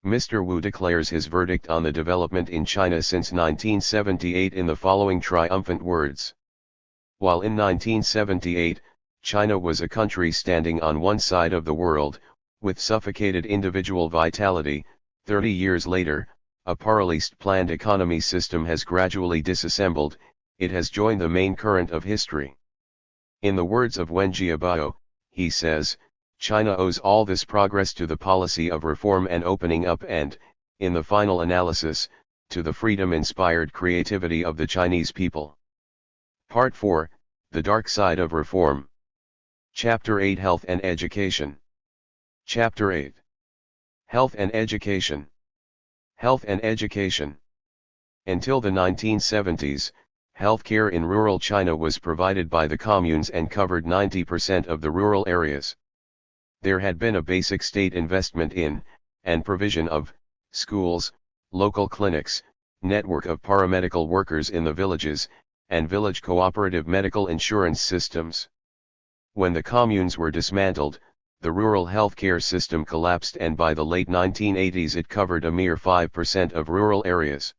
Mr. Wu declares his verdict on the development in China since 1978 in the following triumphant words. While in 1978, China was a country standing on one side of the world, with suffocated individual vitality, 30 years later, a pluralist planned economy system has gradually disassembled, it has joined the main current of history. In the words of Wen Jiabao, he says, China owes all this progress to the policy of reform and opening up and, in the final analysis, to the freedom-inspired creativity of the Chinese people. Part 4, The Dark Side of Reform. Chapter 8 Health and Education. Chapter 8 Health and Education. Health and Education. Until the 1970s, healthcare in rural China was provided by the communes and covered 90% of the rural areas. There had been a basic state investment in, and provision of, schools, local clinics, network of paramedical workers in the villages, and village cooperative medical insurance systems. When the communes were dismantled, the rural healthcare system collapsed, and by the late 1980s it covered a mere 5% of rural areas.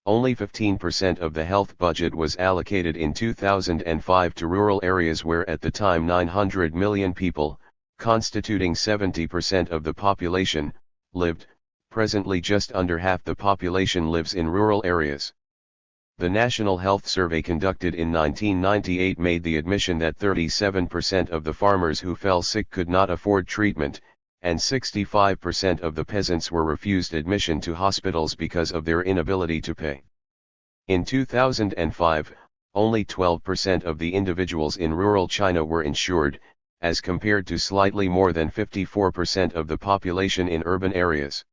Only 15% of the health budget was allocated in 2005 to rural areas where at the time 900 million people, constituting 70% of the population, lived. Presently just under half the population lives in rural areas. The National Health Survey conducted in 1998 made the admission that 37% of the farmers who fell sick could not afford treatment, and 65% of the peasants were refused admission to hospitals because of their inability to pay. In 2005, only 12% of the individuals in rural China were insured, as compared to slightly more than 54% of the population in urban areas.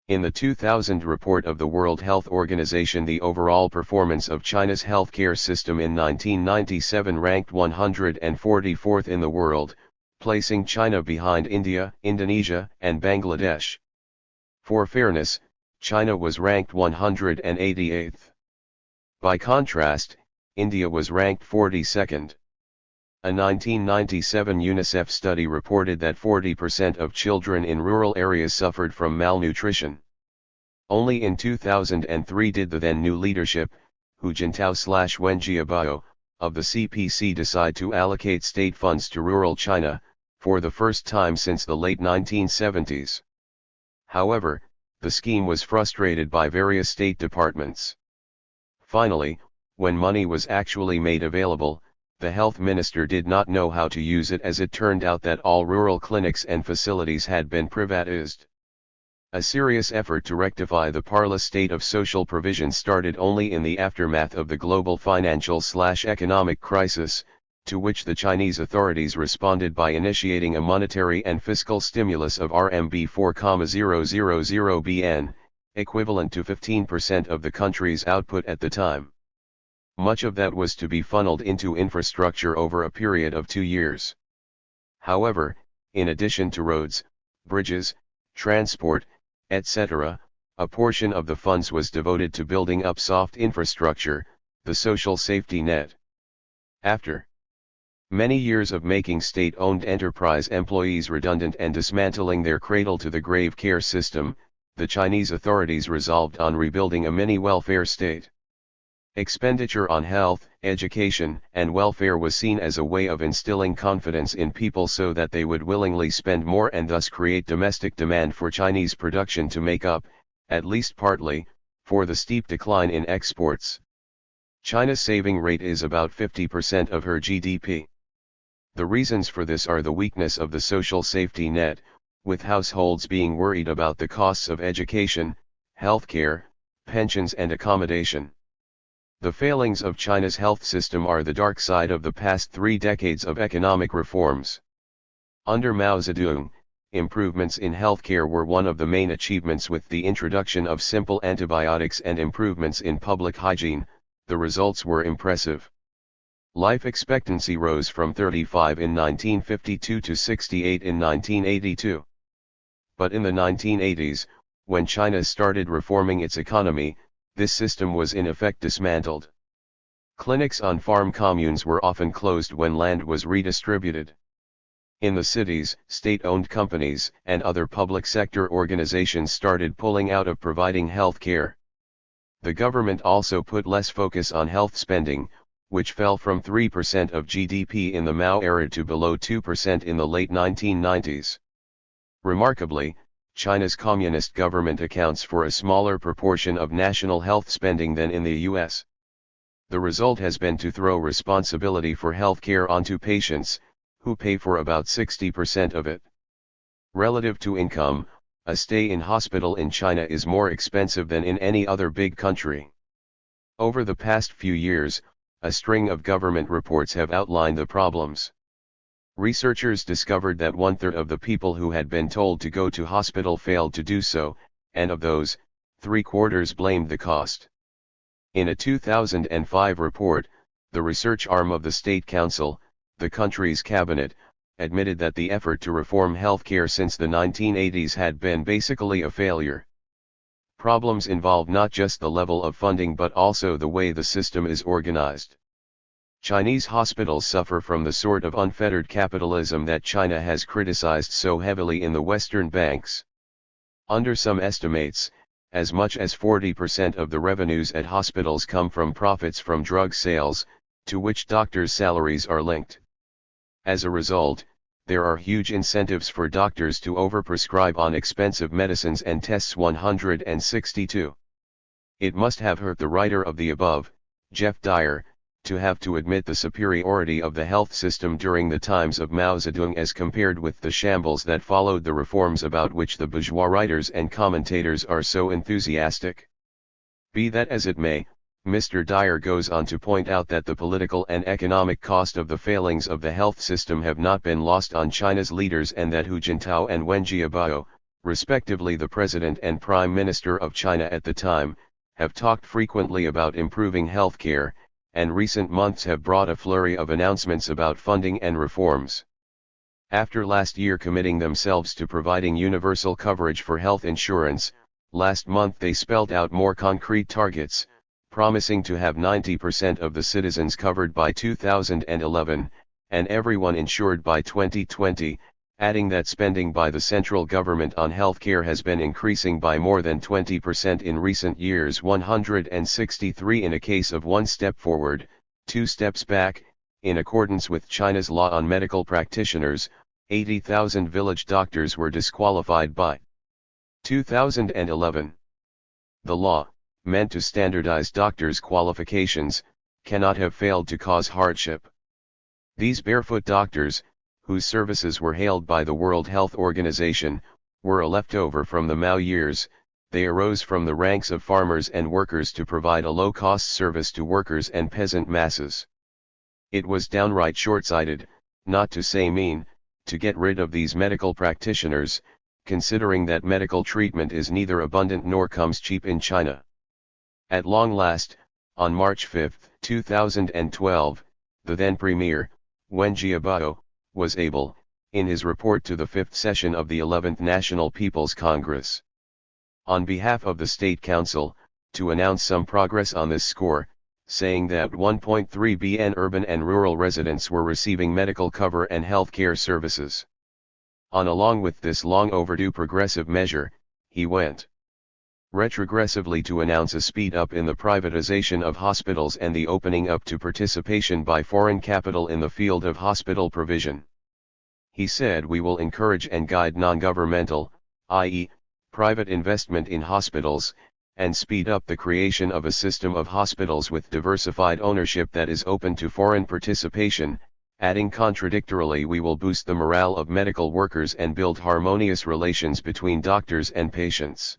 In the 2000 report of the World Health Organization, the overall performance of China's healthcare system in 1997 ranked 144th in the world, placing China behind India, Indonesia, and Bangladesh. For fairness, China was ranked 188th. By contrast, India was ranked 42nd. A 1997 UNICEF study reported that 40% of children in rural areas suffered from malnutrition. Only in 2003 did the then new leadership, Hu Jintao/Wen Jiabao, of the CPC decide to allocate state funds to rural China, for the first time since the late 1970s. However, the scheme was frustrated by various state departments. Finally, when money was actually made available, the health minister did not know how to use it, as it turned out that all rural clinics and facilities had been privatized. A serious effort to rectify the parlous state of social provision started only in the aftermath of the global financial/economic crisis, to which the Chinese authorities responded by initiating a monetary and fiscal stimulus of RMB 4,000 BN, equivalent to 15% of the country's output at the time. Much of that was to be funneled into infrastructure over a period of 2 years. However, in addition to roads, bridges, transport, etc., a portion of the funds was devoted to building up soft infrastructure, the social safety net. After many years of making state-owned enterprise employees redundant and dismantling their cradle-to-the-grave care system, the Chinese authorities resolved on rebuilding a mini-welfare state. Expenditure on health, education, and welfare was seen as a way of instilling confidence in people so that they would willingly spend more and thus create domestic demand for Chinese production to make up, at least partly, for the steep decline in exports. China's saving rate is about 50% of her GDP. The reasons for this are the weakness of the social safety net, with households being worried about the costs of education, healthcare, pensions and accommodation. The failings of China's health system are the dark side of the past 3 decades of economic reforms. Under Mao Zedong, improvements in healthcare were one of the main achievements. With the introduction of simple antibiotics and improvements in public hygiene, the results were impressive. Life expectancy rose from 35 in 1952 to 68 in 1982. But in the 1980s, when China started reforming its economy, this system was in effect dismantled. Clinics on farm communes were often closed when land was redistributed. In the cities, state-owned companies and other public sector organizations started pulling out of providing health care. The government also put less focus on health spending, which fell from 3% of GDP in the Mao era to below 2% in the late 1990s. Remarkably, China's communist government accounts for a smaller proportion of national health spending than in the US. The result has been to throw responsibility for health care onto patients, who pay for about 60% of it. Relative to income, a stay in hospital in China is more expensive than in any other big country. Over the past few years, a string of government reports have outlined the problems. Researchers discovered that 1/3 of the people who had been told to go to hospital failed to do so, and of those, 3/4 blamed the cost. In a 2005 report, the research arm of the State Council, the country's cabinet, admitted that the effort to reform healthcare since the 1980s had been basically a failure. Problems involve not just the level of funding but also the way the system is organized. Chinese hospitals suffer from the sort of unfettered capitalism that China has criticized so heavily in the Western banks. Under some estimates, as much as 40% of the revenues at hospitals come from profits from drug sales, to which doctors' salaries are linked. As a result, there are huge incentives for doctors to overprescribe on expensive medicines and tests. 162. It must have hurt the writer of the above, Jeff Dyer, to have to admit the superiority of the health system during the times of Mao Zedong as compared with the shambles that followed the reforms about which the bourgeois writers and commentators are so enthusiastic. Be that as it may, Mr. Dyer goes on to point out that the political and economic cost of the failings of the health system have not been lost on China's leaders and that Hu Jintao and Wen Jiabao, respectively the President and Prime Minister of China at the time, have talked frequently about improving health care, and recent months have brought a flurry of announcements about funding and reforms. After last year committing themselves to providing universal coverage for health insurance, last month they spelled out more concrete targets, promising to have 90% of the citizens covered by 2011, and everyone insured by 2020, adding that spending by the central government on healthcare has been increasing by more than 20% in recent years. 163 In a case of 1 step forward, 2 steps back, in accordance with China's law on medical practitioners, 80,000 village doctors were disqualified by 2011. The law, meant to standardize doctors' qualifications, cannot have failed to cause hardship. These barefoot doctors, whose services were hailed by the World Health Organization, were a leftover from the Mao years. They arose from the ranks of farmers and workers to provide a low-cost service to workers and peasant masses. It was downright short-sighted, not to say mean, to get rid of these medical practitioners, considering that medical treatment is neither abundant nor comes cheap in China. At long last, on March 5, 2012, the then Premier, Wen Jiabao, was able, in his report to the 5th session of the 11th National People's Congress, on behalf of the State Council, to announce some progress on this score, saying that 1.3 billion urban and rural residents were receiving medical cover and health care services. Along with this long overdue progressive measure, he went retrogressively to announce a speed up in the privatization of hospitals and the opening up to participation by foreign capital in the field of hospital provision. He said we will encourage and guide non-governmental, i.e., private investment in hospitals, and speed up the creation of a system of hospitals with diversified ownership that is open to foreign participation, adding contradictorily we will boost the morale of medical workers and build harmonious relations between doctors and patients.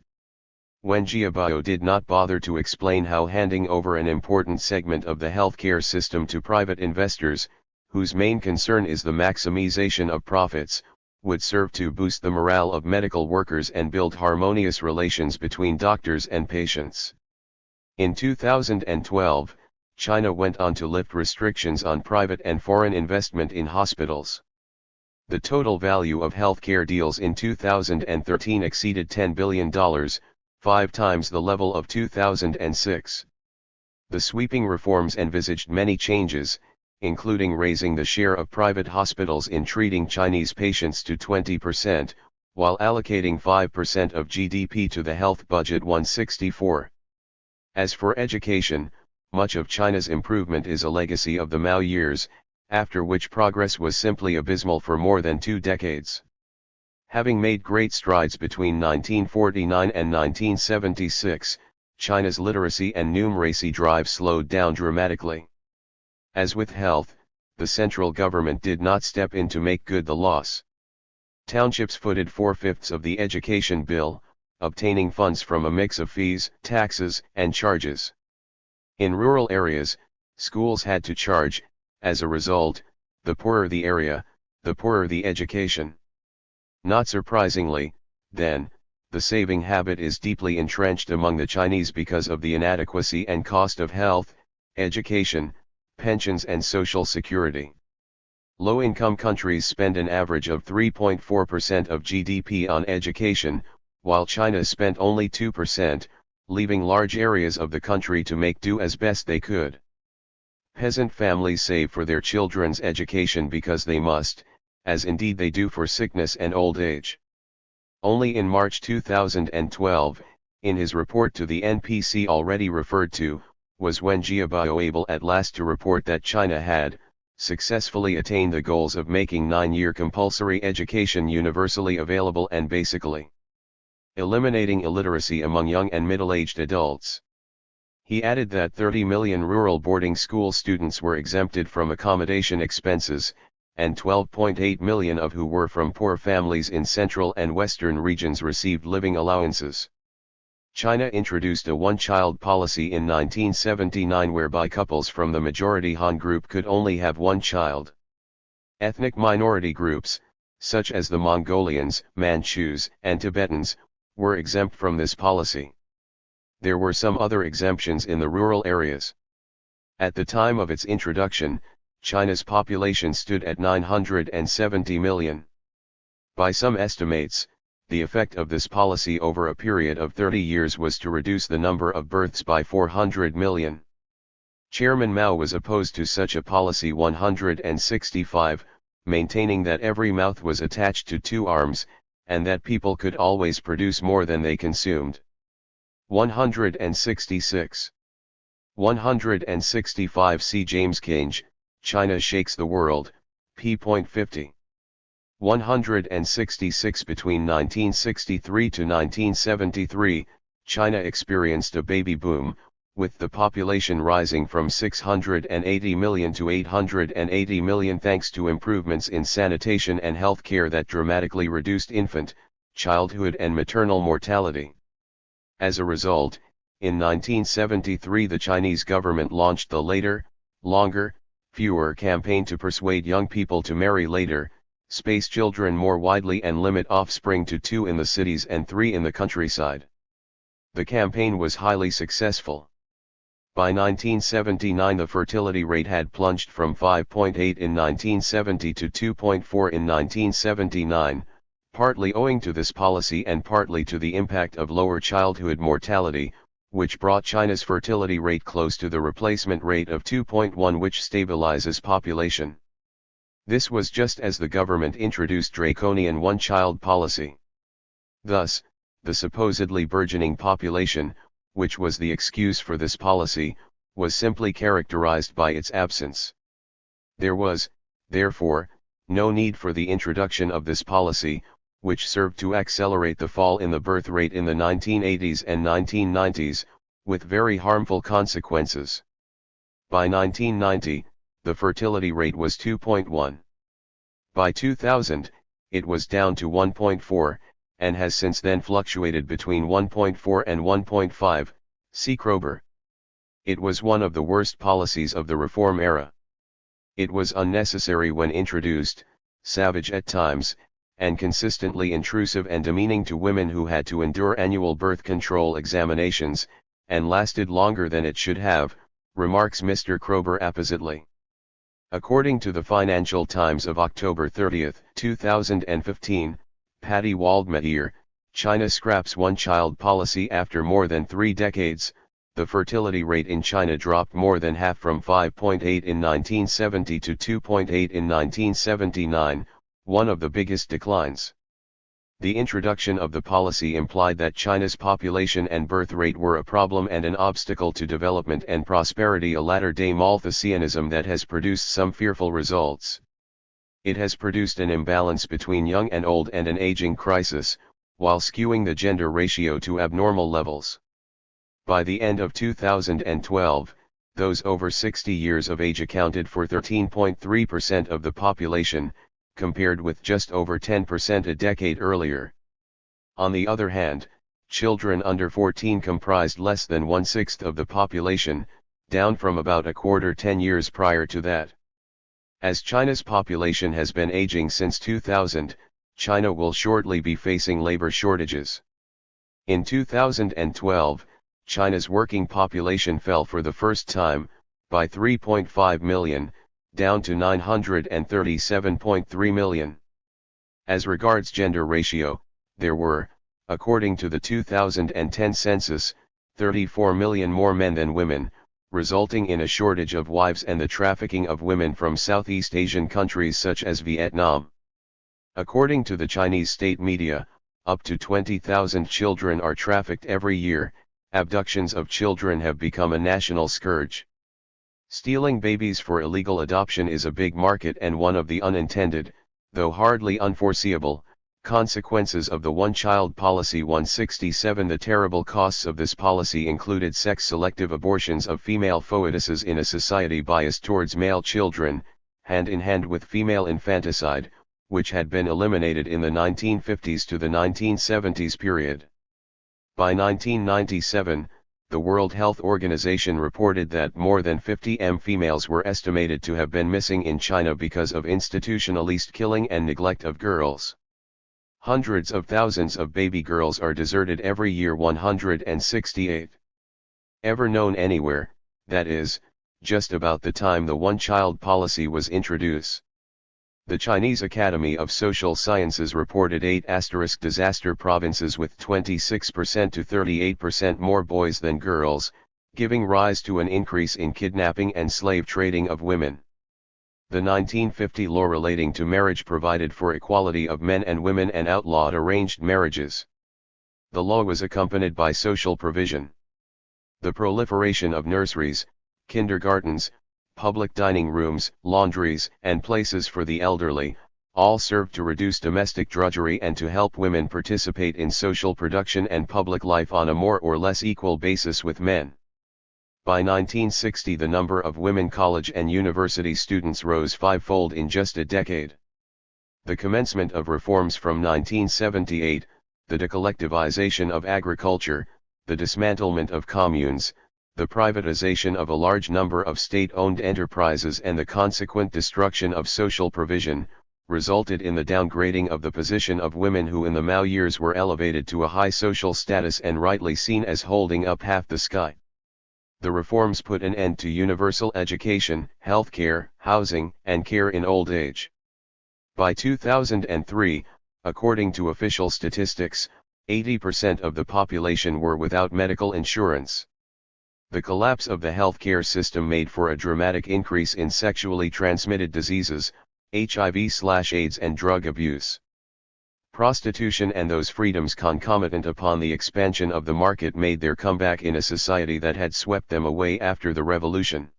Wen Jiabao did not bother to explain how handing over an important segment of the healthcare system to private investors, whose main concern is the maximization of profits, would serve to boost the morale of medical workers and build harmonious relations between doctors and patients. In 2012, China went on to lift restrictions on private and foreign investment in hospitals. The total value of healthcare deals in 2013 exceeded $10 billion, 5 times the level of 2006. The sweeping reforms envisaged many changes, including raising the share of private hospitals in treating Chinese patients to 20%, while allocating 5% of GDP to the health budget 164. As for education, much of China's improvement is a legacy of the Mao years, after which progress was simply abysmal for more than 2 decades. Having made great strides between 1949 and 1976, China's literacy and numeracy drive slowed down dramatically. As with health, the central government did not step in to make good the loss. Townships footed 4/5 of the education bill, obtaining funds from a mix of fees, taxes, and charges. In rural areas, schools had to charge. As a result, the poorer the area, the poorer the education. Not surprisingly, then, the saving habit is deeply entrenched among the Chinese because of the inadequacy and cost of health, education, pensions and social security. Low-income countries spend an average of 3.4% of GDP on education, while China spent only 2%, leaving large areas of the country to make do as best they could. Peasant families save for their children's education because they must, as indeed they do for sickness and old age. Only in March 2012, in his report to the NPC already referred to, was Wen Jiabao able at last to report that China had successfully attained the goals of making 9-year compulsory education universally available and basically eliminating illiteracy among young and middle-aged adults. He added that 30 million rural boarding school students were exempted from accommodation expenses, and 12.8 million of who were from poor families in central and western regions received living allowances. China introduced a one-child policy in 1979 whereby couples from the majority Han group could only have one child. Ethnic minority groups, such as the Mongolians, Manchus, and Tibetans, were exempt from this policy. There were some other exemptions in the rural areas. At the time of its introduction, China's population stood at 970 million. By some estimates, the effect of this policy over a period of 30 years was to reduce the number of births by 400 million. Chairman Mao was opposed to such a policy 165, maintaining that every mouth was attached to 2 arms, and that people could always produce more than they consumed. 166. 165 See James Kinge, China Shakes the World, p.50. 166 Between 1963 to 1973, China experienced a baby boom, with the population rising from 680 million to 880 million thanks to improvements in sanitation and health care that dramatically reduced infant, childhood and maternal mortality. As a result, in 1973 the Chinese government launched the Later, Longer, Fewer campaign to persuade young people to marry later, space children more widely and limit offspring to 2 in the cities and 3 in the countryside. The campaign was highly successful. By 1979 the fertility rate had plunged from 5.8 in 1970 to 2.4 in 1979, partly owing to this policy and partly to the impact of lower childhood mortality, which brought China's fertility rate close to the replacement rate of 2.1 which stabilizes population. This was just as the government introduced draconian one-child policy. Thus, the supposedly burgeoning population, which was the excuse for this policy, was simply characterized by its absence. There was, therefore, no need for the introduction of this policy, which served to accelerate the fall in the birth rate in the 1980s and 1990s, with very harmful consequences. By 1990, the fertility rate was 2.1. By 2000, it was down to 1.4, and has since then fluctuated between 1.4 and 1.5, see Kroeber. It was one of the worst policies of the reform era. It was unnecessary when introduced, savage at times, and consistently intrusive and demeaning to women who had to endure annual birth control examinations, and lasted longer than it should have, remarks Mr. Kroeber appositely. According to the Financial Times of October 30, 2015, Patty Waldmeyer, China scraps one-child policy after more than 3 decades. the fertility rate in China dropped more than half from 5.8 in 1970 to 2.8 in 1979, one of the biggest declines. The introduction of the policy implied that China's population and birth rate were a problem and an obstacle to development and prosperity, a latter-day Malthusianism that has produced some fearful results. It has produced an imbalance between young and old and an aging crisis, while skewing the gender ratio to abnormal levels. By the end of 2012, those over 60 years of age accounted for 13.3% of the population, compared with just over 10% a decade earlier. On the other hand, children under 14 comprised less than 1/6 of the population, down from about a quarter 10 years prior to that. As China's population has been aging since 2000, China will shortly be facing labor shortages. In 2012, China's working population fell for the first time, by 3.5 million, down to 937.3 million. As regards gender ratio, there were, according to the 2010 census, 34 million more men than women, resulting in a shortage of wives and the trafficking of women from Southeast Asian countries such as Vietnam. According to the Chinese state media, up to 20,000 children are trafficked every year. Abductions of children have become a national scourge. Stealing babies for illegal adoption is a big market and one of the unintended, though hardly unforeseeable, consequences of the one-child policy. 167 The terrible costs of this policy included sex-selective abortions of female foetuses in a society biased towards male children, hand in hand with female infanticide, which had been eliminated in the 1950s to the 1970s period. By 1997, the World Health Organization reported that more than 50 million females were estimated to have been missing in China because of institutionalized killing and neglect of girls. Hundreds of thousands of baby girls are deserted every year. 168. Ever known anywhere, that is, just about the time the one-child policy was introduced. The Chinese Academy of Social Sciences reported 8 disaster provinces with 26% to 38% more boys than girls, giving rise to an increase in kidnapping and slave trading of women. The 1950 law relating to marriage provided for equality of men and women and outlawed arranged marriages. The law was accompanied by social provision. The proliferation of nurseries, kindergartens, public dining rooms, laundries, and places for the elderly, all served to reduce domestic drudgery and to help women participate in social production and public life on a more or less equal basis with men. By 1960 the number of women college and university students rose fivefold in just a decade. The commencement of reforms from 1978, the decollectivization of agriculture, the dismantlement of communes, the privatization of a large number of state-owned enterprises and the consequent destruction of social provision, resulted in the downgrading of the position of women who in the Mao years were elevated to a high social status and rightly seen as holding up half the sky. The reforms put an end to universal education, healthcare, housing, and care in old age. By 2003, according to official statistics, 80% of the population were without medical insurance. The collapse of the healthcare system made for a dramatic increase in sexually transmitted diseases, HIV/AIDS and drug abuse. Prostitution and those freedoms concomitant upon the expansion of the market made their comeback in a society that had swept them away after the revolution.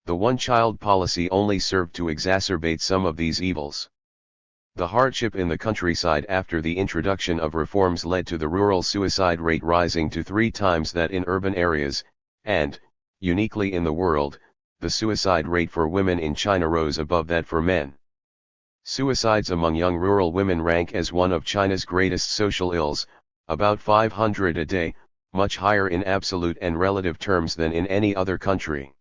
The one-child policy only served to exacerbate some of these evils. The hardship in the countryside after the introduction of reforms led to the rural suicide rate rising to 3 times that in urban areas, and, uniquely in the world, the suicide rate for women in China rose above that for men. Suicides among young rural women rank as one of China's greatest social ills, about 500 a day, much higher in absolute and relative terms than in any other country.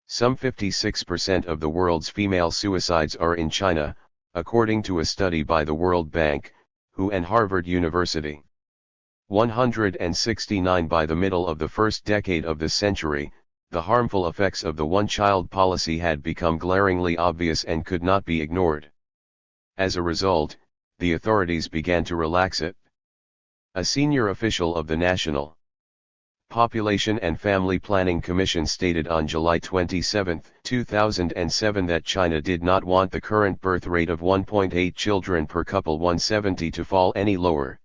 Some 56% of the world's female suicides are in China, according to a study by the World Bank, WHO and Harvard University. 169 By the middle of the first decade of the century, the harmful effects of the one-child policy had become glaringly obvious and could not be ignored. As a result, the authorities began to relax it. A senior official of the National Population and Family Planning Commission stated on July 27, 2007 that China did not want the current birth rate of 1.8 children per couple 170 to fall any lower.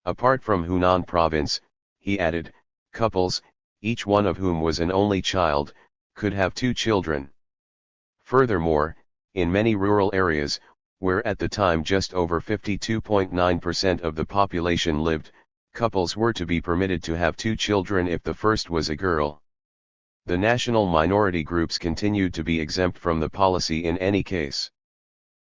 Apart from Hunan province, he added, couples, each one of whom was an only child, could have 2 children. Furthermore, in many rural areas, where at the time just over 52.9% of the population lived, couples were to be permitted to have 2 children if the first was a girl. The national minority groups continued to be exempt from the policy in any case.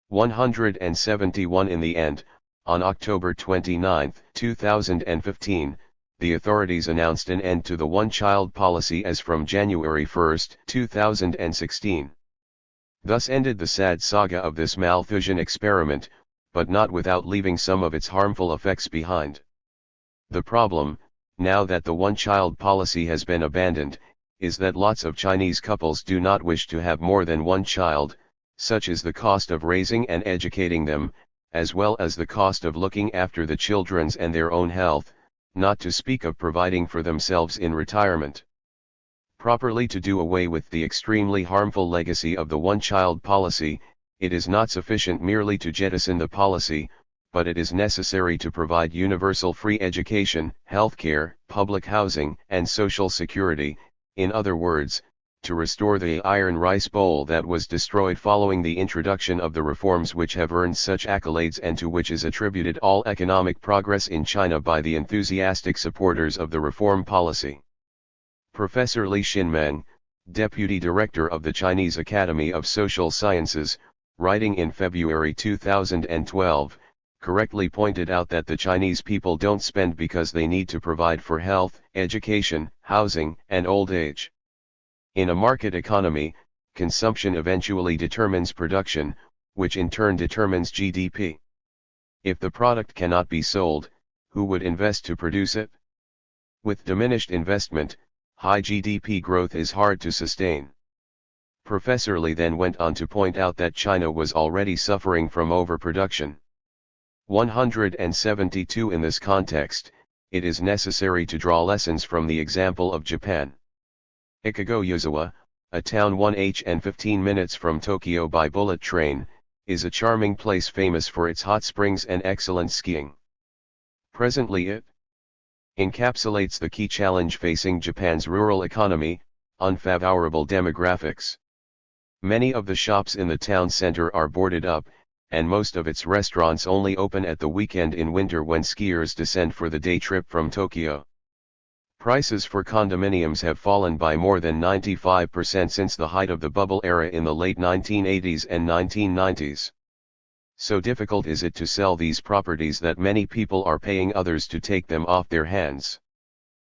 171 in the end. On October 29, 2015, the authorities announced an end to the one-child policy as from January 1, 2016. Thus ended the sad saga of this Malthusian experiment, but not without leaving some of its harmful effects behind. The problem, now that the one-child policy has been abandoned, is that lots of Chinese couples do not wish to have more than one child. Such is the cost of raising and educating them, as well as the cost of looking after the children's and their own health, not to speak of providing for themselves in retirement. Properly to do away with the extremely harmful legacy of the one-child policy, it is not sufficient merely to jettison the policy, but it is necessary to provide universal free education, healthcare, public housing, and social security, in other words, to restore the iron rice bowl that was destroyed following the introduction of the reforms which have earned such accolades and to which is attributed all economic progress in China by the enthusiastic supporters of the reform policy. Professor Li Xinmeng, Deputy Director of the Chinese Academy of Social Sciences, writing in February 2012, correctly pointed out that the Chinese people don't spend because they need to provide for health, education, housing, and old age. In a market economy, consumption eventually determines production, which in turn determines GDP. If the product cannot be sold, who would invest to produce it? With diminished investment, high GDP growth is hard to sustain. Professor Li then went on to point out that China was already suffering from overproduction. 172 In this context, it is necessary to draw lessons from the example of Japan. Ikago-Yuzawa, a town 1h and 15 minutes from Tokyo by bullet train, is a charming place famous for its hot springs and excellent skiing. Presently it encapsulates the key challenge facing Japan's rural economy, unfavorable demographics. Many of the shops in the town center are boarded up, and most of its restaurants only open at the weekend in winter when skiers descend for the day trip from Tokyo. Prices for condominiums have fallen by more than 95% since the height of the bubble era in the late 1980s and 1990s. So difficult is it to sell these properties that many people are paying others to take them off their hands.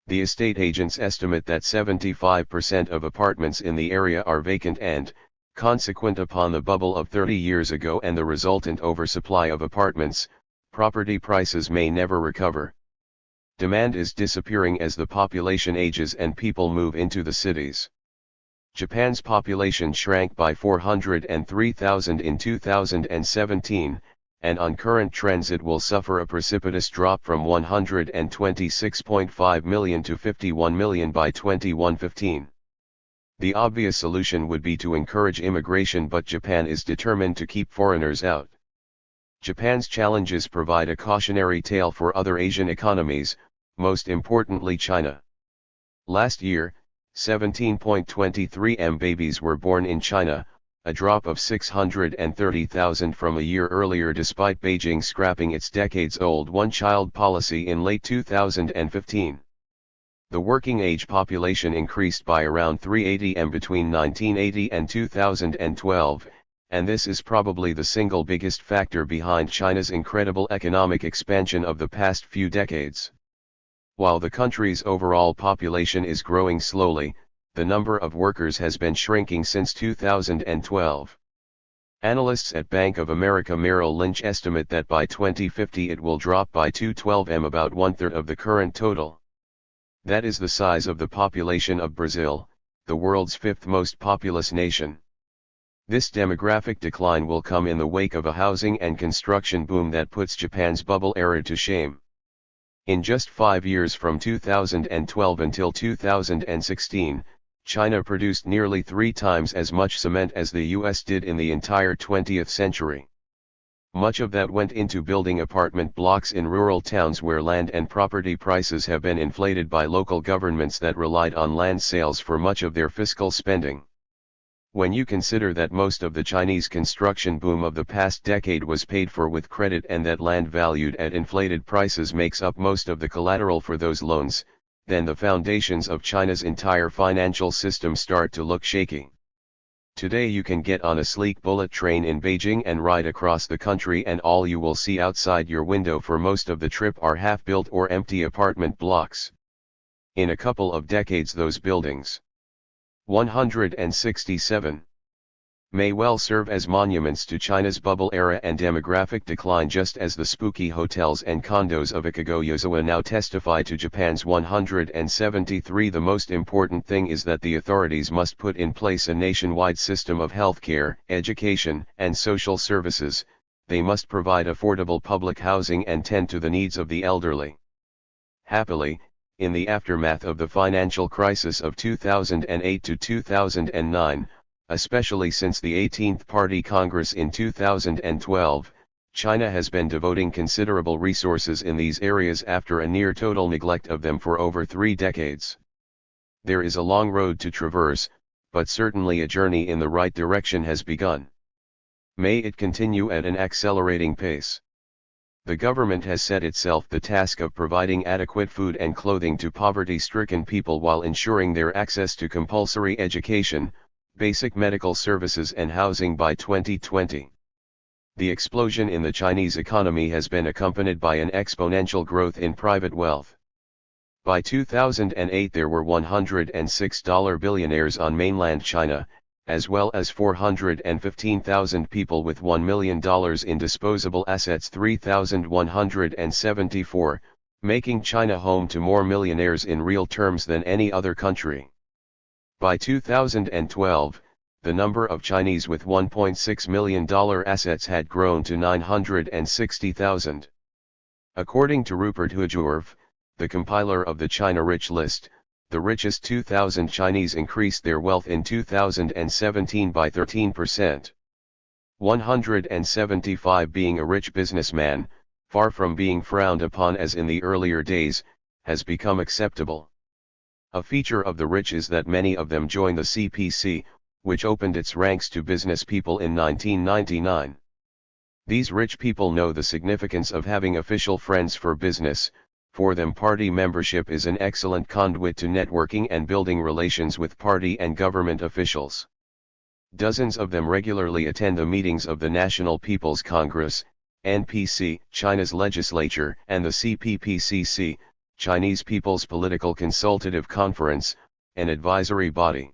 The estate agents estimate that 75% of apartments in the area are vacant and, consequent upon the bubble of 30 years ago and the resultant oversupply of apartments, property prices may never recover. Demand is disappearing as the population ages and people move into the cities. Japan's population shrank by 403,000 in 2017, and on current trends it will suffer a precipitous drop from 126.5 million to 51 million by 2115. The obvious solution would be to encourage immigration, but Japan is determined to keep foreigners out. Japan's challenges provide a cautionary tale for other Asian economies, most importantly China. Last year, 17.23 million babies were born in China, a drop of 630,000 from a year earlier despite Beijing scrapping its decades-old one-child policy in late 2015. The working-age population increased by around 380 million between 1980 and 2012, and this is probably the single biggest factor behind China's incredible economic expansion of the past few decades. While the country's overall population is growing slowly, the number of workers has been shrinking since 2012. Analysts at Bank of America Merrill Lynch estimate that by 2050 it will drop by 212 million, about one-third of the current total. That is the size of the population of Brazil, the world's fifth most populous nation. This demographic decline will come in the wake of a housing and construction boom that puts Japan's bubble era to shame. In just 5 years from 2012 until 2016, China produced nearly 3 times as much cement as the US did in the entire 20th century. Much of that went into building apartment blocks in rural towns where land and property prices have been inflated by local governments that relied on land sales for much of their fiscal spending. When you consider that most of the Chinese construction boom of the past decade was paid for with credit and that land valued at inflated prices makes up most of the collateral for those loans, then the foundations of China's entire financial system start to look shaky. Today you can get on a sleek bullet train in Beijing and ride across the country, and all you will see outside your window for most of the trip are half-built or empty apartment blocks. In a couple of decades those buildings, 167, may well serve as monuments to China's bubble era and demographic decline, just as the spooky hotels and condos of Ikagoyozawa now testify to Japan's 173. The most important thing is that the authorities must put in place a nationwide system of healthcare, education, and social services. They must provide affordable public housing and tend to the needs of the elderly. Happily, in the aftermath of the financial crisis of 2008 to 2009, especially since the 18th Party Congress in 2012, China has been devoting considerable resources in these areas after a near total neglect of them for over 3 decades. There is a long road to traverse, but certainly a journey in the right direction has begun. May it continue at an accelerating pace. The government has set itself the task of providing adequate food and clothing to poverty-stricken people while ensuring their access to compulsory education, basic medical services and housing by 2020. The explosion in the Chinese economy has been accompanied by an exponential growth in private wealth. By 2008 there were $106 billionaires on mainland China, as well as 415,000 people with $1 million in disposable assets, 3,174, making China home to more millionaires in real terms than any other country. By 2012, the number of Chinese with $1.6 million assets had grown to 960,000. According to Rupert Hujurv, the compiler of the China Rich List, the richest 2,000 Chinese increased their wealth in 2017 by 13%. 175 being a rich businessman, far from being frowned upon as in the earlier days, has become acceptable. A feature of the rich is that many of them join the CPC, which opened its ranks to business people in 1999. These rich people know the significance of having official friends for business. For them, party membership is an excellent conduit to networking and building relations with party and government officials. Dozens of them regularly attend the meetings of the National People's Congress, NPC, China's legislature, and the CPPCC, Chinese People's Political Consultative Conference, an advisory body.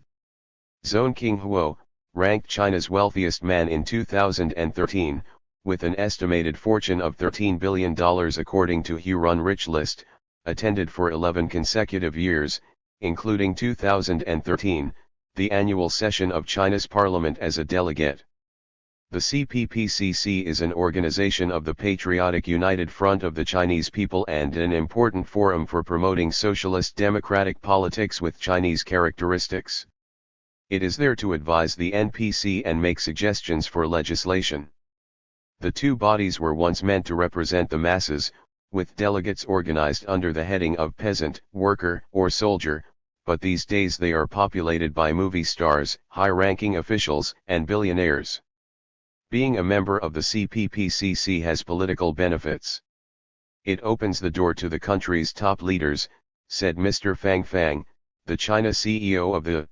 Zhong Qinghuo, ranked China's wealthiest man in 2013, with an estimated fortune of $13 billion according to Huron Rich List, attended for 11 consecutive years, including 2013, the annual session of China's parliament as a delegate. The CPPCC is an organization of the Patriotic United Front of the Chinese people and an important forum for promoting socialist democratic politics with Chinese characteristics. It is there to advise the NPC and make suggestions for legislation. The two bodies were once meant to represent the masses, with delegates organized under the heading of peasant, worker, or soldier, but these days they are populated by movie stars, high-ranking officials, and billionaires. Being a member of the CPPCC has political benefits. It opens the door to the country's top leaders, said Mr. Fang Fang, the China CEO of the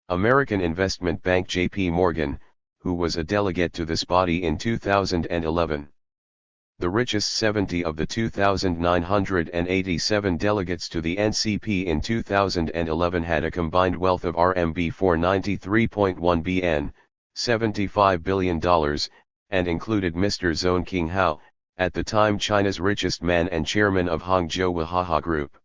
American investment bank J.P. Morgan, who was a delegate to this body in 2011. The richest 70 of the 2,987 delegates to the NCP in 2011 had a combined wealth of RMB 493.1 bn, $75 billion, and included Mr. Zhong Qinghao, at the time China's richest man and chairman of Hangzhou Wahaha Group.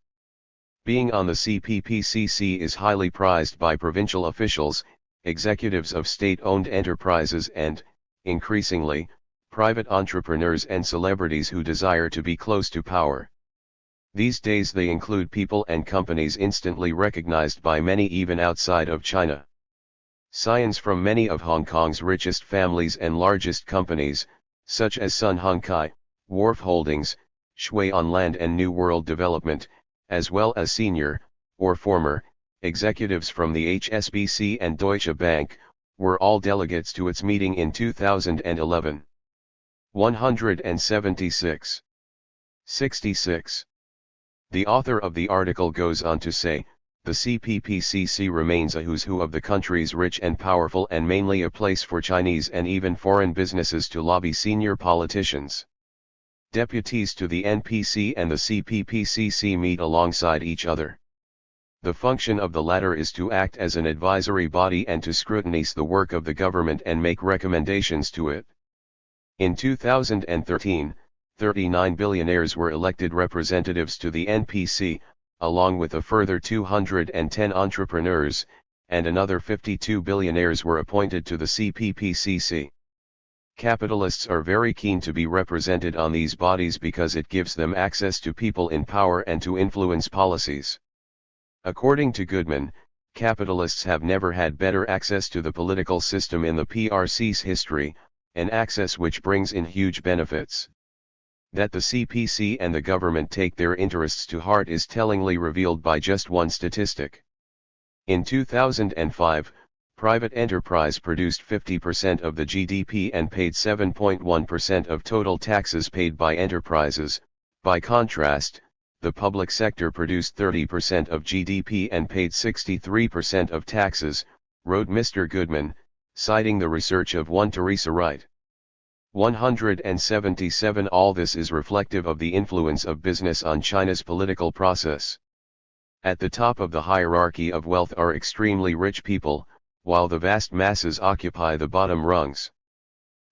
Being on the CPPCC is highly prized by provincial officials, executives of state-owned enterprises and, increasingly, private entrepreneurs and celebrities who desire to be close to power. These days they include people and companies instantly recognized by many even outside of China. Scions from many of Hong Kong's richest families and largest companies, such as Sun Hung Kai, Wharf Holdings, Shui On Land and New World Development, as well as senior, or former, executives from the HSBC and Deutsche Bank, were all delegates to its meeting in 2011. 176. 66. The author of the article goes on to say, the CPPCC remains a who's who of the country's rich and powerful and mainly a place for Chinese and even foreign businesses to lobby senior politicians. Deputies to the NPC and the CPPCC meet alongside each other. The function of the latter is to act as an advisory body and to scrutinize the work of the government and make recommendations to it. In 2013, 39 billionaires were elected representatives to the NPC, along with a further 210 entrepreneurs, and another 52 billionaires were appointed to the CPPCC. Capitalists are very keen to be represented on these bodies because it gives them access to people in power and to influence policies. According to Goodman, capitalists have never had better access to the political system in the PRC's history, an access which brings in huge benefits. That the CPC and the government take their interests to heart is tellingly revealed by just one statistic. In 2005, private enterprise produced 50% of the GDP and paid 7.1% of total taxes paid by enterprises. By contrast, the public sector produced 30% of GDP and paid 63% of taxes, wrote Mr. Goodman, citing the research of one Teresa Wright. 177. All this is reflective of the influence of business on China's political process. At the top of the hierarchy of wealth are extremely rich people, while the vast masses occupy the bottom rungs.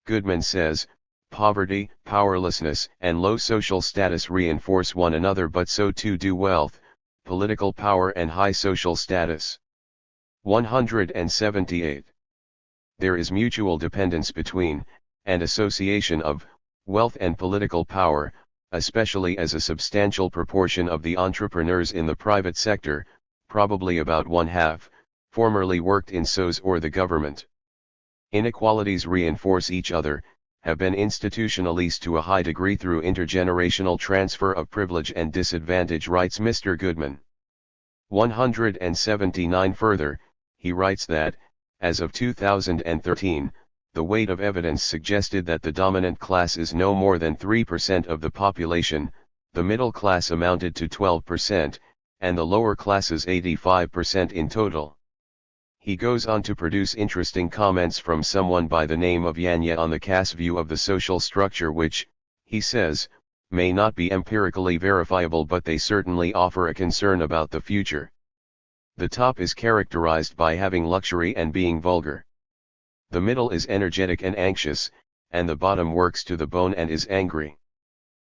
Goodman says, poverty, powerlessness, and low social status reinforce one another, but so too do wealth, political power and high social status. 178. There is mutual dependence between, and association of, wealth and political power, especially as a substantial proportion of the entrepreneurs in the private sector, probably about one-half, formerly worked in SOEs or the government. Inequalities reinforce each other, have been institutionalized to a high degree through intergenerational transfer of privilege and disadvantage, writes Mr. Goodman. 179. Further, he writes that, as of 2013, the weight of evidence suggested that the dominant class is no more than 3% of the population, the middle class amounted to 12%, and the lower classes 85% in total. He goes on to produce interesting comments from someone by the name of Yanya on the Cass view of the social structure which, he says, may not be empirically verifiable, but they certainly offer a concern about the future. The top is characterized by having luxury and being vulgar. The middle is energetic and anxious, and the bottom works to the bone and is angry.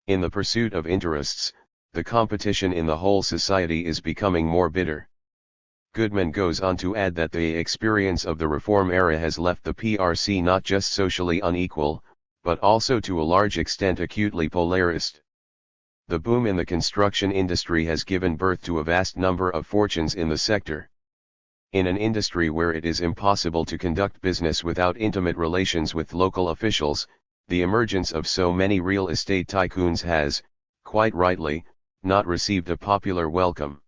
In the pursuit of interests, the competition in the whole society is becoming more bitter. Goodman goes on to add that the experience of the reform era has left the PRC not just socially unequal, but also to a large extent acutely polarized. The boom in the construction industry has given birth to a vast number of fortunes in the sector. In an industry where it is impossible to conduct business without intimate relations with local officials, the emergence of so many real estate tycoons has, quite rightly, not received a popular welcome.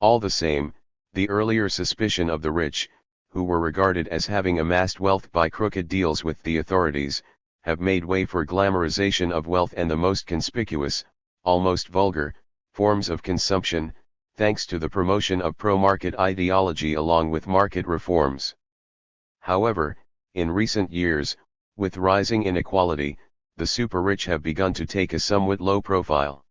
All the same, the earlier suspicion of the rich, who were regarded as having amassed wealth by crooked deals with the authorities, have made way for glamorization of wealth and the most conspicuous, almost vulgar, forms of consumption, thanks to the promotion of pro-market ideology along with market reforms. However, in recent years, with rising inequality, the super-rich have begun to take a somewhat low profile.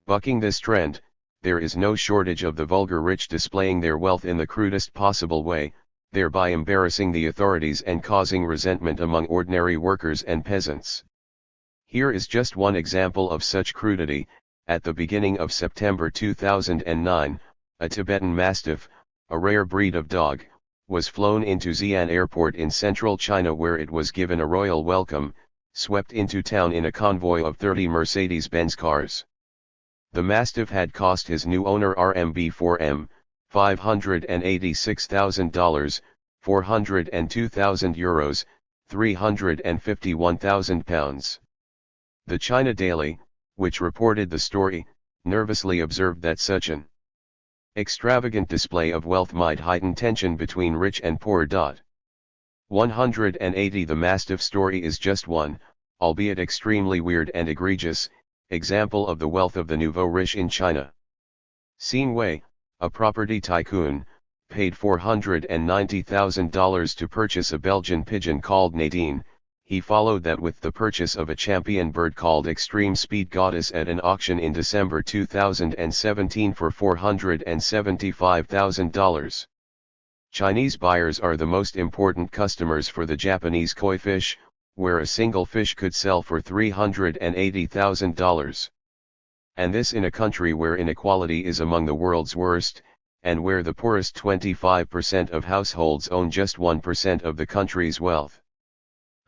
Bucking this trend, there is no shortage of the vulgar rich displaying their wealth in the crudest possible way, thereby embarrassing the authorities and causing resentment among ordinary workers and peasants. Here is just one example of such crudity. At the beginning of September 2009, a Tibetan Mastiff, a rare breed of dog, was flown into Xi'an Airport in central China, where it was given a royal welcome, swept into town in a convoy of 30 Mercedes-Benz cars. The Mastiff had cost his new owner RMB 4M, $586,000, 402,000 euros, 351,000 pounds. The China Daily, which reported the story, nervously observed that such an extravagant display of wealth might heighten tension between rich and poor. 180 The Mastiff story is just one, albeit extremely weird and egregious, example of the wealth of the nouveau riche in China. Xin Wei, a property tycoon, paid $490,000 to purchase a Belgian pigeon called Nadine. He followed that with the purchase of a champion bird called Extreme Speed Goddess at an auction in December 2017 for $475,000. Chinese buyers are the most important customers for the Japanese koi fish, where a single fish could sell for $380,000. And this in a country where inequality is among the world's worst, and where the poorest 25% of households own just 1% of the country's wealth.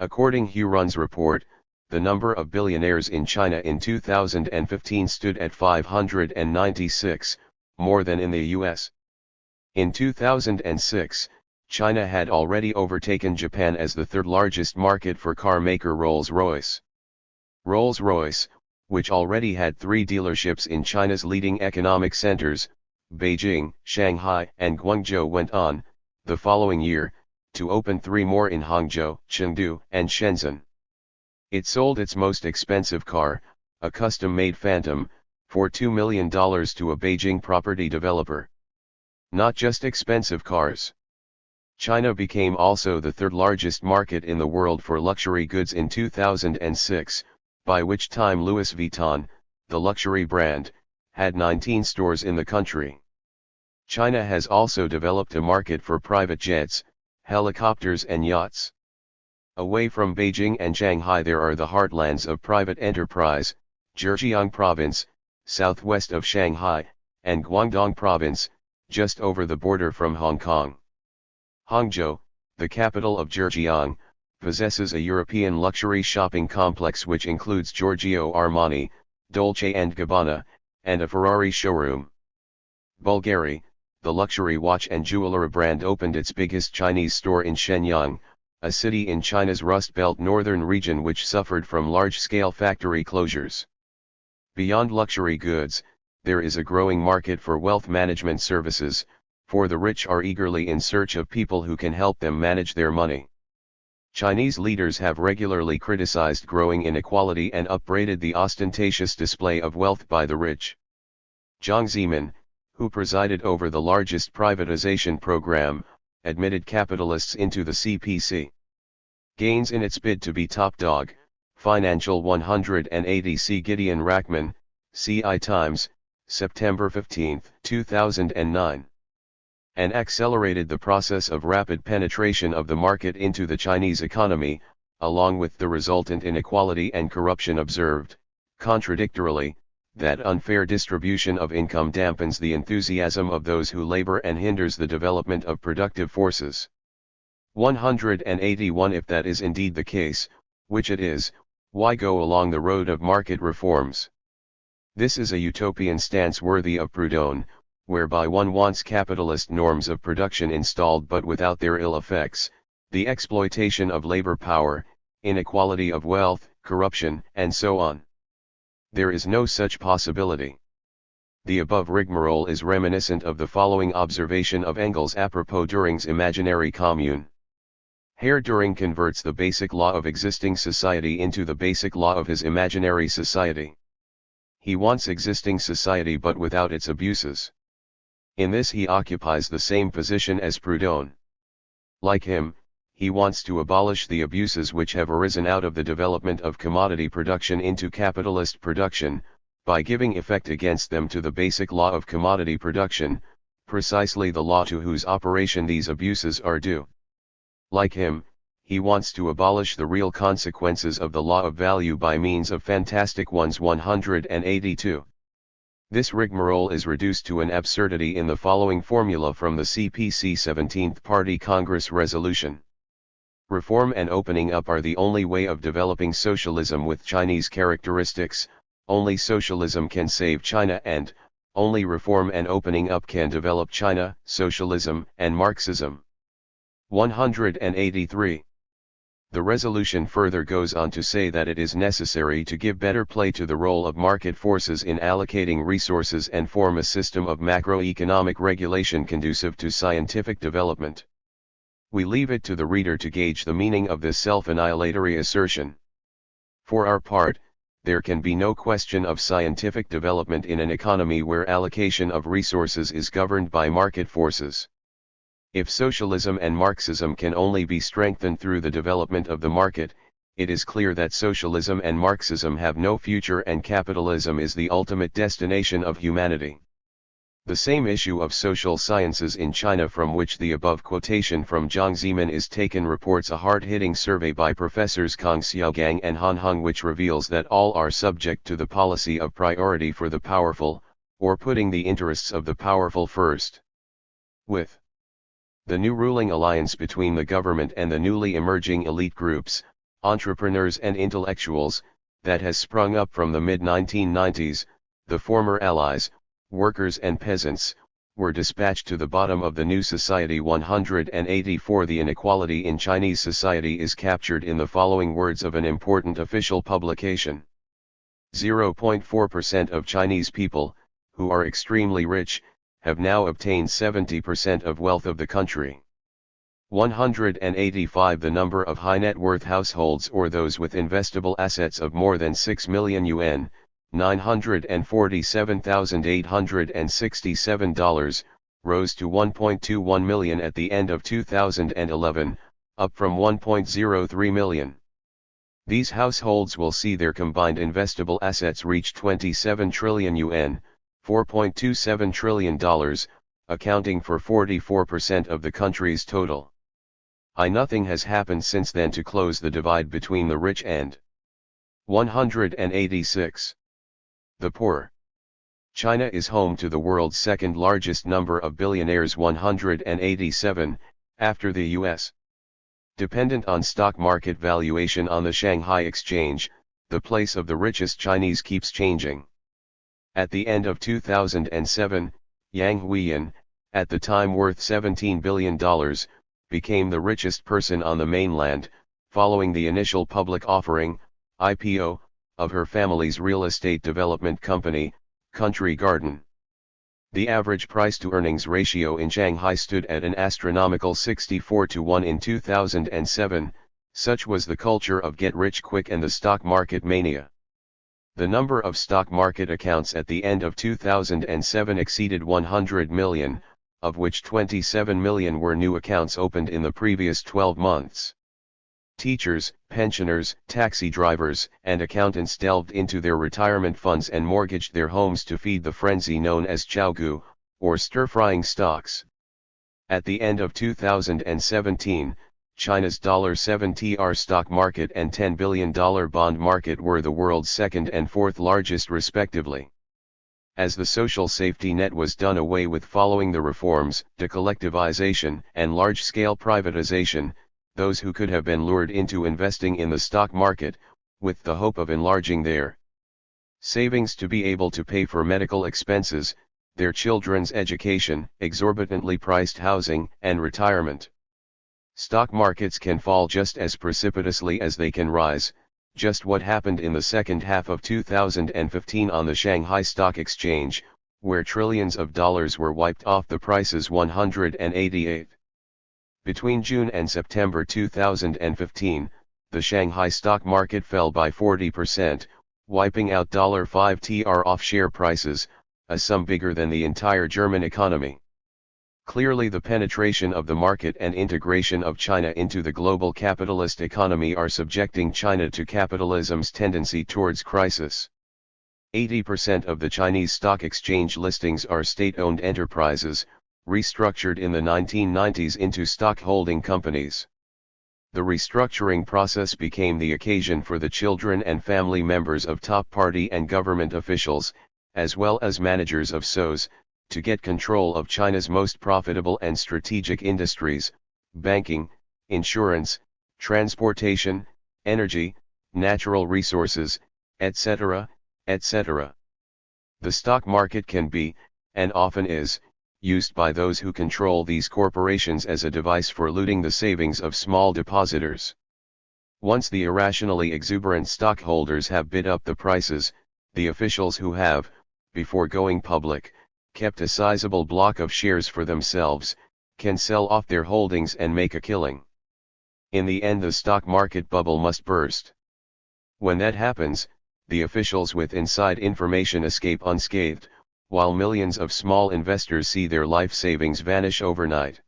According to Hurun's report, the number of billionaires in China in 2015 stood at 596, more than in the US. In 2006, China had already overtaken Japan as the third largest market for car maker Rolls-Royce. Rolls-Royce, which already had 3 dealerships in China's leading economic centers, Beijing, Shanghai, and Guangzhou, went on, the following year, to open 3 more in Hangzhou, Chengdu, and Shenzhen. It sold its most expensive car, a custom-made Phantom, for $2 million to a Beijing property developer. Not just expensive cars. China became also the third largest market in the world for luxury goods in 2006, by which time Louis Vuitton, the luxury brand, had 19 stores in the country. China has also developed a market for private jets, helicopters and yachts. Away from Beijing and Shanghai there are the heartlands of private enterprise, Zhejiang Province, southwest of Shanghai, and Guangdong Province, just over the border from Hong Kong. Hangzhou, the capital of Zhejiang, possesses a European luxury shopping complex which includes Giorgio Armani, Dolce & Gabbana, and a Ferrari showroom. Bulgari, the luxury watch and jewelry brand, opened its biggest Chinese store in Shenyang, a city in China's Rust Belt northern region which suffered from large-scale factory closures. Beyond luxury goods, there is a growing market for wealth management services, for the rich are eagerly in search of people who can help them manage their money. Chinese leaders have regularly criticized growing inequality and upbraided the ostentatious display of wealth by the rich. Jiang Zemin, who presided over the largest privatization program, admitted capitalists into the CPC. Gains in its bid to be top dog, Financial 180. C. Gideon Rachman, CI Times, September 15, 2009. And accelerated the process of rapid penetration of the market into the Chinese economy, along with the resultant inequality and corruption observed. Contradictorily, that unfair distribution of income dampens the enthusiasm of those who labor and hinders the development of productive forces. 181 If that is indeed the case, which it is, why go along the road of market reforms? This is a utopian stance worthy of Proudhon, whereby one wants capitalist norms of production installed but without their ill effects, the exploitation of labor power, inequality of wealth, corruption, and so on. There is no such possibility. The above rigmarole is reminiscent of the following observation of Engels apropos Düring's imaginary commune. Herr Düring converts the basic law of existing society into the basic law of his imaginary society. He wants existing society but without its abuses. In this he occupies the same position as Proudhon. Like him, he wants to abolish the abuses which have arisen out of the development of commodity production into capitalist production, by giving effect against them to the basic law of commodity production, precisely the law to whose operation these abuses are due. Like him, he wants to abolish the real consequences of the law of value by means of fantastic ones. 182. This rigmarole is reduced to an absurdity in the following formula from the CPC 17th Party Congress resolution. Reform and opening up are the only way of developing socialism with Chinese characteristics, only socialism can save China and, only reform and opening up can develop China, socialism and Marxism. 183. The resolution further goes on to say that it is necessary to give better play to the role of market forces in allocating resources and form a system of macroeconomic regulation conducive to scientific development. We leave it to the reader to gauge the meaning of this self-annihilatory assertion. For our part, there can be no question of scientific development in an economy where allocation of resources is governed by market forces. If socialism and Marxism can only be strengthened through the development of the market, it is clear that socialism and Marxism have no future and capitalism is the ultimate destination of humanity. The same issue of social sciences in China from which the above quotation from Jiang Zemin is taken reports a hard-hitting survey by Professors Kang Xiaogang and Han Heng which reveals that all are subject to the policy of priority for the powerful, or putting the interests of the powerful first. With the new ruling alliance between the government and the newly emerging elite groups, entrepreneurs and intellectuals, that has sprung up from the mid-1990s, the former allies, workers and peasants, were dispatched to the bottom of the new society. 184. The inequality in Chinese society is captured in the following words of an important official publication. 0.4% of Chinese people, who are extremely rich, have now obtained 70% of wealth of the country. 185. The number of high net worth households or those with investable assets of more than 6 million yuan, $947,867, rose to 1.21 million at the end of 2011, up from 1.03 million. These households will see their combined investable assets reach 27 trillion yuan, $4.27 trillion, accounting for 44% of the country's total. Nothing has happened since then to close the divide between the rich and 186. The poor. China is home to the world's second largest number of billionaires, 187, after the US. Dependent on stock market valuation on the Shanghai Exchange, the place of the richest Chinese keeps changing. At the end of 2007, Yang Huiyan, at the time worth $17 billion, became the richest person on the mainland, following the initial public offering, IPO, of her family's real estate development company, Country Garden. The average price-to-earnings ratio in Shanghai stood at an astronomical 64:1 in 2007, such was the culture of get-rich-quick and the stock market mania. The number of stock market accounts at the end of 2007 exceeded 100 million, of which 27 million were new accounts opened in the previous 12 months. Teachers, pensioners, taxi drivers, and accountants delved into their retirement funds and mortgaged their homes to feed the frenzy known as chaogu, or stir-frying stocks. At the end of 2017, China's $7tr stock market and $10 billion bond market were the world's second and fourth largest respectively. As the social safety net was done away with following the reforms, decollectivization, and large-scale privatization, those who could have been lured into investing in the stock market, with the hope of enlarging their savings to be able to pay for medical expenses, their children's education, exorbitantly priced housing, and retirement. Stock markets can fall just as precipitously as they can rise, just what happened in the second half of 2015 on the Shanghai Stock Exchange, where trillions of dollars were wiped off the prices. 188. Between June and September 2015, the Shanghai stock market fell by 40%, wiping out $5tr off share prices, a sum bigger than the entire German economy. Clearly, the penetration of the market and integration of China into the global capitalist economy are subjecting China to capitalism's tendency towards crisis. 80% of the Chinese stock exchange listings are state-owned enterprises, restructured in the 1990s into stock-holding companies. The restructuring process became the occasion for the children and family members of top party and government officials, as well as managers of SOEs, to get control of China's most profitable and strategic industries, banking, insurance, transportation, energy, natural resources, etc., etc. The stock market can be, and often is, used by those who control these corporations as a device for looting the savings of small depositors. Once the irrationally exuberant stockholders have bid up the prices, the officials who have, before going public, kept a sizable block of shares for themselves, can sell off their holdings and make a killing. In the end, the stock market bubble must burst. When that happens, the officials with inside information escape unscathed, while millions of small investors see their life savings vanish overnight.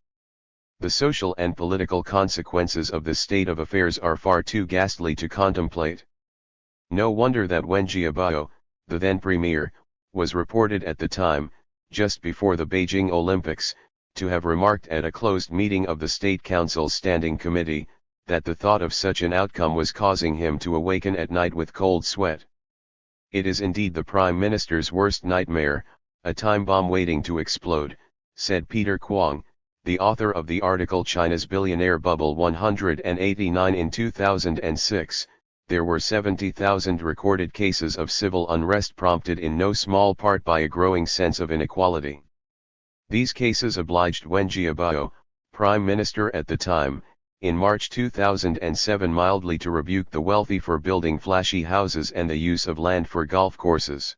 The social and political consequences of this state of affairs are far too ghastly to contemplate. No wonder that Wen Jiabao, the then premier, was reported at the time, just before the Beijing Olympics, to have remarked at a closed meeting of the State Council's Standing Committee, that the thought of such an outcome was causing him to awaken at night with cold sweat. It is indeed the Prime Minister's worst nightmare, a time bomb waiting to explode, said Peter Kwong, the author of the article China's Billionaire Bubble 189. In 2006, there were 70,000 recorded cases of civil unrest prompted in no small part by a growing sense of inequality. These cases obliged Wen Jiabao, Prime Minister at the time, in March 2007 mildly to rebuke the wealthy for building flashy houses and the use of land for golf courses.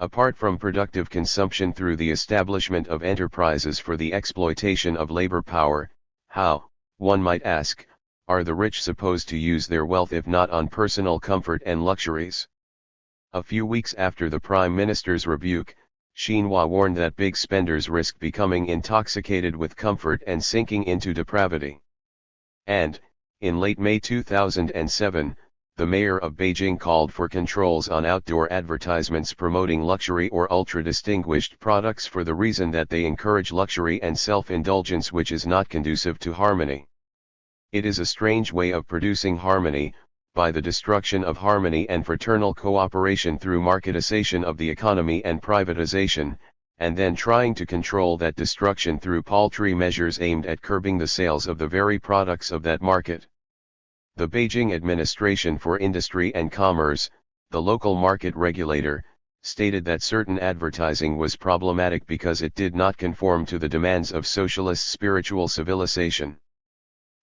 Apart from productive consumption through the establishment of enterprises for the exploitation of labor power, how, one might ask, are the rich supposed to use their wealth if not on personal comfort and luxuries? A few weeks after the Prime Minister's rebuke, Xinhua warned that big spenders risk becoming intoxicated with comfort and sinking into depravity. And, in late May 2007, the mayor of Beijing called for controls on outdoor advertisements promoting luxury or ultra-distinguished products for the reason that they encourage luxury and self-indulgence, which is not conducive to harmony. It is a strange way of producing harmony, by the destruction of harmony and fraternal cooperation through marketization of the economy and privatization, and then trying to control that destruction through paltry measures aimed at curbing the sales of the very products of that market. The Beijing Administration for Industry and Commerce, the local market regulator, stated that certain advertising was problematic because it did not conform to the demands of socialist spiritual civilization.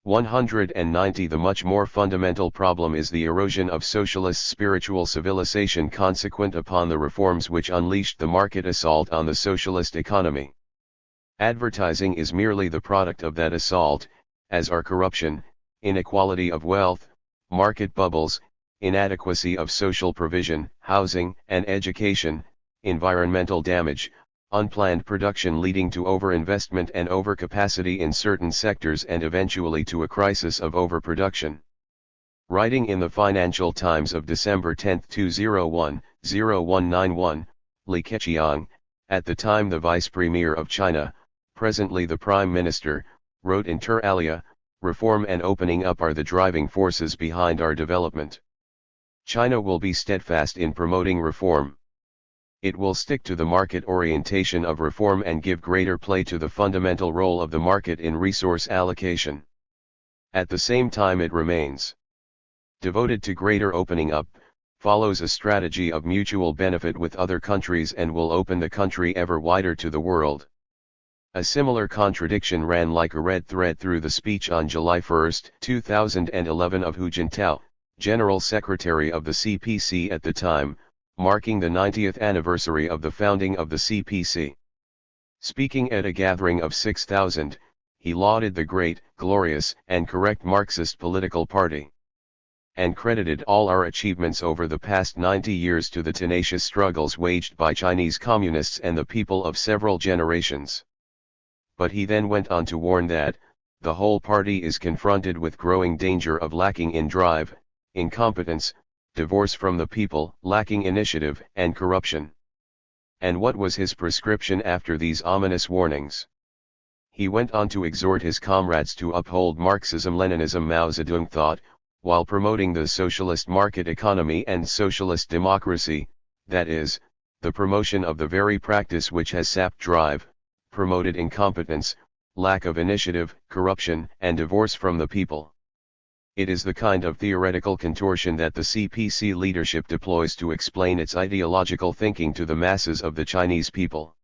190. The much more fundamental problem is the erosion of socialist spiritual civilization consequent upon the reforms which unleashed the market assault on the socialist economy. Advertising is merely the product of that assault, as are corruption, inequality of wealth, market bubbles, inadequacy of social provision, housing and education, environmental damage, unplanned production leading to overinvestment and overcapacity in certain sectors and eventually to a crisis of overproduction. Writing in the Financial Times of December 10, 2001, Li Keqiang, at the time the Vice Premier of China, presently the Prime Minister, wrote inter alia, reform and opening up are the driving forces behind our development. China will be steadfast in promoting reform. It will stick to the market orientation of reform and give greater play to the fundamental role of the market in resource allocation. At the same time, it remains devoted to greater opening up, follows a strategy of mutual benefit with other countries and will open the country ever wider to the world. A similar contradiction ran like a red thread through the speech on July 1, 2011 of Hu Jintao, General Secretary of the CPC at the time, marking the 90th anniversary of the founding of the CPC. Speaking at a gathering of 6,000, he lauded the great, glorious, and correct Marxist political party, and credited all our achievements over the past 90 years to the tenacious struggles waged by Chinese communists and the people of several generations. But he then went on to warn that, the whole party is confronted with growing danger of lacking in drive, incompetence, divorce from the people, lacking initiative, and corruption. And what was his prescription after these ominous warnings? He went on to exhort his comrades to uphold Marxism-Leninism Mao Zedong thought, while promoting the socialist market economy and socialist democracy, that is, the promotion of the very practice which has sapped drive, promoted incompetence, lack of initiative, corruption, and divorce from the people. It is the kind of theoretical contortion that the CPC leadership deploys to explain its ideological thinking to the masses of the Chinese people.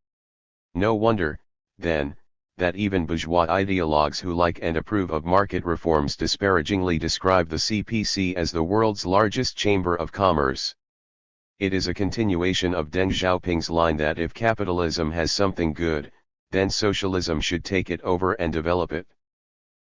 No wonder, then, that even bourgeois ideologues who like and approve of market reforms disparagingly describe the CPC as the world's largest chamber of commerce. It is a continuation of Deng Xiaoping's line that if capitalism has something good, then socialism should take it over and develop it.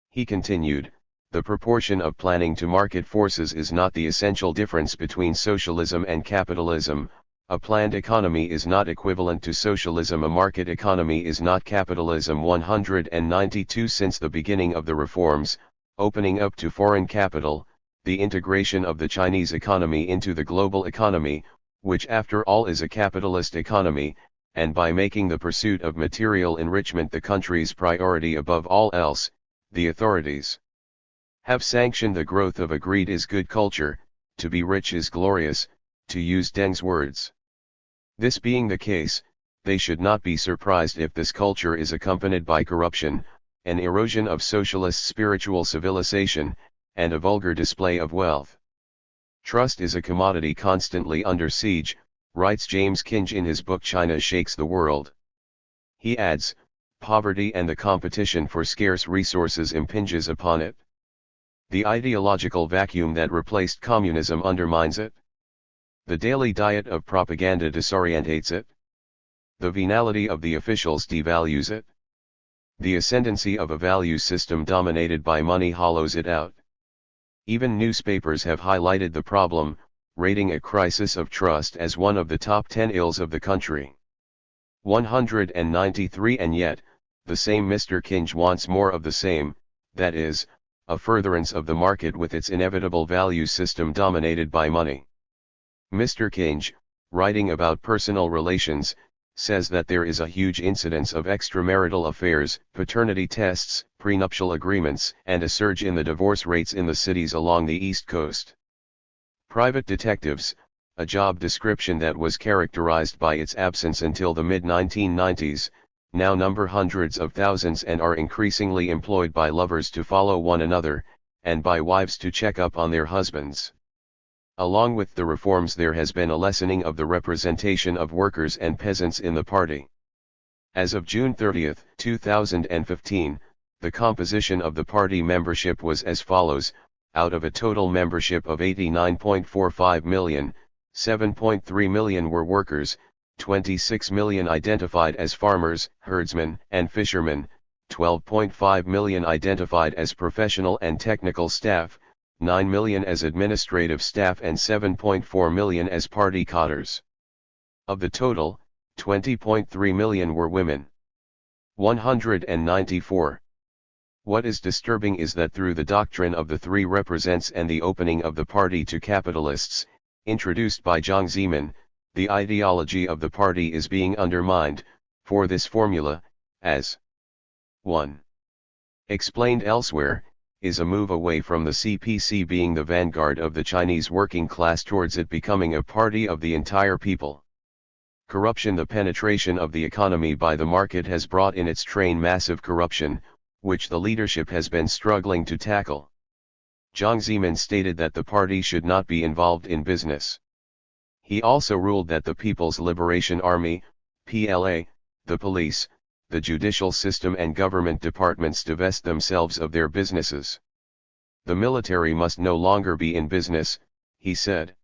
He continued, the proportion of planning to market forces is not the essential difference between socialism and capitalism. A planned economy is not equivalent to socialism. A market economy is not capitalism. 192 Since the beginning of the reforms, opening up to foreign capital, the integration of the Chinese economy into the global economy, which after all is a capitalist economy, and by making the pursuit of material enrichment the country's priority above all else, the authorities have sanctioned the growth of a greed is good culture, to be rich is glorious, to use Deng's words. This being the case, they should not be surprised if this culture is accompanied by corruption, an erosion of socialist spiritual civilization, and a vulgar display of wealth. Trust is a commodity constantly under siege, writes James Kinge in his book China Shakes the World. He adds, poverty and the competition for scarce resources impinges upon it. The ideological vacuum that replaced communism undermines it. The daily diet of propaganda disorientates it. The venality of the officials devalues it. The ascendancy of a value system dominated by money hollows it out. Even newspapers have highlighted the problem, rating a crisis of trust as one of the top 10 ills of the country. 193 And yet, the same Mr. Kinge wants more of the same, that is, a furtherance of the market with its inevitable value system dominated by money. Mr. Kinge, writing about personal relations, says that there is a huge incidence of extramarital affairs, paternity tests, prenuptial agreements, and a surge in the divorce rates in the cities along the East Coast. Private detectives, a job description that was characterized by its absence until the mid-1990s, now number hundreds of thousands and are increasingly employed by lovers to follow one another, and by wives to check up on their husbands. Along with the reforms there has been a lessening of the representation of workers and peasants in the party. As of June 30, 2015, the composition of the party membership was as follows: out of a total membership of 89.45 million, 7.3 million were workers, 26 million identified as farmers, herdsmen, and fishermen, 12.5 million identified as professional and technical staff, 9 million as administrative staff and 7.4 million as party cadres. Of the total, 20.3 million were women. 194. What is disturbing is that through the doctrine of the three represents and the opening of the party to capitalists, introduced by Jiang Zemin, the ideology of the party is being undermined, for this formula, as 1. Explained elsewhere, is a move away from the CPC being the vanguard of the Chinese working class towards it becoming a party of the entire people. Corruption. The penetration of the economy by the market has brought in its train massive corruption, which the leadership has been struggling to tackle. Jiang Zemin stated that the party should not be involved in business. He also ruled that the People's Liberation Army, PLA, the police, the judicial system and government departments divest themselves of their businesses. The military must no longer be in business, he said.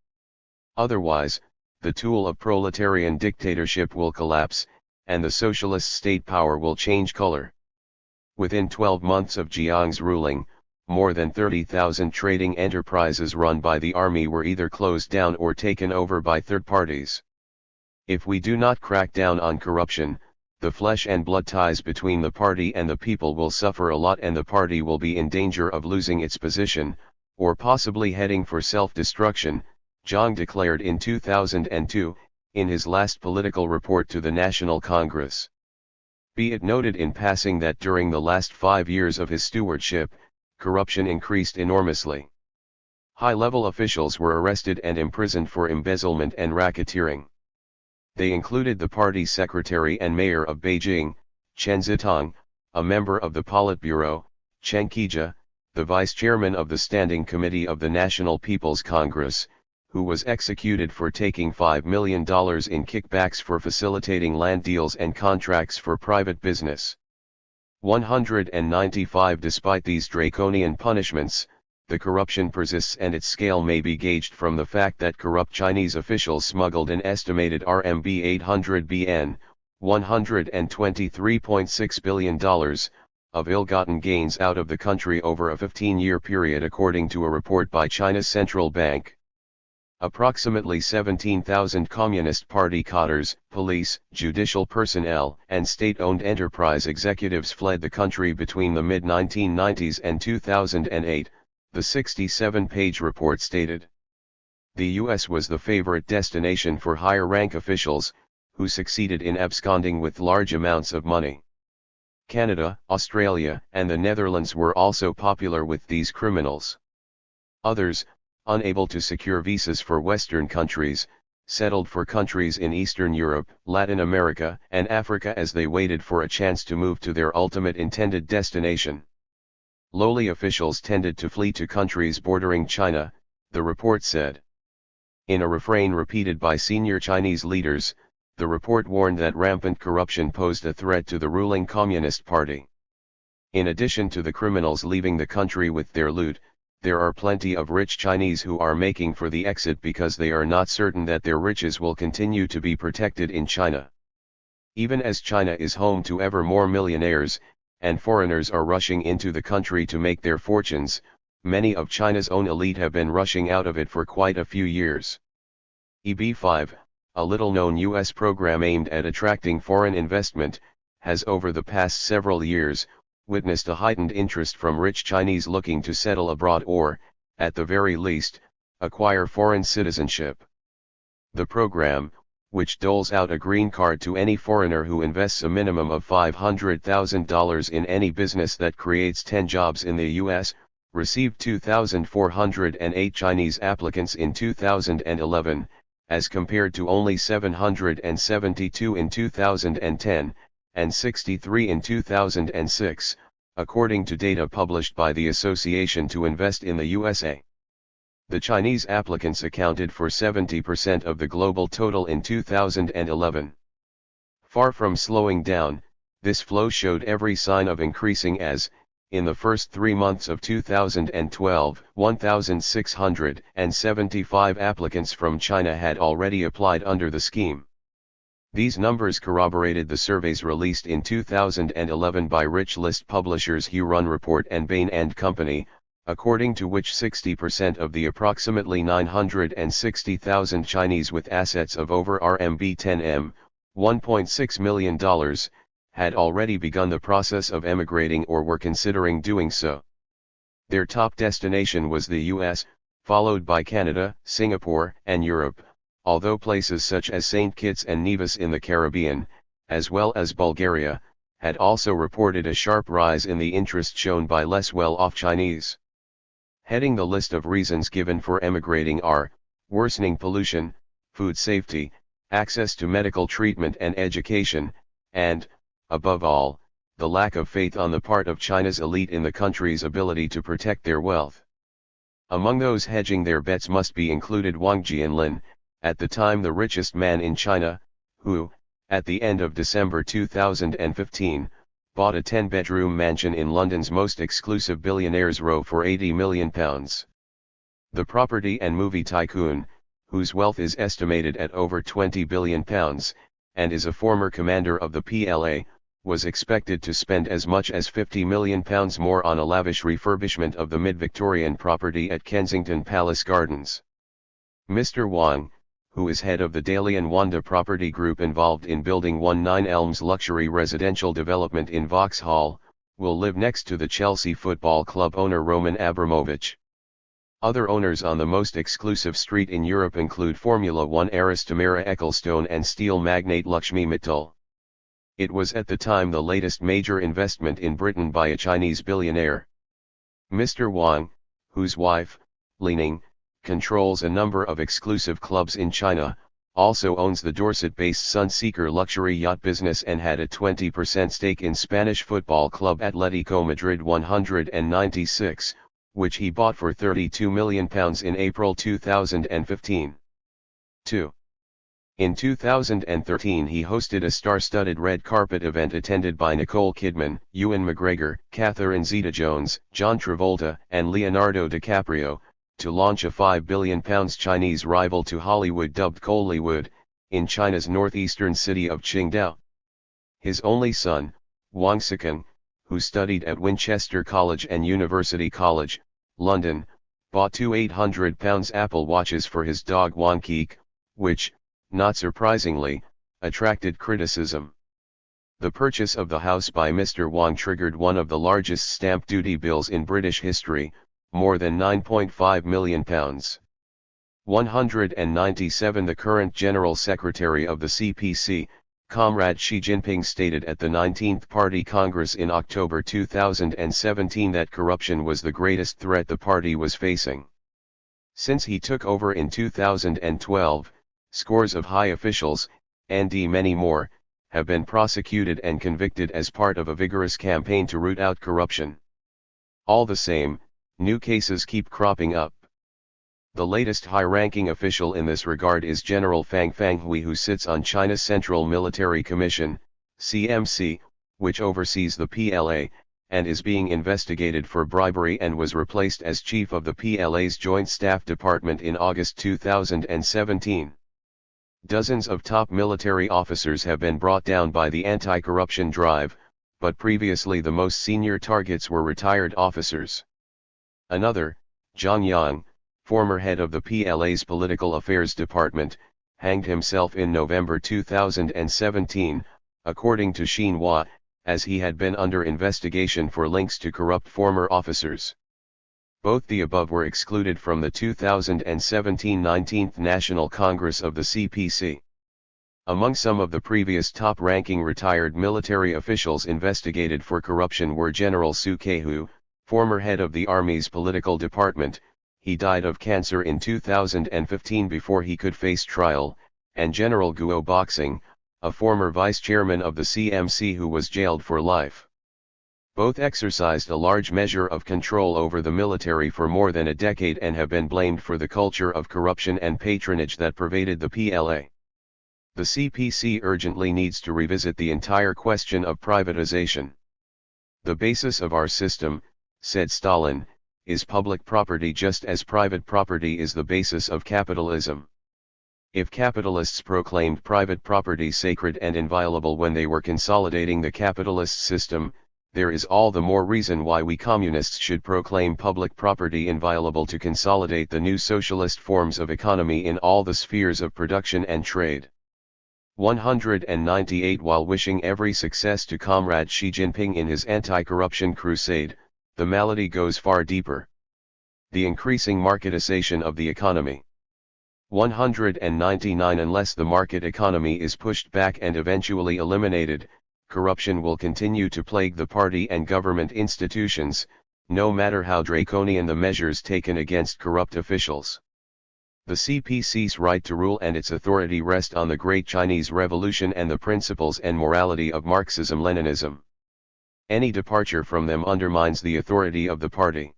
Otherwise, the tool of proletarian dictatorship will collapse, and the socialist state power will change color. Within 12 months of Jiang's ruling, more than 30,000 trading enterprises run by the army were either closed down or taken over by third parties. If we do not crack down on corruption, the flesh and blood ties between the party and the people will suffer a lot and the party will be in danger of losing its position, or possibly heading for self-destruction, Jiang declared in 2002, in his last political report to the National Congress. Be it noted in passing that during the last 5 years of his stewardship, corruption increased enormously. High-level officials were arrested and imprisoned for embezzlement and racketeering. They included the party secretary and mayor of Beijing, Chen Zitong, a member of the Politburo, Chen Qijia, the vice chairman of the Standing Committee of the National People's Congress, who was executed for taking $5 million in kickbacks for facilitating land deals and contracts for private business. 195 Despite these draconian punishments, the corruption persists, and its scale may be gauged from the fact that corrupt Chinese officials smuggled an estimated RMB 800 bn, $123.6 billion, of ill-gotten gains out of the country over a 15-year period, according to a report by China's central bank. Approximately 17,000 Communist Party cadres, police, judicial personnel, and state-owned enterprise executives fled the country between the mid-1990s and 2008, the 67-page report stated. The U.S. was the favorite destination for higher-rank officials, who succeeded in absconding with large amounts of money. Canada, Australia, and the Netherlands were also popular with these criminals. Others, unable to secure visas for Western countries, settled for countries in Eastern Europe, Latin America, and Africa as they waited for a chance to move to their ultimate intended destination. Lowly officials tended to flee to countries bordering China, the report said. In a refrain repeated by senior Chinese leaders, the report warned that rampant corruption posed a threat to the ruling Communist Party. In addition to the criminals leaving the country with their loot, there are plenty of rich Chinese who are making for the exit because they are not certain that their riches will continue to be protected in China. Even as China is home to ever more millionaires, and foreigners are rushing into the country to make their fortunes, many of China's own elite have been rushing out of it for quite a few years. EB5, a little-known U.S. program aimed at attracting foreign investment, has over the past several years, witnessed a heightened interest from rich Chinese looking to settle abroad or, at the very least, acquire foreign citizenship. The program, which doles out a green card to any foreigner who invests a minimum of $500,000 in any business that creates 10 jobs in the U.S., received 2,408 Chinese applicants in 2011, as compared to only 772 in 2010, and 63 in 2006, according to data published by the Association to Invest in the USA. The Chinese applicants accounted for 70% of the global total in 2011. Far from slowing down, this flow showed every sign of increasing as, in the first 3 months of 2012, 1,675 applicants from China had already applied under the scheme. These numbers corroborated the surveys released in 2011 by rich list publishers Huron Report and Bain & Company, according to which 60% of the approximately 960,000 Chinese with assets of over RMB 10M, $1.6 million, had already begun the process of emigrating or were considering doing so. Their top destination was the US, followed by Canada, Singapore, and Europe, although places such as St. Kitts and Nevis in the Caribbean, as well as Bulgaria, had also reported a sharp rise in the interest shown by less well-off Chinese. Heading the list of reasons given for emigrating are, worsening pollution, food safety, access to medical treatment and education, and, above all, the lack of faith on the part of China's elite in the country's ability to protect their wealth. Among those hedging their bets must be included Wang Jianlin, at the time the richest man in China, who, at the end of December 2015, bought a 10-bedroom mansion in London's most exclusive billionaires' row for £80 million. The property and movie tycoon, whose wealth is estimated at over £20 billion, and is a former commander of the PLA, was expected to spend as much as £50 million more on a lavish refurbishment of the mid-Victorian property at Kensington Palace Gardens. Mr. Wang, who is head of the Dalian Wanda property group involved in building 19 Elms luxury residential development in Vauxhall, will live next to the Chelsea Football Club owner Roman Abramovich. Other owners on the most exclusive street in Europe include Formula One heiress Tamara Ecclestone and steel magnate Lakshmi Mittal. It was at the time the latest major investment in Britain by a Chinese billionaire. Mr. Wang, whose wife, Li Ning, controls a number of exclusive clubs in China, also owns the Dorset-based Sunseeker luxury yacht business and had a 20% stake in Spanish football club Atletico Madrid 196, which he bought for £32 million in April 2015. 2. In 2013 he hosted a star-studded red carpet event attended by Nicole Kidman, Ewan McGregor, Catherine Zeta-Jones, John Travolta, and Leonardo DiCaprio, to launch a £5 billion Chinese rival to Hollywood dubbed Kollywood, in China's northeastern city of Qingdao. His only son, Wang Sikan, who studied at Winchester College and University College, London, bought two £800 Apple Watches for his dog Wang Keek, which, not surprisingly, attracted criticism. The purchase of the house by Mr. Wang triggered one of the largest stamp duty bills in British history, more than £9.5 million. 197 The current General Secretary of the CPC, Comrade Xi Jinping stated at the 19th Party Congress in October 2017 that corruption was the greatest threat the party was facing. Since he took over in 2012, scores of high officials, and many more, have been prosecuted and convicted as part of a vigorous campaign to root out corruption. All the same, new cases keep cropping up. The latest high-ranking official in this regard is General Fang Fanghui, who sits on China's Central Military Commission, CMC, which oversees the PLA, and is being investigated for bribery and was replaced as chief of the PLA's Joint Staff Department in August 2017. Dozens of top military officers have been brought down by the anti-corruption drive, but previously the most senior targets were retired officers. Another, Zhang Yang, former head of the PLA's Political Affairs Department, hanged himself in November 2017, according to Xinhua, as he had been under investigation for links to corrupt former officers. Both the above were excluded from the 2017 19th National Congress of the CPC. Among some of the previous top-ranking retired military officials investigated for corruption were General Su Kehu, former head of the Army's political department. He died of cancer in 2015 before he could face trial, and General Guo Boxing, a former vice-chairman of the CMC who was jailed for life. Both exercised a large measure of control over the military for more than a decade and have been blamed for the culture of corruption and patronage that pervaded the PLA. The CPC urgently needs to revisit the entire question of privatization. The basis of our system, said Stalin, is public property, just as private property is the basis of capitalism. If capitalists proclaimed private property sacred and inviolable when they were consolidating the capitalist system, there is all the more reason why we communists should proclaim public property inviolable to consolidate the new socialist forms of economy in all the spheres of production and trade. 198 While wishing every success to Comrade Xi Jinping in his anti-corruption crusade, the malady goes far deeper. The increasing marketization of the economy. 199 Unless the market economy is pushed back and eventually eliminated, corruption will continue to plague the party and government institutions, no matter how draconian the measures taken against corrupt officials. The CPC's right to rule and its authority rest on the Great Chinese Revolution and the principles and morality of Marxism-Leninism. Any departure from them undermines the authority of the party.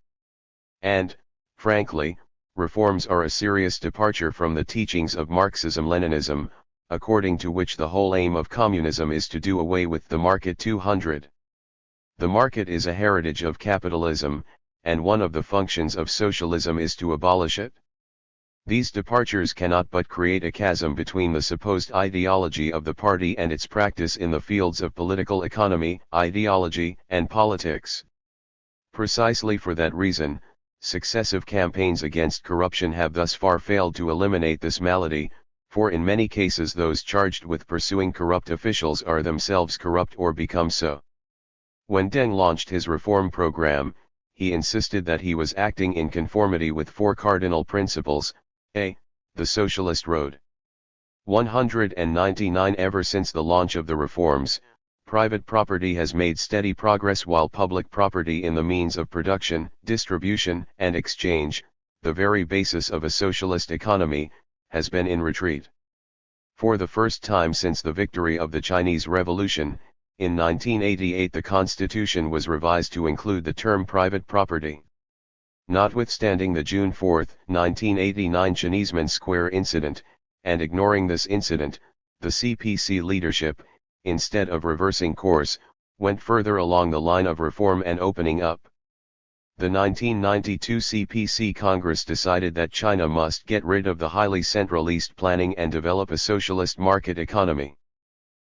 And, frankly, reforms are a serious departure from the teachings of Marxism-Leninism, according to which the whole aim of communism is to do away with the market. 200. The market is a heritage of capitalism, and one of the functions of socialism is to abolish it. These departures cannot but create a chasm between the supposed ideology of the party and its practice in the fields of political economy, ideology, and politics. Precisely for that reason, successive campaigns against corruption have thus far failed to eliminate this malady, for in many cases those charged with pursuing corrupt officials are themselves corrupt or become so. When Deng launched his reform program, he insisted that he was acting in conformity with four cardinal principles. A. The Socialist Road. 199 Ever since the launch of the reforms, private property has made steady progress while public property in the means of production, distribution, and exchange, the very basis of a socialist economy, has been in retreat. For the first time since the victory of the Chinese Revolution, in 1988 the Constitution was revised to include the term private property. Notwithstanding the June 4, 1989 Tiananmen Square incident, and ignoring this incident, the CPC leadership, instead of reversing course, went further along the line of reform and opening up. The 1992 CPC Congress decided that China must get rid of the highly centralist planning and develop a socialist market economy.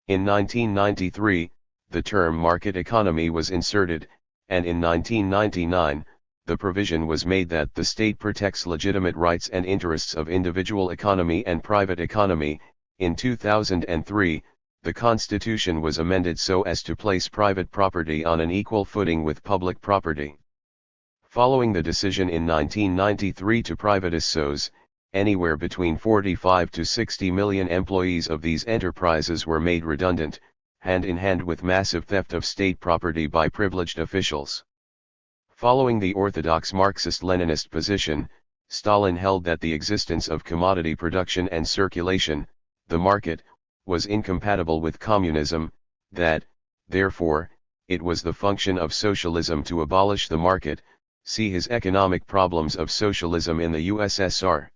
In 1993, the term market economy was inserted, and in 1999, the provision was made that the state protects legitimate rights and interests of individual economy and private economy. In 2003, the Constitution was amended so as to place private property on an equal footing with public property. Following the decision in 1993 to privatize SOEs, anywhere between 45 to 60 million employees of these enterprises were made redundant, hand in hand with massive theft of state property by privileged officials. Following the orthodox Marxist-Leninist position, Stalin held that the existence of commodity production and circulation, the market, was incompatible with communism, that, therefore, it was the function of socialism to abolish the market. See his Economic Problems of Socialism in the USSR.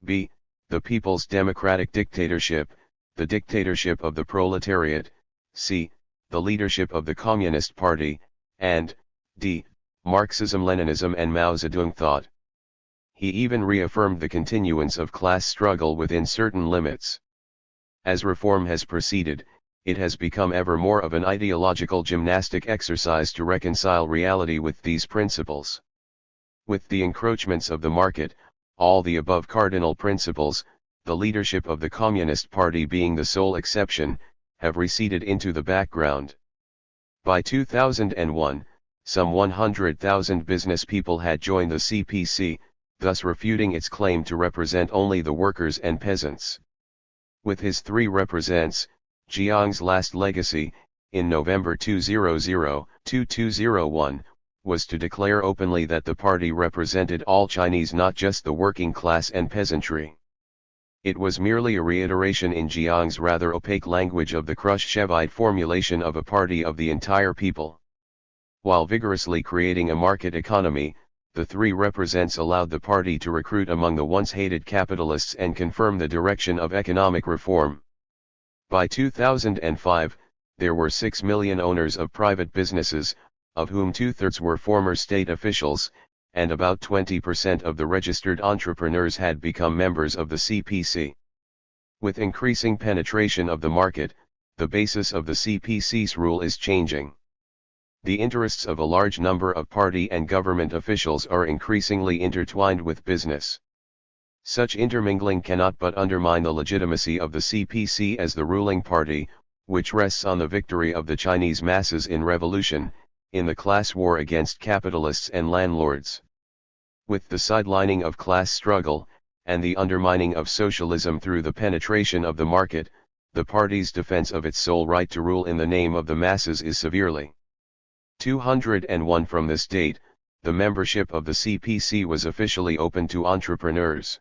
B. The People's Democratic Dictatorship, the dictatorship of the proletariat. C. The leadership of the Communist Party, and D. Marxism-Leninism and Mao Zedong thought. He even reaffirmed the continuance of class struggle within certain limits. As reform has proceeded, it has become ever more of an ideological gymnastic exercise to reconcile reality with these principles. With the encroachments of the market, all the above cardinal principles, the leadership of the Communist Party being the sole exception, have receded into the background. By 2001, some 100,000 business people had joined the CPC, thus refuting its claim to represent only the workers and peasants. With his three represents, Jiang's last legacy, in November 2001, was to declare openly that the party represented all Chinese, not just the working class and peasantry. It was merely a reiteration in Jiang's rather opaque language of the Khrushchevite formulation of a party of the entire people. While vigorously creating a market economy, the three represents allowed the party to recruit among the once hated capitalists and confirm the direction of economic reform. By 2005, there were 6 million owners of private businesses, of whom 2/3 were former state officials, and about 20% of the registered entrepreneurs had become members of the CPC. With increasing penetration of the market, the basis of the CPC's rule is changing. The interests of a large number of party and government officials are increasingly intertwined with business. Such intermingling cannot but undermine the legitimacy of the CPC as the ruling party, which rests on the victory of the Chinese masses in revolution, in the class war against capitalists and landlords. With the sidelining of class struggle, and the undermining of socialism through the penetration of the market, the party's defense of its sole right to rule in the name of the masses is severely 201. From this date, the membership of the CPC was officially open to entrepreneurs.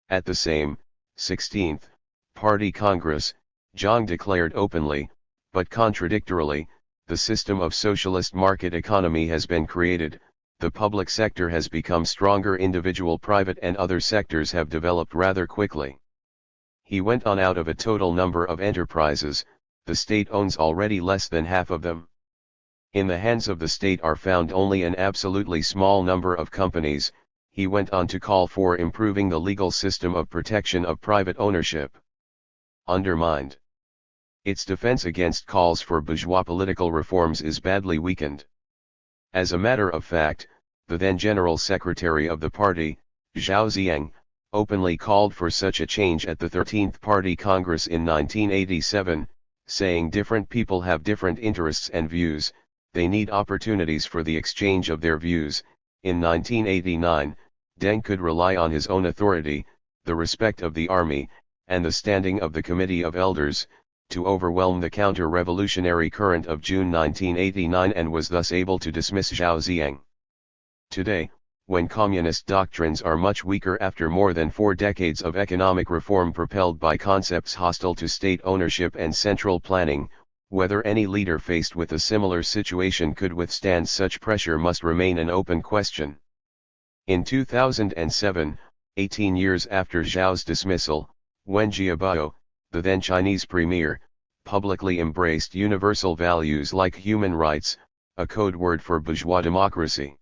At the same, 16th, Party Congress, Jiang declared openly, but contradictorily, the system of socialist market economy has been created, the public sector has become stronger, individual, private and other sectors have developed rather quickly. He went on, out of a total number of enterprises, the state owns already less than half of them. In the hands of the state are found only an absolutely small number of companies. He went on to call for improving the legal system of protection of private ownership. Undermined. Its defense against calls for bourgeois political reforms is badly weakened. As a matter of fact, the then General Secretary of the party, Zhao Ziyang, openly called for such a change at the 13th Party Congress in 1987, saying different people have different interests and views, they need opportunities for the exchange of their views. In 1989, Deng could rely on his own authority, the respect of the army, and the standing of the Committee of Elders, to overwhelm the counter-revolutionary current of June 1989 and was thus able to dismiss Zhao Ziyang. Today, when communist doctrines are much weaker after more than 4 decades of economic reform propelled by concepts hostile to state ownership and central planning, whether any leader faced with a similar situation could withstand such pressure must remain an open question. In 2007, 18 years after Zhao's dismissal, Wen Jiabao, the then Chinese premier, publicly embraced universal values like human rights, a code word for bourgeois democracy.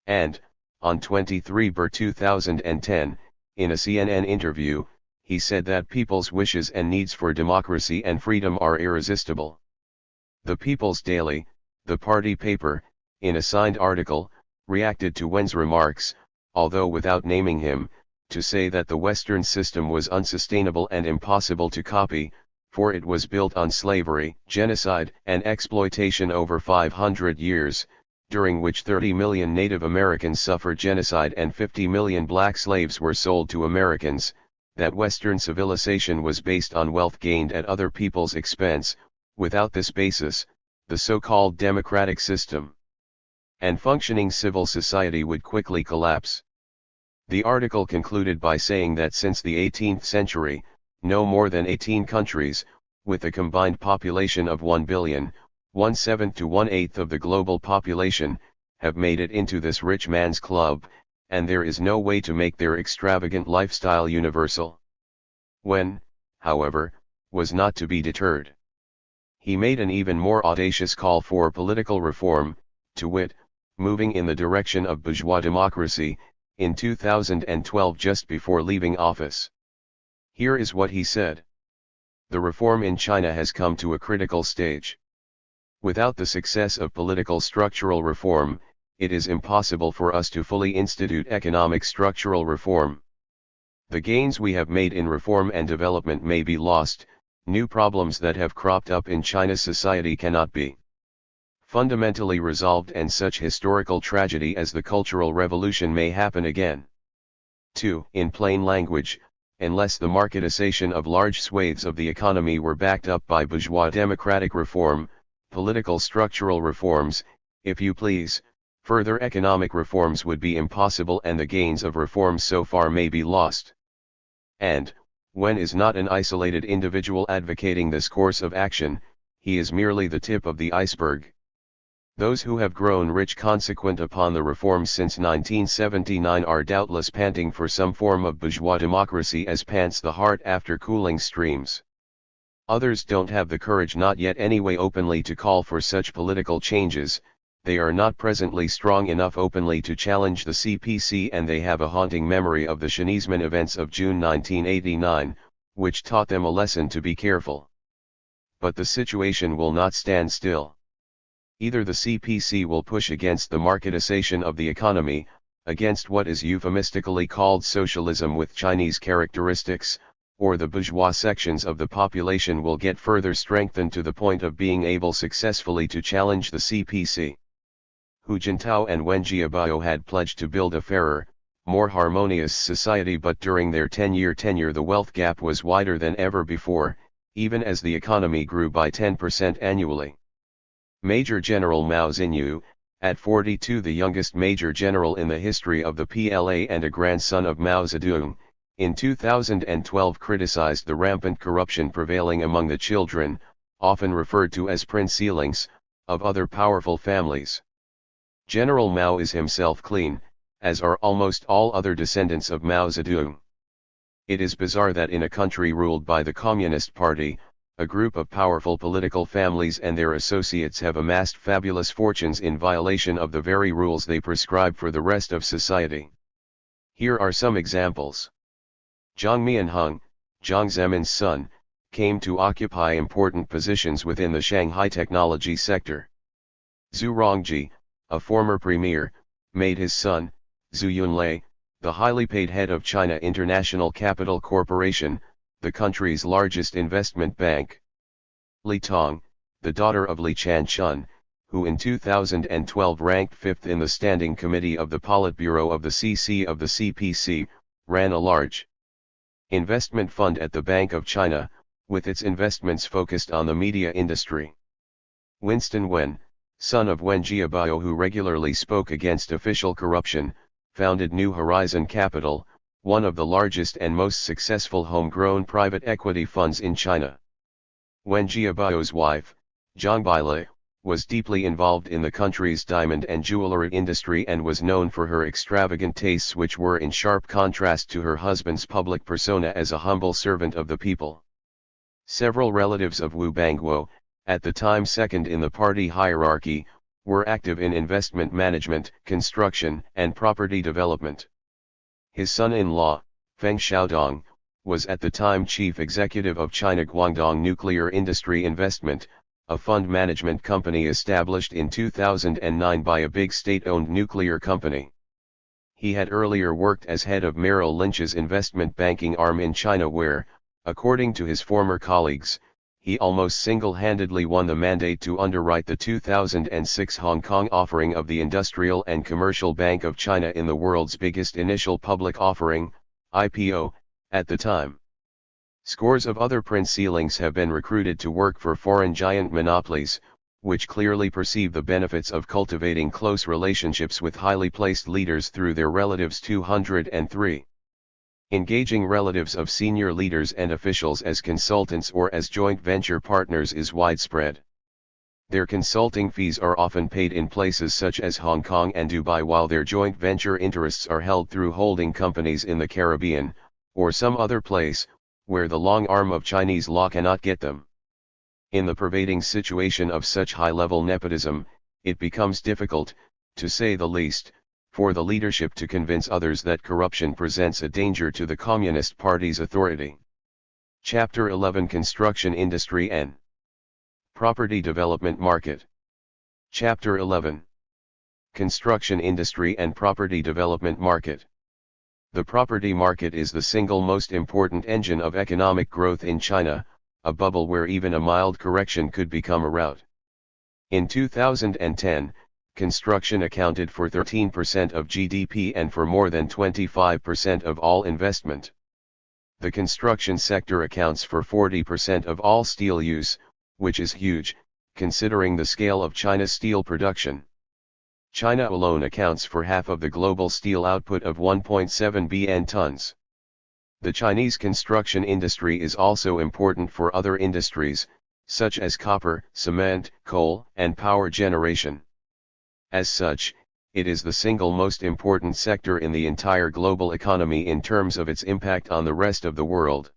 And, on 23 Brar 2010, in a CNN interview, he said that people's wishes and needs for democracy and freedom are irresistible. The People's Daily, the party paper, in a signed article, reacted to Wen's remarks, although without naming him, to say that the Western system was unsustainable and impossible to copy, for it was built on slavery, genocide, and exploitation over 500 years, during which 30 million Native Americans suffered genocide and 50 million black slaves were sold to Americans, that Western civilization was based on wealth gained at other people's expense. Without this basis, the so-called democratic system and functioning civil society would quickly collapse. The article concluded by saying that since the 18th century, no more than 18 countries, with a combined population of 1 billion, 1/7 to 1/8 of the global population, have made it into this rich man's club, and there is no way to make their extravagant lifestyle universal. Wen, however, was not to be deterred. He made an even more audacious call for political reform, to wit, moving in the direction of bourgeois democracy, in 2012 just before leaving office. Here is what he said. The reform in China has come to a critical stage. Without the success of political structural reform, it is impossible for us to fully institute economic structural reform. The gains we have made in reform and development may be lost, new problems that have cropped up in China's society cannot be fundamentally resolved, and such historical tragedy as the Cultural Revolution may happen again. 2. In plain language, unless the marketization of large swathes of the economy were backed up by bourgeois democratic reform, political structural reforms, if you please, further economic reforms would be impossible, and the gains of reforms so far may be lost. And, Wen is not an isolated individual advocating this course of action, he is merely the tip of the iceberg. Those who have grown rich consequent upon the reforms since 1979 are doubtless panting for some form of bourgeois democracy as pants the hart after cooling streams. Others don't have the courage, not yet anyway, openly to call for such political changes. They are not presently strong enough openly to challenge the CPC, and they have a haunting memory of the Shenzhen events of June 1989, which taught them a lesson to be careful. But the situation will not stand still. Either the CPC will push against the marketization of the economy, against what is euphemistically called socialism with Chinese characteristics, or the bourgeois sections of the population will get further strengthened to the point of being able successfully to challenge the CPC. Hu Jintao and Wen Jiabao had pledged to build a fairer, more harmonious society, but during their 10-year tenure the wealth gap was wider than ever before, even as the economy grew by 10% annually. Major General Mao Xinyu, at 42 the youngest Major General in the history of the PLA and a grandson of Mao Zedong, in 2012 criticized the rampant corruption prevailing among the children, often referred to as princelings, of other powerful families. General Mao is himself clean, as are almost all other descendants of Mao Zedong. It is bizarre that in a country ruled by the Communist Party, a group of powerful political families and their associates have amassed fabulous fortunes in violation of the very rules they prescribe for the rest of society. Here are some examples. Jiang Mianheng, Jiang Zemin's son, came to occupy important positions within the Shanghai technology sector. Zhu Rongji, a former premier, made his son, Zhu Yunlei, the highly paid head of China International Capital Corporation, the country's largest investment bank. Li Tong, the daughter of Li Chanchun, who in 2012 ranked 5th in the Standing Committee of the Politburo of the CC of the CPC, ran a large investment fund at the Bank of China, with its investments focused on the media industry. Winston Wen, son of Wen Jiabao, who regularly spoke against official corruption, founded New Horizon Capital, one of the largest and most successful homegrown private equity funds in China. Wen Jiabao's wife, Zhang Bailei, was deeply involved in the country's diamond and jewelry industry and was known for her extravagant tastes, which were in sharp contrast to her husband's public persona as a humble servant of the people. Several relatives of Wu Bangguo, at the time second in the party hierarchy, were active in investment management, construction, and property development. His son-in-law, Feng Xiaodong, was at the time chief executive of China Guangdong Nuclear Industry Investment, a fund management company established in 2009 by a big state-owned nuclear company. He had earlier worked as head of Merrill Lynch's investment banking arm in China where, according to his former colleagues, he almost single-handedly won the mandate to underwrite the 2006 Hong Kong offering of the Industrial and Commercial Bank of China in the world's biggest initial public offering, IPO, at the time. Scores of other prince sealings have been recruited to work for foreign giant monopolies, which clearly perceive the benefits of cultivating close relationships with highly placed leaders through their relatives. 203. Engaging relatives of senior leaders and officials as consultants or as joint venture partners is widespread. Their consulting fees are often paid in places such as Hong Kong and Dubai, while their joint venture interests are held through holding companies in the Caribbean, or some other place, where the long arm of Chinese law cannot get them. In the pervading situation of such high-level nepotism, it becomes difficult, to say the least, for the leadership to convince others that corruption presents a danger to the Communist Party's authority. Chapter 11: Construction Industry and Property Development Market. Chapter 11: Construction Industry and Property Development Market. The property market is the single most important engine of economic growth in China, a bubble where even a mild correction could become a rout. In 2010, construction accounted for 13% of GDP and for more than 25% of all investment. The construction sector accounts for 40% of all steel use, which is huge, considering the scale of China's steel production. China alone accounts for half of the global steel output of 1.7 billion tons. The Chinese construction industry is also important for other industries, such as copper, cement, coal, and power generation. As such, it is the single most important sector in the entire global economy in terms of its impact on the rest of the world.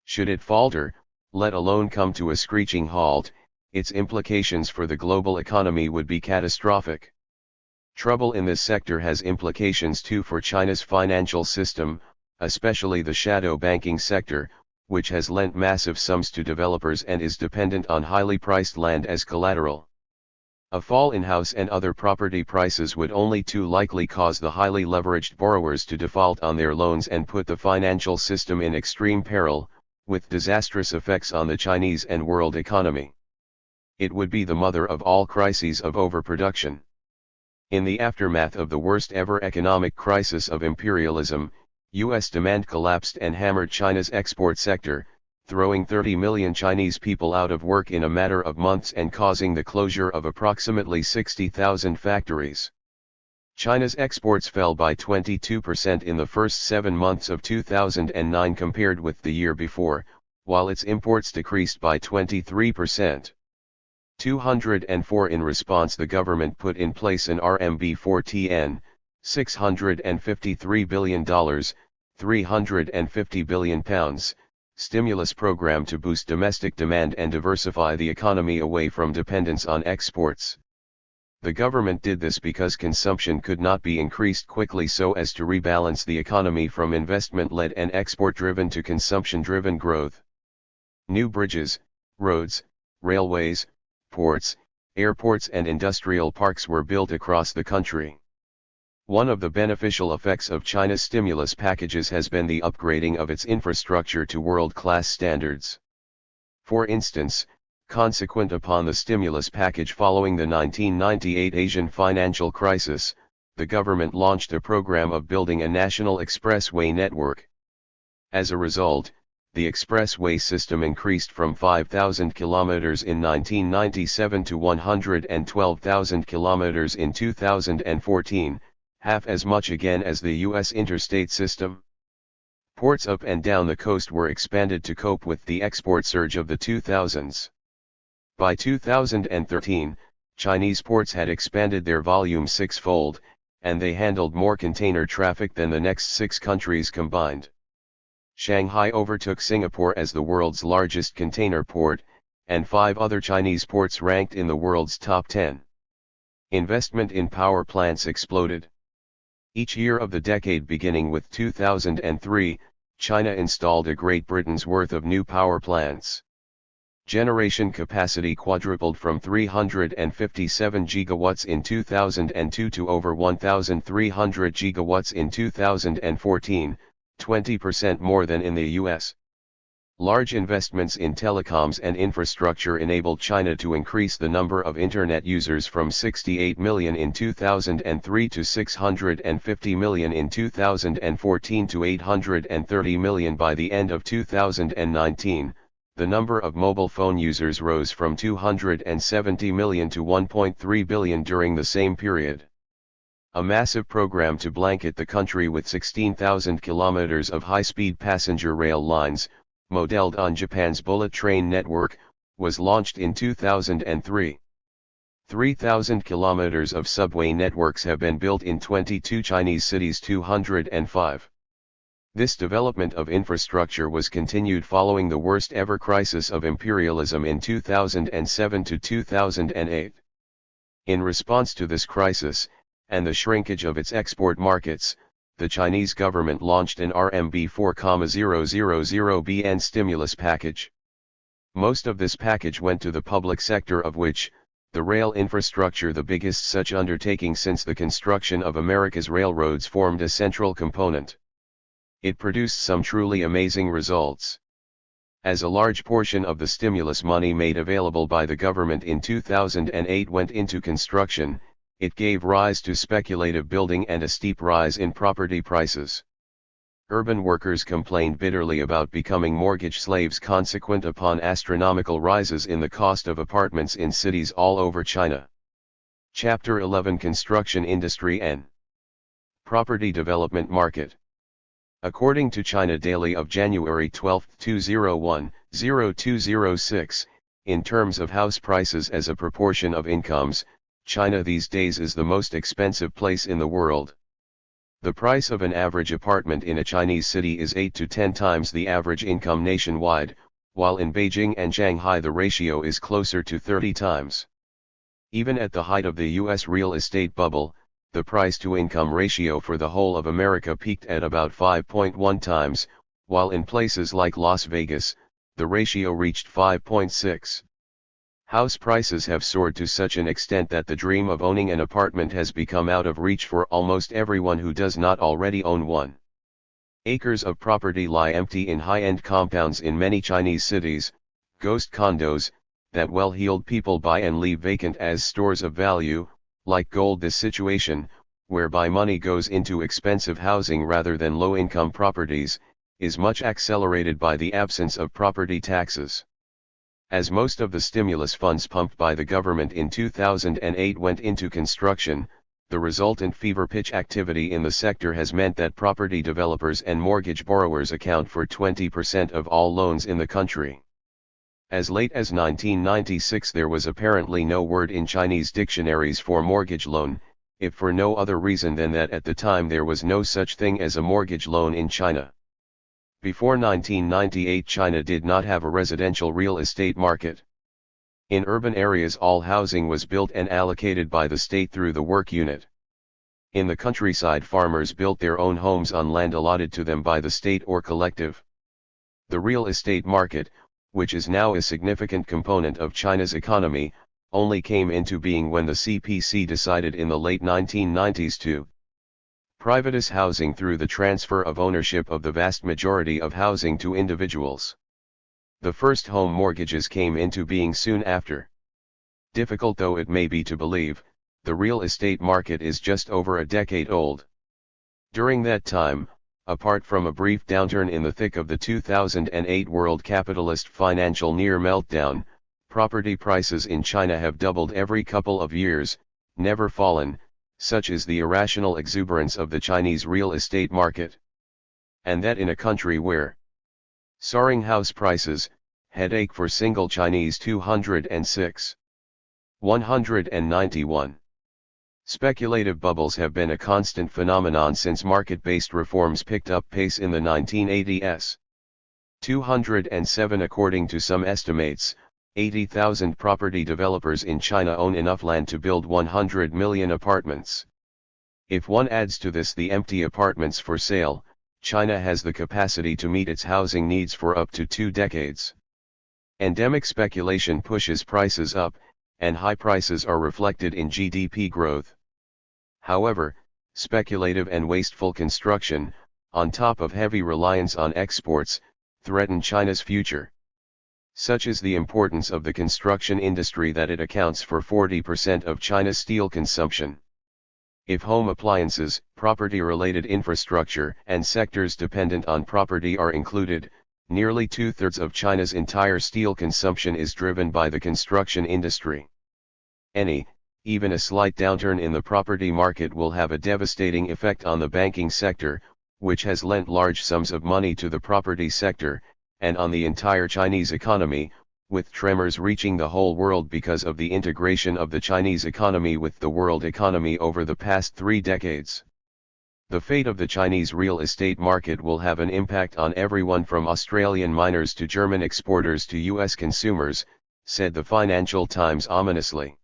Should it falter, let alone come to a screeching halt, its implications for the global economy would be catastrophic. Trouble in this sector has implications too for China's financial system, especially the shadow banking sector, which has lent massive sums to developers and is dependent on highly priced land as collateral. A fall in house and other property prices would only too likely cause the highly leveraged borrowers to default on their loans and put the financial system in extreme peril, with disastrous effects on the Chinese and world economy. It would be the mother of all crises of overproduction. In the aftermath of the worst ever economic crisis of imperialism, U.S. demand collapsed and hammered China's export sector, throwing 30 million Chinese people out of work in a matter of months and causing the closure of approximately 60,000 factories. China's exports fell by 22% in the first 7 months of 2009 compared with the year before, while its imports decreased by 23%. 204. In response, the government put in place an RMB 4TN, $653 billion, £350 billion, stimulus program to boost domestic demand and diversify the economy away from dependence on exports. The government did this because consumption could not be increased quickly so as to rebalance the economy from investment-led and export-driven to consumption-driven growth. New bridges, roads, railways, ports, airports and industrial parks were built across the country. One of the beneficial effects of China's stimulus packages has been the upgrading of its infrastructure to world-class standards. For instance, consequent upon the stimulus package following the 1998 Asian financial crisis, the government launched a program of building a national expressway network. As a result, the expressway system increased from 5,000 kilometers in 1997 to 112,000 kilometers in 2014, half as much again as the U.S. interstate system. Ports up and down the coast were expanded to cope with the export surge of the 2000s. By 2013, Chinese ports had expanded their volume six-fold, and they handled more container traffic than the next 6 countries combined. Shanghai overtook Singapore as the world's largest container port, and 5 other Chinese ports ranked in the world's top 10. Investment in power plants exploded. Each year of the decade beginning with 2003, China installed a Great Britain's worth of new power plants. Generation capacity quadrupled from 357 gigawatts in 2002 to over 1,300 gigawatts in 2014, 20% more than in the US. Large investments in telecoms and infrastructure enabled China to increase the number of internet users from 68 million in 2003 to 650 million in 2014 to 830 million by the end of 2019. The number of mobile phone users rose from 270 million to 1.3 billion during the same period. A massive program to blanket the country with 16,000 kilometers of high-speed passenger rail lines, modeled on Japan's bullet train network, was launched in 2003. 3,000 kilometers of subway networks have been built in 22 Chinese cities. 205. This development of infrastructure was continued following the worst-ever crisis of imperialism in 2007 to 2008. In response to this crisis, and the shrinkage of its export markets, the Chinese government launched an RMB 4,000 billion stimulus package. Most of this package went to the public sector, of which, the rail infrastructure, the biggest such undertaking since the construction of America's railroads, formed a central component. It produced some truly amazing results. As a large portion of the stimulus money made available by the government in 2008 went into construction, it gave rise to speculative building and a steep rise in property prices. Urban workers complained bitterly about becoming mortgage slaves consequent upon astronomical rises in the cost of apartments in cities all over China. Chapter 11: Construction Industry and Property Development Market. According to China Daily of January 12, 2001-0206, in terms of house prices as a proportion of incomes, China these days is the most expensive place in the world. The price of an average apartment in a Chinese city is 8 to 10 times the average income nationwide, while in Beijing and Shanghai the ratio is closer to 30 times. Even at the height of the US real estate bubble, the price-to-income ratio for the whole of America peaked at about 5.1 times, while in places like Las Vegas, the ratio reached 5.6. House prices have soared to such an extent that the dream of owning an apartment has become out of reach for almost everyone who does not already own one. Acres of property lie empty in high-end compounds in many Chinese cities, ghost condos, that well-heeled people buy and leave vacant as stores of value, like gold. This situation, whereby money goes into expensive housing rather than low-income properties, is much accelerated by the absence of property taxes. As most of the stimulus funds pumped by the government in 2008 went into construction, the resultant fever-pitch activity in the sector has meant that property developers and mortgage borrowers account for 20% of all loans in the country. As late as 1996 there was apparently no word in Chinese dictionaries for mortgage loan, if for no other reason than that at the time there was no such thing as a mortgage loan in China. Before 1998 China did not have a residential real estate market. In urban areas all housing was built and allocated by the state through the work unit. In the countryside farmers built their own homes on land allotted to them by the state or collective. The real estate market, which is now a significant component of China's economy, only came into being when the CPC decided in the late 1990s to privatize housing through the transfer of ownership of the vast majority of housing to individuals. The first home mortgages came into being soon after. Difficult though it may be to believe, the real estate market is just over a decade old. During that time, apart from a brief downturn in the thick of the 2008 world capitalist financial near meltdown, property prices in China have doubled every couple of years, never fallen. Such is the irrational exuberance of the Chinese real estate market. And that in a country where soaring house prices, headache for single Chinese 206. 191. Speculative bubbles have been a constant phenomenon since market-based reforms picked up pace in the 1980s. 207. According to some estimates, 80,000 property developers in China own enough land to build 100 million apartments. If one adds to this the empty apartments for sale, China has the capacity to meet its housing needs for up to 2 decades. Endemic speculation pushes prices up, and high prices are reflected in GDP growth. However, speculative and wasteful construction, on top of heavy reliance on exports, threaten China's future. Such is the importance of the construction industry that it accounts for 40% of China's steel consumption. If home appliances, property-related infrastructure, and sectors dependent on property are included, nearly 2/3 of China's entire steel consumption is driven by the construction industry. Even a slight downturn in the property market will have a devastating effect on the banking sector, which has lent large sums of money to the property sector, and on the entire Chinese economy, with tremors reaching the whole world because of the integration of the Chinese economy with the world economy over the past 3 decades. The fate of the Chinese real estate market will have an impact on everyone from Australian miners to German exporters to US consumers, said the Financial Times ominously.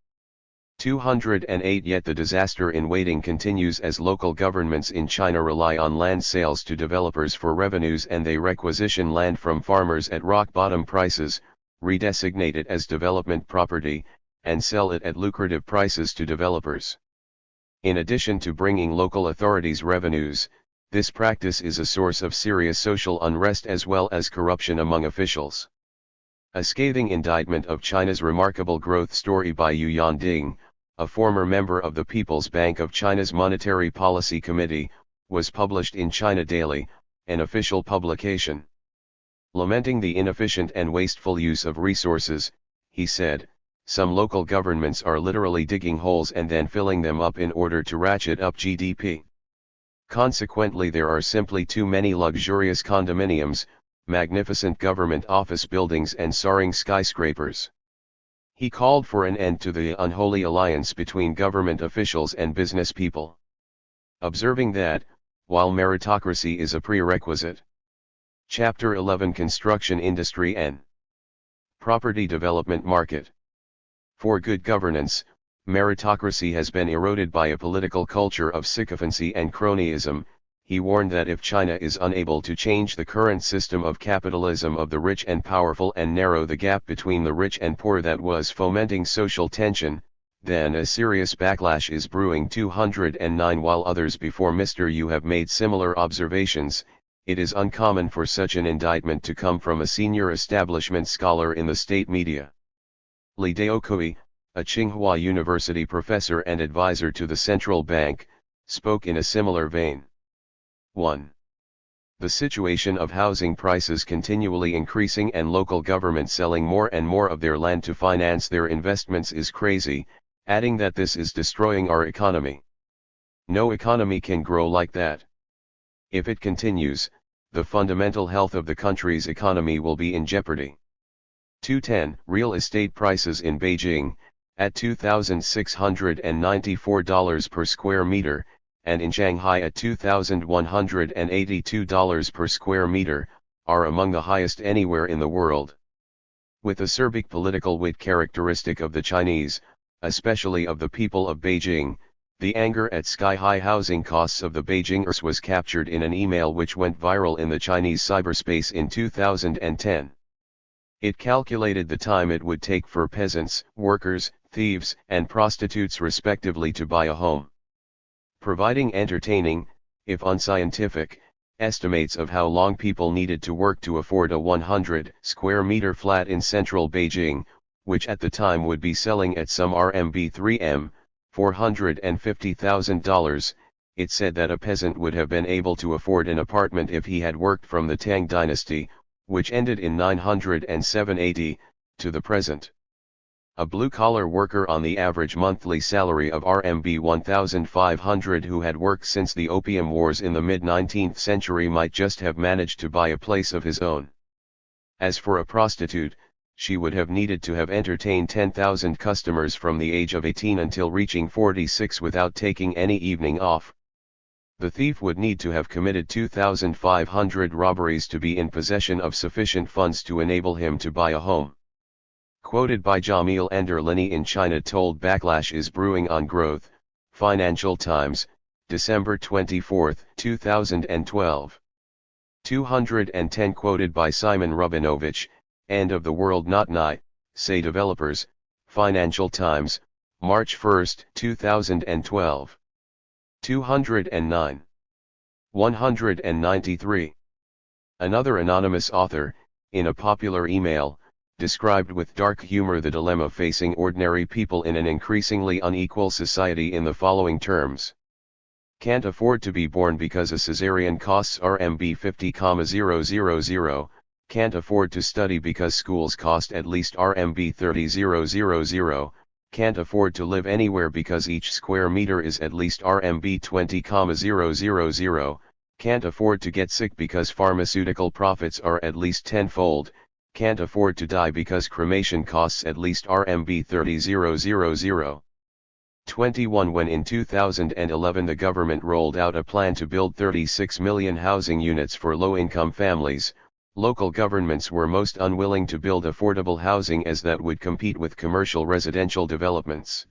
208. Yet the disaster in waiting continues as local governments in China rely on land sales to developers for revenues, and they requisition land from farmers at rock-bottom prices, redesignate it as development property, and sell it at lucrative prices to developers. In addition to bringing local authorities revenues, this practice is a source of serious social unrest as well as corruption among officials. A scathing indictment of China's remarkable growth story by Yu Yanding, a former member of the People's Bank of China's Monetary Policy Committee, was published in China Daily, an official publication. Lamenting the inefficient and wasteful use of resources, he said, some local governments are literally digging holes and then filling them up in order to ratchet up GDP. Consequently, there are simply too many luxurious condominiums, magnificent government office buildings and soaring skyscrapers. He called for an end to the unholy alliance between government officials and business people, observing that, while meritocracy is a prerequisite. Chapter 11. Construction Industry and Property Development Market. For good governance, meritocracy has been eroded by a political culture of sycophancy and cronyism. He warned that if China is unable to change the current system of capitalism of the rich and powerful and narrow the gap between the rich and poor that was fomenting social tension, then a serious backlash is brewing. 209. While others before Mr. Yu have made similar observations, it is uncommon for such an indictment to come from a senior establishment scholar in the state media. Li Daokui, a Tsinghua University professor and advisor to the central bank, spoke in a similar vein. 1. The situation of housing prices continually increasing and local government selling more and more of their land to finance their investments is crazy, adding that this is destroying our economy. No economy can grow like that. If it continues, the fundamental health of the country's economy will be in jeopardy. 210. Real estate prices in Beijing, at $2,694 per square meter, and in Shanghai at $2,182 per square meter, are among the highest anywhere in the world. With the acerbic political wit characteristic of the Chinese, especially of the people of Beijing, the anger at sky-high housing costs of the Beijingers was captured in an email which went viral in the Chinese cyberspace in 2010. It calculated the time it would take for peasants, workers, thieves, and prostitutes respectively to buy a home. Providing entertaining, if unscientific, estimates of how long people needed to work to afford a 100 square meter flat in central Beijing, which at the time would be selling at some RMB 3M, $450,000, it said that a peasant would have been able to afford an apartment if he had worked from the Tang dynasty, which ended in 907 AD, to the present. A blue-collar worker on the average monthly salary of RMB 1,500 who had worked since the Opium Wars in the mid-19th century might just have managed to buy a place of his own. As for a prostitute, she would have needed to have entertained 10,000 customers from the age of 18 until reaching 46 without taking any evening off. The thief would need to have committed 2,500 robberies to be in possession of sufficient funds to enable him to buy a home. Quoted by Jamil Enderlini in China told backlash is brewing on growth, Financial Times, December 24, 2012. 210 Quoted by Simon Rubinovich, End of the world not nigh, say developers, Financial Times, March 1, 2012. 209. 193. Another anonymous author, in a popular email, described with dark humor the dilemma facing ordinary people in an increasingly unequal society in the following terms. Can't afford to be born because a cesarean costs RMB 50,000, can't afford to study because schools cost at least RMB 30,000, can't afford to live anywhere because each square meter is at least RMB 20,000, can't afford to get sick because pharmaceutical profits are at least tenfold, can't afford to die because cremation costs at least RMB 30,000. 21 When in 2011 the government rolled out a plan to build 36 million housing units for low-income families, local governments were most unwilling to build affordable housing as that would compete with commercial residential developments.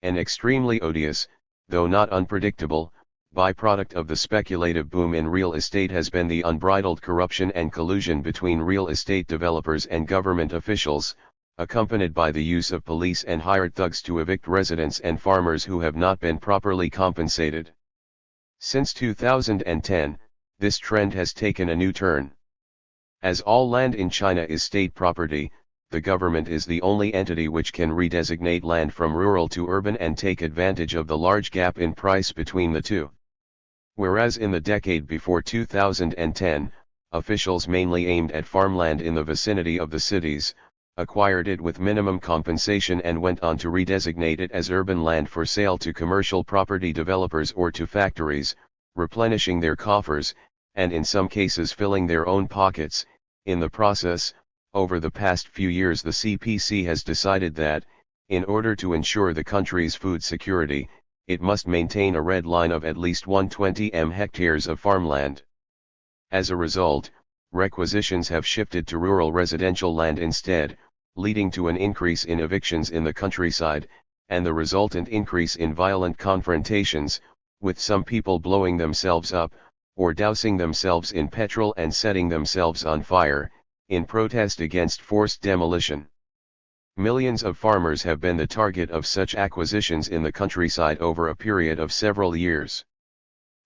An extremely odious, though not unpredictable, byproduct of the speculative boom in real estate has been the unbridled corruption and collusion between real estate developers and government officials, accompanied by the use of police and hired thugs to evict residents and farmers who have not been properly compensated. Since 2010, this trend has taken a new turn. As all land in China is state property, the government is the only entity which can redesignate land from rural to urban and take advantage of the large gap in price between the two. Whereas in the decade before 2010, officials mainly aimed at farmland in the vicinity of the cities, acquired it with minimum compensation and went on to redesignate it as urban land for sale to commercial property developers or to factories, replenishing their coffers, and in some cases filling their own pockets. In the process, over the past few years the CPC has decided that, in order to ensure the country's food security, it must maintain a red line of at least 120 hectares of farmland. As a result, requisitions have shifted to rural residential land instead, leading to an increase in evictions in the countryside, and the resultant increase in violent confrontations, with some people blowing themselves up, or dousing themselves in petrol and setting themselves on fire, in protest against forced demolition. Millions of farmers have been the target of such acquisitions in the countryside over a period of several years.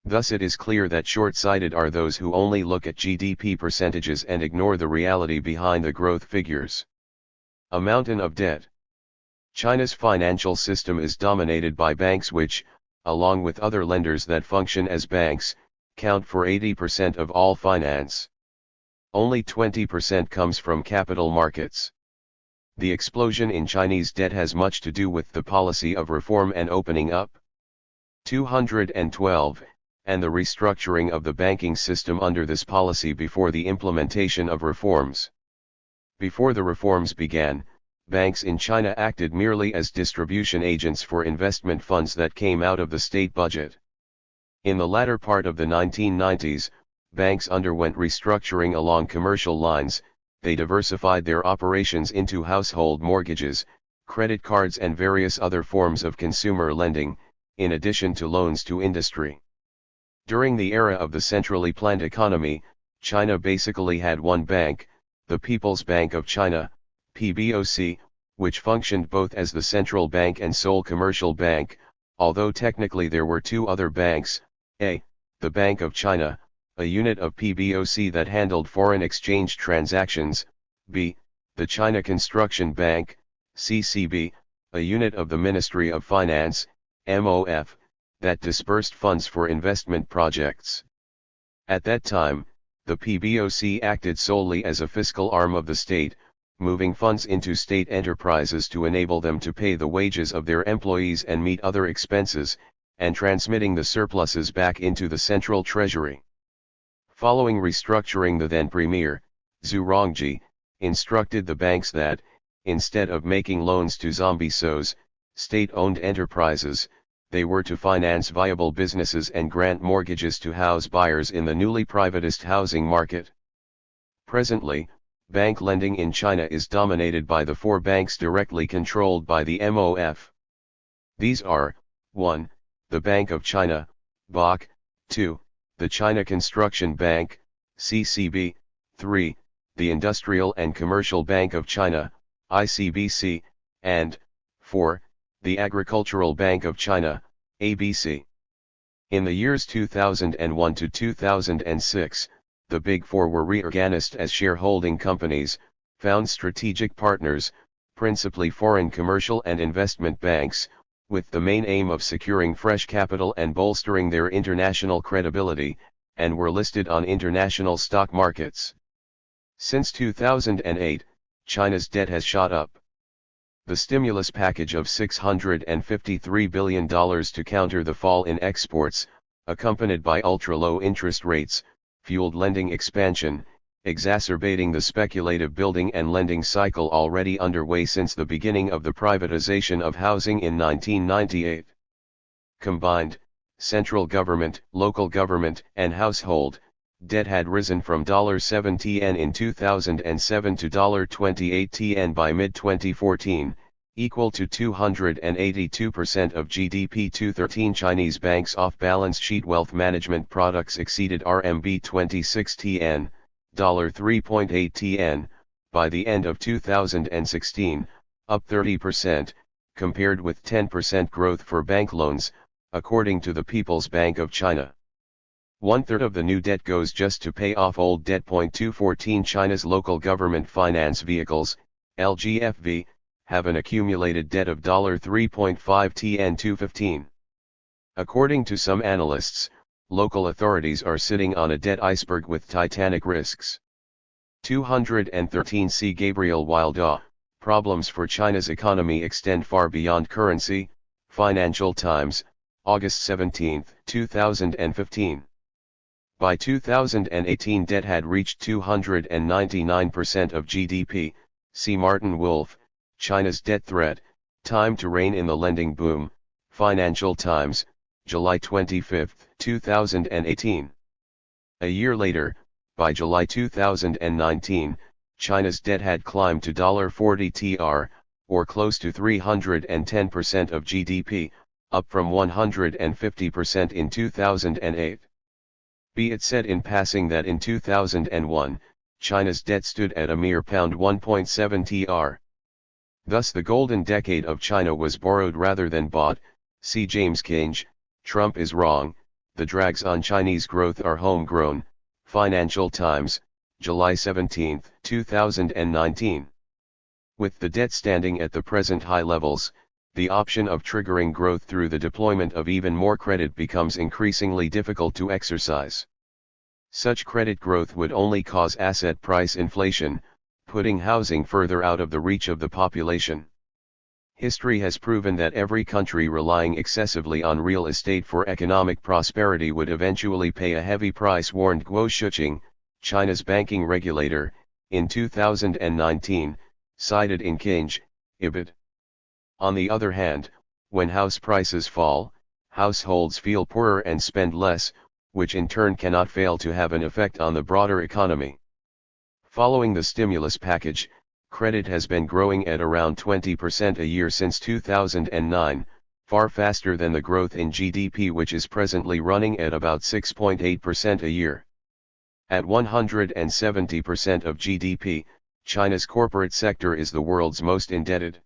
Thus it is clear that short-sighted are those who only look at GDP percentages and ignore the reality behind the growth figures. A mountain of debt. China's financial system is dominated by banks which, along with other lenders that function as banks, count for 80% of all finance. Only 20% comes from capital markets. The explosion in Chinese debt has much to do with the policy of reform and opening up. 212, and the restructuring of the banking system under this policy before the implementation of reforms. Before the reforms began, banks in China acted merely as distribution agents for investment funds that came out of the state budget. In the latter part of the 1990s, banks underwent restructuring along commercial lines. They diversified their operations into household mortgages, credit cards and various other forms of consumer lending, in addition to loans to industry. During the era of the centrally planned economy, China basically had one bank, the People's Bank of China, PBOC, which functioned both as the central bank and sole commercial bank, although technically there were two other banks, A, the Bank of China, a unit of PBOC that handled foreign exchange transactions, B, the China Construction Bank, CCB, a unit of the Ministry of Finance, MOF, that disbursed funds for investment projects. At that time, the PBOC acted solely as a fiscal arm of the state, moving funds into state enterprises to enable them to pay the wages of their employees and meet other expenses, and transmitting the surpluses back into the central treasury. Following restructuring, the then Premier, Zhurongji, instructed the banks that, instead of making loans to zombie SOEs, state-owned enterprises, they were to finance viable businesses and grant mortgages to house buyers in the newly privatized housing market. Presently, bank lending in China is dominated by the 4 banks directly controlled by the MOF. These are, 1. The Bank of China, BOC, 2. The China Construction Bank, CCB, 3. The Industrial and Commercial Bank of China, ICBC, and, 4. The Agricultural Bank of China, ABC. In the years 2001 to 2006, the Big Four were reorganized as shareholding companies, found strategic partners, principally foreign commercial and investment banks, with the main aim of securing fresh capital and bolstering their international credibility, and were listed on international stock markets. Since 2008, China's debt has shot up. The stimulus package of $653 billion to counter the fall in exports, accompanied by ultra-low interest rates, fueled lending expansion, exacerbating the speculative building and lending cycle already underway since the beginning of the privatization of housing in 1998. Combined, central government, local government, and household debt had risen from $7 TN in 2007 to $28 TN by mid-2014, equal to 282% of GDP. 2013 Chinese banks' off-balance sheet wealth management products exceeded RMB 26 TN, $3.8 TN, by the end of 2016, up 30%, compared with 10% growth for bank loans, according to the People's Bank of China. 1/3 of the new debt goes just to pay off old debt. 2014 China's local government finance vehicles, LGFV, have an accumulated debt of $3.5 TN 2015. According to some analysts, local authorities are sitting on a debt iceberg with titanic risks. 213 C. Gabriel Wildaw, problems for China's economy extend far beyond currency. Financial Times, August 17, 2015. By 2018 debt had reached 299% of GDP, C. Martin Wolf, China's Debt Threat, Time to Rein in the Lending Boom, Financial Times, July 25, 2018. A year later, by July 2019, China's debt had climbed to $40 TR, or close to 310% of GDP, up from 150% in 2008. Be it said in passing that in 2001, China's debt stood at a mere £1.7 TR. Thus the golden decade of China was borrowed rather than bought. See James Kinge, Trump is wrong, the drags on Chinese growth are homegrown, Financial Times, July 17, 2019. With the debt standing at the present high levels, the option of triggering growth through the deployment of even more credit becomes increasingly difficult to exercise. Such credit growth would only cause asset price inflation, putting housing further out of the reach of the population. History has proven that every country relying excessively on real estate for economic prosperity would eventually pay a heavy price, warned Guo Shuqing, China's banking regulator, in 2019, cited in Kinge, Ibid. On the other hand, when house prices fall, households feel poorer and spend less, which in turn cannot fail to have an effect on the broader economy. Following the stimulus package, credit has been growing at around 20% a year since 2009, far faster than the growth in GDP, which is presently running at about 6.8% a year. At 170% of GDP, China's corporate sector is the world's most indebted.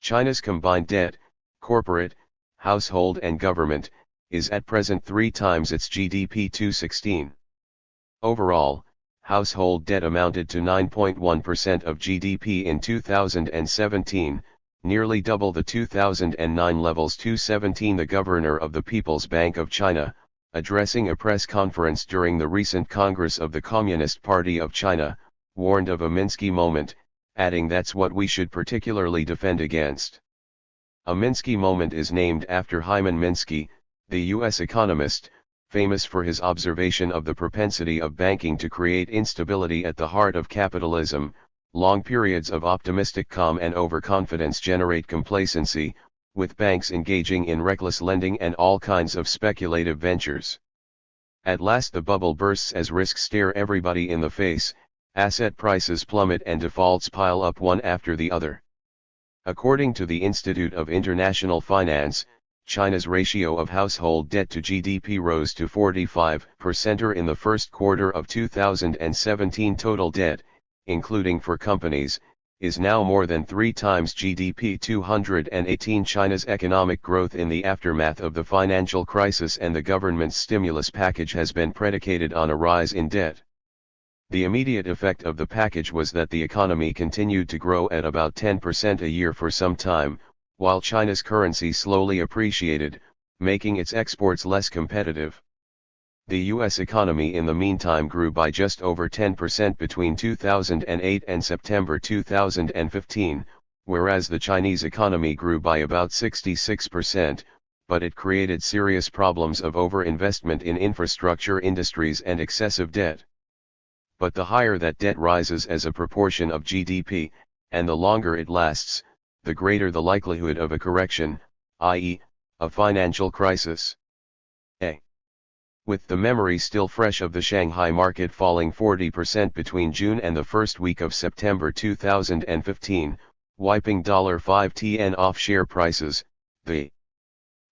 China's combined debt, corporate, household and government, is at present 3 times its GDP. 2016. Overall, household debt amounted to 9.1% of GDP in 2017, nearly double the 2009 levels. 2017 The governor of the People's Bank of China, addressing a press conference during the recent Congress of the Communist Party of China, warned of a Minsky moment, adding that's what we should particularly defend against. A Minsky moment is named after Hyman Minsky, the U.S. economist, famous for his observation of the propensity of banking to create instability at the heart of capitalism. Long periods of optimistic calm and overconfidence generate complacency, with banks engaging in reckless lending and all kinds of speculative ventures. At last the bubble bursts as risks stare everybody in the face, asset prices plummet and defaults pile up one after the other. According to the Institute of International Finance, China's ratio of household debt to GDP rose to 45% in the first quarter of 2017. Total debt, including for companies, is now more than 3 times GDP. 218 China's economic growth in the aftermath of the financial crisis and the government's stimulus package has been predicated on a rise in debt. The immediate effect of the package was that the economy continued to grow at about 10% a year for some time, while China's currency slowly appreciated, making its exports less competitive. The U.S. economy in the meantime grew by just over 10% between 2008 and September 2015, whereas the Chinese economy grew by about 66%, but it created serious problems of overinvestment in infrastructure industries and excessive debt. But the higher that debt rises as a proportion of GDP, and the longer it lasts, the greater the likelihood of a correction, i.e., a financial crisis. With the memory still fresh of the Shanghai market falling 40% between June and the first week of September 2015, wiping $5.10 off share prices, the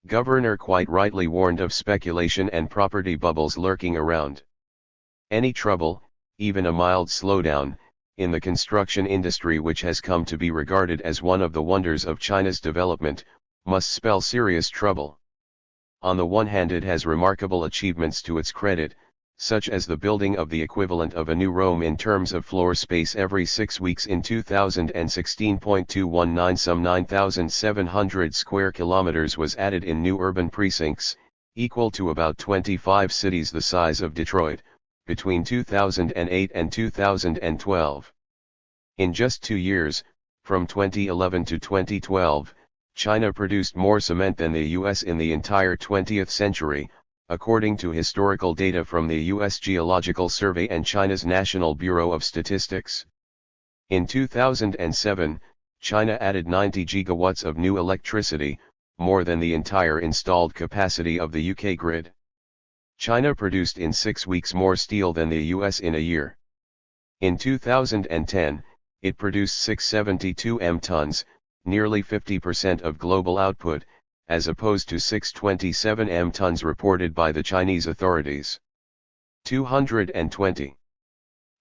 governor quite rightly warned of speculation and property bubbles lurking around. Any trouble, even a mild slowdown, in the construction industry, which has come to be regarded as one of the wonders of China's development, must spell serious trouble. On the one hand, it has remarkable achievements to its credit, such as the building of the equivalent of a new Rome in terms of floor space every 6 weeks in 2016.219. Some 9,700 square kilometers was added in new urban precincts, equal to about 25 cities the size of Detroit, between 2008 and 2012. In just 2 years, from 2011 to 2012, China produced more cement than the U.S. in the entire 20th century, according to historical data from the U.S. Geological Survey and China's National Bureau of Statistics. In 2007, China added 90 gigawatts of new electricity, more than the entire installed capacity of the UK grid. China produced in 6 weeks more steel than the US in a year. In 2010, it produced 672 m tons, nearly 50% of global output, as opposed to 627 m tons reported by the Chinese authorities. 220.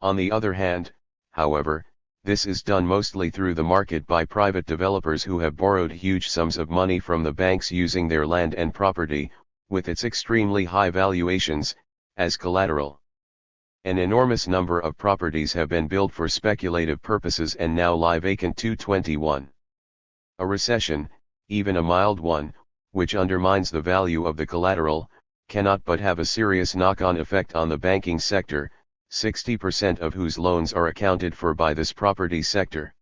On the other hand, however, this is done mostly through the market by private developers who have borrowed huge sums of money from the banks using their land and property, with its extremely high valuations, as collateral. An enormous number of properties have been built for speculative purposes and now lie vacant. 221. A recession, even a mild one, which undermines the value of the collateral, cannot but have a serious knock-on effect on the banking sector, 60% of whose loans are accounted for by this property sector.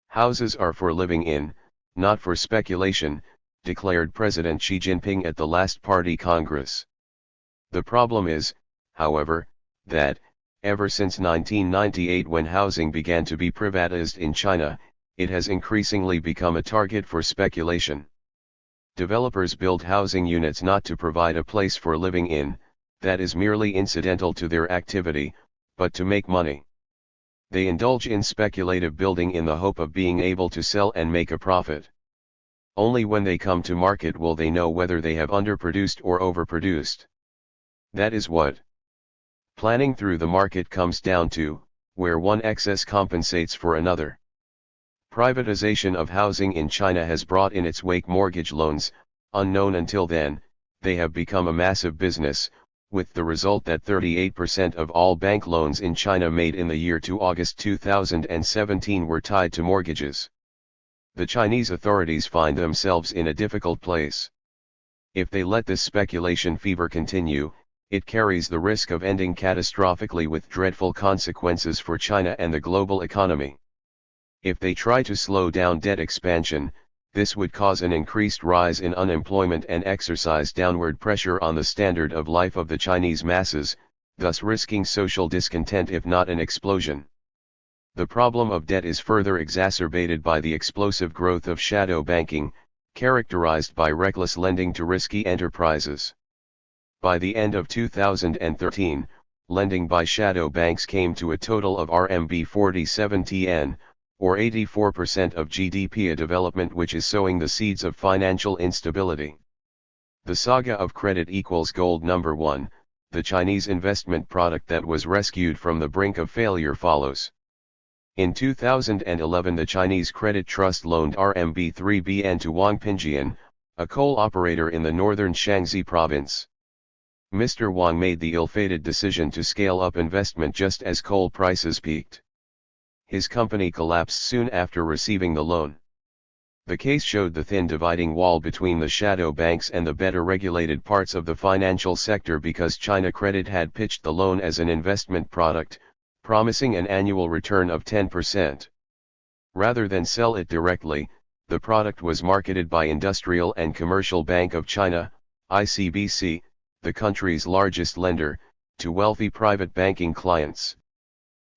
Houses are for living in, not for speculation, declared President Xi Jinping at the last Party Congress. The problem is, however, that, ever since 1998, when housing began to be privatized in China, it has increasingly become a target for speculation. Developers build housing units not to provide a place for living in, that is merely incidental to their activity, but to make money. They indulge in speculative building in the hope of being able to sell and make a profit. Only when they come to market will they know whether they have underproduced or overproduced. That is what planning through the market comes down to, where one excess compensates for another. Privatization of housing in China has brought in its wake mortgage loans. Unknown until then, they have become a massive business, with the result that 38% of all bank loans in China made in the year to August 2017 were tied to mortgages. The Chinese authorities find themselves in a difficult place. If they let this speculation fever continue, it carries the risk of ending catastrophically with dreadful consequences for China and the global economy. If they try to slow down debt expansion, this would cause an increased rise in unemployment and exercise downward pressure on the standard of life of the Chinese masses, thus risking social discontent if not an explosion. The problem of debt is further exacerbated by the explosive growth of shadow banking, characterized by reckless lending to risky enterprises. By the end of 2013, lending by shadow banks came to a total of RMB 47 tn, or 84% of GDP, a development which is sowing the seeds of financial instability. The saga of credit equals gold. Number 1, the Chinese investment product that was rescued from the brink of failure follows. In 2011, the Chinese Credit Trust loaned RMB 3 billion to Wang Pingjian, a coal operator in the northern Shaanxi province. Mr. Wang made the ill-fated decision to scale up investment just as coal prices peaked. His company collapsed soon after receiving the loan. The case showed the thin dividing wall between the shadow banks and the better regulated parts of the financial sector, because China Credit had pitched the loan as an investment product, promising an annual return of 10%. Rather than sell it directly, the product was marketed by Industrial and Commercial Bank of China, ICBC, the country's largest lender, to wealthy private banking clients.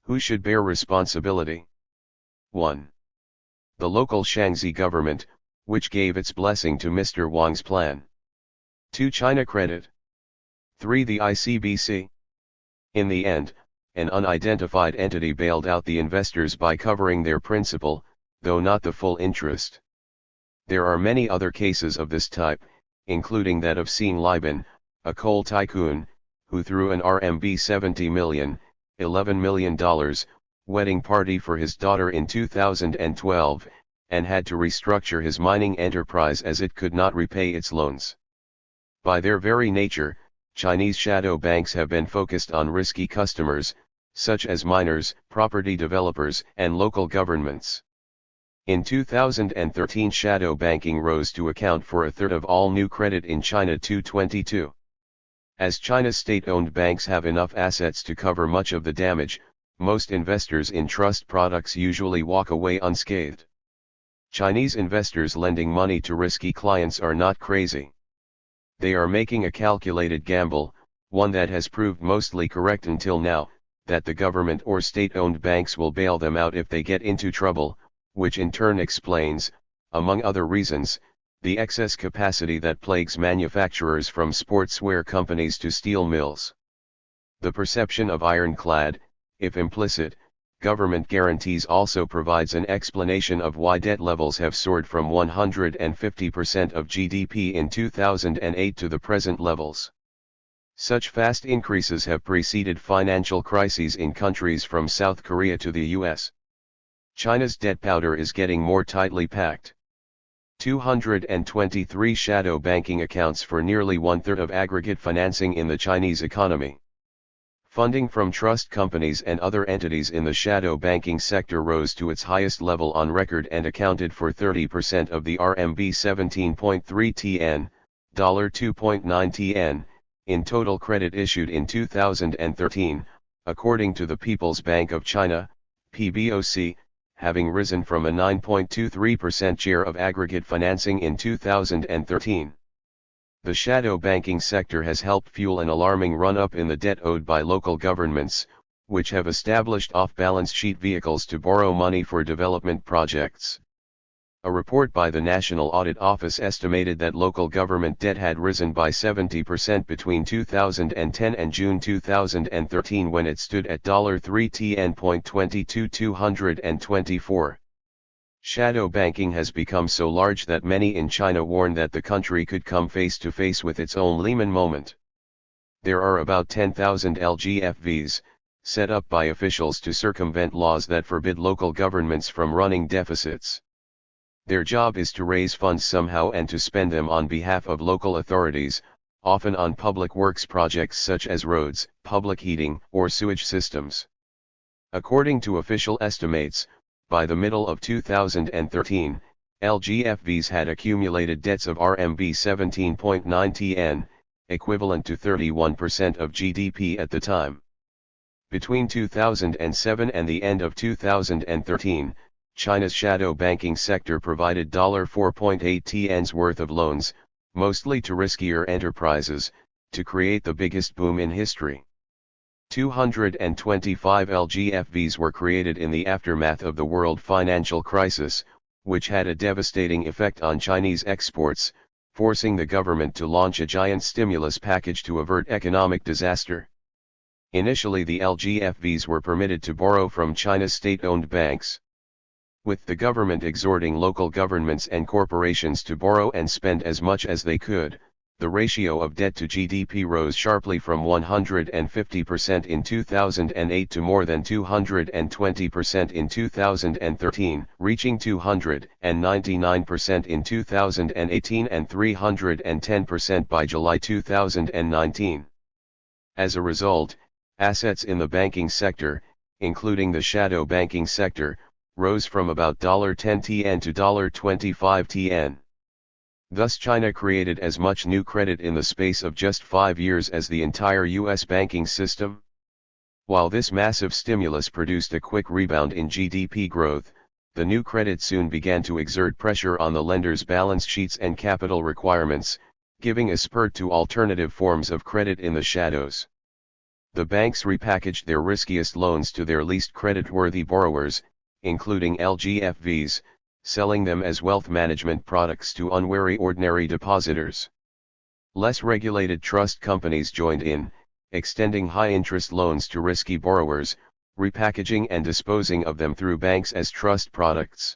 Who should bear responsibility? 1. The local Shaanxi government, which gave its blessing to Mr. Wang's plan. 2. China Credit. 3. The ICBC. In the end, an unidentified entity bailed out the investors by covering their principal, though not the full interest. There are many other cases of this type, including that of Sean Liban, a coal tycoon, who threw an RMB 70 million, $11 million, wedding party for his daughter in 2012, and had to restructure his mining enterprise as it could not repay its loans. By their very nature, Chinese shadow banks have been focused on risky customers, such as miners, property developers, and local governments. In 2013, shadow banking rose to account for a third of all new credit in China. 2022. As China's state-owned banks have enough assets to cover much of the damage, most investors in trust products usually walk away unscathed. Chinese investors lending money to risky clients are not crazy. They are making a calculated gamble, one that has proved mostly correct until now, that the government or state-owned banks will bail them out if they get into trouble, which in turn explains, among other reasons, the excess capacity that plagues manufacturers from sportswear companies to steel mills. The perception of ironclad, if implicit, government guarantees also provides an explanation of why debt levels have soared from 150% of GDP in 2008 to the present levels. Such fast increases have preceded financial crises in countries from South Korea to the US. China's debt powder is getting more tightly packed. 223 shadow banking accounts for nearly one-third of aggregate financing in the Chinese economy. Funding from trust companies and other entities in the shadow banking sector rose to its highest level on record and accounted for 30% of the RMB 17.3 tn, $2.9 tn, in total credit issued in 2013, according to the People's Bank of China, PBOC, having risen from a 9.23% share of aggregate financing in 2013. The shadow banking sector has helped fuel an alarming run-up in the debt owed by local governments, which have established off-balance sheet vehicles to borrow money for development projects. A report by the National Audit Office estimated that local government debt had risen by 70% between 2010 and June 2013, when it stood at $3.2224. Shadow banking has become so large that many in China warn that the country could come face to face with its own Lehman moment. There are about 10,000 LGFVs, set up by officials to circumvent laws that forbid local governments from running deficits. Their job is to raise funds somehow and to spend them on behalf of local authorities, often on public works projects such as roads, public heating, or sewage systems. According to official estimates, by the middle of 2013, LGFVs had accumulated debts of RMB 17.9 tn, equivalent to 31% of GDP at the time. Between 2007 and the end of 2013, China's shadow banking sector provided $4.8 tn's worth of loans, mostly to riskier enterprises, to create the biggest boom in history. 225 LGFVs were created in the aftermath of the world financial crisis, which had a devastating effect on Chinese exports, forcing the government to launch a giant stimulus package to avert economic disaster. Initially, the LGFVs were permitted to borrow from China's state-owned banks. With the government exhorting local governments and corporations to borrow and spend as much as they could, the ratio of debt to GDP rose sharply from 150% in 2008 to more than 220% in 2013, reaching 299% in 2018 and 310% by July 2019. As a result, assets in the banking sector, including the shadow banking sector, rose from about $10 tn to $25 tn. Thus China created as much new credit in the space of just 5 years as the entire US banking system. While this massive stimulus produced a quick rebound in GDP growth, the new credit soon began to exert pressure on the lenders' balance sheets and capital requirements, giving a spurt to alternative forms of credit in the shadows. The banks repackaged their riskiest loans to their least creditworthy borrowers, including LGFVs, selling them as wealth management products to unwary ordinary depositors. Less regulated trust companies joined in, extending high-interest loans to risky borrowers, repackaging and disposing of them through banks as trust products.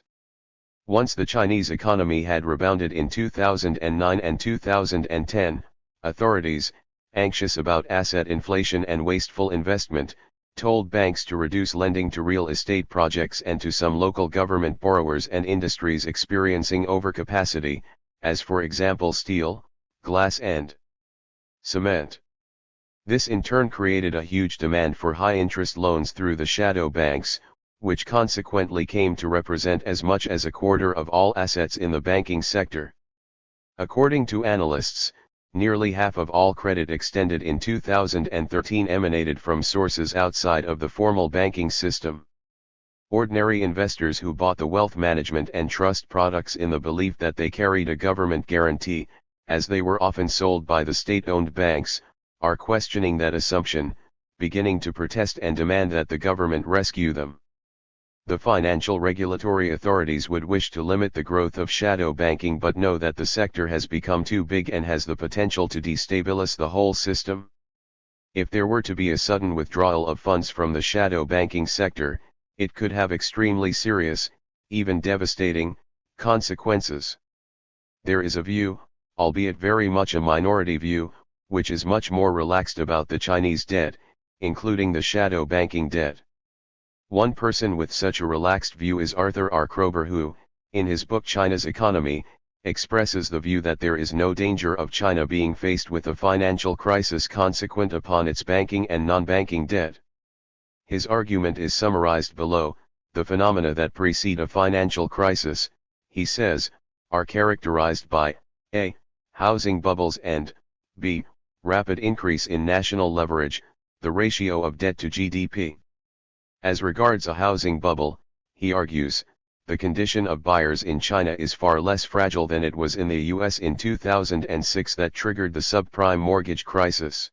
Once the Chinese economy had rebounded in 2009 and 2010, authorities, anxious about asset inflation and wasteful investment, told banks to reduce lending to real estate projects and to some local government borrowers and industries experiencing overcapacity, as for example steel, glass and cement. This in turn created a huge demand for high-interest loans through the shadow banks, which consequently came to represent as much as a quarter of all assets in the banking sector. According to analysts, nearly half of all credit extended in 2013 emanated from sources outside of the formal banking system. Ordinary investors who bought the wealth management and trust products in the belief that they carried a government guarantee, as they were often sold by the state-owned banks, are questioning that assumption, beginning to protest and demand that the government rescue them. The financial regulatory authorities would wish to limit the growth of shadow banking but know that the sector has become too big and has the potential to destabilize the whole system. If there were to be a sudden withdrawal of funds from the shadow banking sector, it could have extremely serious, even devastating, consequences. There is a view, albeit very much a minority view, which is much more relaxed about the Chinese debt, including the shadow banking debt. One person with such a relaxed view is Arthur R. Kroeber who, in his book China's Economy, expresses the view that there is no danger of China being faced with a financial crisis consequent upon its banking and non-banking debt. His argument is summarized below: the phenomena that precede a financial crisis, he says, are characterized by a. housing bubbles and b. rapid increase in national leverage, the ratio of debt to GDP. As regards a housing bubble, he argues, the condition of buyers in China is far less fragile than it was in the US in 2006 that triggered the subprime mortgage crisis.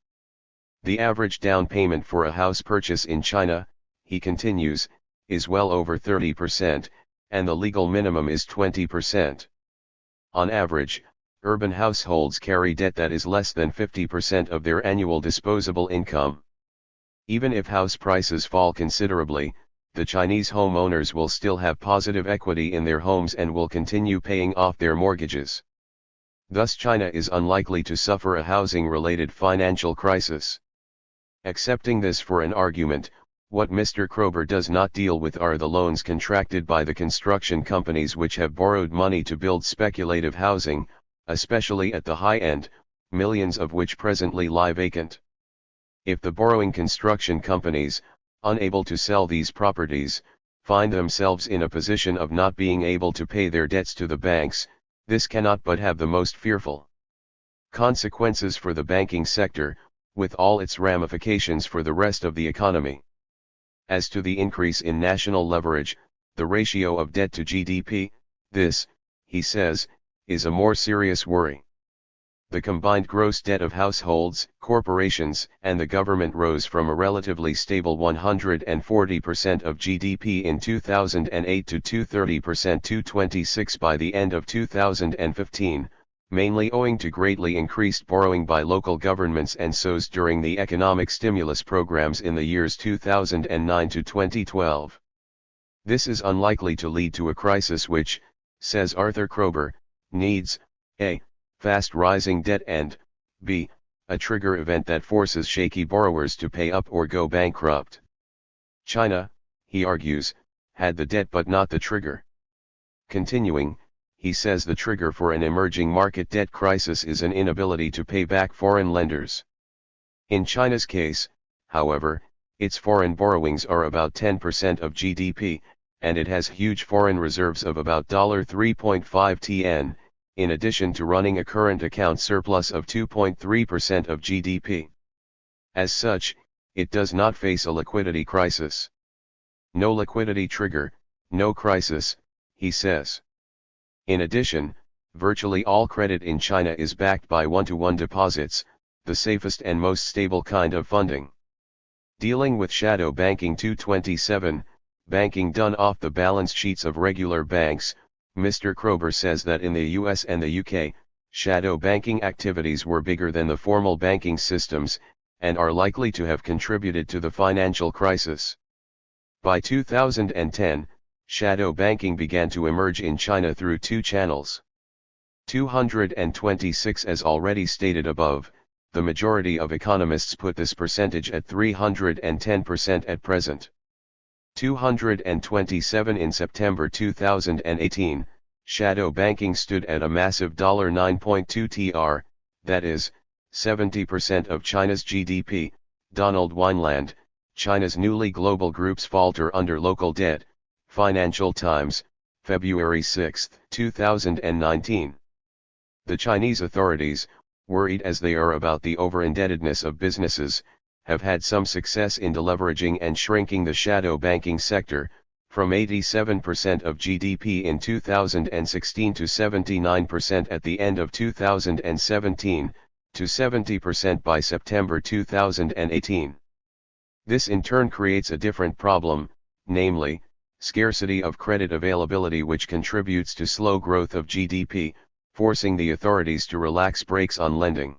The average down payment for a house purchase in China, he continues, is well over 30%, and the legal minimum is 20%. On average, urban households carry debt that is less than 50% of their annual disposable income. Even if house prices fall considerably, the Chinese homeowners will still have positive equity in their homes and will continue paying off their mortgages. Thus China is unlikely to suffer a housing-related financial crisis. Accepting this for an argument, what Mr. Kroeber does not deal with are the loans contracted by the construction companies which have borrowed money to build speculative housing, especially at the high end, millions of which presently lie vacant. If the borrowing construction companies, unable to sell these properties, find themselves in a position of not being able to pay their debts to the banks, this cannot but have the most fearful consequences for the banking sector, with all its ramifications for the rest of the economy. As to the increase in national leverage, the ratio of debt to GDP, this, he says, is a more serious worry. The combined gross debt of households, corporations, and the government rose from a relatively stable 140% of GDP in 2008 to 230% to 26% by the end of 2015, mainly owing to greatly increased borrowing by local governments and SOEs during the economic stimulus programs in the years 2009 to 2012. This is unlikely to lead to a crisis which, says Arthur Kroeber, needs a fast rising debt and b. a trigger event that forces shaky borrowers to pay up or go bankrupt. China, he argues, had the debt but not the trigger. Continuing, he says the trigger for an emerging market debt crisis is an inability to pay back foreign lenders. In China's case, however, its foreign borrowings are about 10% of GDP, and it has huge foreign reserves of about $3.5 tn, in addition to running a current account surplus of 2.3% of GDP. As such, it does not face a liquidity crisis. No liquidity trigger, no crisis, he says. In addition, virtually all credit in China is backed by one-to-one deposits, the safest and most stable kind of funding. Dealing with shadow banking 227, banking done off the balance sheets of regular banks, Mr. Kroeber says that in the US and the UK, shadow banking activities were bigger than the formal banking systems, and are likely to have contributed to the financial crisis. By 2010, shadow banking began to emerge in China through two channels. 226. As already stated above, the majority of economists put this percentage at 310% at present. 227. In September 2018, shadow banking stood at a massive $9.2 tr, that is, 70% of China's GDP. Donald Wineland, China's newly global groups falter under local debt, Financial Times, February 6, 2019. The Chinese authorities, worried as they are about the over-indebtedness of businesses, have had some success in deleveraging and shrinking the shadow banking sector, from 87% of GDP in 2016 to 79% at the end of 2017, to 70% by September 2018. This in turn creates a different problem, namely, scarcity of credit availability, which contributes to slow growth of GDP, forcing the authorities to relax brakes on lending.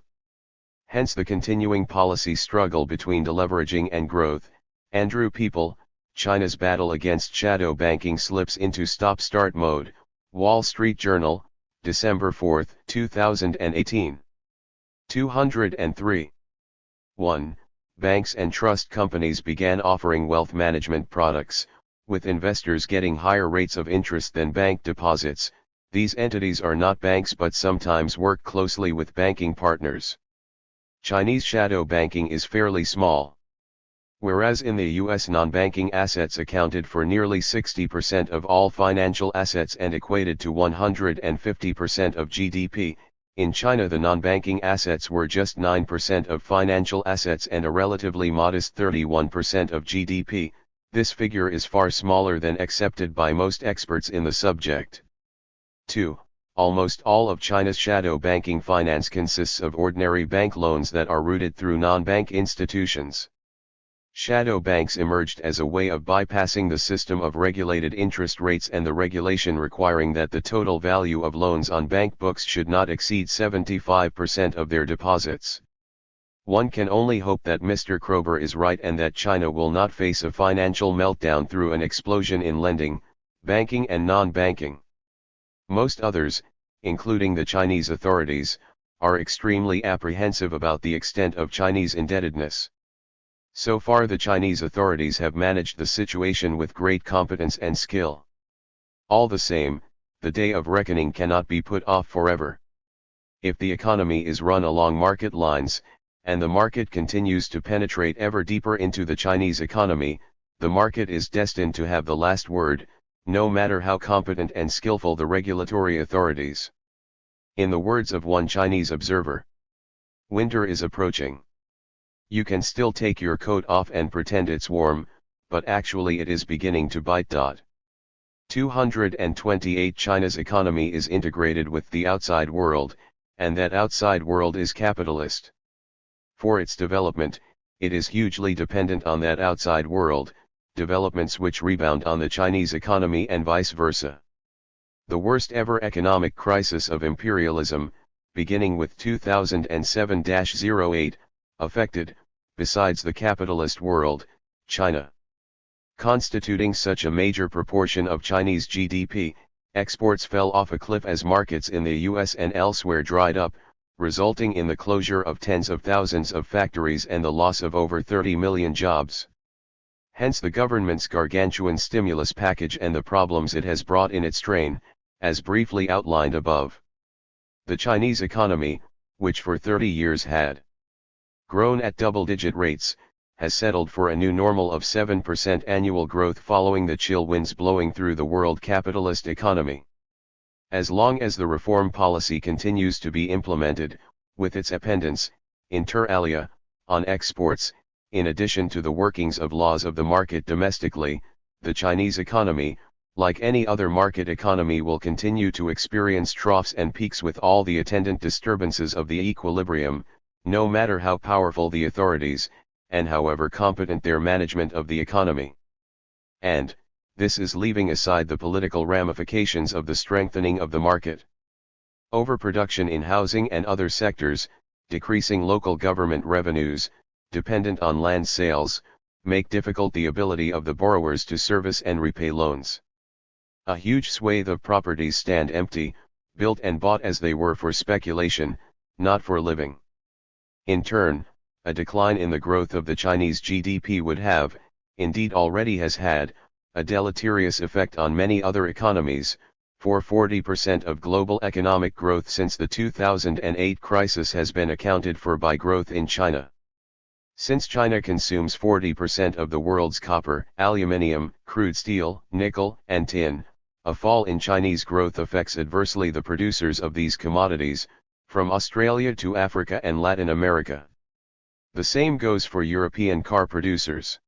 Hence the continuing policy struggle between deleveraging and growth. Andrew People, China's battle against shadow banking slips into stop-start mode, Wall Street Journal, December 4, 2018. 203. 1. Banks and trust companies began offering wealth management products, with investors getting higher rates of interest than bank deposits. These entities are not banks but sometimes work closely with banking partners. Chinese shadow banking is fairly small. Whereas in the US non-banking assets accounted for nearly 60% of all financial assets and equated to 150% of GDP, in China the non-banking assets were just 9% of financial assets and a relatively modest 31% of GDP. This figure is far smaller than accepted by most experts in the subject. 2. Almost all of China's shadow banking finance consists of ordinary bank loans that are routed through non-bank institutions. Shadow banks emerged as a way of bypassing the system of regulated interest rates and the regulation requiring that the total value of loans on bank books should not exceed 75% of their deposits. One can only hope that Mr. Kroeber is right and that China will not face a financial meltdown through an explosion in lending, banking and non-banking. Most others, including the Chinese authorities, are extremely apprehensive about the extent of Chinese indebtedness. So far the Chinese authorities have managed the situation with great competence and skill. All the same, the day of reckoning cannot be put off forever. If the economy is run along market lines, and the market continues to penetrate ever deeper into the Chinese economy, the market is destined to have the last word, no matter how competent and skillful the regulatory authorities. In the words of one Chinese observer, winter is approaching. You can still take your coat off and pretend it's warm, but actually it is beginning to bite. 228 China's economy is integrated with the outside world, and that outside world is capitalist. For its development, it is hugely dependent on that outside world, developments which rebound on the Chinese economy and vice versa. The worst ever economic crisis of imperialism, beginning with 2007-08, affected, besides the capitalist world, China. Constituting such a major proportion of Chinese GDP, exports fell off a cliff as markets in the US and elsewhere dried up, resulting in the closure of tens of thousands of factories and the loss of over 30 million jobs. Hence the government's gargantuan stimulus package and the problems it has brought in its train, as briefly outlined above. The Chinese economy, which for 30 years had grown at double-digit rates, has settled for a new normal of 7% annual growth following the chill winds blowing through the world capitalist economy. As long as the reform policy continues to be implemented, with its appendants, inter alia, on exports, in addition to the workings of laws of the market domestically, the Chinese economy, like any other market economy, will continue to experience troughs and peaks with all the attendant disturbances of the equilibrium, no matter how powerful the authorities, and however competent their management of the economy. And, this is leaving aside the political ramifications of the strengthening of the market. Overproduction in housing and other sectors, decreasing local government revenues, dependent on land sales, make difficult the ability of the borrowers to service and repay loans. A huge swathe of properties stand empty, built and bought as they were for speculation, not for living. In turn, a decline in the growth of the Chinese GDP would have, indeed already has had, a deleterious effect on many other economies, for 40% of global economic growth since the 2008 crisis has been accounted for by growth in China. Since China consumes 40% of the world's copper, aluminium, crude steel, nickel, and tin, a fall in Chinese growth affects adversely the producers of these commodities, from Australia to Africa and Latin America. The same goes for European car producers.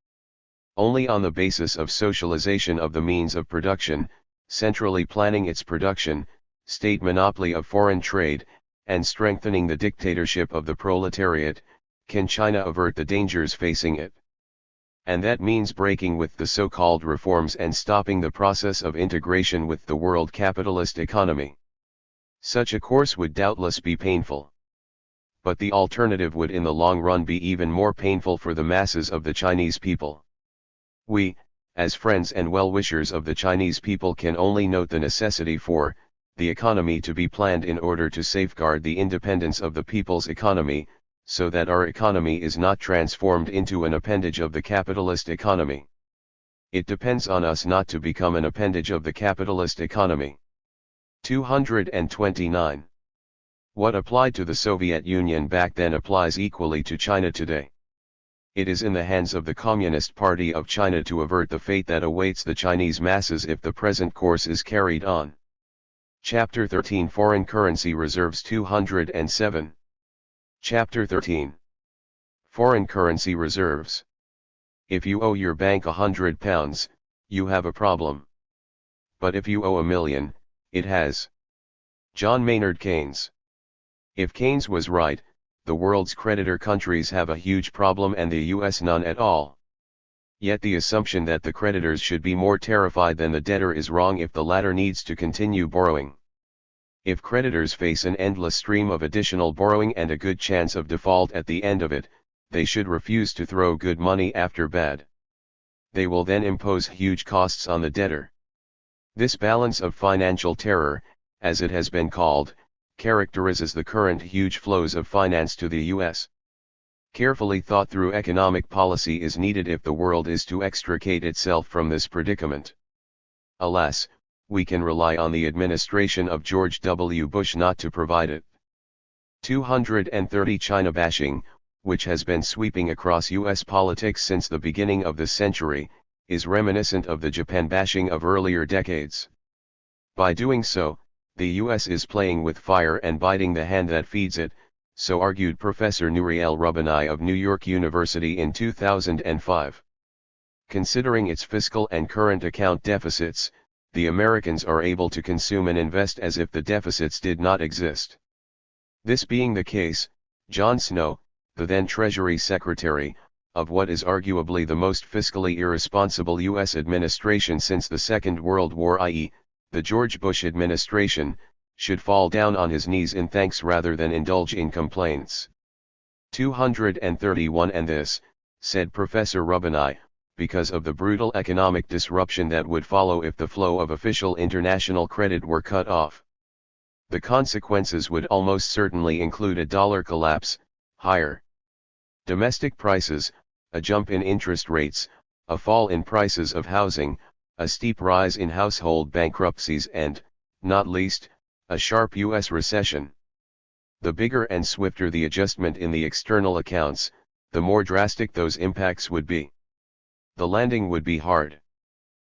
Only on the basis of socialization of the means of production, centrally planning its production, state monopoly of foreign trade, and strengthening the dictatorship of the proletariat, can China avert the dangers facing it. And that means breaking with the so-called reforms and stopping the process of integration with the world capitalist economy. Such a course would doubtless be painful. But the alternative would in the long run be even more painful for the masses of the Chinese people. We, as friends and well-wishers of the Chinese people, can only note the necessity for the economy to be planned in order to safeguard the independence of the people's economy, so that our economy is not transformed into an appendage of the capitalist economy. It depends on us not to become an appendage of the capitalist economy. 229. What applied to the Soviet Union back then applies equally to China today. It is in the hands of the Communist Party of China to avert the fate that awaits the Chinese masses if the present course is carried on. Chapter 13 Foreign Currency Reserves 207. Chapter 13 Foreign Currency Reserves. If you owe your bank £100, you have a problem. But if you owe $1 million, it has. John Maynard Keynes. If Keynes was right, the world's creditor countries have a huge problem and the US none at all. Yet the assumption that the creditors should be more terrified than the debtor is wrong if the latter needs to continue borrowing. If creditors face an endless stream of additional borrowing and a good chance of default at the end of it, they should refuse to throw good money after bad. They will then impose huge costs on the debtor. This balance of financial terror, as it has been called, characterizes the current huge flows of finance to the US. Carefully thought through economic policy is needed if the world is to extricate itself from this predicament. Alas, we can rely on the administration of George W. Bush not to provide it. 230 China bashing, which has been sweeping across US politics since the beginning of the century, is reminiscent of the Japan bashing of earlier decades. By doing so, the US is playing with fire and biting the hand that feeds it, so argued Professor Nouriel Roubani of New York University in 2005. Considering its fiscal and current account deficits, the Americans are able to consume and invest as if the deficits did not exist. This being the case, John Snow, the then Treasury Secretary, of what is arguably the most fiscally irresponsible U.S. administration since the Second World War, i.e., the George Bush administration, should fall down on his knees in thanks rather than indulge in complaints. 231 And this, said Professor Rubini, because of the brutal economic disruption that would follow if the flow of official international credit were cut off. The consequences would almost certainly include a dollar collapse, higher domestic prices, a jump in interest rates, a fall in prices of housing, a steep rise in household bankruptcies and, not least, a sharp U.S. recession. The bigger and swifter the adjustment in the external accounts, the more drastic those impacts would be. The landing would be hard.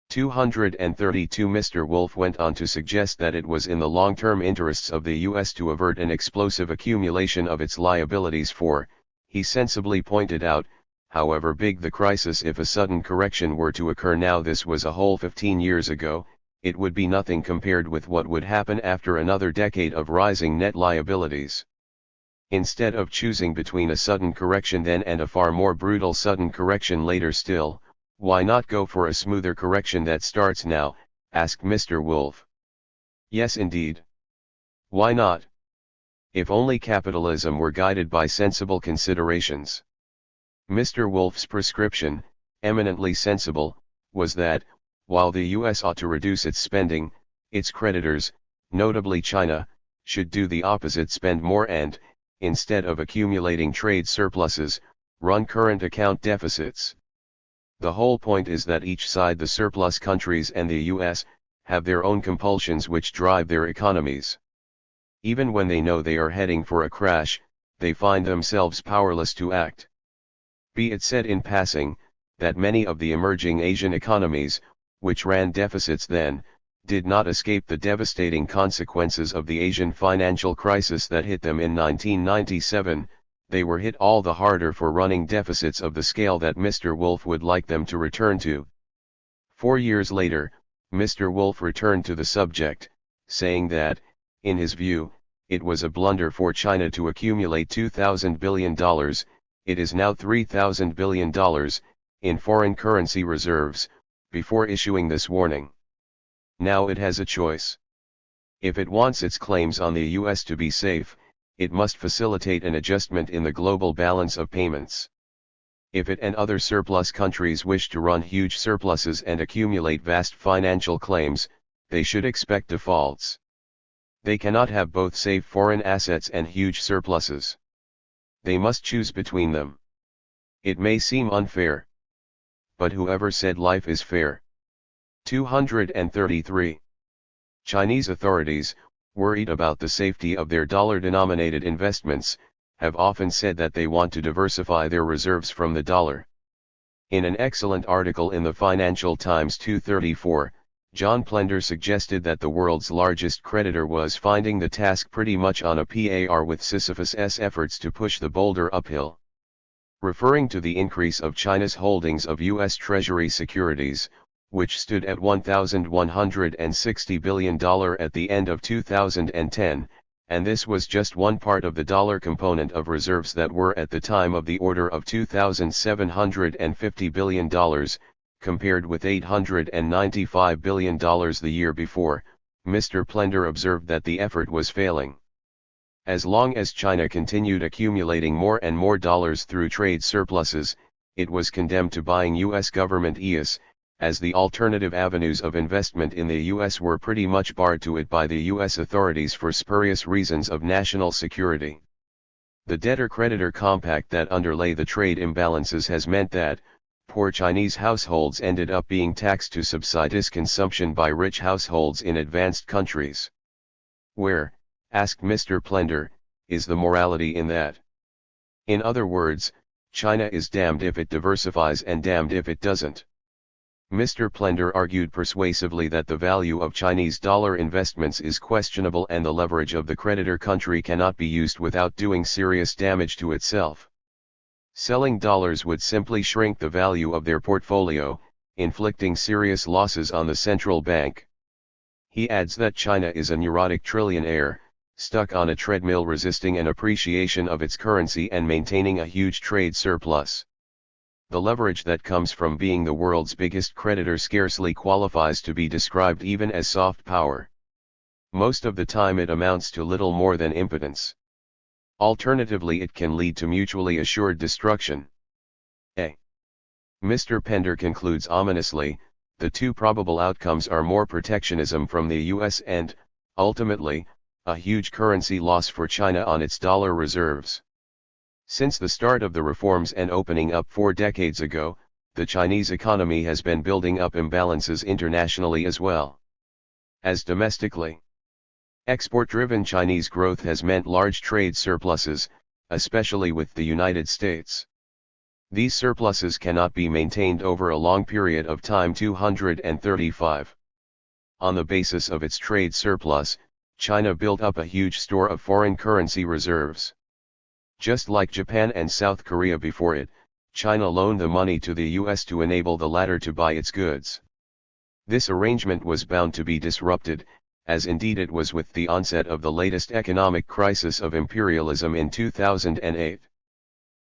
232 Mr. Wolf went on to suggest that it was in the long-term interests of the U.S. to avert an explosive accumulation of its liabilities for, he sensibly pointed out, however big the crisis, if a sudden correction were to occur now, this was a whole 15 years ago, it would be nothing compared with what would happen after another decade of rising net liabilities. Instead of choosing between a sudden correction then and a far more brutal sudden correction later still, why not go for a smoother correction that starts now, asked Mr. Wolf. Yes indeed. Why not? If only capitalism were guided by sensible considerations. Mr. Wolf's prescription, eminently sensible, was that, while the U.S. ought to reduce its spending, its creditors, notably China, should do the opposite, spend more and, instead of accumulating trade surpluses, run current account deficits. The whole point is that each side, the surplus countries and the U.S., have their own compulsions which drive their economies. Even when they know they are heading for a crash, they find themselves powerless to act. Be it said in passing, that many of the emerging Asian economies, which ran deficits then, did not escape the devastating consequences of the Asian financial crisis that hit them in 1997, they were hit all the harder for running deficits of the scale that Mr. Wolf would like them to return to. 4 years later, Mr. Wolf returned to the subject, saying that, in his view, it was a blunder for China to accumulate $2,000 billion, it is now $3,000 billion, in foreign currency reserves, before issuing this warning. Now it has a choice. If it wants its claims on the U.S. to be safe, it must facilitate an adjustment in the global balance of payments. If it and other surplus countries wish to run huge surpluses and accumulate vast financial claims, they should expect defaults. They cannot have both safe foreign assets and huge surpluses. They must choose between them. It may seem unfair. But whoever said life is fair? 233. Chinese authorities, worried about the safety of their dollar-denominated investments, have often said that they want to diversify their reserves from the dollar. In an excellent article in the Financial Times 234, John Plender suggested that the world's largest creditor was finding the task pretty much on a par with Sisyphus' efforts to push the boulder uphill. Referring to the increase of China's holdings of U.S. Treasury securities, which stood at $1,160 billion at the end of 2010, and this was just one part of the dollar component of reserves that were at the time of the order of $2,750 billion, compared with $895 billion the year before, Mr. Plender observed that the effort was failing. As long as China continued accumulating more and more dollars through trade surpluses, it was condemned to buying U.S. government EIS, as the alternative avenues of investment in the U.S. were pretty much barred to it by the U.S. authorities for spurious reasons of national security. The debtor-creditor compact that underlay the trade imbalances has meant that, poor Chinese households ended up being taxed to subsidize consumption by rich households in advanced countries. Where, asked Mr. Plender, is the morality in that? In other words, China is damned if it diversifies and damned if it doesn't. Mr. Plender argued persuasively that the value of Chinese dollar investments is questionable and the leverage of the creditor country cannot be used without doing serious damage to itself. Selling dollars would simply shrink the value of their portfolio, inflicting serious losses on the central bank. He adds that China is a neurotic trillionaire, stuck on a treadmill resisting an appreciation of its currency and maintaining a huge trade surplus. The leverage that comes from being the world's biggest creditor scarcely qualifies to be described even as soft power. Most of the time it amounts to little more than impotence. Alternatively, it can lead to mutually assured destruction. Mr. Pender concludes ominously, the two probable outcomes are more protectionism from the US and, ultimately, a huge currency loss for China on its dollar reserves. Since the start of the reforms and opening up 4 decades ago, the Chinese economy has been building up imbalances internationally as well as domestically. Export-driven Chinese growth has meant large trade surpluses, especially with the United States. These surpluses cannot be maintained over a long period of time. 235. On the basis of its trade surplus, China built up a huge store of foreign currency reserves. Just like Japan and South Korea before it, China loaned the money to the US to enable the latter to buy its goods. This arrangement was bound to be disrupted, as indeed it was with the onset of the latest economic crisis of imperialism in 2008.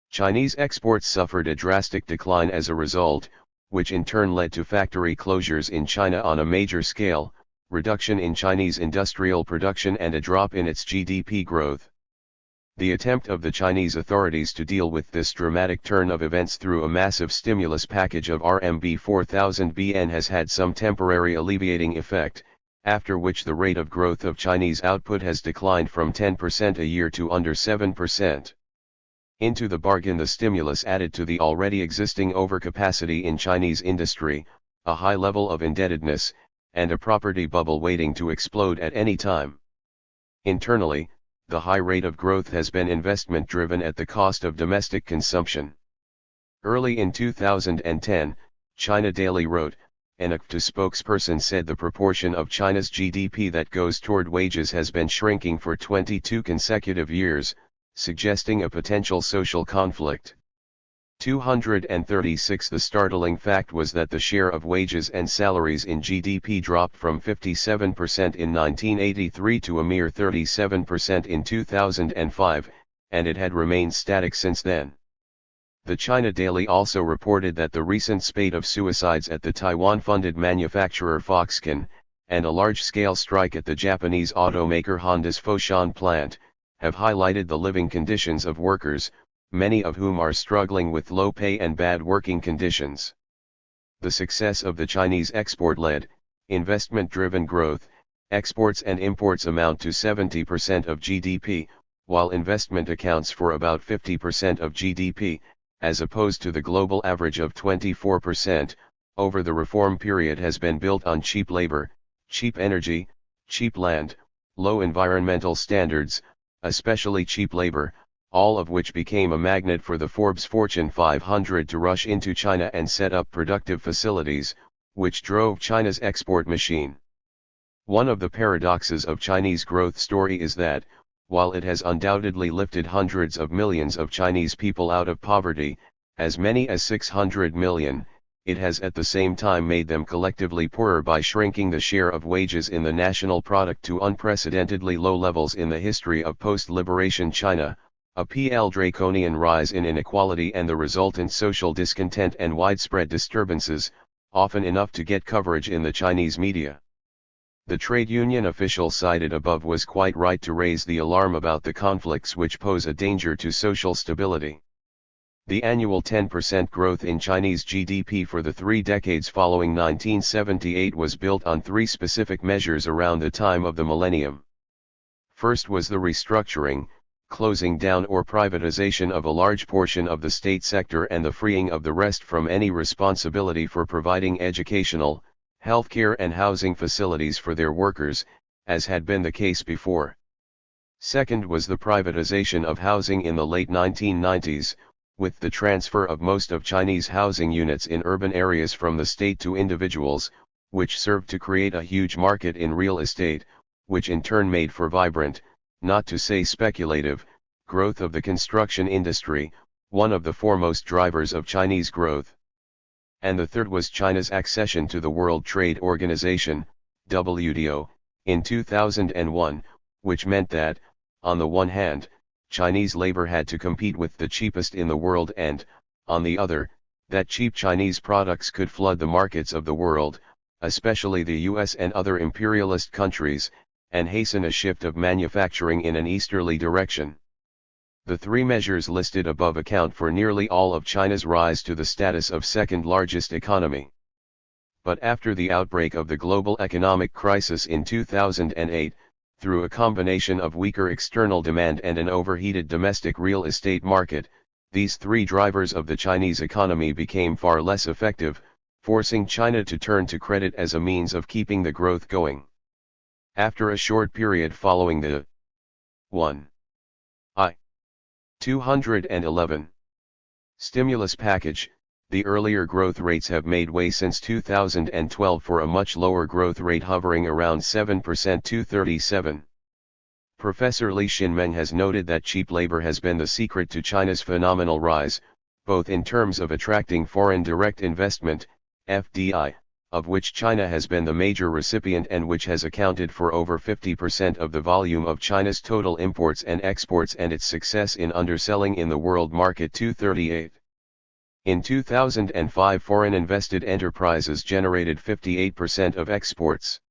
Chinese exports suffered a drastic decline as a result, which in turn led to factory closures in China on a major scale, reduction in Chinese industrial production and a drop in its GDP growth. The attempt of the Chinese authorities to deal with this dramatic turn of events through a massive stimulus package of RMB 4,000 billion has had some temporary alleviating effect, after which the rate of growth of Chinese output has declined from 10% a year to under 7%. Into the bargain, the stimulus added to the already existing overcapacity in Chinese industry, a high level of indebtedness, and a property bubble waiting to explode at any time. Internally, the high rate of growth has been investment-driven at the cost of domestic consumption. Early in 2010, China Daily wrote, an ACTA spokesperson said the proportion of China's GDP that goes toward wages has been shrinking for 22 consecutive years, suggesting a potential social conflict. 236. The startling fact was that the share of wages and salaries in GDP dropped from 57% in 1983 to a mere 37% in 2005, and it had remained static since then. The China Daily also reported that the recent spate of suicides at the Taiwan-funded manufacturer Foxconn, and a large-scale strike at the Japanese automaker Honda's Foshan plant, have highlighted the living conditions of workers, many of whom are struggling with low pay and bad working conditions. The success of the Chinese export-led, investment-driven growth, exports and imports amount to 70% of GDP, while investment accounts for about 50% of GDP, as opposed to the global average of 24%, over the reform period has been built on cheap labor, cheap energy, cheap land, low environmental standards, especially cheap labor, all of which became a magnet for the Forbes Fortune 500 to rush into China and set up productive facilities, which drove China's export machine. One of the paradoxes of Chinese growth story is that, while it has undoubtedly lifted hundreds of millions of Chinese people out of poverty, as many as 600 million, it has at the same time made them collectively poorer by shrinking the share of wages in the national product to unprecedentedly low levels in the history of post-liberation China, a draconian rise in inequality and the resultant social discontent and widespread disturbances, often enough to get coverage in the Chinese media. The trade union official cited above was quite right to raise the alarm about the conflicts which pose a danger to social stability. The annual 10% growth in Chinese GDP for the 3 decades following 1978 was built on 3 specific measures around the time of the millennium. First was the restructuring, closing down or privatization of a large portion of the state sector and the freeing of the rest from any responsibility for providing educational, healthcare and housing facilities for their workers, as had been the case before. Second was the privatization of housing in the late 1990s, with the transfer of most of Chinese housing units in urban areas from the state to individuals, which served to create a huge market in real estate, which in turn made for vibrant, not to say speculative, growth of the construction industry, one of the foremost drivers of Chinese growth. And the third was China's accession to the World Trade Organization, WTO, in 2001, which meant that, on the one hand, Chinese labor had to compete with the cheapest in the world and, on the other, that cheap Chinese products could flood the markets of the world, especially the US and other imperialist countries, and hasten a shift of manufacturing in an easterly direction. The three measures listed above account for nearly all of China's rise to the status of second largest economy. But after the outbreak of the global economic crisis in 2008, through a combination of weaker external demand and an overheated domestic real estate market, these three drivers of the Chinese economy became far less effective, forcing China to turn to credit as a means of keeping the growth going. After a short period following the 211 stimulus package, the earlier growth rates have made way since 2012 for a much lower growth rate hovering around 7% to 37. Professor Li Xinmeng has noted that cheap labor has been the secret to China's phenomenal rise, both in terms of attracting foreign direct investment, FDI, of which China has been the major recipient and which has accounted for over 50% of the volume of China's total imports and exports, and its success in underselling in the world market 238. In 2005, foreign invested enterprises generated 58% of exports.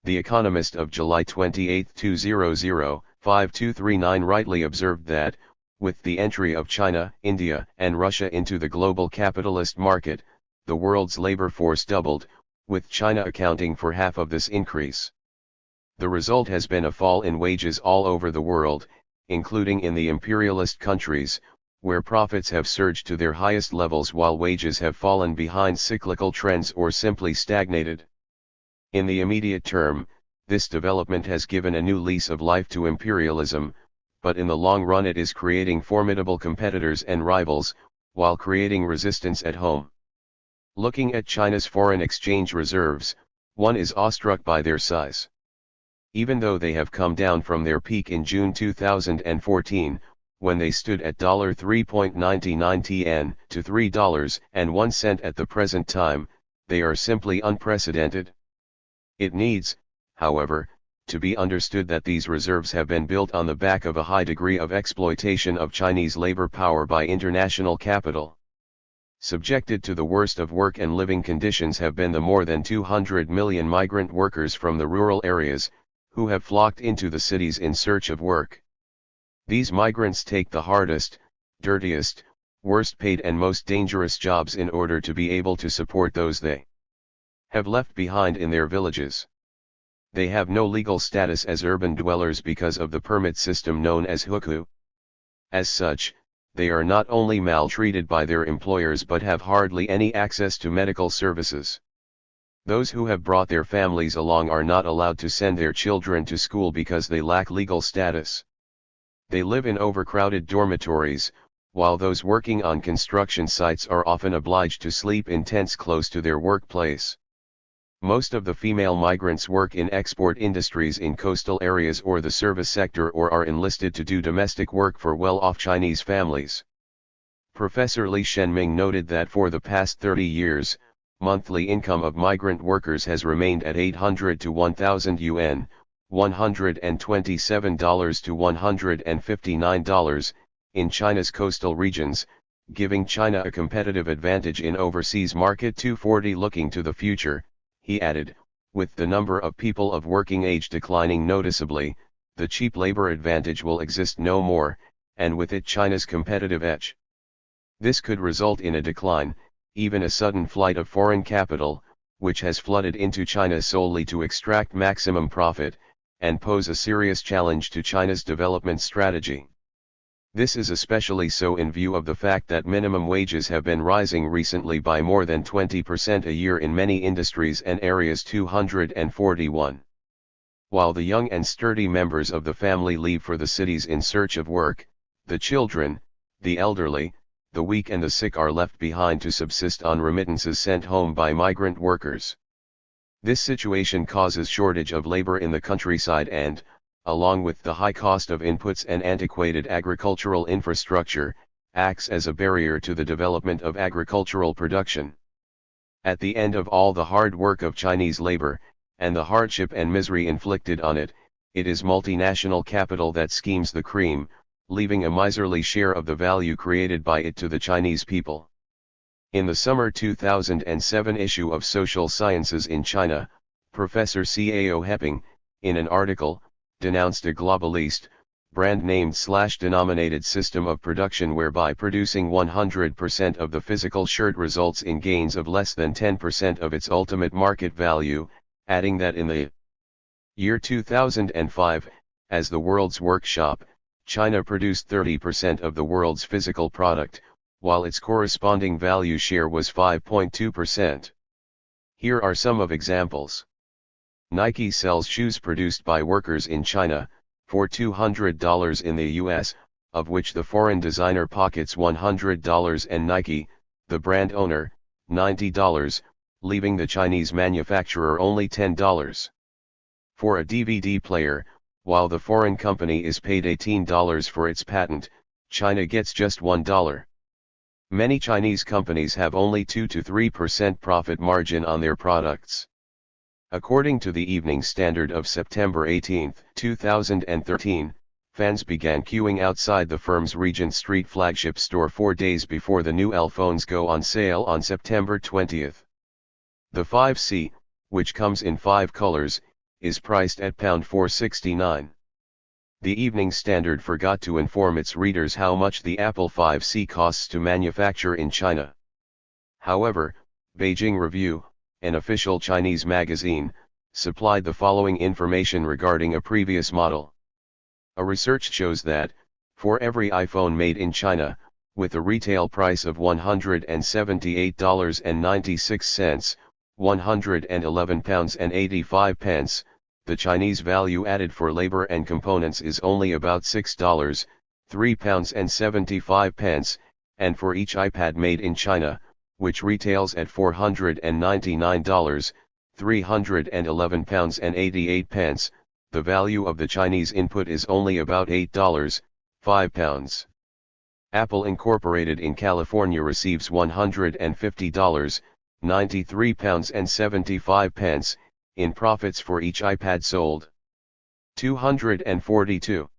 The Economist of July 28, 2005-239 rightly observed that, with the entry of China, India, and Russia into the global capitalist market, the world's labor force doubled, with China accounting for half of this increase. The result has been a fall in wages all over the world, including in the imperialist countries, where profits have surged to their highest levels while wages have fallen behind cyclical trends or simply stagnated. In the immediate term, this development has given a new lease of life to imperialism, but in the long run it is creating formidable competitors and rivals, while creating resistance at home. Looking at China's foreign exchange reserves, one is awestruck by their size. Even though they have come down from their peak in June 2014, when they stood at $3.99 to $3.01 at the present time, they are simply unprecedented. It needs, however, to be understood that these reserves have been built on the back of a high degree of exploitation of Chinese labor power by international capital. Subjected to the worst of work and living conditions have been the more than 200 million migrant workers from the rural areas, who have flocked into the cities in search of work. These migrants take the hardest, dirtiest, worst paid and most dangerous jobs in order to be able to support those they have left behind in their villages. They have no legal status as urban dwellers because of the permit system known as hukou. As such, they are not only maltreated by their employers but have hardly any access to medical services. Those who have brought their families along are not allowed to send their children to school because they lack legal status. They live in overcrowded dormitories, while those working on construction sites are often obliged to sleep in tents close to their workplace. Most of the female migrants work in export industries in coastal areas or the service sector or are enlisted to do domestic work for well-off Chinese families. Professor Li Xinmeng noted that for the past 30 years, monthly income of migrant workers has remained at 800 to 1,000 yuan, $127 to $159, in China's coastal regions, giving China a competitive advantage in overseas market 240. Looking to the future, he added, with the number of people of working age declining noticeably, the cheap labor advantage will exist no more, and with it China's competitive edge. This could result in a decline, even a sudden flight of foreign capital, which has flooded into China solely to extract maximum profit, and pose a serious challenge to China's development strategy. This is especially so in view of the fact that minimum wages have been rising recently by more than 20% a year in many industries and areas. 241. While the young and sturdy members of the family leave for the cities in search of work, the children, the elderly, the weak and the sick are left behind to subsist on remittances sent home by migrant workers. This situation causes shortage of labor in the countryside and, along with the high cost of inputs and antiquated agricultural infrastructure, acts as a barrier to the development of agricultural production. At the end of all the hard work of Chinese labor, and the hardship and misery inflicted on it, it is multinational capital that schemes the cream, leaving a miserly share of the value created by it to the Chinese people. In the summer 2007 issue of Social Sciences in China, Professor Cao Heping, in an article, denounced a globalist, brand-named/denominated system of production whereby producing 100% of the physical shirt results in gains of less than 10% of its ultimate market value, adding that in the year 2005, as the world's workshop, China produced 30% of the world's physical product, while its corresponding value share was 5.2%. Here are some of examples. Nike sells shoes produced by workers in China, for $200 in the US, of which the foreign designer pockets $100 and Nike, the brand owner, $90, leaving the Chinese manufacturer only $10. For a DVD player, while the foreign company is paid $18 for its patent, China gets just $1. Many Chinese companies have only 2 to 3% profit margin on their products. According to the Evening Standard of September 18, 2013, fans began queuing outside the firm's Regent Street flagship store 4 days before the new L phones go on sale on September 20. The 5C, which comes in 5 colors, is priced at £469. The Evening Standard forgot to inform its readers how much the Apple 5C costs to manufacture in China. However, Beijing Review, an official Chinese magazine, supplied the following information regarding a previous model. A research shows that, for every iPhone made in China, with a retail price of $178.96, £111.85, the Chinese value added for labor and components is only about $6, £3.75, and for each iPad made in China, which retails at $499, £311.88, the value of the Chinese input is only about $8, £5. Apple Incorporated in California receives $150, £93.75, in profits for each iPad sold. 242.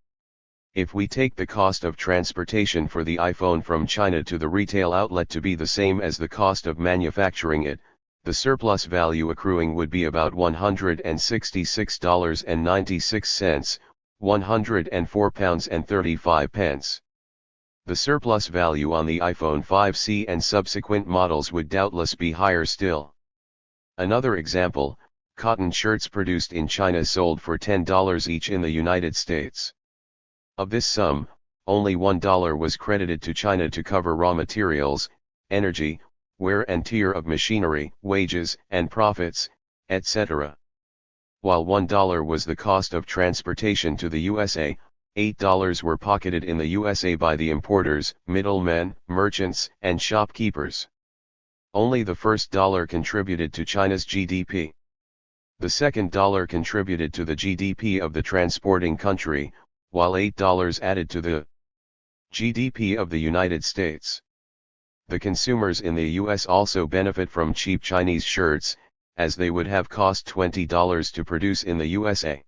If we take the cost of transportation for the iPhone from China to the retail outlet to be the same as the cost of manufacturing it, the surplus value accruing would be about $166.96, £104.35. The surplus value on the iPhone 5C and subsequent models would doubtless be higher still. Another example, cotton shirts produced in China sold for $10 each in the United States. Of this sum, only $1 was credited to China to cover raw materials, energy, wear and tear of machinery, wages and profits, etc. While $1 was the cost of transportation to the USA, $8 were pocketed in the USA by the importers, middlemen, merchants, and shopkeepers. Only the first dollar contributed to China's GDP. The second dollar contributed to the GDP of the transporting country, while $8 added to the GDP of the United States. The consumers in the US also benefit from cheap Chinese shirts, as they would have cost $20 to produce in the USA.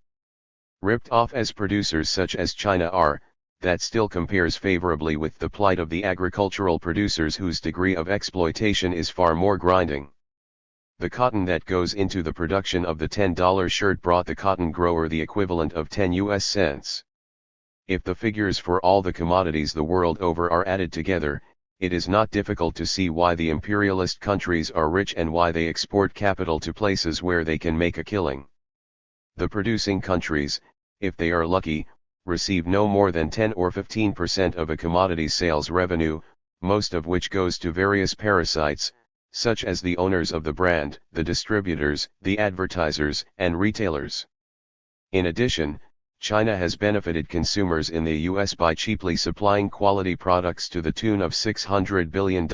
Ripped off as producers such as China are, that still compares favorably with the plight of the agricultural producers whose degree of exploitation is far more grinding. The cotton that goes into the production of the $10 shirt brought the cotton grower the equivalent of 10 US cents. If the figures for all the commodities the world over are added together, it is not difficult to see why the imperialist countries are rich and why they export capital to places where they can make a killing. The producing countries, if they are lucky, receive no more than 10 or 15% of a commodity's sales revenue, most of which goes to various parasites, such as the owners of the brand, the distributors, the advertisers, and retailers. In addition, China has benefited consumers in the US by cheaply supplying quality products to the tune of $600 billion,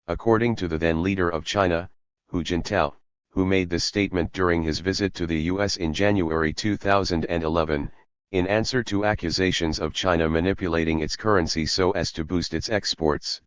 according to the then leader of China, Hu Jintao, who made this statement during his visit to the US in January 2011, in answer to accusations of China manipulating its currency so as to boost its exports.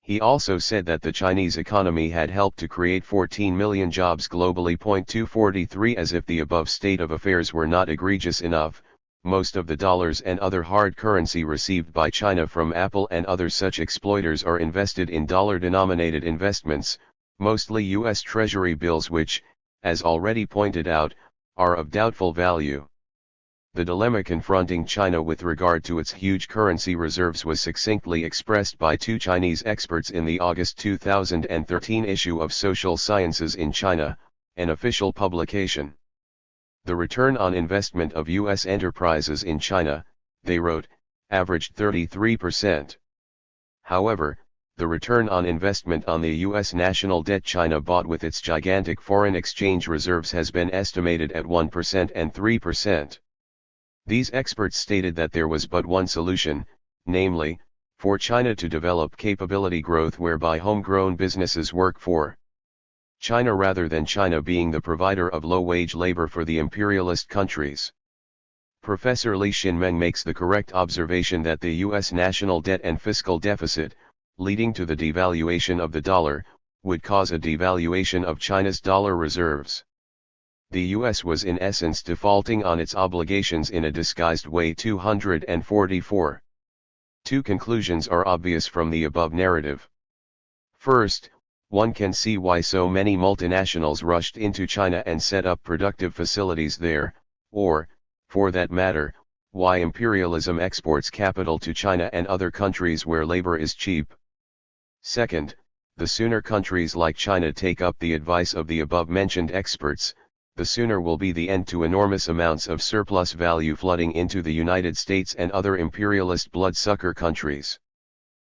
He also said that the Chinese economy had helped to create 14 million jobs globally. 243 As if the above state of affairs were not egregious enough, most of the dollars and other hard currency received by China from Apple and other such exploiters are invested in dollar-denominated investments, mostly U.S. Treasury bills which, as already pointed out, are of doubtful value. The dilemma confronting China with regard to its huge currency reserves was succinctly expressed by two Chinese experts in the August 2013 issue of Social Sciences in China, an official publication. The return on investment of U.S. enterprises in China, they wrote, averaged 33%. However, the return on investment on the U.S. national debt China bought with its gigantic foreign exchange reserves has been estimated at 1% and 3%. These experts stated that there was but one solution, namely, for China to develop capability growth whereby homegrown businesses work for China rather than China being the provider of low-wage labor for the imperialist countries. Professor Li Xinmeng makes the correct observation that the U.S. national debt and fiscal deficit, leading to the devaluation of the dollar, would cause a devaluation of China's dollar reserves. The U.S. was in essence defaulting on its obligations in a disguised way. 244. Two conclusions are obvious from the above narrative. First, one can see why so many multinationals rushed into China and set up productive facilities there, or, for that matter, why imperialism exports capital to China and other countries where labor is cheap. Second, the sooner countries like China take up the advice of the above-mentioned experts, the sooner will be the end to enormous amounts of surplus value flooding into the United States and other imperialist bloodsucker countries.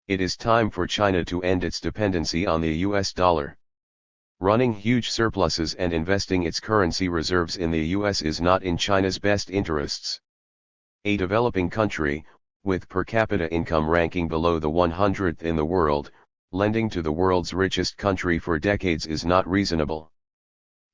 It is time for China to end its dependency on the US dollar. Running huge surpluses and investing its currency reserves in the US is not in China's best interests. A developing country, with per capita income ranking below the 100th in the world, lending to the world's richest country for decades is not reasonable.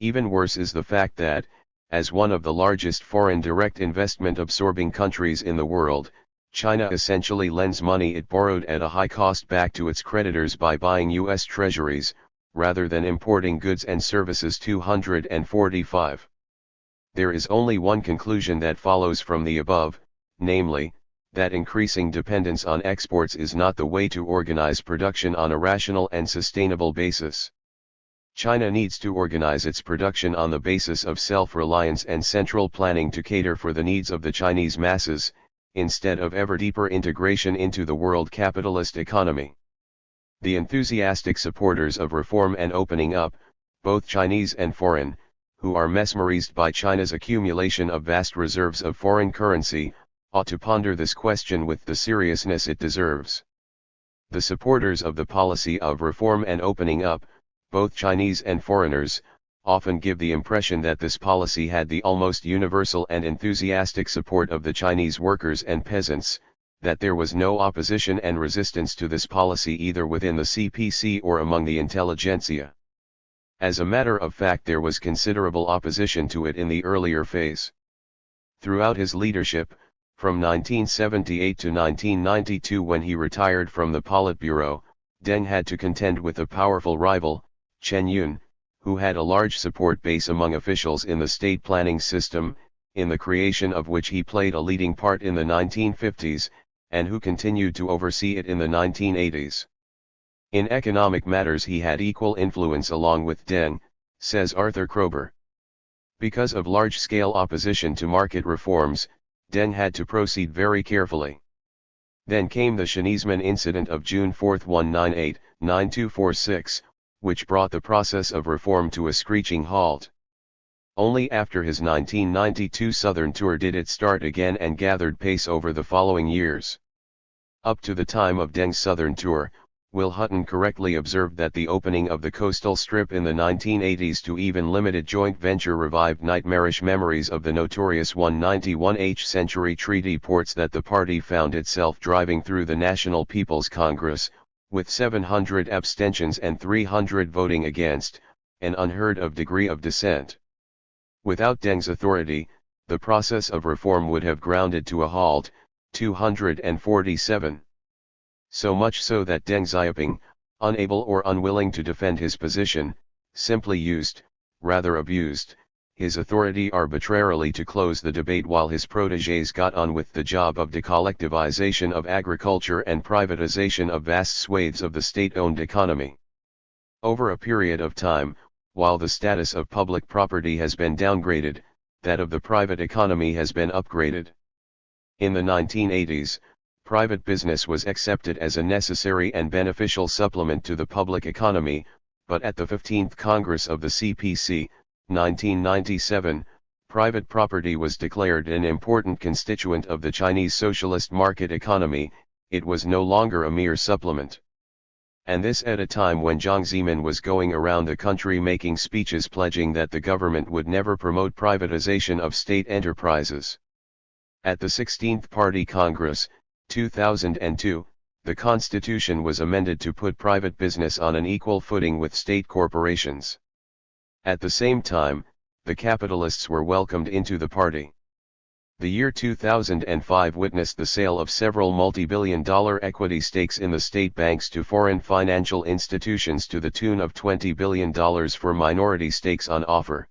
Even worse is the fact that, as one of the largest foreign direct investment absorbing countries in the world, China essentially lends money it borrowed at a high cost back to its creditors by buying U.S. treasuries, rather than importing goods and services. 245. There is only one conclusion that follows from the above, namely, that increasing dependence on exports is not the way to organize production on a rational and sustainable basis. China needs to organize its production on the basis of self-reliance and central planning to cater for the needs of the Chinese masses, instead of ever deeper integration into the world capitalist economy. The enthusiastic supporters of reform and opening up, both Chinese and foreign, who are mesmerized by China's accumulation of vast reserves of foreign currency, ought to ponder this question with the seriousness it deserves. The supporters of the policy of reform and opening up, both Chinese and foreigners, often give the impression that this policy had the almost universal and enthusiastic support of the Chinese workers and peasants, that there was no opposition and resistance to this policy either within the CPC or among the intelligentsia. As a matter of fact, there was considerable opposition to it in the earlier phase. Throughout his leadership, from 1978 to 1992 when he retired from the Politburo, Deng had to contend with a powerful rival, Chen Yun, who had a large support base among officials in the state planning system, in the creation of which he played a leading part in the 1950s, and who continued to oversee it in the 1980s. In economic matters he had equal influence along with Deng, says Arthur Kroeber. Because of large-scale opposition to market reforms, Deng had to proceed very carefully. Then came the Scheneesman incident of June 4, 1998-9246, which brought the process of reform to a screeching halt. Only after his 1992 Southern tour did it start again and gathered pace over the following years. Up to the time of Deng's Southern tour, Will Hutton correctly observed that the opening of the coastal strip in the 1980s to even limited joint venture revived nightmarish memories of the notorious 191th century treaty ports that the party found itself driving through the National People's Congress, with 700 abstentions and 300 voting against, an unheard of degree of dissent. Without Deng's authority, the process of reform would have grounded to a halt. 247. So much so that Deng Xiaoping, Unable or unwilling to defend his position, simply used, rather abused, his authority arbitrarily to close the debate while his protégés got on with the job of decollectivization of agriculture and privatization of vast swathes of the state-owned economy. Over a period of time, while the status of public property has been downgraded, that of the private economy has been upgraded. In the 1980s, private business was accepted as a necessary and beneficial supplement to the public economy, but at the 15th Congress of the CPC, 1997, private property was declared an important constituent of the Chinese socialist market economy. It was no longer a mere supplement. And this at a time when Jiang Zemin was going around the country making speeches pledging that the government would never promote privatization of state enterprises. At the 16th Party Congress, 2002, the Constitution was amended to put private business on an equal footing with state corporations. At the same time, the capitalists were welcomed into the party. The year 2005 witnessed the sale of several multi-billion-dollar equity stakes in the state banks to foreign financial institutions to the tune of $20 billion for minority stakes on offer.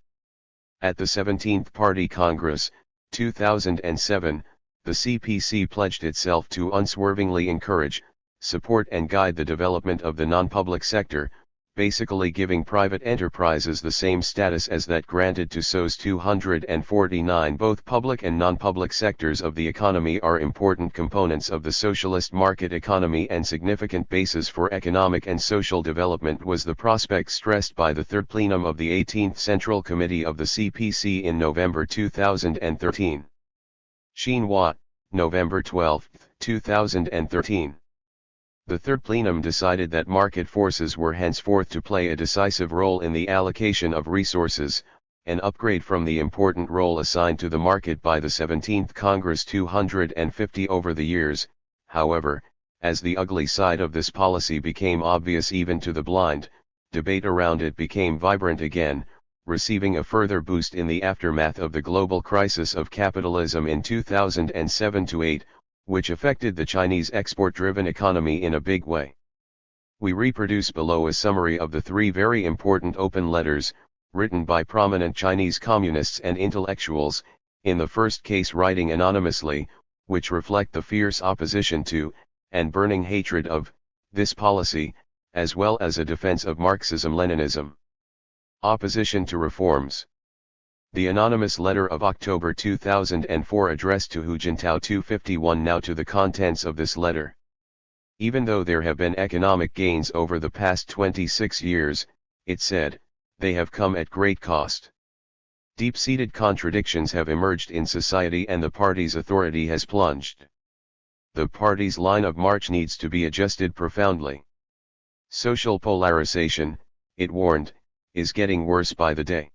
At the 17th Party Congress, 2007, the CPC pledged itself to unswervingly encourage, support and guide the development of the non-public sector, basically giving private enterprises the same status as that granted to SOE's 249. Both public and non-public sectors of the economy are important components of the socialist market economy, and significant basis for economic and social development was the prospect stressed by the Third Plenum of the 18th Central Committee of the CPC in November 2013. Xinhua, November 12, 2013. The Third Plenum decided that market forces were henceforth to play a decisive role in the allocation of resources, an upgrade from the important role assigned to the market by the 17th Congress 250 over the years. However, as the ugly side of this policy became obvious even to the blind, debate around it became vibrant again, receiving a further boost in the aftermath of the global crisis of capitalism in 2007-8, which affected the Chinese export-driven economy in a big way. We reproduce below a summary of the three very important open letters, written by prominent Chinese communists and intellectuals, in the first case writing anonymously, which reflect the fierce opposition to, and burning hatred of, this policy, as well as a defense of Marxism-Leninism. Opposition to reforms. The anonymous letter of October 2004 addressed to Hu Jintao 251. Now to the contents of this letter. Even though there have been economic gains over the past 26 years, it said, they have come at great cost. Deep-seated contradictions have emerged in society and the party's authority has plunged. The party's line of march needs to be adjusted profoundly. Social polarization, it warned, is getting worse by the day.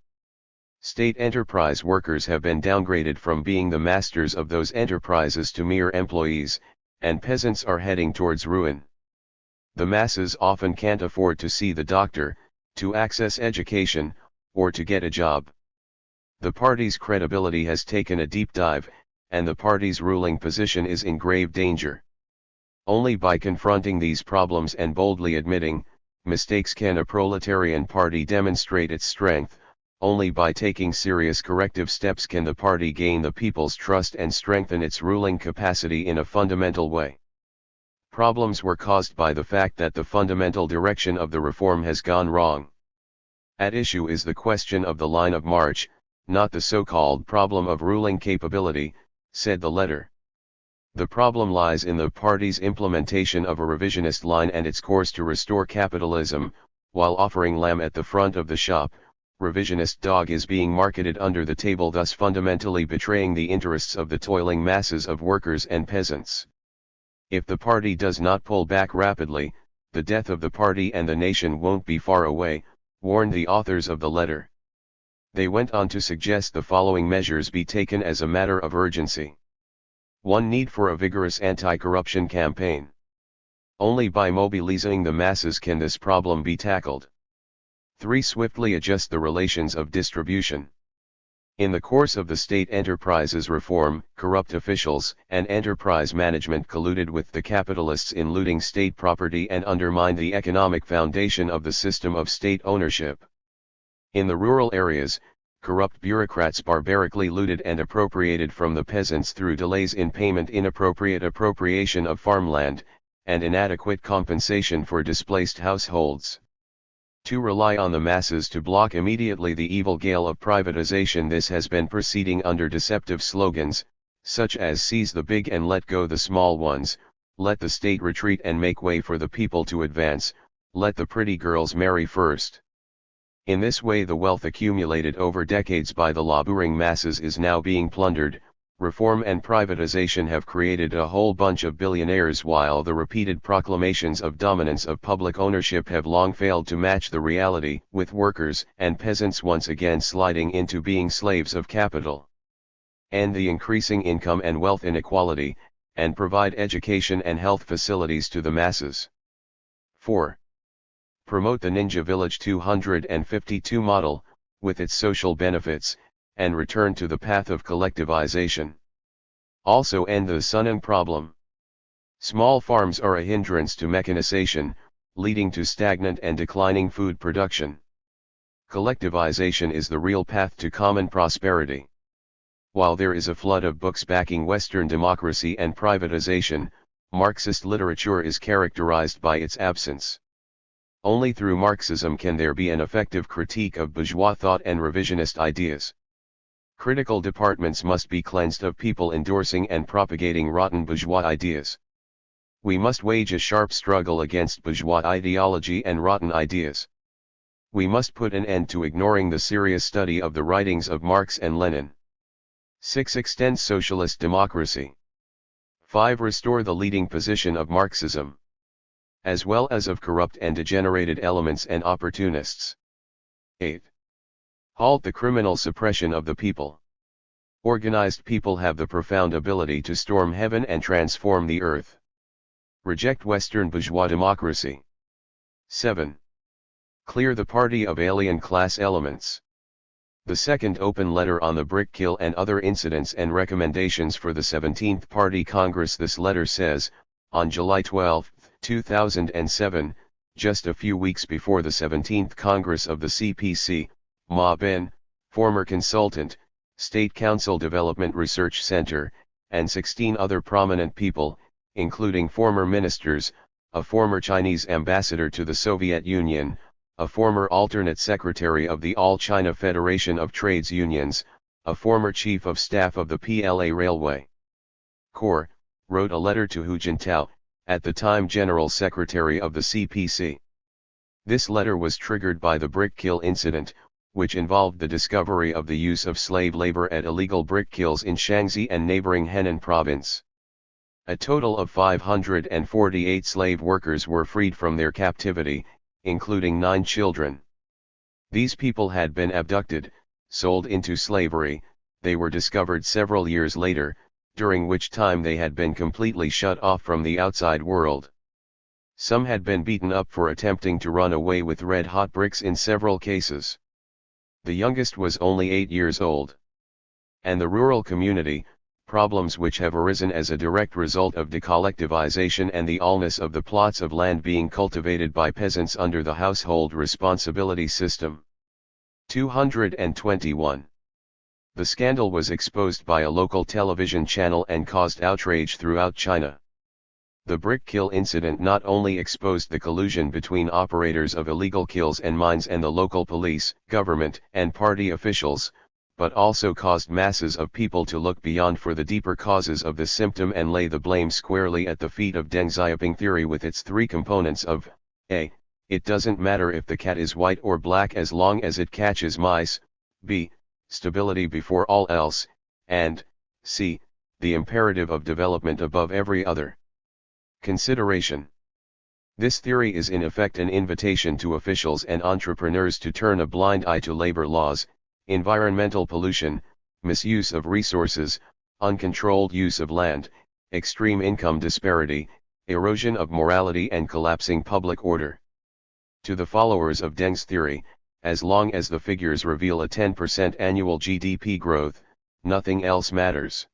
State enterprise workers have been downgraded from being the masters of those enterprises to mere employees, and peasants are heading towards ruin. The masses often can't afford to see the doctor, to access education, or to get a job. The party's credibility has taken a deep dive, and the party's ruling position is in grave danger. Only by confronting these problems and boldly admitting mistakes can a proletarian party demonstrate its strength. Only by taking serious corrective steps can the party gain the people's trust and strengthen its ruling capacity in a fundamental way. Problems were caused by the fact that the fundamental direction of the reform has gone wrong. At issue is the question of the line of march, not the so-called problem of ruling capability, said the letter. The problem lies in the party's implementation of a revisionist line and its course to restore capitalism. While offering lamb at the front of the shop, revisionist dog is being marketed under the table, thus fundamentally betraying the interests of the toiling masses of workers and peasants. If the party does not pull back rapidly, the death of the party and the nation won't be far away, warned the authors of the letter. They went on to suggest the following measures be taken as a matter of urgency. 1. Need for a vigorous anti-corruption campaign. Only by mobilizing the masses can this problem be tackled. 3. Swiftly adjust the relations of distribution. In the course of the state enterprises reform, corrupt officials and enterprise management colluded with the capitalists in looting state property and undermined the economic foundation of the system of state ownership. In the rural areas, corrupt bureaucrats barbarically looted and appropriated from the peasants through delays in payment, inappropriate appropriation of farmland, and inadequate compensation for displaced households. To rely on the masses to block immediately the evil gale of privatization, this has been proceeding under deceptive slogans, such as "seize the big and let go the small ones," "let the state retreat and make way for the people to advance," "let the pretty girls marry first." In this way the wealth accumulated over decades by the laboring masses is now being plundered. Reform and privatization have created a whole bunch of billionaires, while the repeated proclamations of dominance of public ownership have long failed to match the reality, with workers and peasants once again sliding into being slaves of capital. End the increasing income and wealth inequality, and provide education and health facilities to the masses. 4. Promote the Ninja Village 252 model, with its social benefits, and return to the path of collectivization. Also end the Sunan problem. Small farms are a hindrance to mechanization, leading to stagnant and declining food production. Collectivization is the real path to common prosperity. While there is a flood of books backing Western democracy and privatization, Marxist literature is characterized by its absence. Only through Marxism can there be an effective critique of bourgeois thought and revisionist ideas. Critical departments must be cleansed of people endorsing and propagating rotten bourgeois ideas. We must wage a sharp struggle against bourgeois ideology and rotten ideas. We must put an end to ignoring the serious study of the writings of Marx and Lenin. 6. Extend socialist democracy. 5. Restore the leading position of Marxism, as well as of corrupt and degenerated elements and opportunists. 8. Halt the criminal suppression of the people. Organized people have the profound ability to storm heaven and transform the earth. Reject Western bourgeois democracy. 7. Clear the party of alien class elements. The second open letter on the brick kill and other incidents and recommendations for the 17th Party Congress. This letter says, on July 12, 2007, just a few weeks before the 17th Congress of the CPC, Ma Ben, former consultant, State Council Development Research Center, and 16 other prominent people, including former ministers, a former Chinese ambassador to the Soviet Union, a former alternate secretary of the All China Federation of Trades Unions, a former chief of staff of the PLA Railway Corps, wrote a letter to Hu Jintao, at the time General Secretary of the CPC. This letter was triggered by the brick kill incident, which involved the discovery of the use of slave labor at illegal brick kilns in Shaanxi and neighboring Henan province. A total of 548 slave workers were freed from their captivity, including 9 children. These people had been abducted, sold into slavery. They were discovered several years later, during which time they had been completely shut off from the outside world. Some had been beaten up for attempting to run away with red-hot bricks in several cases. The youngest was only 8 years old. And the rural community, problems which have arisen as a direct result of decollectivization and the allness of the plots of land being cultivated by peasants under the household responsibility system. 221. The scandal was exposed by a local television channel and caused outrage throughout China. The brick kill incident not only exposed the collusion between operators of illegal kilns and mines and the local police, government, and party officials, but also caused masses of people to look beyond for the deeper causes of the symptom and lay the blame squarely at the feet of Deng Xiaoping theory with its 3 components of a. It doesn't matter if the cat is white or black as long as it catches mice, b. Stability before all else, and c. The imperative of development above every other consideration. This theory is in effect an invitation to officials and entrepreneurs to turn a blind eye to labor laws, environmental pollution, misuse of resources, uncontrolled use of land, extreme income disparity, erosion of morality and collapsing public order. To the followers of Deng's theory, as long as the figures reveal a 10% annual GDP growth, nothing else matters.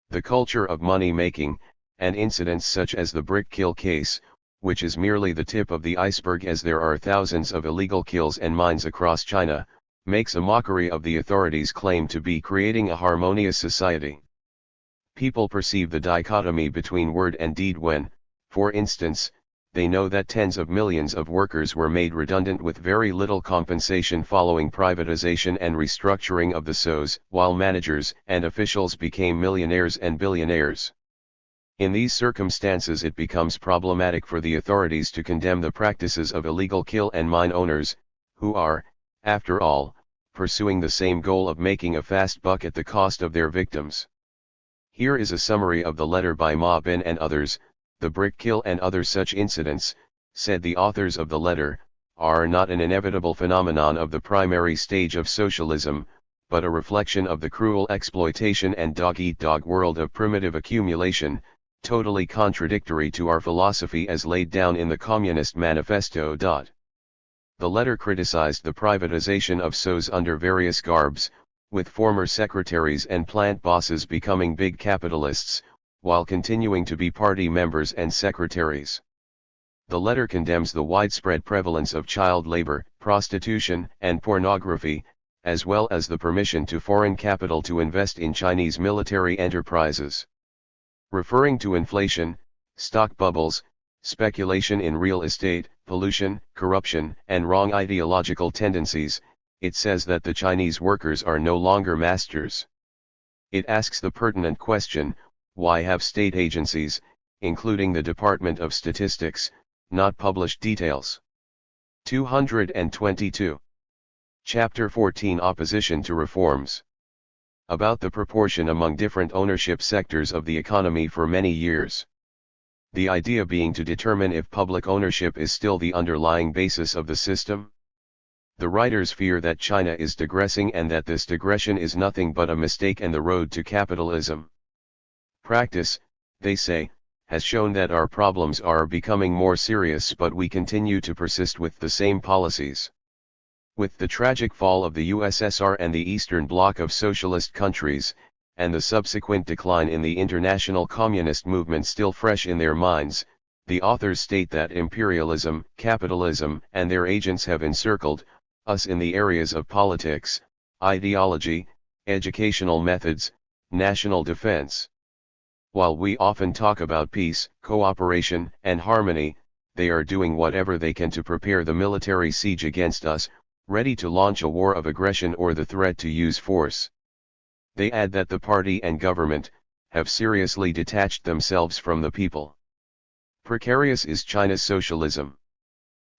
The culture of money making, and incidents such as the brick kill case, which is merely the tip of the iceberg as there are thousands of illegal kills and mines across China, makes a mockery of the authorities' claim to be creating a harmonious society. People perceive the dichotomy between word and deed when, for instance, they know that tens of millions of workers were made redundant with very little compensation following privatization and restructuring of the SOEs, while managers and officials became millionaires and billionaires. In these circumstances it becomes problematic for the authorities to condemn the practices of illegal kill and mine owners, who are, after all, pursuing the same goal of making a fast buck at the cost of their victims. Here is a summary of the letter by Ma Bin and others. The brick kill and other such incidents, said the authors of the letter, are not an inevitable phenomenon of the primary stage of socialism, but a reflection of the cruel exploitation and dog-eat-dog world of primitive accumulation, totally contradictory to our philosophy as laid down in the Communist Manifesto. The letter criticized the privatization of SOEs under various garbs, with former secretaries and plant bosses becoming big capitalists, while continuing to be party members and secretaries. The letter condemns the widespread prevalence of child labor, prostitution, and pornography, as well as the permission to foreign capital to invest in Chinese military enterprises. Referring to inflation, stock bubbles, speculation in real estate, pollution, corruption, and wrong ideological tendencies, it says that the Chinese workers are no longer masters. It asks the pertinent question, why have state agencies, including the Department of Statistics, not published details? 222. Chapter 14 Opposition to Reforms. About the proportion among different ownership sectors of the economy for many years. The idea being to determine if public ownership is still the underlying basis of the system. The writers fear that China is digressing and that this digression is nothing but a mistake and the road to capitalism. Practice, they say, has shown that our problems are becoming more serious, but we continue to persist with the same policies. With the tragic fall of the USSR and the Eastern Bloc of socialist countries, and the subsequent decline in the international communist movement still fresh in their minds, the authors state that imperialism, capitalism, and their agents have encircled us in the areas of politics, ideology, educational methods, national defense. While we often talk about peace, cooperation, and harmony, they are doing whatever they can to prepare the military siege against us, ready to launch a war of aggression or the threat to use force. They add that the party and government have seriously detached themselves from the people. Precarious is China's socialism.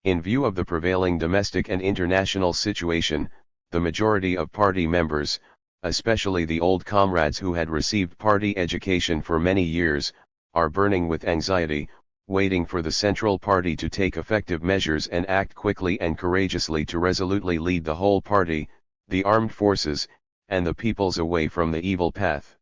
In view of the prevailing domestic and international situation, the majority of party members, especially the old comrades who had received party education for many years, are burning with anxiety, waiting for the Central Party to take effective measures and act quickly and courageously to resolutely lead the whole party, the armed forces, and the peoples away from the evil path.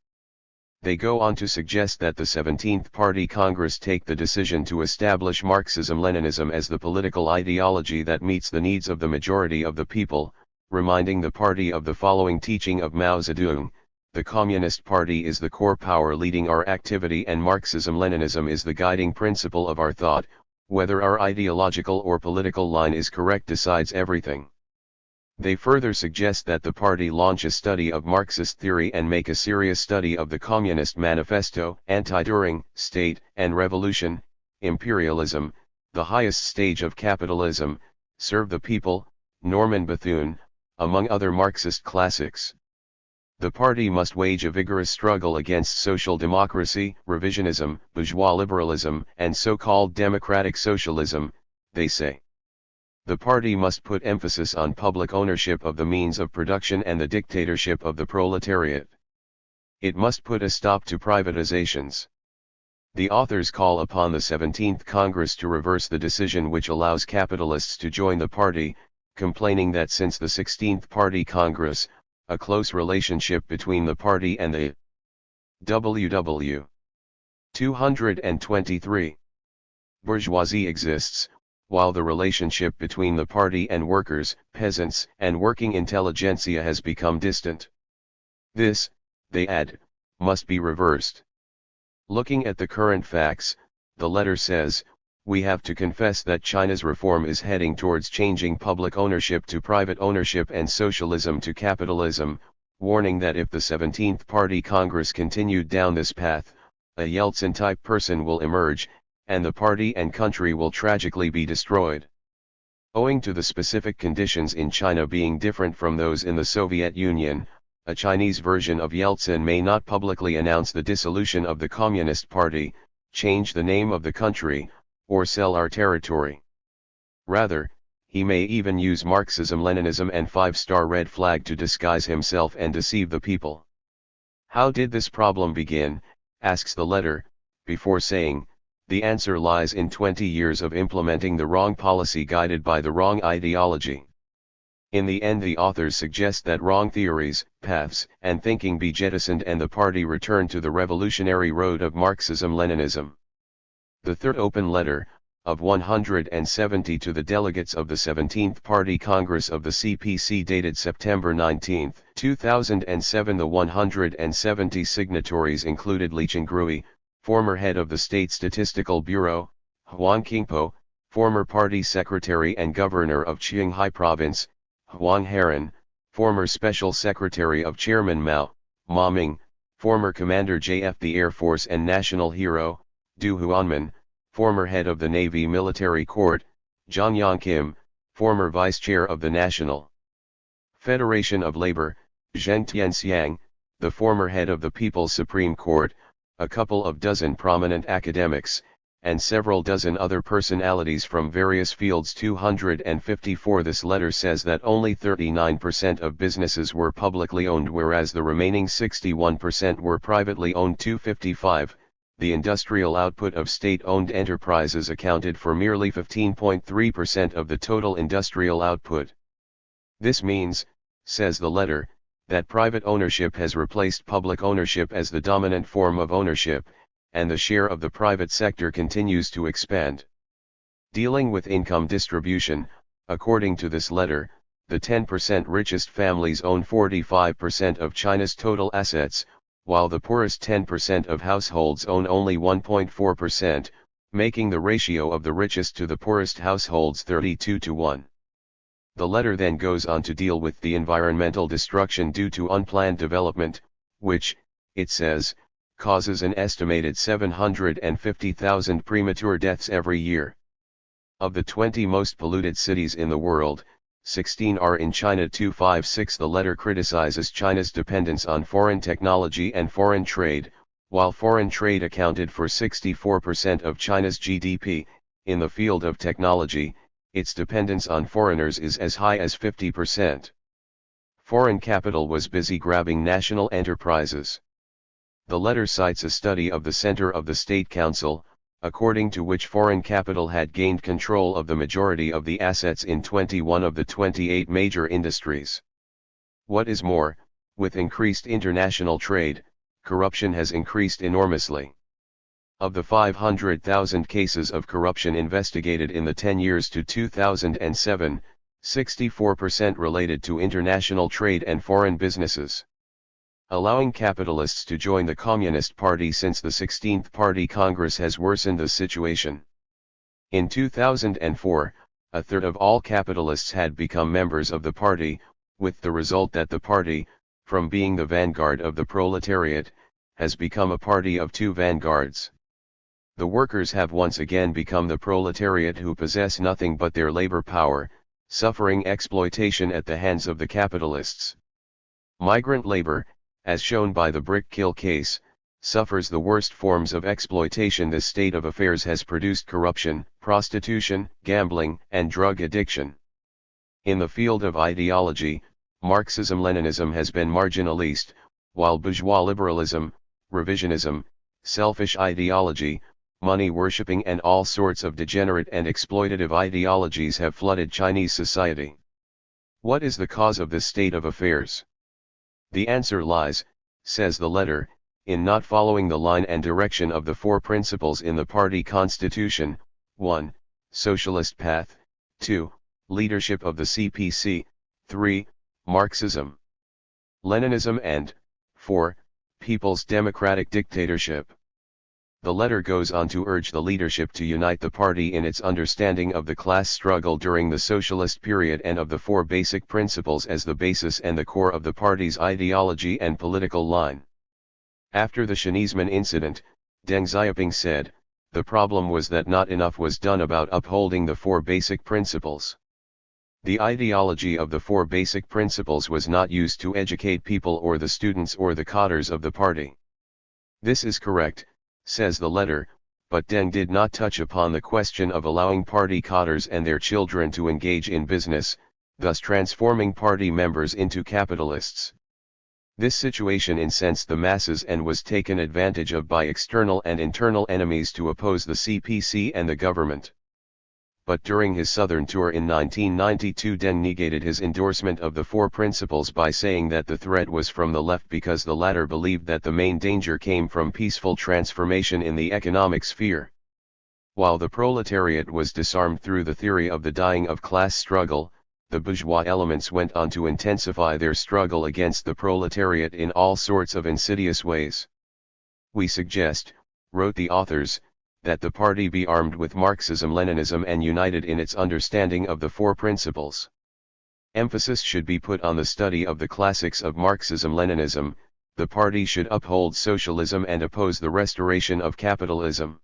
They go on to suggest that the 17th Party Congress take the decision to establish Marxism-Leninism as the political ideology that meets the needs of the majority of the people, reminding the party of the following teaching of Mao Zedong: the Communist Party is the core power leading our activity and Marxism-Leninism is the guiding principle of our thought. Whether our ideological or political line is correct decides everything. They further suggest that the party launch a study of Marxist theory and make a serious study of the Communist Manifesto, anti-Düring, state and revolution, imperialism, the highest stage of capitalism, serve the people, Norman Bethune, among other Marxist classics. The party must wage a vigorous struggle against social democracy, revisionism, bourgeois liberalism, and so-called democratic socialism, they say. The party must put emphasis on public ownership of the means of production and the dictatorship of the proletariat. It must put a stop to privatizations. The authors call upon the 17th Congress to reverse the decision which allows capitalists to join the party, complaining that since the 16th Party Congress, a close relationship between the party and the WW. 223. Bourgeoisie exists, while the relationship between the party and workers, peasants, and working intelligentsia has become distant. This, they add, must be reversed. Looking at the current facts, the letter says, we have to confess that China's reform is heading towards changing public ownership to private ownership and socialism to capitalism, warning that if the 17th Party Congress continued down this path, a Yeltsin-type person will emerge, and the party and country will tragically be destroyed. Owing to the specific conditions in China being different from those in the Soviet Union, a Chinese version of Yeltsin may not publicly announce the dissolution of the Communist Party, change the name of the country, or sell our territory. Rather, he may even use Marxism-Leninism and five-star red flag to disguise himself and deceive the people. How did this problem begin, asks the letter, before saying, the answer lies in 20 years of implementing the wrong policy guided by the wrong ideology. In the end, the authors suggest that wrong theories, paths, and thinking be jettisoned and the party return to the revolutionary road of Marxism-Leninism. The third open letter, of 170 to the delegates of the 17th Party Congress of the CPC dated September 19, 2007. The 170 signatories included Li Chenggrui, former head of the State Statistical Bureau, Huang Qingpo, former party secretary and governor of Qinghai Province, Huang Heron, former special secretary of Chairman Mao, Ma Ming, former commander JF the Air Force and national hero, Du Huanmin, former head of the Navy Military Court, Zhang Yang Kim, former vice chair of the National Federation of Labor, Zheng Tianxiang, the former head of the People's Supreme Court, a couple of dozen prominent academics, and several dozen other personalities from various fields. 254. This letter says that only 39% of businesses were publicly owned, whereas the remaining 61% were privately owned. 255. The industrial output of state-owned enterprises accounted for merely 15.3% of the total industrial output. This means, says the letter, that private ownership has replaced public ownership as the dominant form of ownership, and the share of the private sector continues to expand. Dealing with income distribution, according to this letter, the 10% richest families own 45% of China's total assets, while the poorest 10% of households own only 1.4%, making the ratio of the richest to the poorest households 32 to 1. The letter then goes on to deal with the environmental destruction due to unplanned development, which, it says, causes an estimated 750,000 premature deaths every year. Of the 20 most polluted cities in the world, 16 are in China. 256. The letter criticizes China's dependence on foreign technology and foreign trade. While foreign trade accounted for 64% of China's GDP, in the field of technology, its dependence on foreigners is as high as 50%. Foreign capital was busy grabbing national enterprises. The letter cites a study of the Center of the State Council, according to which foreign capital had gained control of the majority of the assets in 21 of the 28 major industries. What is more, with increased international trade, corruption has increased enormously. Of the 500,000 cases of corruption investigated in the 10 years to 2007, 64% related to international trade and foreign businesses. Allowing capitalists to join the Communist Party since the 16th Party Congress has worsened the situation. In 2004, a third of all capitalists had become members of the party, with the result that the party, from being the vanguard of the proletariat, has become a party of two vanguards. The workers have once again become the proletariat who possess nothing but their labor power, suffering exploitation at the hands of the capitalists. Migrant labor, as shown by the brick kill case, suffers the worst forms of exploitation. This state of affairs has produced corruption, prostitution, gambling, and drug addiction. In the field of ideology, Marxism-Leninism has been marginalist, while bourgeois liberalism, revisionism, selfish ideology, money-worshipping and all sorts of degenerate and exploitative ideologies have flooded Chinese society. What is the cause of this state of affairs? The answer lies, says the letter, in not following the line and direction of the four principles in the party constitution. 1. Socialist path. 2. Leadership of the CPC. 3. Marxism, Leninism and 4. People's democratic dictatorship. The letter goes on to urge the leadership to unite the party in its understanding of the class struggle during the socialist period and of the 4 basic principles as the basis and the core of the party's ideology and political line. After the Scheneesman incident, Deng Xiaoping said, "The problem was that not enough was done about upholding the 4 basic principles. The ideology of the 4 basic principles was not used to educate people or the students or the cadres of the party." This is correct, says the letter, but Deng did not touch upon the question of allowing party cadres and their children to engage in business, thus transforming party members into capitalists. This situation incensed the masses and was taken advantage of by external and internal enemies to oppose the CPC and the government. But during his southern tour in 1992, Deng negated his endorsement of the 4 principles by saying that the threat was from the left because the latter believed that the main danger came from peaceful transformation in the economic sphere. While the proletariat was disarmed through the theory of the dying of class struggle, the bourgeois elements went on to intensify their struggle against the proletariat in all sorts of insidious ways. "We suggest," wrote the authors, "that the party be armed with Marxism-Leninism and united in its understanding of the 4 principles. Emphasis should be put on the study of the classics of Marxism-Leninism, the party should uphold socialism and oppose the restoration of capitalism."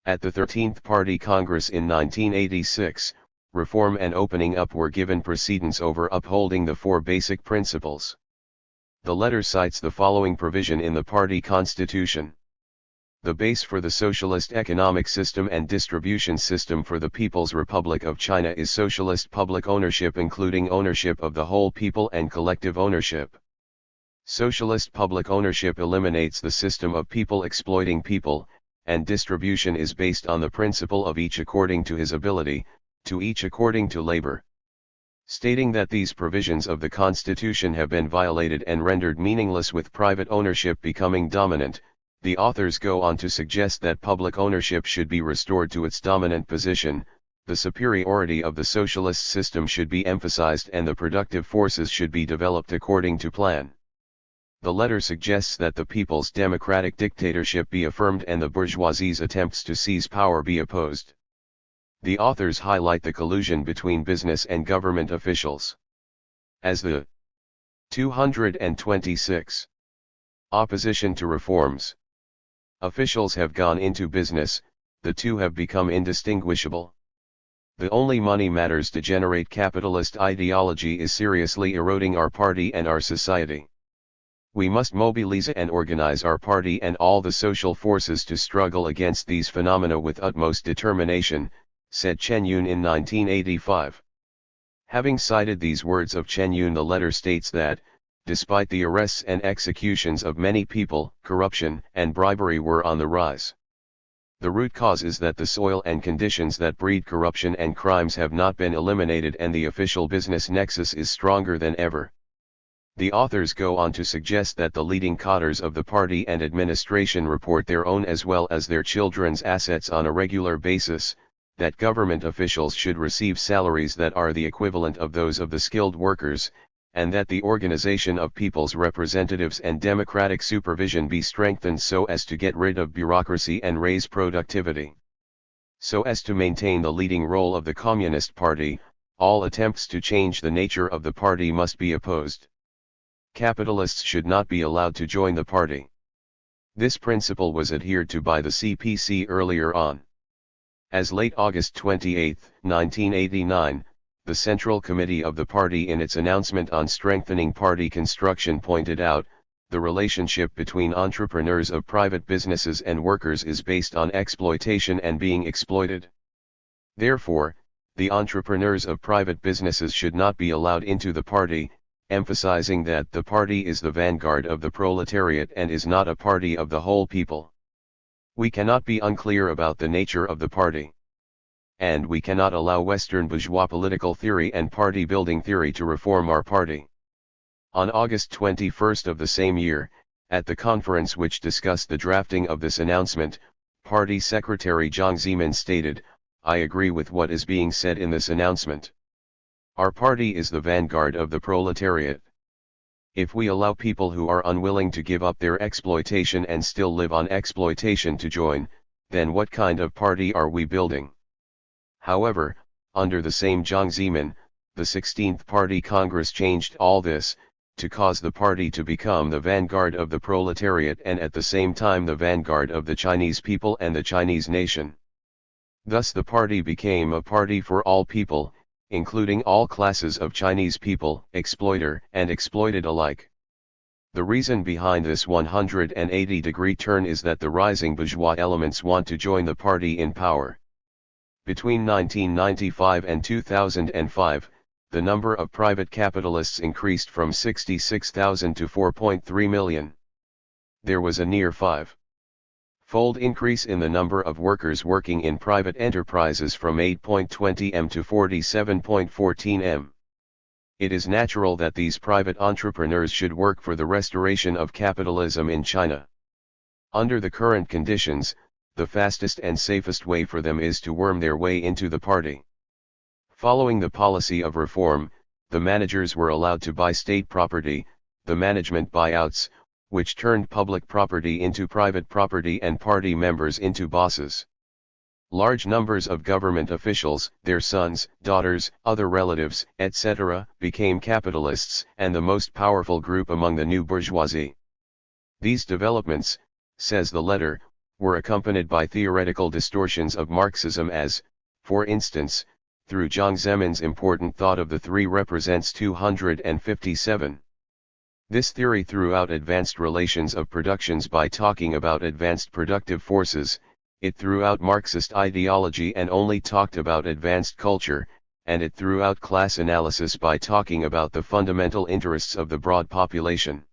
At the 13th Party Congress in 1986, reform and opening up were given precedence over upholding the 4 basic principles. The letter cites the following provision in the party constitution. "The base for the socialist economic system and distribution system for the People's Republic of China is socialist public ownership, including ownership of the whole people and collective ownership. Socialist public ownership eliminates the system of people exploiting people, and distribution is based on the principle of each according to his ability, to each according to labor." Stating that these provisions of the Constitution have been violated and rendered meaningless with private ownership becoming dominant, the authors go on to suggest that public ownership should be restored to its dominant position, the superiority of the socialist system should be emphasized and the productive forces should be developed according to plan. The letter suggests that the people's democratic dictatorship be affirmed and the bourgeoisie's attempts to seize power be opposed. The authors highlight the collusion between business and government officials. As the 226 opposition to reforms. Officials have gone into business, the two have become indistinguishable. The only money matters degenerate capitalist ideology is seriously eroding our party and our society. We must mobilize and organize our party and all the social forces to struggle against these phenomena with utmost determination, said Chen Yun in 1985. Having cited these words of Chen Yun, the letter states that, despite the arrests and executions of many people, corruption and bribery were on the rise. The root cause is that the soil and conditions that breed corruption and crimes have not been eliminated and the official business nexus is stronger than ever. The authors go on to suggest that the leading cadres of the party and administration report their own as well as their children's assets on a regular basis, that government officials should receive salaries that are the equivalent of those of the skilled workers, and that the organization of people's representatives and democratic supervision be strengthened so as to get rid of bureaucracy and raise productivity. So as to maintain the leading role of the Communist Party, all attempts to change the nature of the party must be opposed. Capitalists should not be allowed to join the party. This principle was adhered to by the CPC earlier on. As late August 28, 1989, the Central Committee of the party in its announcement on strengthening party construction pointed out, the relationship between entrepreneurs of private businesses and workers is based on exploitation and being exploited. Therefore, the entrepreneurs of private businesses should not be allowed into the party, emphasizing that the party is the vanguard of the proletariat and is not a party of the whole people. We cannot be unclear about the nature of the party. And we cannot allow Western bourgeois political theory and party-building theory to reform our party. On August 21 of the same year, at the conference which discussed the drafting of this announcement, Party Secretary Jiang Zemin stated, I agree with what is being said in this announcement. Our party is the vanguard of the proletariat. If we allow people who are unwilling to give up their exploitation and still live on exploitation to join, then what kind of party are we building? However, under the same Jiang Zemin, the 16th Party Congress changed all this, to cause the party to become the vanguard of the proletariat and at the same time the vanguard of the Chinese people and the Chinese nation. Thus the party became a party for all people, including all classes of Chinese people, exploiter and exploited alike. The reason behind this 180-degree turn is that the rising bourgeois elements want to join the party in power. Between 1995 and 2005, the number of private capitalists increased from 66,000 to 4.3 million. There was a near five-fold increase in the number of workers working in private enterprises from 8.20 m to 47.14 m. It is natural that these private entrepreneurs should work for the restoration of capitalism in China. Under the current conditions, the fastest and safest way for them is to worm their way into the party. Following the policy of reform, the managers were allowed to buy state property, the management buyouts, which turned public property into private property and party members into bosses. Large numbers of government officials, their sons, daughters, other relatives, etc., became capitalists and the most powerful group among the new bourgeoisie. These developments, says the letter, were accompanied by theoretical distortions of Marxism as, for instance, through Jiang Zemin's important thought of the three represents 257. This theory threw out advanced relations of productions by talking about advanced productive forces, it threw out Marxist ideology and only talked about advanced culture, and it threw out class analysis by talking about the fundamental interests of the broad population.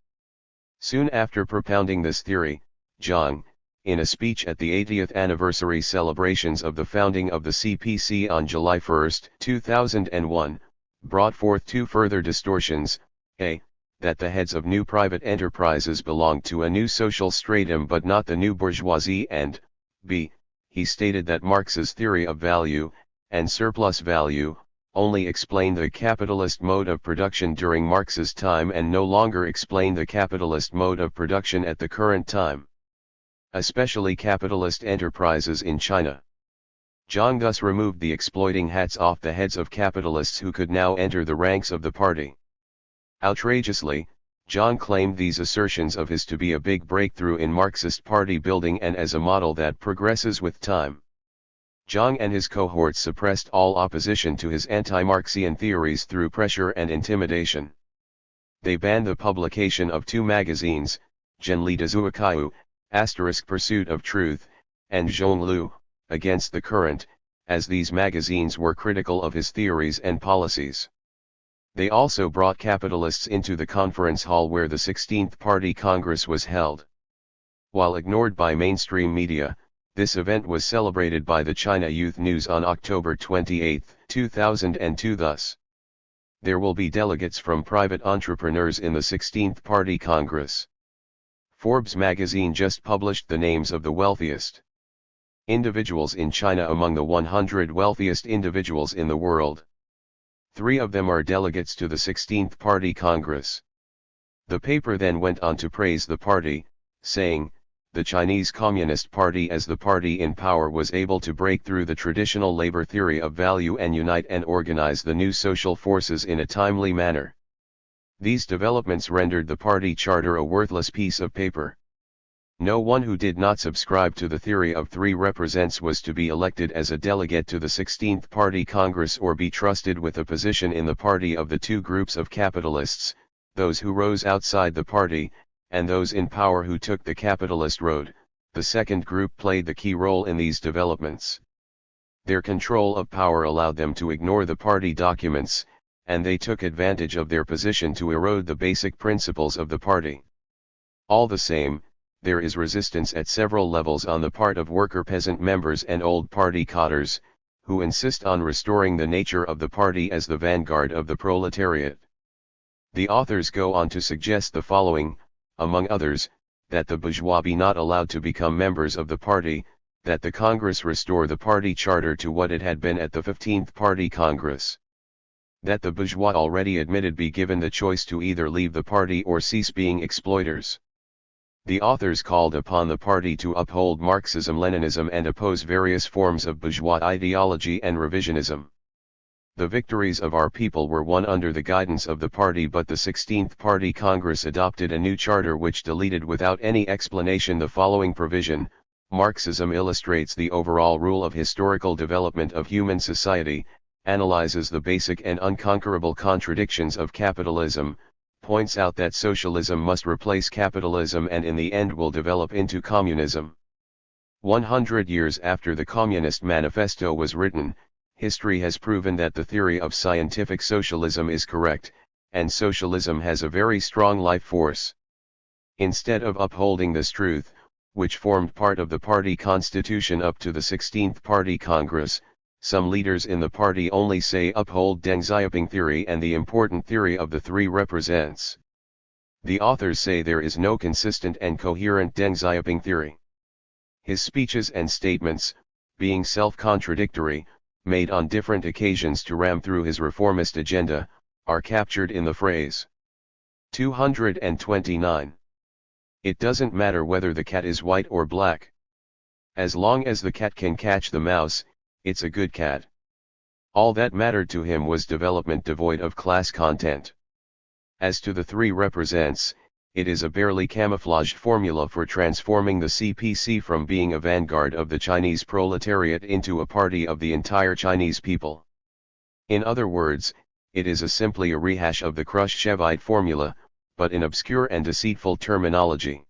Soon after propounding this theory, Jiang, in a speech at the 80th anniversary celebrations of the founding of the CPC on July 1, 2001, brought forth two further distortions: a. That the heads of new private enterprises belonged to a new social stratum but not the new bourgeoisie, and b. He stated that Marx's theory of value, and surplus value, only explained the capitalist mode of production during Marx's time and no longer explained the capitalist mode of production at the current time, especially capitalist enterprises in China. Jiang thus removed the exploiting hats off the heads of capitalists who could now enter the ranks of the party. Outrageously, Jiang claimed these assertions of his to be a big breakthrough in Marxist party building and as a model that progresses with time. Jiang and his cohorts suppressed all opposition to his anti-Marxian theories through pressure and intimidation. They banned the publication of two magazines, Zhenli de Zuokaiu, Pursuit of Truth, and Zhonglu, Against the Current, as these magazines were critical of his theories and policies. They also brought capitalists into the conference hall where the 16th Party Congress was held. While ignored by mainstream media, this event was celebrated by the China Youth News on October 28, 2002 thus: there will be delegates from private entrepreneurs in the 16th Party Congress. Forbes magazine just published the names of the wealthiest individuals in China among the 100 wealthiest individuals in the world. 3 of them are delegates to the 16th Party Congress. The paper then went on to praise the party, saying, the Chinese Communist Party as the party in power was able to break through the traditional labor theory of value and unite and organize the new social forces in a timely manner. These developments rendered the party charter a worthless piece of paper. No one who did not subscribe to the theory of 3 represents was to be elected as a delegate to the 16th Party Congress or be trusted with a position in the party of the two groups of capitalists, those who rose outside the party, and those in power who took the capitalist road. The second group played the key role in these developments. Their control of power allowed them to ignore the party documents, and they took advantage of their position to erode the basic principles of the party. All the same, there is resistance at several levels on the part of worker-peasant members and old party cadres, who insist on restoring the nature of the party as the vanguard of the proletariat. The authors go on to suggest the following, among others, that the bourgeois be not allowed to become members of the party, that the Congress restore the party charter to what it had been at the 15th Party Congress. That the bourgeois already admitted be given the choice to either leave the party or cease being exploiters. The authors called upon the party to uphold Marxism-Leninism and oppose various forms of bourgeois ideology and revisionism. The victories of our people were won under the guidance of the party, but the 16th Party Congress adopted a new charter which deleted without any explanation the following provision: Marxism illustrates the overall rule of historical development of human society, analyzes the basic and unconquerable contradictions of capitalism, points out that socialism must replace capitalism and in the end will develop into communism. 100 years after the Communist Manifesto was written, history has proven that the theory of scientific socialism is correct, and socialism has a very strong life force. Instead of upholding this truth, which formed part of the party constitution up to the 16th Party Congress, some leaders in the party only say uphold Deng Xiaoping theory and the important theory of the three represents. The authors say there is no consistent and coherent Deng Xiaoping theory. His speeches and statements, being self-contradictory, made on different occasions to ram through his reformist agenda, are captured in the phrase 229. It doesn't matter whether the cat is white or black. As long as the cat can catch the mouse, it's a good cat. All that mattered to him was development devoid of class content. As to the three represents, it is a barely camouflaged formula for transforming the CPC from being a vanguard of the Chinese proletariat into a party of the entire Chinese people. In other words, it is simply a rehash of the Khrushchevite formula, but in obscure and deceitful terminology.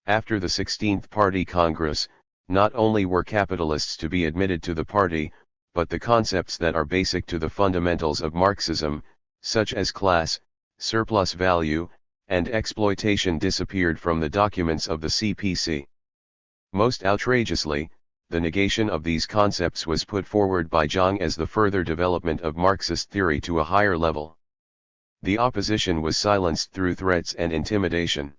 After the 16th Party Congress, not only were capitalists to be admitted to the party, but the concepts that are basic to the fundamentals of Marxism, such as class, surplus value, and exploitation disappeared from the documents of the CPC. Most outrageously, the negation of these concepts was put forward by Zhang as the further development of Marxist theory to a higher level. The opposition was silenced through threats and intimidation.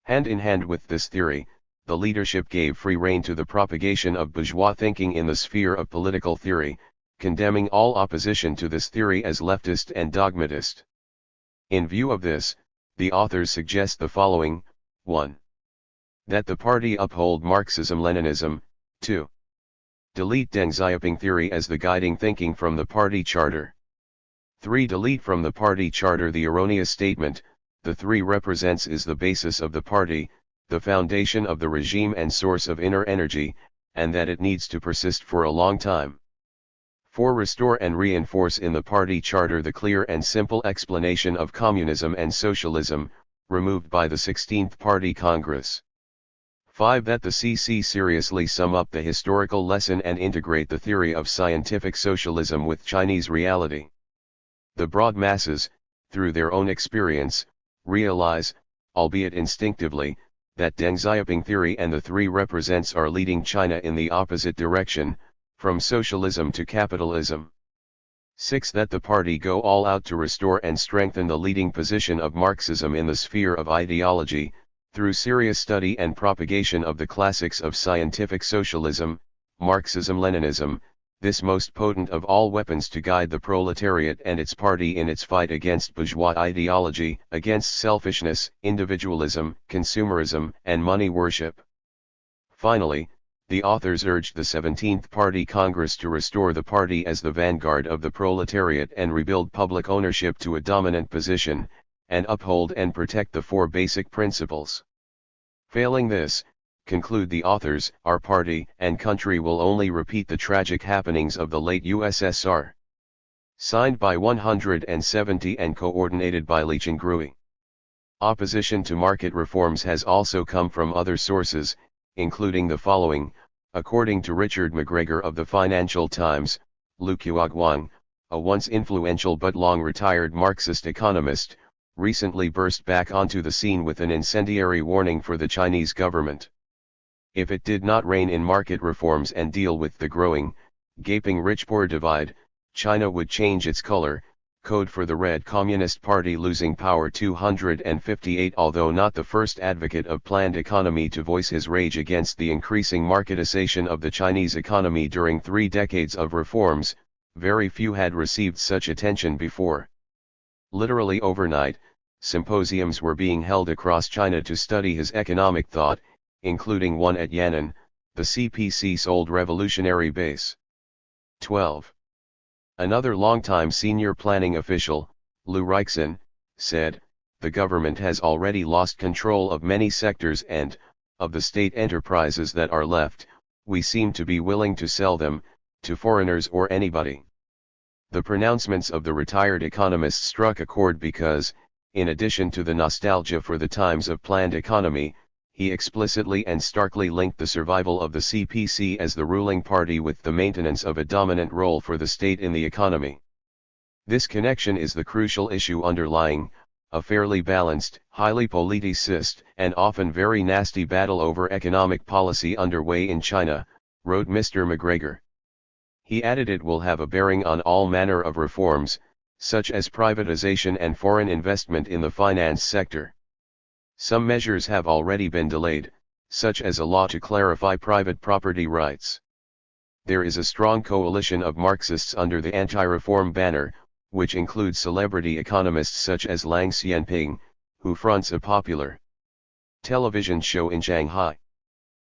Hand in hand with this theory, the leadership gave free rein to the propagation of bourgeois thinking in the sphere of political theory, condemning all opposition to this theory as leftist and dogmatist. In view of this, the authors suggest the following: 1. That the party uphold Marxism-Leninism. 2. Delete Deng Xiaoping theory as the guiding thinking from the party charter. 3. Delete from the party charter the erroneous statement, the three represents is the basis of the party, the foundation of the regime and source of inner energy, and that it needs to persist for a long time. 4. Restore and reinforce in the party charter the clear and simple explanation of communism and socialism, removed by the 16th Party Congress. 5. That the CC seriously sum up the historical lesson and integrate the theory of scientific socialism with Chinese reality. The broad masses, through their own experience, realize, albeit instinctively, that Deng Xiaoping theory and the three represents are leading China in the opposite direction, from socialism to capitalism. 6. That the party go all out to restore and strengthen the leading position of Marxism in the sphere of ideology, through serious study and propagation of the classics of scientific socialism, Marxism-Leninism, this most potent of all weapons to guide the proletariat and its party in its fight against bourgeois ideology, against selfishness, individualism, consumerism, and money worship. Finally, the authors urged the 17th Party Congress to restore the party as the vanguard of the proletariat and rebuild public ownership to a dominant position, and uphold and protect the four basic principles. Failing this, conclude the authors, our party and country will only repeat the tragic happenings of the late USSR. Signed by 170 and coordinated by Lichen Grui. Opposition to market reforms has also come from other sources, including the following: according to Richard McGregor of the Financial Times, Lu Qiaguang, a once influential but long-retired Marxist economist, recently burst back onto the scene with an incendiary warning for the Chinese government. If it did not rein in market reforms and deal with the growing, gaping rich-poor divide, China would change its color, code for the Red Communist Party losing power 258. Although not the first advocate of planned economy to voice his rage against the increasing marketization of the Chinese economy during 3 decades of reforms, very few had received such attention before. Literally overnight, symposiums were being held across China to study his economic thought, including one at Yan'an, the CPC's old revolutionary base. 12. Another longtime senior planning official, Liu Rixin, said, "The government has already lost control of many sectors and, of the state enterprises that are left, we seem to be willing to sell them, to foreigners or anybody." The pronouncements of the retired economist struck a chord because, in addition to the nostalgia for the times of planned economy, he explicitly and starkly linked the survival of the CPC as the ruling party with the maintenance of a dominant role for the state in the economy. This connection is the crucial issue underlying a fairly balanced, highly politicized, and often very nasty battle over economic policy underway in China, wrote Mr. McGregor. He added it will have a bearing on all manner of reforms, such as privatization and foreign investment in the finance sector. Some measures have already been delayed, such as a law to clarify private property rights. There is a strong coalition of Marxists under the anti-reform banner, which includes celebrity economists such as Lang Xianping, who fronts a popular television show in Shanghai.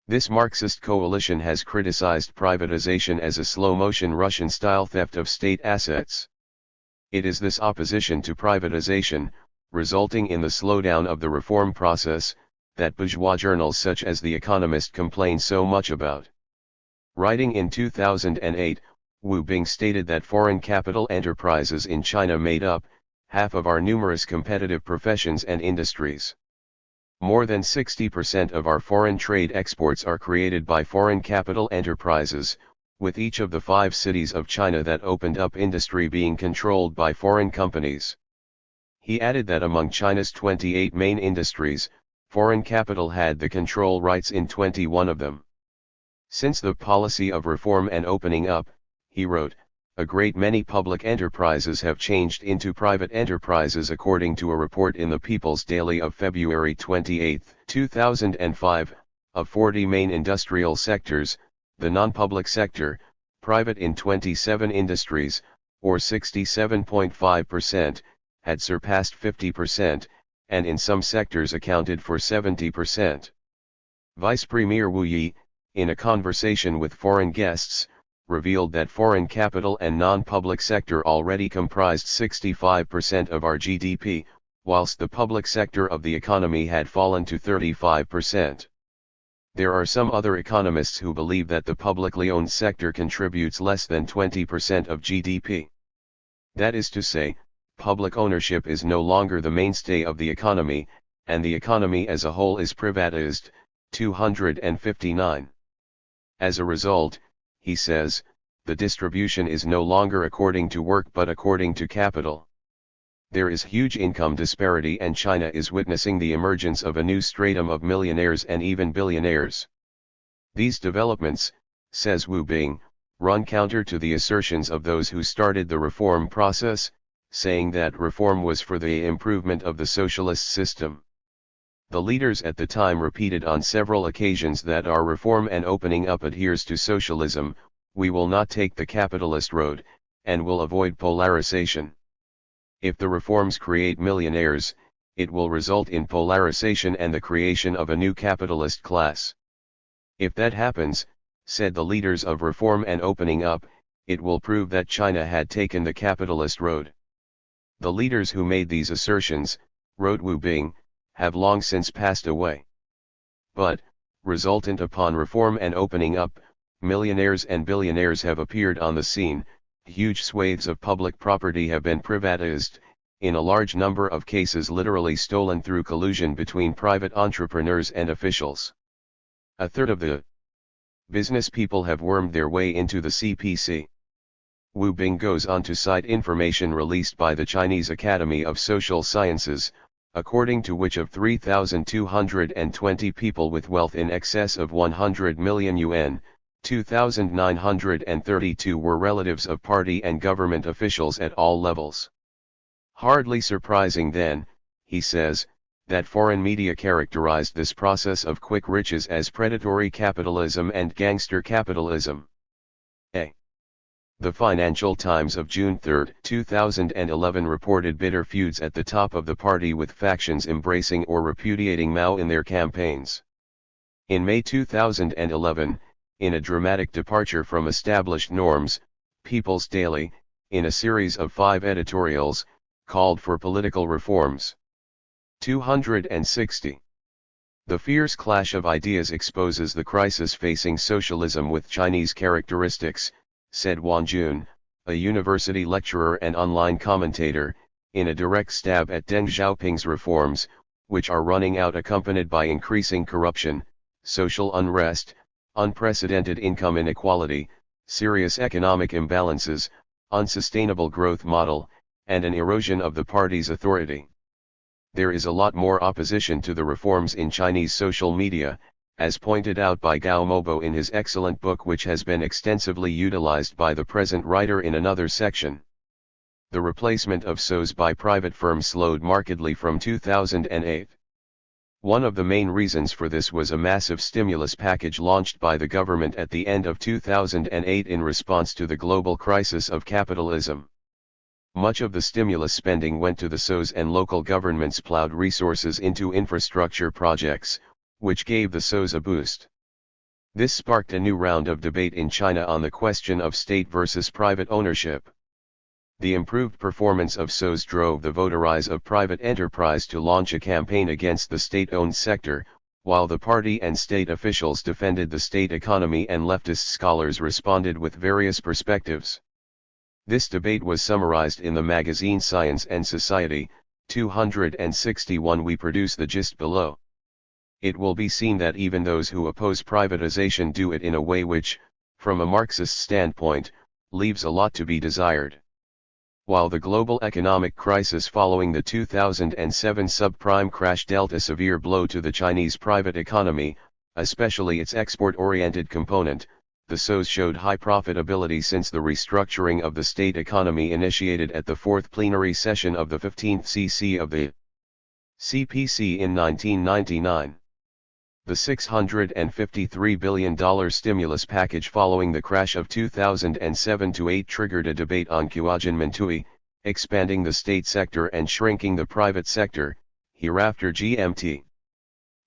This Marxist coalition has criticized privatization as a slow-motion Russian-style theft of state assets. It is this opposition to privatization, resulting in the slowdown of the reform process, that bourgeois journals such as The Economist complain so much about. Writing in 2008, Wu Bing stated that foreign capital enterprises in China made up half of our numerous competitive professions and industries. More than 60% of our foreign trade exports are created by foreign capital enterprises, with each of the 5 cities of China that opened up industry being controlled by foreign companies. He added that among China's 28 main industries, foreign capital had the control rights in 21 of them. Since the policy of reform and opening up, he wrote, a great many public enterprises have changed into private enterprises according to a report in the People's Daily of February 28, 2005, of 40 main industrial sectors, the non-public sector, private in 27 industries, or 67.5%, had surpassed 50%, and in some sectors accounted for 70%. Vice Premier Wu Yi, in a conversation with foreign guests, revealed that foreign capital and non-public sector already comprised 65% of our GDP, whilst the public sector of the economy had fallen to 35%. There are some other economists who believe that the publicly owned sector contributes less than 20% of GDP. That is to say, public ownership is no longer the mainstay of the economy, and the economy as a whole is privatized. 259. As a result, he says, the distribution is no longer according to work but according to capital. There is huge income disparity and China is witnessing the emergence of a new stratum of millionaires and even billionaires. These developments, says Wu Bing, run counter to the assertions of those who started the reform process, saying that reform was for the improvement of the socialist system. The leaders at the time repeated on several occasions that our reform and opening up adheres to socialism, we will not take the capitalist road, and will avoid polarization. If the reforms create millionaires, it will result in polarization and the creation of a new capitalist class. If that happens, said the leaders of reform and opening up, it will prove that China had taken the capitalist road. The leaders who made these assertions, wrote Wu Bing, have long since passed away. But, resultant upon reform and opening up, millionaires and billionaires have appeared on the scene, huge swathes of public property have been privatized, in a large number of cases literally stolen through collusion between private entrepreneurs and officials. A third of the business people have wormed their way into the CPC. Wu Bing goes on to cite information released by the Chinese Academy of Social Sciences, according to which of 3,220 people with wealth in excess of 100 million yuan, 2,932 were relatives of party and government officials at all levels. Hardly surprising then, he says, that foreign media characterized this process of quick riches as predatory capitalism and gangster capitalism. A. The Financial Times of June 3, 2011 reported bitter feuds at the top of the party with factions embracing or repudiating Mao in their campaigns. In May 2011, in a dramatic departure from established norms, People's Daily, in a series of 5 editorials, called for political reforms. 260. The fierce clash of ideas exposes the crisis facing socialism with Chinese characteristics, said Wan Jun, a university lecturer and online commentator, in a direct stab at Deng Xiaoping's reforms, which are running out accompanied by increasing corruption, social unrest, unprecedented income inequality, serious economic imbalances, unsustainable growth model, and an erosion of the party's authority. There is a lot more opposition to the reforms in Chinese social media, as pointed out by Gao Mobo in his excellent book, which has been extensively utilized by the present writer in another section. The replacement of SOEs by private firms slowed markedly from 2008. One of the main reasons for this was a massive stimulus package launched by the government at the end of 2008 in response to the global crisis of capitalism. Much of the stimulus spending went to the SOEs, and local governments plowed resources into infrastructure projects, which gave the SOEs a boost. This sparked a new round of debate in China on the question of state versus private ownership. The improved performance of SOEs drove the votaries of private enterprise to launch a campaign against the state-owned sector, while the party and state officials defended the state economy and leftist scholars responded with various perspectives. This debate was summarized in the magazine Science and Society, 261. We produce the gist below. It will be seen that even those who oppose privatization do it in a way which, from a Marxist standpoint, leaves a lot to be desired. While the global economic crisis following the 2007 subprime crash dealt a severe blow to the Chinese private economy, especially its export-oriented component, the SOEs showed high profitability since the restructuring of the state economy initiated at the 4th plenary session of the 15th CC of the CPC in 1999. The $653 billion stimulus package following the crash of 2007-08 triggered a debate on Quajin expanding the state sector and shrinking the private sector, hereafter GMT.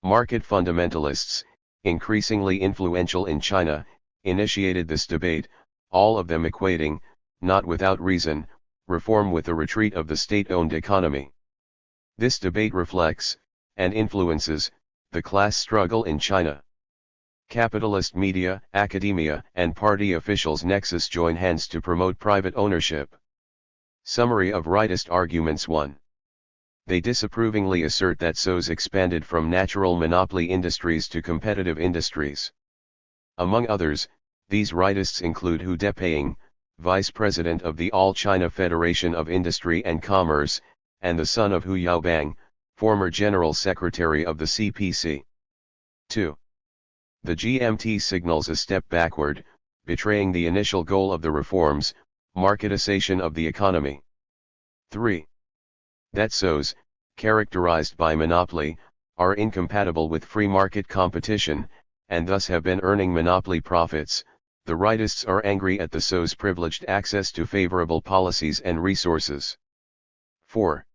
Market fundamentalists, increasingly influential in China, initiated this debate, all of them equating, not without reason, reform with the retreat of the state-owned economy. This debate reflects, and influences, the class struggle in China. Capitalist media, academia, and party officials nexus join hands to promote private ownership. Summary of rightist arguments. 1. They disapprovingly assert that SOEs expanded from natural monopoly industries to competitive industries. Among others, these rightists include Hu Depaying, vice president of the All China Federation of Industry and Commerce, and the son of Hu Yaobang, former General Secretary of the CPC. 2. The GMT signals a step backward, betraying the initial goal of the reforms, marketization of the economy. 3. That SOEs, characterized by monopoly, are incompatible with free market competition, and thus have been earning monopoly profits. The rightists are angry at the SOEs' privileged access to favorable policies and resources. 4.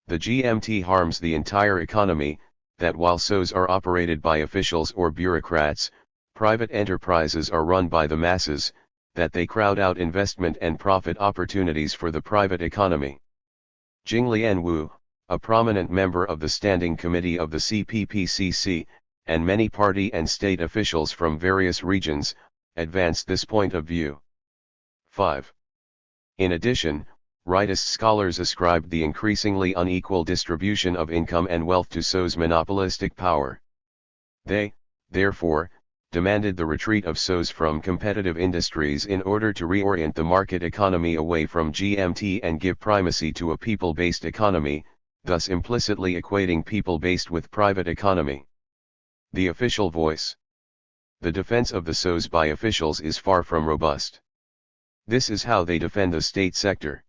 The GMT harms the entire economy, that while SOEs are operated by officials or bureaucrats, private enterprises are run by the masses, that they crowd out investment and profit opportunities for the private economy. Jinglian Wu, a prominent member of the Standing Committee of the CPPCC, and many party and state officials from various regions, advanced this point of view. 5. In addition, rightist scholars ascribed the increasingly unequal distribution of income and wealth to SOEs' monopolistic power. They, therefore, demanded the retreat of SOEs from competitive industries in order to reorient the market economy away from GMT and give primacy to a people-based economy, thus implicitly equating people-based with private economy. The official voice. The defense of the SOEs by officials is far from robust. This is how they defend the state sector.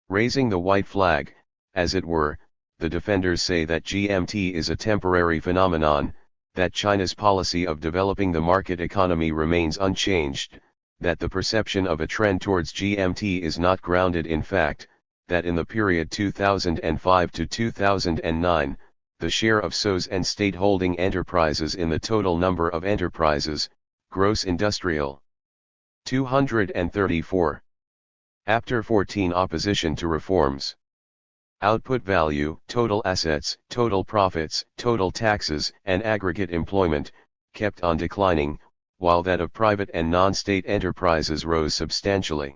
Raising the white flag, as it were, the defenders say that GMT is a temporary phenomenon, that China's policy of developing the market economy remains unchanged, that the perception of a trend towards GMT is not grounded in fact, that in the period 2005 to 2009, the share of SOEs and state-holding enterprises in the total number of enterprises, gross industrial. 234. After 14 opposition to reforms. Output value, total assets, total profits, total taxes, and aggregate employment, kept on declining, while that of private and non-state enterprises rose substantially.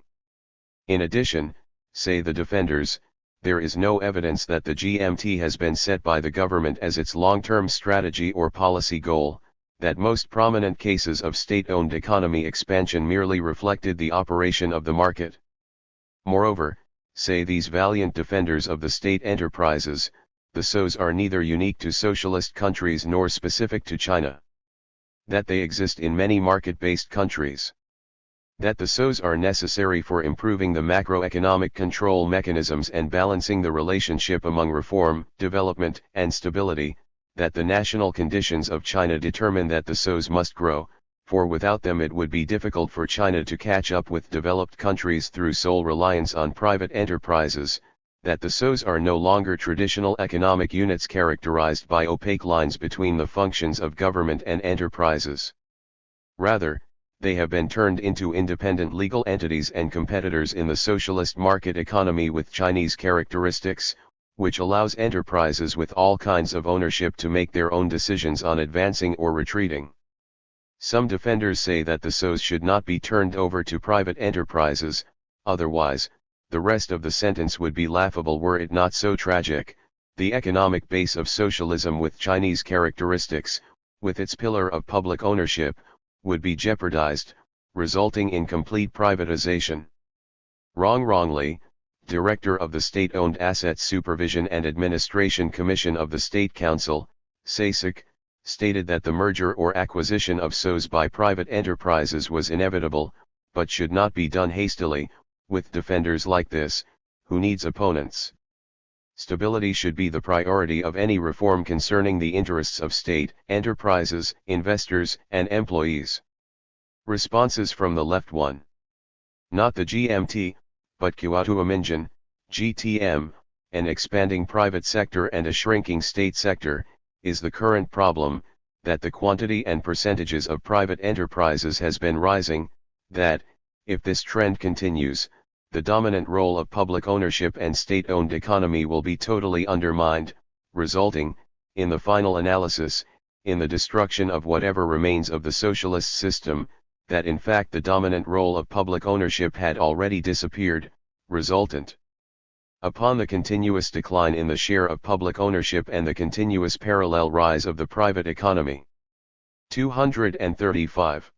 In addition, say the defenders, there is no evidence that the GMT has been set by the government as its long-term strategy or policy goal, that most prominent cases of state-owned economy expansion merely reflected the operation of the market. Moreover, say these valiant defenders of the state enterprises, the SOEs are neither unique to socialist countries nor specific to China. That they exist in many market-based countries. That the SOEs are necessary for improving the macroeconomic control mechanisms and balancing the relationship among reform, development, and stability, that the national conditions of China determine that the SOEs must grow, for without them it would be difficult for China to catch up with developed countries through sole reliance on private enterprises, that the SOEs are no longer traditional economic units characterized by opaque lines between the functions of government and enterprises. Rather, they have been turned into independent legal entities and competitors in the socialist market economy with Chinese characteristics, which allows enterprises with all kinds of ownership to make their own decisions on advancing or retreating. Some defenders say that the SOEs should not be turned over to private enterprises, otherwise, the rest of the sentence would be laughable were it not so tragic. The economic base of socialism with Chinese characteristics, with its pillar of public ownership, would be jeopardized, resulting in complete privatization. Wrongly, Director of the State-Owned Assets Supervision and Administration Commission of the State Council, SASAC, stated that the merger or acquisition of SOEs by private enterprises was inevitable, but should not be done hastily, with defenders like this, who needs opponents. Stability should be the priority of any reform concerning the interests of state, enterprises, investors, and employees. Responses from the left: 1. Not the GMT, but Kuatuaminjan, GTM, an expanding private sector and a shrinking state sector, is the current problem, that the quantity and percentages of private enterprises has been rising, that, if this trend continues, the dominant role of public ownership and state-owned economy will be totally undermined, resulting, in the final analysis, in the destruction of whatever remains of the socialist system, that in fact the dominant role of public ownership had already disappeared, resultant upon the continuous decline in the share of public ownership and the continuous parallel rise of the private economy. 235.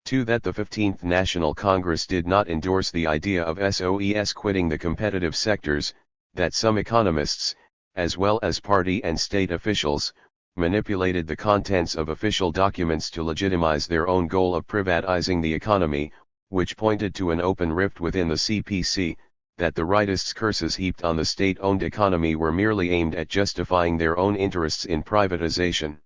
2. That the 15th National Congress did not endorse the idea of SOEs quitting the competitive sectors, that some economists, as well as party and state officials, manipulated the contents of official documents to legitimize their own goal of privatizing the economy, which pointed to an open rift within the CPC, that the rightists' curses heaped on the state-owned economy were merely aimed at justifying their own interests in privatization.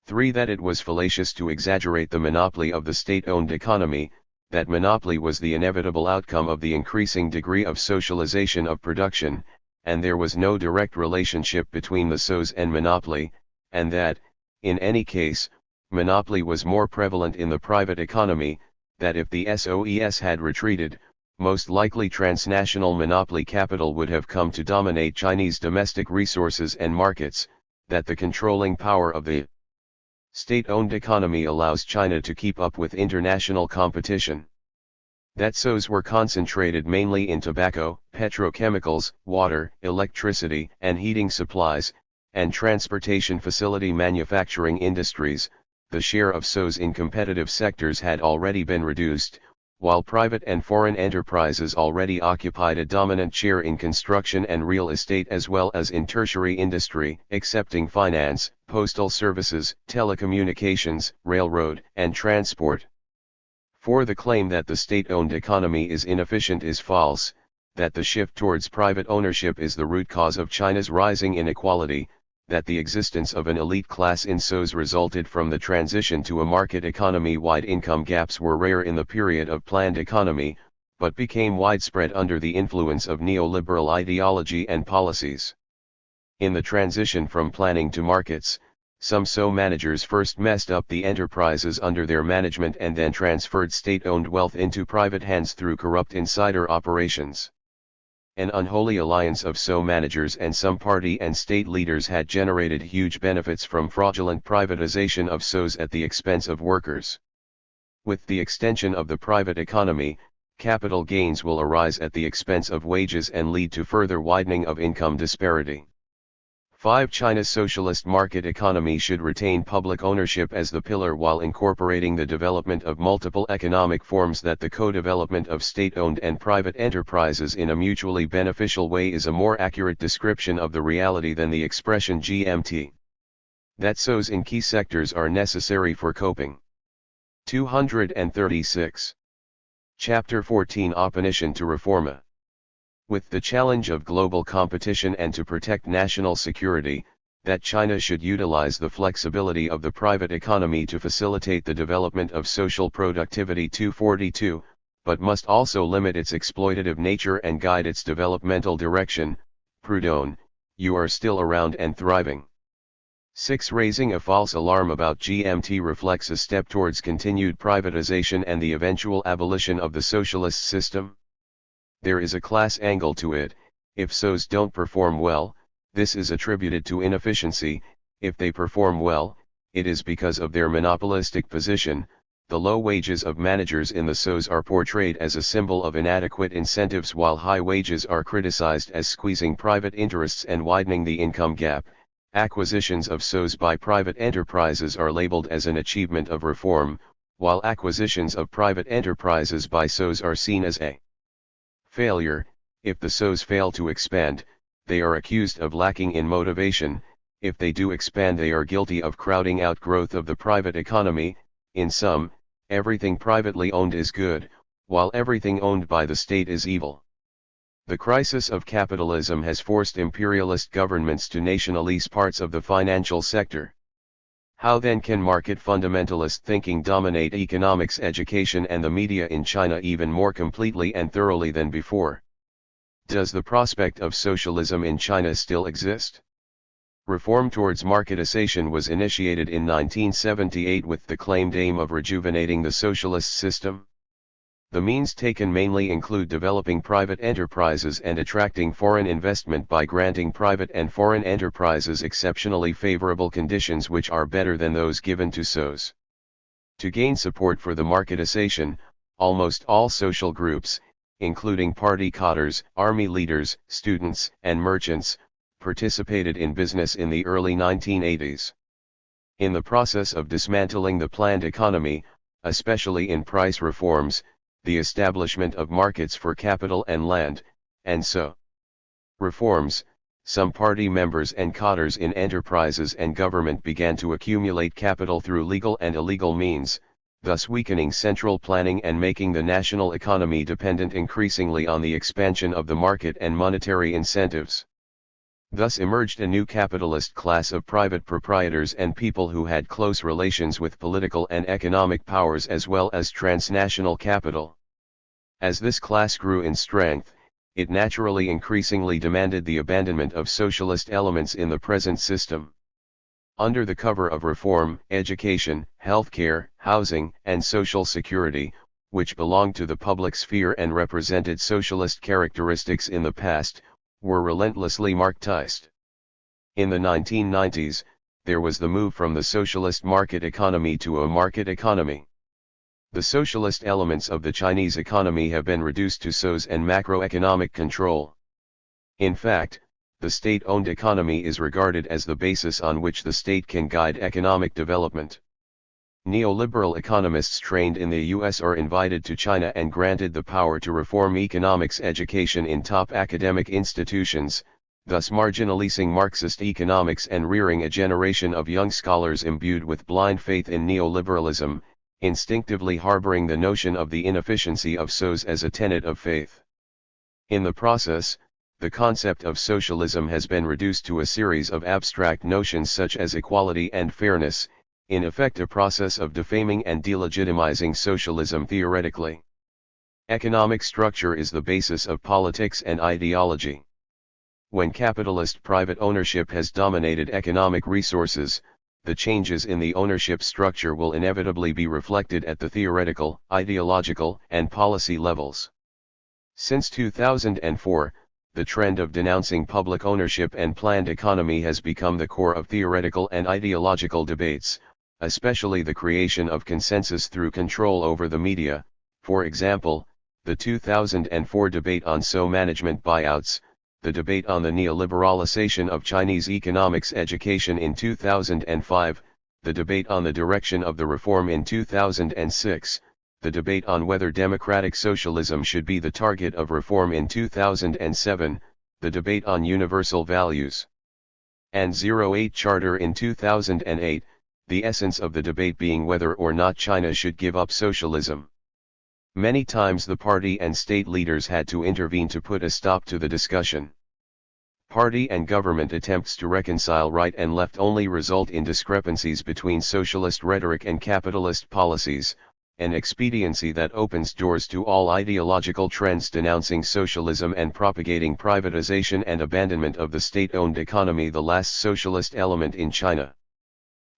3. That it was fallacious to exaggerate the monopoly of the state-owned economy, that monopoly was the inevitable outcome of the increasing degree of socialization of production, and there was no direct relationship between the SOEs and monopoly, and that, in any case, monopoly was more prevalent in the private economy, that if the SOEs had retreated, most likely transnational monopoly capital would have come to dominate Chinese domestic resources and markets, that the controlling power of the state-owned economy allows China to keep up with international competition. That SOEs were concentrated mainly in tobacco, petrochemicals, water, electricity and heating supplies, and transportation facility manufacturing industries. The share of SOEs in competitive sectors had already been reduced, while private and foreign enterprises already occupied a dominant share in construction and real estate as well as in tertiary industry, excepting finance, postal services, telecommunications, railroad, and transport. 4. The claim that the state-owned economy is inefficient is false, that the shift towards private ownership is the root cause of China's rising inequality, that the existence of an elite class in SOEs resulted from the transition to a market economy. Wide income gaps were rare in the period of planned economy, but became widespread under the influence of neoliberal ideology and policies. In the transition from planning to markets, some SOE managers first messed up the enterprises under their management and then transferred state-owned wealth into private hands through corrupt insider operations. An unholy alliance of SOE managers and some party and state leaders had generated huge benefits from fraudulent privatization of SOEs at the expense of workers. With the extension of the private economy, capital gains will arise at the expense of wages and lead to further widening of income disparity. 5. China's socialist market economy should retain public ownership as the pillar while incorporating the development of multiple economic forms. That the co-development of state-owned and private enterprises in a mutually beneficial way is a more accurate description of the reality than the expression GMT. That SOEs in key sectors are necessary for coping. 236. Chapter 14 Opposition to Reforma. With the challenge of global competition and to protect national security, that China should utilize the flexibility of the private economy to facilitate the development of social productivity. 242, but must also limit its exploitative nature and guide its developmental direction. Proudhon, you are still around and thriving. 6. Raising a false alarm about GMT reflects a step towards continued privatization and the eventual abolition of the socialist system. There is a class angle to it. If SOEs don't perform well, this is attributed to inefficiency; if they perform well, it is because of their monopolistic position. The low wages of managers in the SOEs are portrayed as a symbol of inadequate incentives, while high wages are criticized as squeezing private interests and widening the income gap. Acquisitions of SOEs by private enterprises are labeled as an achievement of reform, while acquisitions of private enterprises by SOEs are seen as a failure. If the SOEs fail to expand, they are accused of lacking in motivation; if they do expand, they are guilty of crowding out growth of the private economy. In sum, everything privately owned is good, while everything owned by the state is evil. The crisis of capitalism has forced imperialist governments to nationalize parts of the financial sector. How then can market fundamentalist thinking dominate economics, education and the media in China even more completely and thoroughly than before? Does the prospect of socialism in China still exist? Reform towards marketization was initiated in 1978 with the claimed aim of rejuvenating the socialist system. The means taken mainly include developing private enterprises and attracting foreign investment by granting private and foreign enterprises exceptionally favorable conditions which are better than those given to SOEs. To gain support for the marketization, almost all social groups, including party cadres, army leaders, students, and merchants, participated in business in the early 1980s. In the process of dismantling the planned economy, especially in price reforms, the establishment of markets for capital and land, and so reforms, some party members and cadres in enterprises and government began to accumulate capital through legal and illegal means, thus weakening central planning and making the national economy dependent increasingly on the expansion of the market and monetary incentives. Thus emerged a new capitalist class of private proprietors and people who had close relations with political and economic powers as well as transnational capital. As this class grew in strength, it naturally increasingly demanded the abandonment of socialist elements in the present system. Under the cover of reform, education, healthcare, housing, and social security, which belonged to the public sphere and represented socialist characteristics in the past, were relentlessly marketized. In the 1990s, there was the move from the socialist market economy to a market economy. The socialist elements of the Chinese economy have been reduced to SOEs and macroeconomic control. In fact, the state-owned economy is regarded as the basis on which the state can guide economic development. Neoliberal economists trained in the US are invited to China and granted the power to reform economics education in top academic institutions, thus marginalizing Marxist economics and rearing a generation of young scholars imbued with blind faith in neoliberalism, instinctively harboring the notion of the inefficiency of SOEs as a tenet of faith. In the process, the concept of socialism has been reduced to a series of abstract notions such as equality and fairness, in effect a process of defaming and delegitimizing socialism theoretically. Economic structure is the basis of politics and ideology. When capitalist private ownership has dominated economic resources, the changes in the ownership structure will inevitably be reflected at the theoretical, ideological, and policy levels. Since 2004, the trend of denouncing public ownership and planned economy has become the core of theoretical and ideological debates, especially the creation of consensus through control over the media. For example, the 2004 debate on management buyouts, the debate on the neoliberalization of Chinese economics education in 2005, the debate on the direction of the reform in 2006, the debate on whether democratic socialism should be the target of reform in 2007, the debate on universal values, and 08 Charter in 2008, the essence of the debate being whether or not China should give up socialism. Many times the party and state leaders had to intervene to put a stop to the discussion. Party and government attempts to reconcile right and left only result in discrepancies between socialist rhetoric and capitalist policies, an expediency that opens doors to all ideological trends denouncing socialism and propagating privatization and abandonment of the state-owned economy, the last socialist element in China.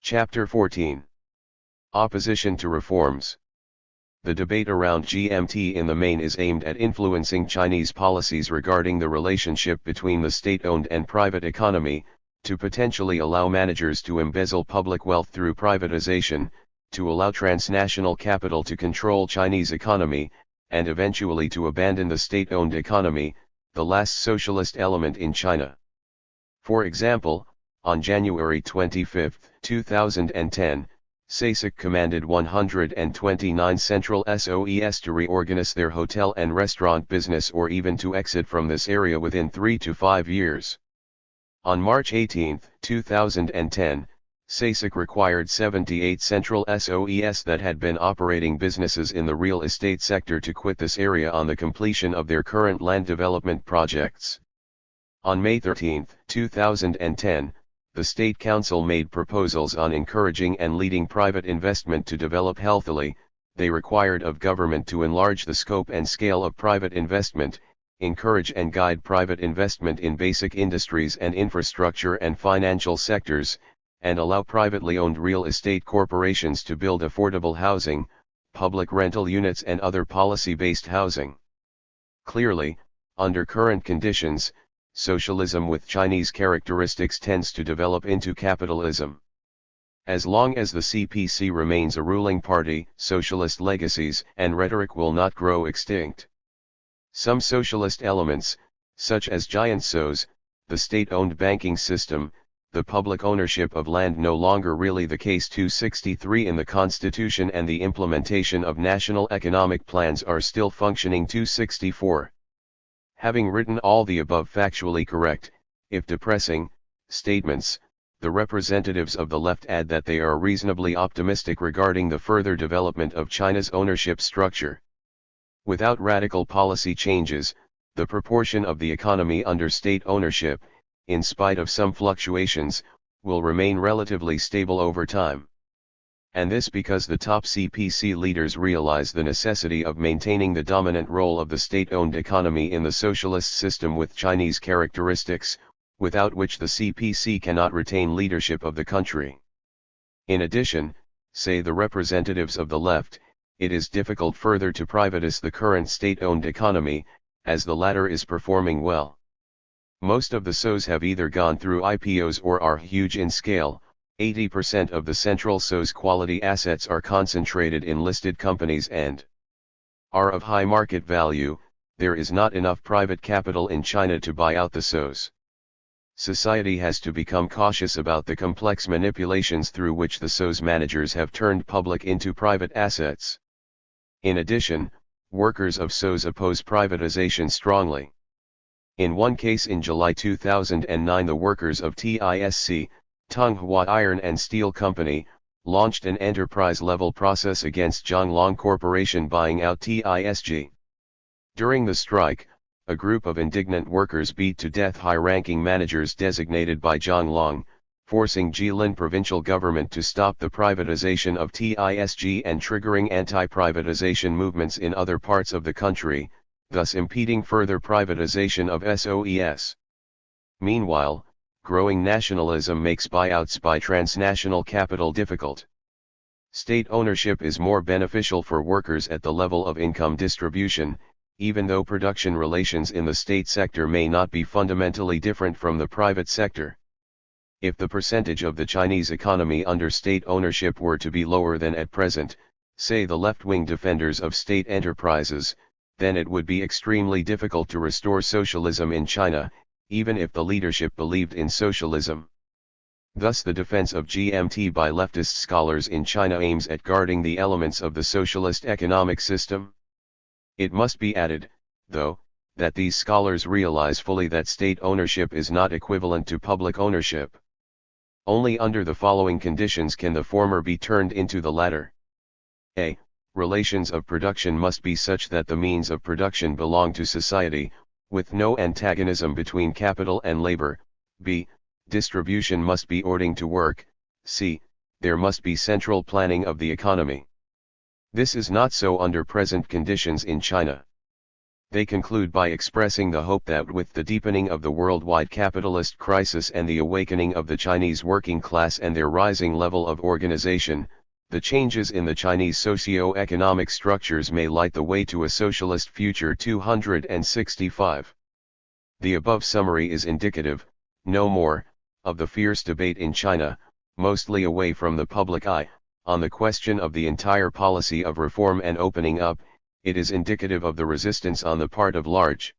Chapter 14. Opposition to reforms. The debate around GMT in the main is aimed at influencing Chinese policies regarding the relationship between the state-owned and private economy, to potentially allow managers to embezzle public wealth through privatization, to allow transnational capital to control Chinese economy, and eventually to abandon the state-owned economy, the last socialist element in China. For example, on January 25, 2010, CASIC commanded 129 central SOEs to reorganize their hotel and restaurant business or even to exit from this area within 3 to 5 years. On March 18, 2010, CASIC required 78 central SOEs that had been operating businesses in the real estate sector to quit this area on the completion of their current land development projects. On May 13, 2010, the State Council made proposals on encouraging and leading private investment to develop healthily. They required of government to enlarge the scope and scale of private investment, encourage and guide private investment in basic industries and infrastructure and financial sectors, and allow privately owned real estate corporations to build affordable housing, public rental units and other policy-based housing. Clearly, under current conditions, socialism with Chinese characteristics tends to develop into capitalism. As long as the CPC remains a ruling party, socialist legacies and rhetoric will not grow extinct. Some socialist elements, such as giant SOEs, the state-owned banking system, the public ownership of land no longer really the case 263 in the Constitution and the implementation of national economic plans are still functioning 264. Having written all the above factually correct, if depressing, statements, the representatives of the left add that they are reasonably optimistic regarding the further development of China's ownership structure. Without radical policy changes, the proportion of the economy under state ownership, in spite of some fluctuations, will remain relatively stable over time. And this because the top CPC leaders realize the necessity of maintaining the dominant role of the state-owned economy in the socialist system with Chinese characteristics, without which the CPC cannot retain leadership of the country. In addition, say the representatives of the left, it is difficult further to privatize the current state-owned economy, as the latter is performing well. Most of the SOEs have either gone through IPOs or are huge in scale. 80% of the central SOEs quality assets are concentrated in listed companies and are of high market value. There is not enough private capital in China to buy out the SOEs. Society has to become cautious about the complex manipulations through which the SOEs managers have turned public into private assets. In addition, workers of SOEs oppose privatization strongly. In one case in July 2009, the workers of TISC, Tunghua Iron and Steel Company, launched an enterprise-level process against Zhonglong Corporation buying out TISG. During the strike, a group of indignant workers beat to death high-ranking managers designated by Zhang Long, forcing Jilin provincial government to stop the privatization of TISG and triggering anti-privatization movements in other parts of the country, thus impeding further privatization of SOEs. Meanwhile, growing nationalism makes buyouts by transnational capital difficult. State ownership is more beneficial for workers at the level of income distribution, even though production relations in the state sector may not be fundamentally different from the private sector. If the percentage of the Chinese economy under state ownership were to be lower than at present, say the left-wing defenders of state enterprises, then it would be extremely difficult to restore socialism in China, even if the leadership believed in socialism. Thus the defense of GMT by leftist scholars in China aims at guarding the elements of the socialist economic system. It must be added, though, that these scholars realize fully that state ownership is not equivalent to public ownership. Only under the following conditions can the former be turned into the latter. A. Relations of production must be such that the means of production belong to society, with no antagonism between capital and labor. B. Distribution must be according to work. C. There must be central planning of the economy. This is not so under present conditions in China. They conclude by expressing the hope that with the deepening of the worldwide capitalist crisis and the awakening of the Chinese working class and their rising level of organization, the changes in the Chinese socio-economic structures may light the way to a socialist future. 265. The above summary is indicative, no more, of the fierce debate in China, mostly away from the public eye, on the question of the entire policy of reform and opening up. It is indicative of the resistance on the part of large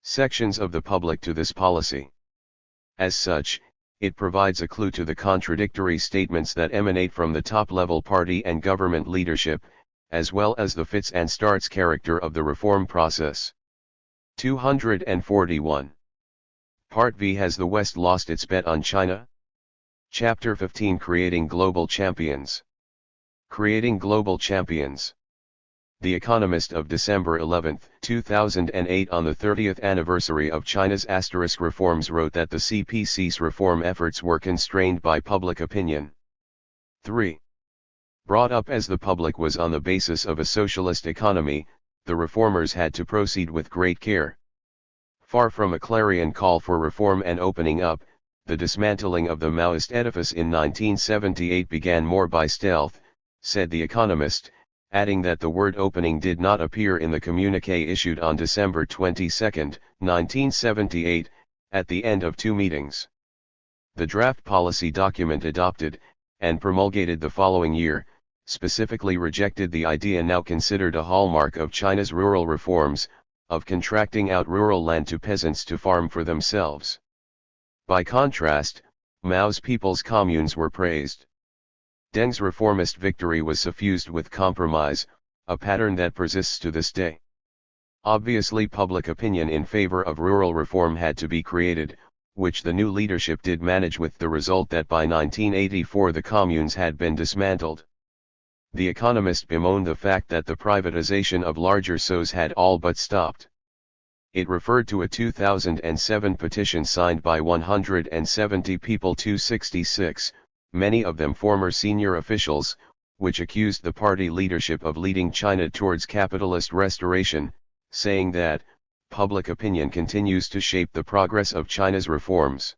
sections of the public to this policy. As such, it provides a clue to the contradictory statements that emanate from the top-level party and government leadership, as well as the fits and starts character of the reform process. 241. Part V. Has the West lost its bet on China? Chapter 15. Creating Global Champions. Creating Global Champions. The Economist of December 11, 2008, on the 30th anniversary of China's asterisk reforms, wrote that the CPC's reform efforts were constrained by public opinion. 3. Brought up as the public was on the basis of a socialist economy, the reformers had to proceed with great care. Far from a clarion call for reform and opening up, the dismantling of the Maoist edifice in 1978 began more by stealth, said The Economist, adding that the word opening did not appear in the communiqué issued on December 22, 1978, at the end of 2 meetings. The draft policy document adopted, and promulgated the following year, specifically rejected the idea now considered a hallmark of China's rural reforms, of contracting out rural land to peasants to farm for themselves. By contrast, Mao's People's Communes were praised. Deng's reformist victory was suffused with compromise, a pattern that persists to this day. Obviously, public opinion in favor of rural reform had to be created, which the new leadership did manage, with the result that by 1984 the communes had been dismantled. The Economist bemoaned the fact that the privatization of larger SOEs had all but stopped. It referred to a 2007 petition signed by 170 people, 266, many of them former senior officials, which accused the party leadership of leading China towards capitalist restoration, saying that public opinion continues to shape the progress of China's reforms.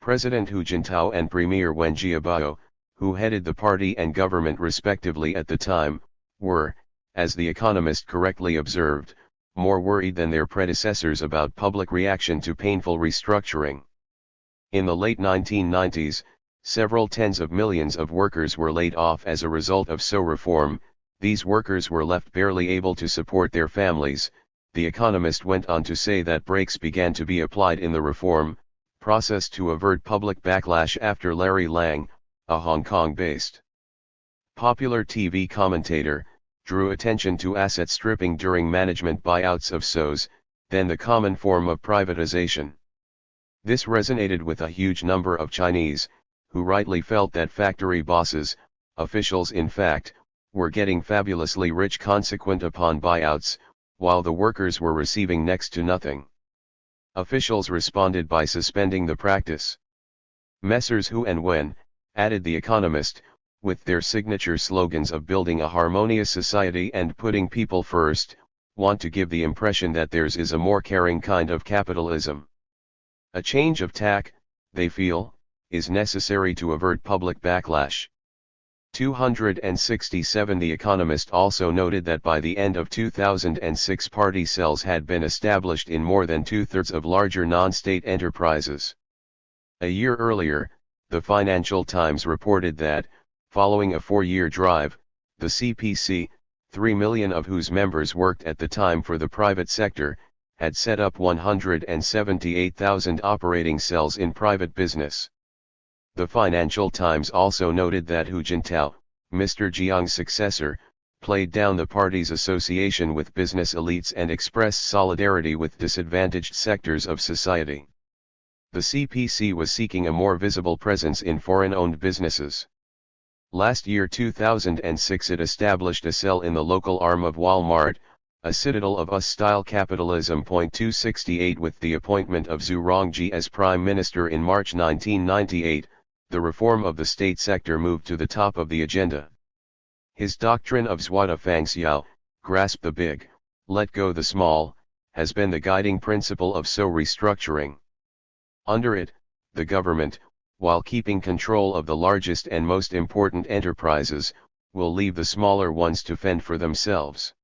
President Hu Jintao and Premier Wen Jiabao, who headed the party and government respectively at the time, were, as The Economist correctly observed, more worried than their predecessors about public reaction to painful restructuring. In the late 1990s, several tens of millions of workers were laid off as a result of SO reform. These workers were left barely able to support their families. The Economist went on to say that brakes began to be applied in the reform process to avert public backlash after Larry Lang, a Hong Kong-based popular TV commentator, drew attention to asset stripping during management buyouts of SOEs, then the common form of privatization. This resonated with a huge number of Chinese, who rightly felt that factory bosses, officials in fact, were getting fabulously rich consequent upon buyouts, while the workers were receiving next to nothing. Officials responded by suspending the practice. Messrs. Who and When, added The Economist, with their signature slogans of building a harmonious society and putting people first, want to give the impression that theirs is a more caring kind of capitalism. A change of tack, they feel, is necessary to avert public backlash. 267 The Economist also noted that by the end of 2006 party cells had been established in more than two-thirds of larger non-state enterprises. A year earlier, the Financial Times reported that, following a 4-year drive, the CPC, 3 million of whose members worked at the time for the private sector, had set up 178,000 operating cells in private business. The Financial Times also noted that Hu Jintao, Mr. Jiang's successor, played down the party's association with business elites and expressed solidarity with disadvantaged sectors of society. The CPC was seeking a more visible presence in foreign-owned businesses. Last year 2006 it established a cell in the local arm of Walmart, a citadel of US-style capitalism. 268 With the appointment of Zhu Rongji as Prime Minister in March 1998, the reform of the state sector moved to the top of the agenda. His doctrine of Zhuada Fangxiao, grasp the big, let go the small, has been the guiding principle of so restructuring. Under it, the government, while keeping control of the largest and most important enterprises, will leave the smaller ones to fend for themselves.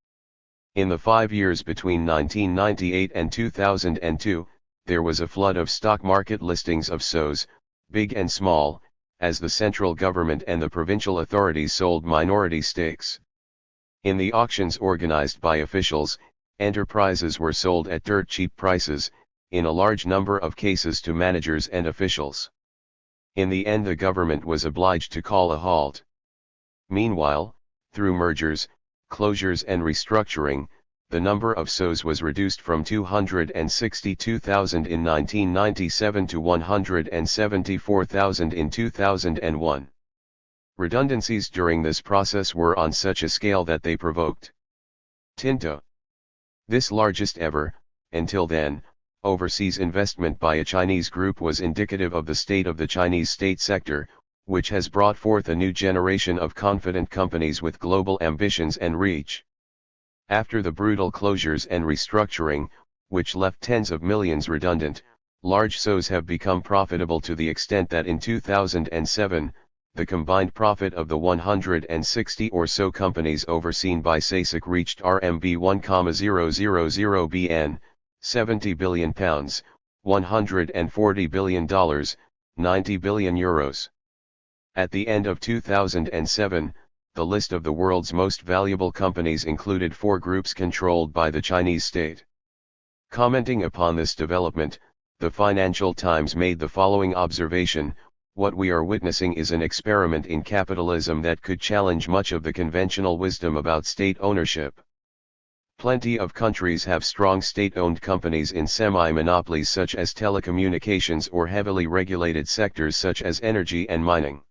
In the 5 years between 1998 and 2002, there was a flood of stock market listings of SOEs, big and small, as the central government and the provincial authorities sold minority stakes. In the auctions organized by officials, enterprises were sold at dirt cheap prices, in a large number of cases to managers and officials. In the end the government was obliged to call a halt. Meanwhile, through mergers, closures and restructuring, the number of SOEs was reduced from 262,000 in 1997 to 174,000 in 2001. Redundancies during this process were on such a scale that they provoked Tinto. This largest ever, until then, overseas investment by a Chinese group was indicative of the state of the Chinese state sector, which has brought forth a new generation of confident companies with global ambitions and reach. After the brutal closures and restructuring, which left tens of millions redundant, large SOEs have become profitable to the extent that in 2007, the combined profit of the 160 or so companies overseen by SASAC reached RMB 1,000 billion, £70 billion, $140 billion, €90 billion. At the end of 2007, the list of the world's most valuable companies included 4 groups controlled by the Chinese state. Commenting upon this development, the Financial Times made the following observation: what we are witnessing is an experiment in capitalism that could challenge much of the conventional wisdom about state ownership. Plenty of countries have strong state-owned companies in semi-monopolies such as telecommunications or heavily regulated sectors such as energy and mining.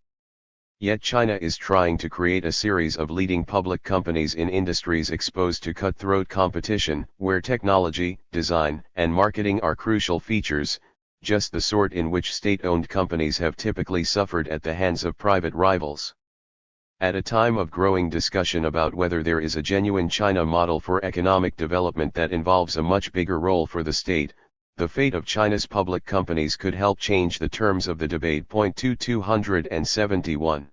Yet China is trying to create a series of leading public companies in industries exposed to cutthroat competition, where technology, design, and marketing are crucial features, just the sort in which state-owned companies have typically suffered at the hands of private rivals. At a time of growing discussion about whether there is a genuine China model for economic development that involves a much bigger role for the state, the fate of China's public companies could help change the terms of the debate. 271.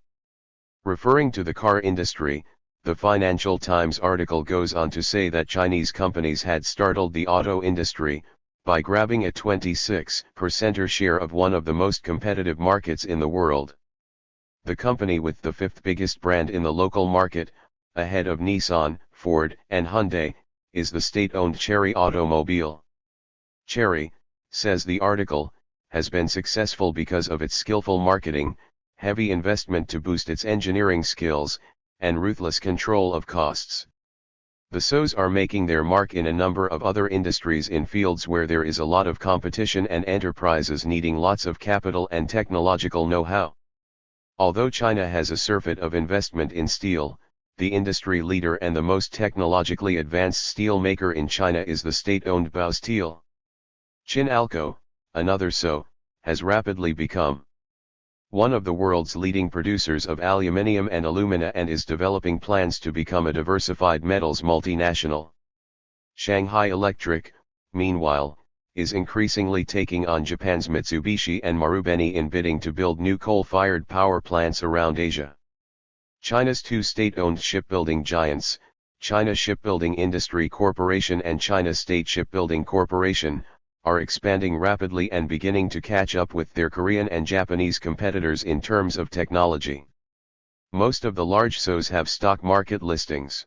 Referring to the car industry, the Financial Times article goes on to say that Chinese companies had startled the auto industry by grabbing a 26% share of one of the most competitive markets in the world. The company with the 5th biggest brand in the local market, ahead of Nissan, Ford, and Hyundai, is the state-owned Chery Automobile. Chery, says the article, has been successful because of its skillful marketing, heavy investment to boost its engineering skills, and ruthless control of costs. The SOEs are making their mark in a number of other industries in fields where there is a lot of competition and enterprises needing lots of capital and technological know-how. Although China has a surfeit of investment in steel, the industry leader and the most technologically advanced steel maker in China is the state-owned Baosteel. Chinalco, another so, has rapidly become one of the world's leading producers of aluminium and alumina and is developing plans to become a diversified metals multinational. Shanghai Electric, meanwhile, is increasingly taking on Japan's Mitsubishi and Marubeni in bidding to build new coal-fired power plants around Asia. China's two state-owned shipbuilding giants, China Shipbuilding Industry Corporation and China State Shipbuilding Corporation, are expanding rapidly and beginning to catch up with their Korean and Japanese competitors in terms of technology. Most of the large SOs have stock market listings.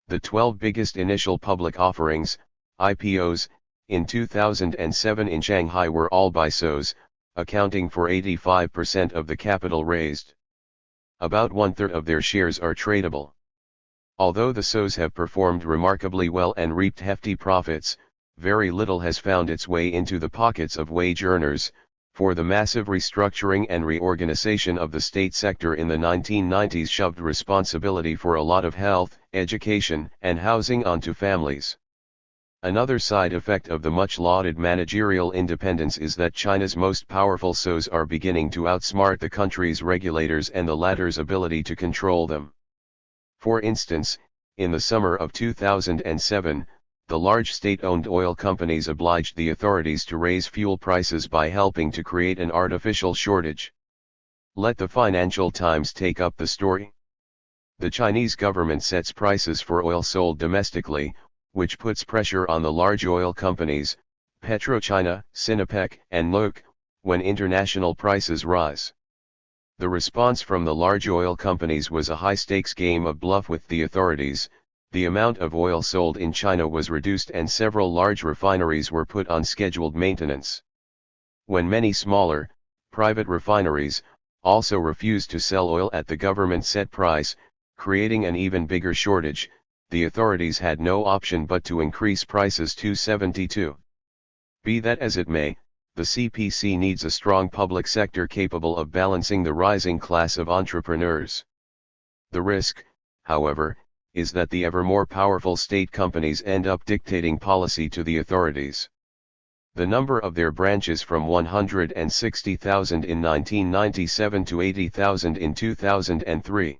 The 12 biggest initial public offerings, IPOs, in 2007 in Shanghai were all by SOs, accounting for 85% of the capital raised. About one-third of their shares are tradable. Although the SOs have performed remarkably well and reaped hefty profits, very little has found its way into the pockets of wage earners, for the massive restructuring and reorganization of the state sector in the 1990s shoved responsibility for a lot of health, education, and housing onto families. Another side effect of the much-lauded managerial independence is that China's most powerful SOs are beginning to outsmart the country's regulators and the latter's ability to control them. For instance, in the summer of 2007, the large state-owned oil companies obliged the authorities to raise fuel prices by helping to create an artificial shortage. Let the Financial Times take up the story. The Chinese government sets prices for oil sold domestically, which puts pressure on the large oil companies, PetroChina, Sinopec, and NOC, when international prices rise. The response from the large oil companies was a high-stakes game of bluff with the authorities. The amount of oil sold in China was reduced and several large refineries were put on scheduled maintenance. When many smaller, private refineries, also refused to sell oil at the government-set price, creating an even bigger shortage, the authorities had no option but to increase prices to 72. Be that as it may, the CPC needs a strong public sector capable of balancing the rising class of entrepreneurs. The risk, however, is that the ever more powerful state companies end up dictating policy to the authorities. The number of their branches from 160,000 in 1997 to 80,000 in 2003.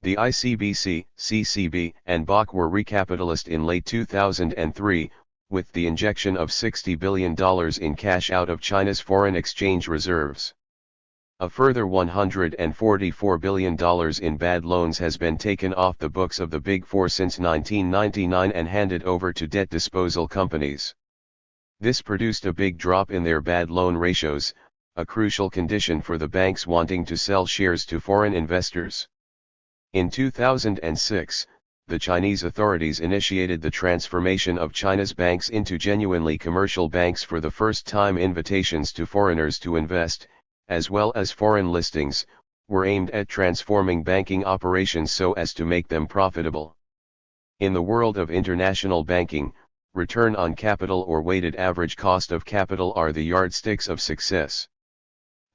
The ICBC, CCB, and BOC were recapitalized in late 2003, with the injection of $60 billion in cash out of China's foreign exchange reserves. A further $144 billion in bad loans has been taken off the books of the Big Four since 1999 and handed over to debt disposal companies. This produced a big drop in their bad loan ratios, a crucial condition for the banks wanting to sell shares to foreign investors. In 2006, the Chinese authorities initiated the transformation of China's banks into genuinely commercial banks. For the first time, invitations to foreigners to invest, as well as foreign listings, were aimed at transforming banking operations so as to make them profitable. In the world of international banking, return on capital or weighted average cost of capital are the yardsticks of success.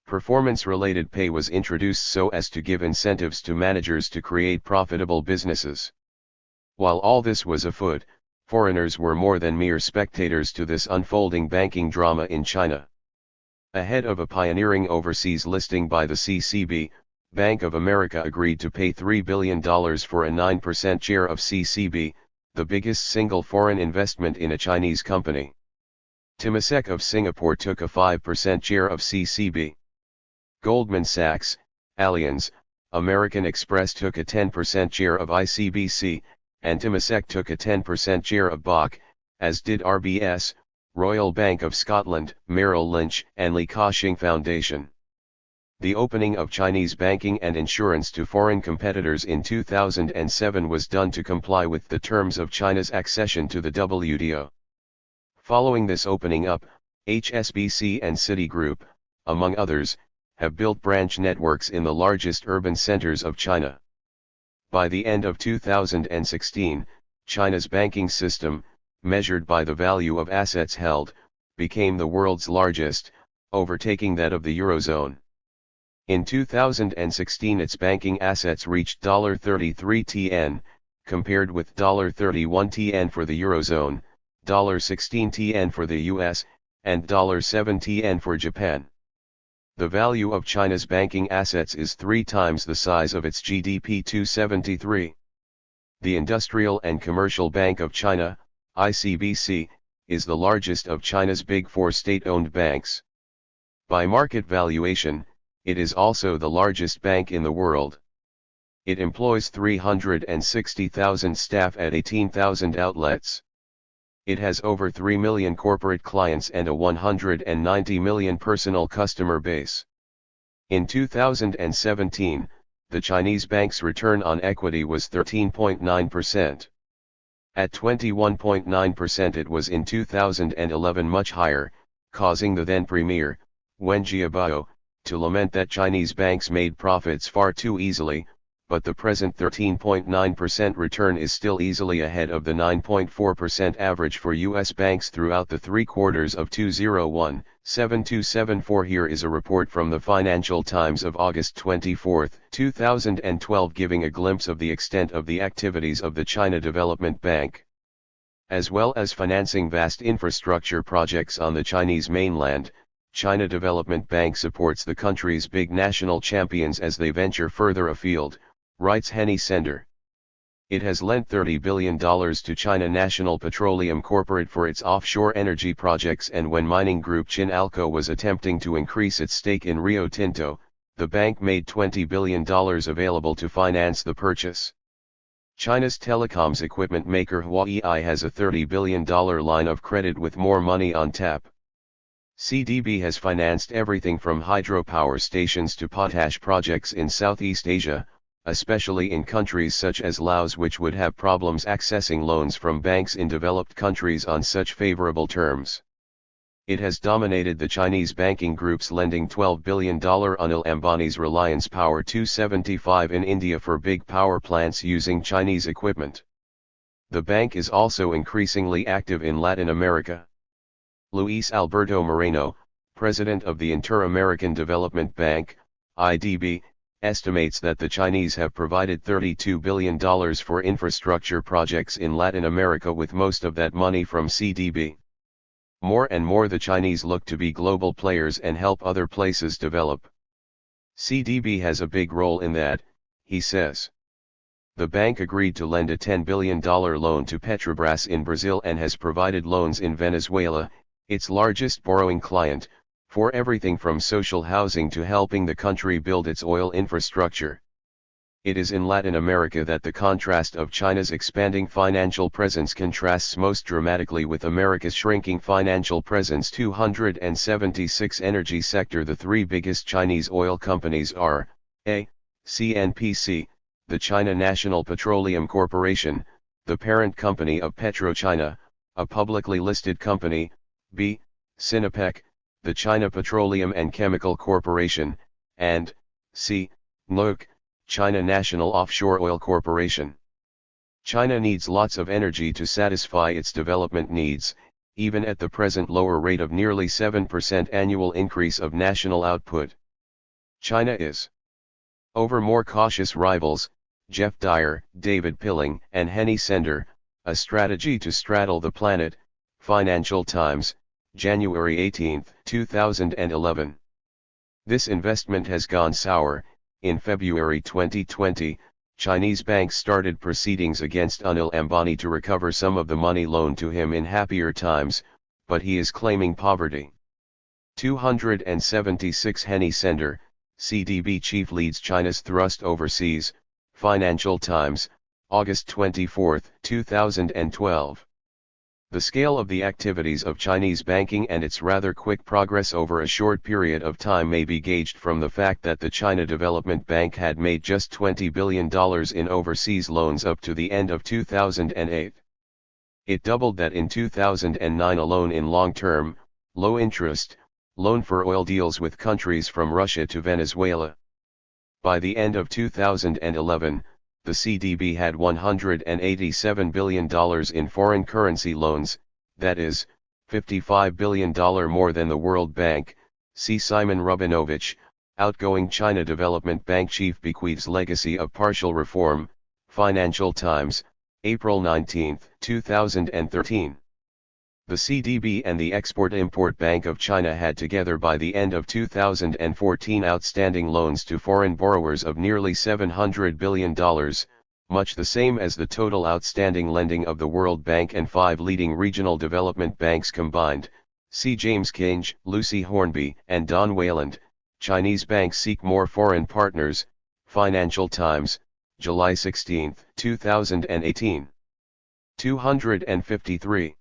Performance-related pay was introduced so as to give incentives to managers to create profitable businesses. While all this was afoot, foreigners were more than mere spectators to this unfolding banking drama in China. Ahead of a pioneering overseas listing by the CCB, Bank of America agreed to pay $3 billion for a 9% share of CCB, the biggest single foreign investment in a Chinese company. Temasek of Singapore took a 5% share of CCB. Goldman Sachs, Allianz, American Express took a 10% share of ICBC, and Temasek took a 10% share of BOC, as did RBS, Royal Bank of Scotland, Merrill Lynch, and Li Ka-shing Foundation. The opening of Chinese banking and insurance to foreign competitors in 2007 was done to comply with the terms of China's accession to the WTO. Following this opening up, HSBC and Citigroup, among others, have built branch networks in the largest urban centers of China. By the end of 2016, China's banking system, measured by the value of assets held, became the world's largest, overtaking that of the Eurozone. In 2016 its banking assets reached $33 tn, compared with $31 tn for the Eurozone, $16 tn for the US, and $7 tn for Japan. The value of China's banking assets is 3 times the size of its GDP. 273. The Industrial and Commercial Bank of China, ICBC, is the largest of China's big 4 state-owned banks. By market valuation, it is also the largest bank in the world. It employs 360,000 staff at 18,000 outlets. It has over 3 million corporate clients and a 190 million personal customer base. In 2017, the Chinese bank's return on equity was 13.9%. At 21.9% it was in 2011, much higher, causing the then premier, Wen Jiabao, to lament that Chinese banks made profits far too easily, but the present 13.9% return is still easily ahead of the 9.4% average for U.S. banks throughout the 3 quarters of 2001. 7274. Here is a report from the Financial Times of August 24, 2012, giving a glimpse of the extent of the activities of the China Development Bank. As well as financing vast infrastructure projects on the Chinese mainland, China Development Bank supports the country's big national champions as they venture further afield, writes Henny Sender. It has lent $30 billion to China National Petroleum Corporate for its offshore energy projects, and when mining group Chinalco was attempting to increase its stake in Rio Tinto, the bank made $20 billion available to finance the purchase. China's telecoms equipment maker Huawei has a $30 billion line of credit with more money on tap. CDB has financed everything from hydropower stations to potash projects in Southeast Asia, especially in countries such as Laos, which would have problems accessing loans from banks in developed countries on such favorable terms. It has dominated the Chinese banking groups, lending $12 billion Anil Ambani's Reliance Power 275 in India for big power plants using Chinese equipment. The bank is also increasingly active in Latin America. Luis Alberto Moreno, president of the Inter-American Development Bank, IDB, estimates that the Chinese have provided $32 billion for infrastructure projects in Latin America, with most of that money from CDB. More and more the Chinese look to be global players and help other places develop. CDB has a big role in that, he says. The bank agreed to lend a $10 billion loan to Petrobras in Brazil and has provided loans in Venezuela, its largest borrowing client, for everything from social housing to helping the country build its oil infrastructure. It is in Latin America that the contrast of China's expanding financial presence contrasts most dramatically with America's shrinking financial presence. 276 Energy sector. The 3 biggest Chinese oil companies are A. CNPC, the China National Petroleum Corporation, the parent company of PetroChina, a publicly listed company; B. Sinopec, the China Petroleum and Chemical Corporation, and C. NOC, China National Offshore Oil Corporation. China needs lots of energy to satisfy its development needs, even at the present lower rate of nearly 7% annual increase of national output. China is over more cautious rivals. Jeff Dyer, David Pilling, and Henny Sender, A Strategy to Straddle the Planet, Financial Times, January 18, 2011. This investment has gone sour. In February 2020, Chinese banks started proceedings against Anil Ambani to recover some of the money loaned to him in happier times, but he is claiming poverty. 276 Henny Sender, CDB chief leads China's thrust overseas, Financial Times, August 24, 2012. The scale of the activities of Chinese banking and its rather quick progress over a short period of time may be gauged from the fact that the China Development Bank had made just $20 billion in overseas loans up to the end of 2008. It doubled that in 2009 alone in long-term, low-interest, loan for oil deals with countries from Russia to Venezuela. By the end of 2011, the CDB had $187 billion in foreign currency loans, that is, $55 billion more than the World Bank. See Simon Rubinovich, Outgoing China Development Bank chief bequeaths legacy of partial reform, Financial Times, April 19, 2013. The CDB and the Export-Import Bank of China had together by the end of 2014 outstanding loans to foreign borrowers of nearly $700 billion, much the same as the total outstanding lending of the World Bank and 5 leading regional development banks combined. See James Kinge, Lucy Hornby, and Don Wayland. Chinese banks seek more foreign partners, Financial Times, July 16, 2018. 253.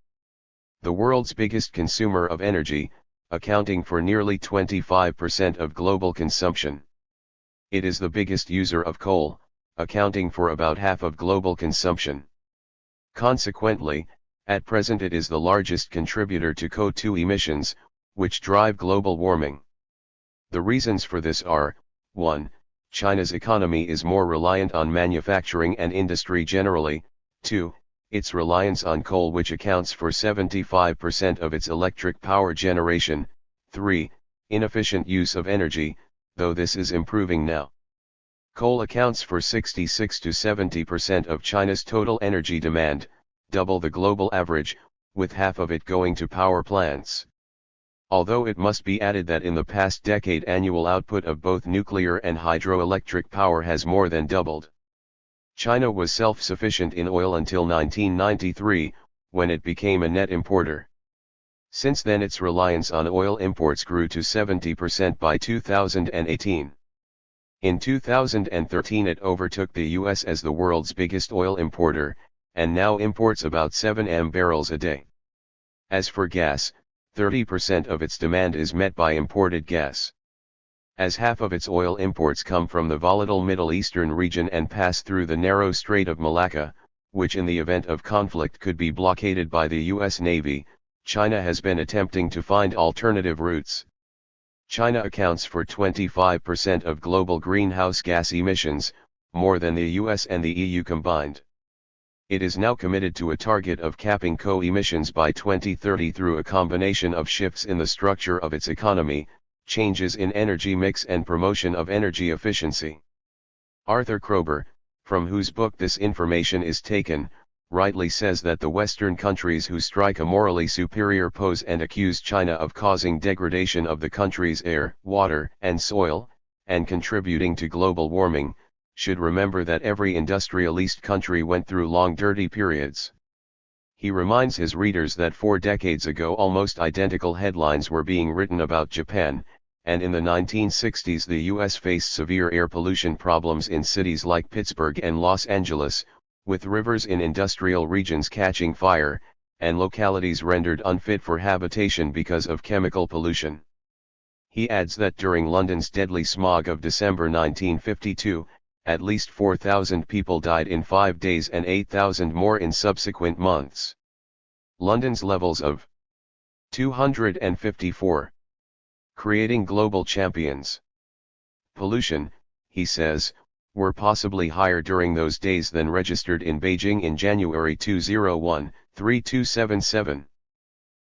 The world's biggest consumer of energy, accounting for nearly 25% of global consumption. It is the biggest user of coal, accounting for about half of global consumption. Consequently, at present it is the largest contributor to CO2 emissions, which drive global warming. The reasons for this are, 1. China's economy is more reliant on manufacturing and industry generally, 2. Its reliance on coal, which accounts for 75% of its electric power generation, 3. Inefficient use of energy, though this is improving now. Coal accounts for 66 to 70% of China's total energy demand, double the global average, with half of it going to power plants. Although it must be added that in the past decade annual output of both nuclear and hydroelectric power has more than doubled. China was self-sufficient in oil until 1993, when it became a net importer. Since then its reliance on oil imports grew to 70% by 2018. In 2013 it overtook the US as the world's biggest oil importer, and now imports about 7 million barrels a day. As for gas, 30% of its demand is met by imported gas. As half of its oil imports come from the volatile Middle Eastern region and pass through the narrow Strait of Malacca, which in the event of conflict could be blockaded by the US Navy, China has been attempting to find alternative routes. China accounts for 25% of global greenhouse gas emissions, more than the US and the EU combined. It is now committed to a target of capping co-emissions by 2030 through a combination of shifts in the structure of its economy, changes in energy mix and promotion of energy efficiency. Arthur Kroeber, from whose book this information is taken, rightly says that the Western countries who strike a morally superior pose and accuse China of causing degradation of the country's air, water, and soil, and contributing to global warming, should remember that every industrialist country went through long dirty periods. He reminds his readers that 4 decades ago almost identical headlines were being written about Japan, and in the 1960s the US faced severe air pollution problems in cities like Pittsburgh and Los Angeles, with rivers in industrial regions catching fire, and localities rendered unfit for habitation because of chemical pollution. He adds that during London's deadly smog of December 1952, at least 4,000 people died in 5 days and 8,000 more in subsequent months. London's levels of 254. Creating global champions. Pollution, he says, were possibly higher during those days than registered in Beijing in January 2013-3277.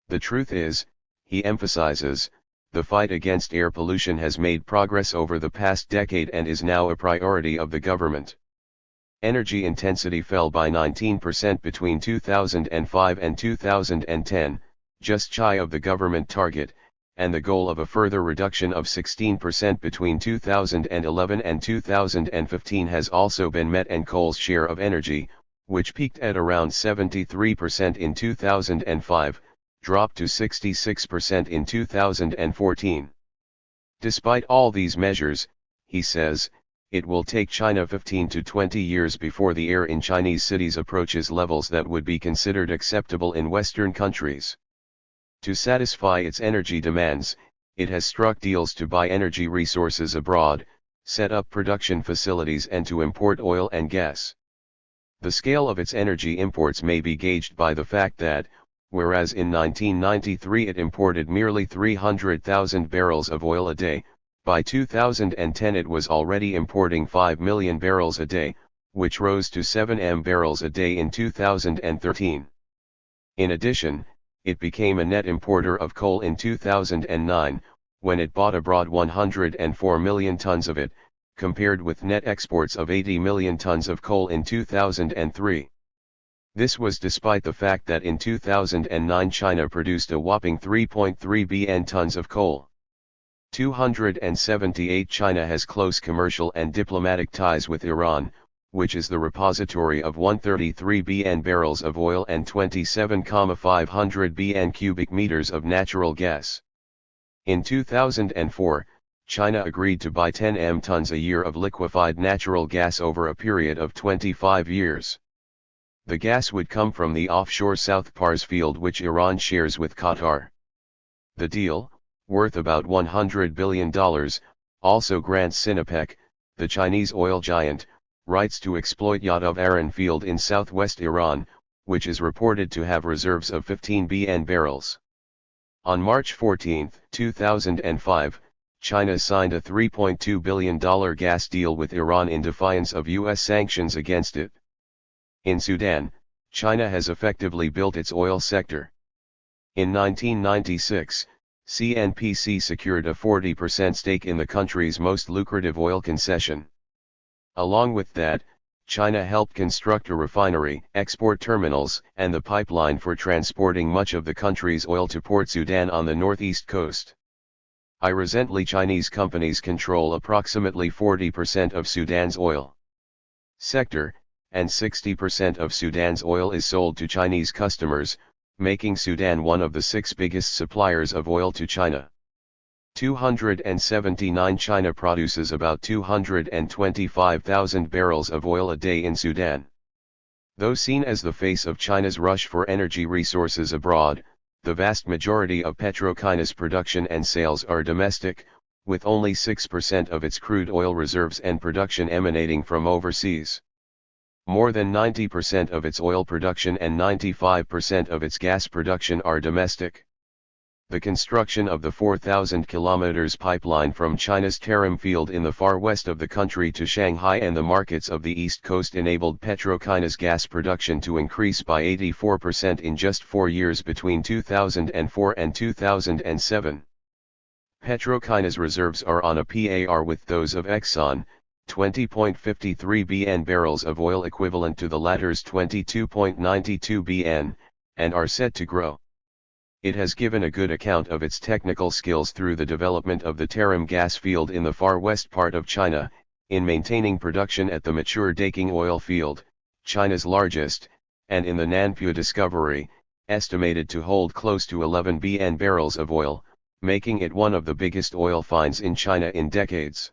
The truth is, he emphasizes, the fight against air pollution has made progress over the past decade and is now a priority of the government. Energy intensity fell by 19% between 2005 and 2010, just shy of the government target, and the goal of a further reduction of 16% between 2011 and 2015 has also been met, and coal's share of energy, which peaked at around 73% in 2005, dropped to 66% in 2014. Despite all these measures, he says, it will take China 15 to 20 years before the air in Chinese cities approaches levels that would be considered acceptable in Western countries. To satisfy its energy demands, it has struck deals to buy energy resources abroad, set up production facilities, and to import oil and gas. The scale of its energy imports may be gauged by the fact that, whereas in 1993 it imported merely 300,000 barrels of oil a day, by 2010 it was already importing 5 million barrels a day, which rose to 7 million barrels a day in 2013. In addition, it became a net importer of coal in 2009, when it bought abroad 104 million tons of it, compared with net exports of 80 million tons of coal in 2003. This was despite the fact that in 2009 China produced a whopping 3.3 bn tons of coal. 278 China has close commercial and diplomatic ties with Iran, which is the repository of 133 bn barrels of oil and 27,500 bn cubic meters of natural gas. In 2004, China agreed to buy 10 m tons a year of liquefied natural gas over a period of 25 years. The gas would come from the offshore South Pars field, which Iran shares with Qatar. The deal, worth about $100 billion, also grants Sinopec, the Chinese oil giant, rights to exploit Yadov Aran field in southwest Iran, which is reported to have reserves of 15 bn barrels. On March 14, 2005, China signed a $3.2 billion gas deal with Iran in defiance of U.S. sanctions against it. In Sudan, China has effectively built its oil sector. In 1996, CNPC secured a 40% stake in the country's most lucrative oil concession. Along with that, China helped construct a refinery, export terminals, and the pipeline for transporting much of the country's oil to Port Sudan on the northeast coast. Recently, Chinese companies control approximately 40% of Sudan's oil sector, and 60% of Sudan's oil is sold to Chinese customers, making Sudan one of the 6 biggest suppliers of oil to China. 279 China produces about 225,000 barrels of oil a day in Sudan. Though seen as the face of China's rush for energy resources abroad, the vast majority of petrochemical production and sales are domestic, with only 6% of its crude oil reserves and production emanating from overseas. More than 90% of its oil production and 95% of its gas production are domestic. The construction of the 4,000 km pipeline from China's Tarim field in the far west of the country to Shanghai and the markets of the East Coast enabled petrochemicals gas production to increase by 84% in just 4 years between 2004 and 2007. Petrochemicals reserves are on a par with those of Exxon, 20.53 bn barrels of oil equivalent to the latter's 22.92 bn, and are set to grow. It has given a good account of its technical skills through the development of the Tarim gas field in the far west part of China, in maintaining production at the mature Daking oil field, China's largest, and in the Nanpu discovery, estimated to hold close to 11 bn barrels of oil, making it one of the biggest oil finds in China in decades.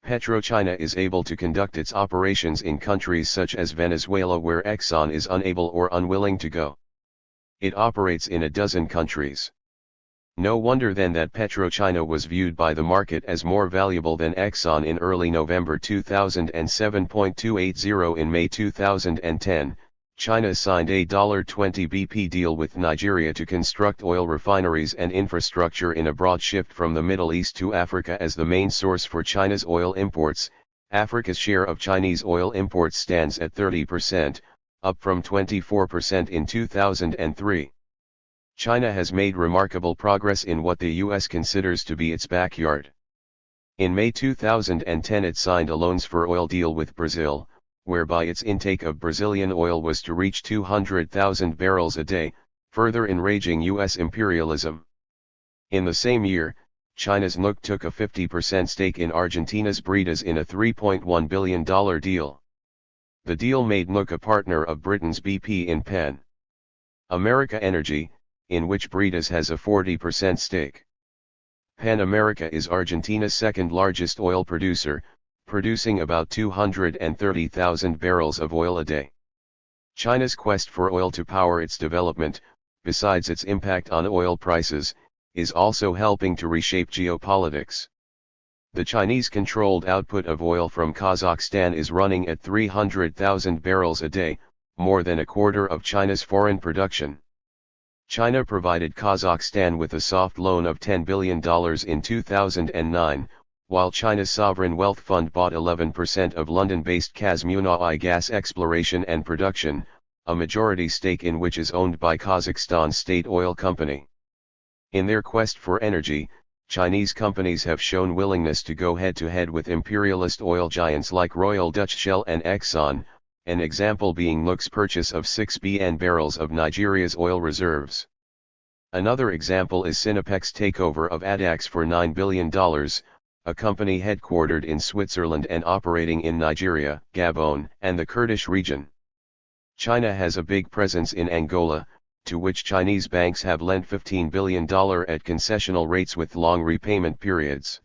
PetroChina is able to conduct its operations in countries such as Venezuela, where Exxon is unable or unwilling to go. It operates in a dozen countries. No wonder then that PetroChina was viewed by the market as more valuable than Exxon in early November 2007.280 In May 2010, China signed a $20 BP deal with Nigeria to construct oil refineries and infrastructure in a broad shift from the Middle East to Africa as the main source for China's oil imports. Africa's share of Chinese oil imports stands at 30%, up from 24% in 2003. China has made remarkable progress in what the US considers to be its backyard. In May 2010 it signed a loans for oil deal with Brazil, whereby its intake of Brazilian oil was to reach 200,000 barrels a day, further enraging US imperialism. In the same year, China's NUC took a 50% stake in Argentina's Bridas in a $3.1 billion deal. The deal made NUC a partner of Britain's BP in Pan America Energy, in which Bridas has a 40% stake. Pan America is Argentina's second largest oil producer, producing about 230,000 barrels of oil a day. China's quest for oil to power its development, besides its impact on oil prices, is also helping to reshape geopolitics. The Chinese-controlled output of oil from Kazakhstan is running at 300,000 barrels a day, more than a quarter of China's foreign production. China provided Kazakhstan with a soft loan of $10 billion in 2009, while China's sovereign wealth fund bought 11% of London-based Kazmunai Gas Exploration and Production, a majority stake in which is owned by Kazakhstan's state oil company. In their quest for energy, Chinese companies have shown willingness to go head-to-head with imperialist oil giants like Royal Dutch Shell and Exxon, an example being Look's purchase of 6 billion barrels of Nigeria's oil reserves. Another example is Sinopec's takeover of Adax for $9 billion, a company headquartered in Switzerland and operating in Nigeria, Gabon, and the Kurdish region. China has a big presence in Angola, to which Chinese banks have lent $15 billion at concessional rates with long repayment periods.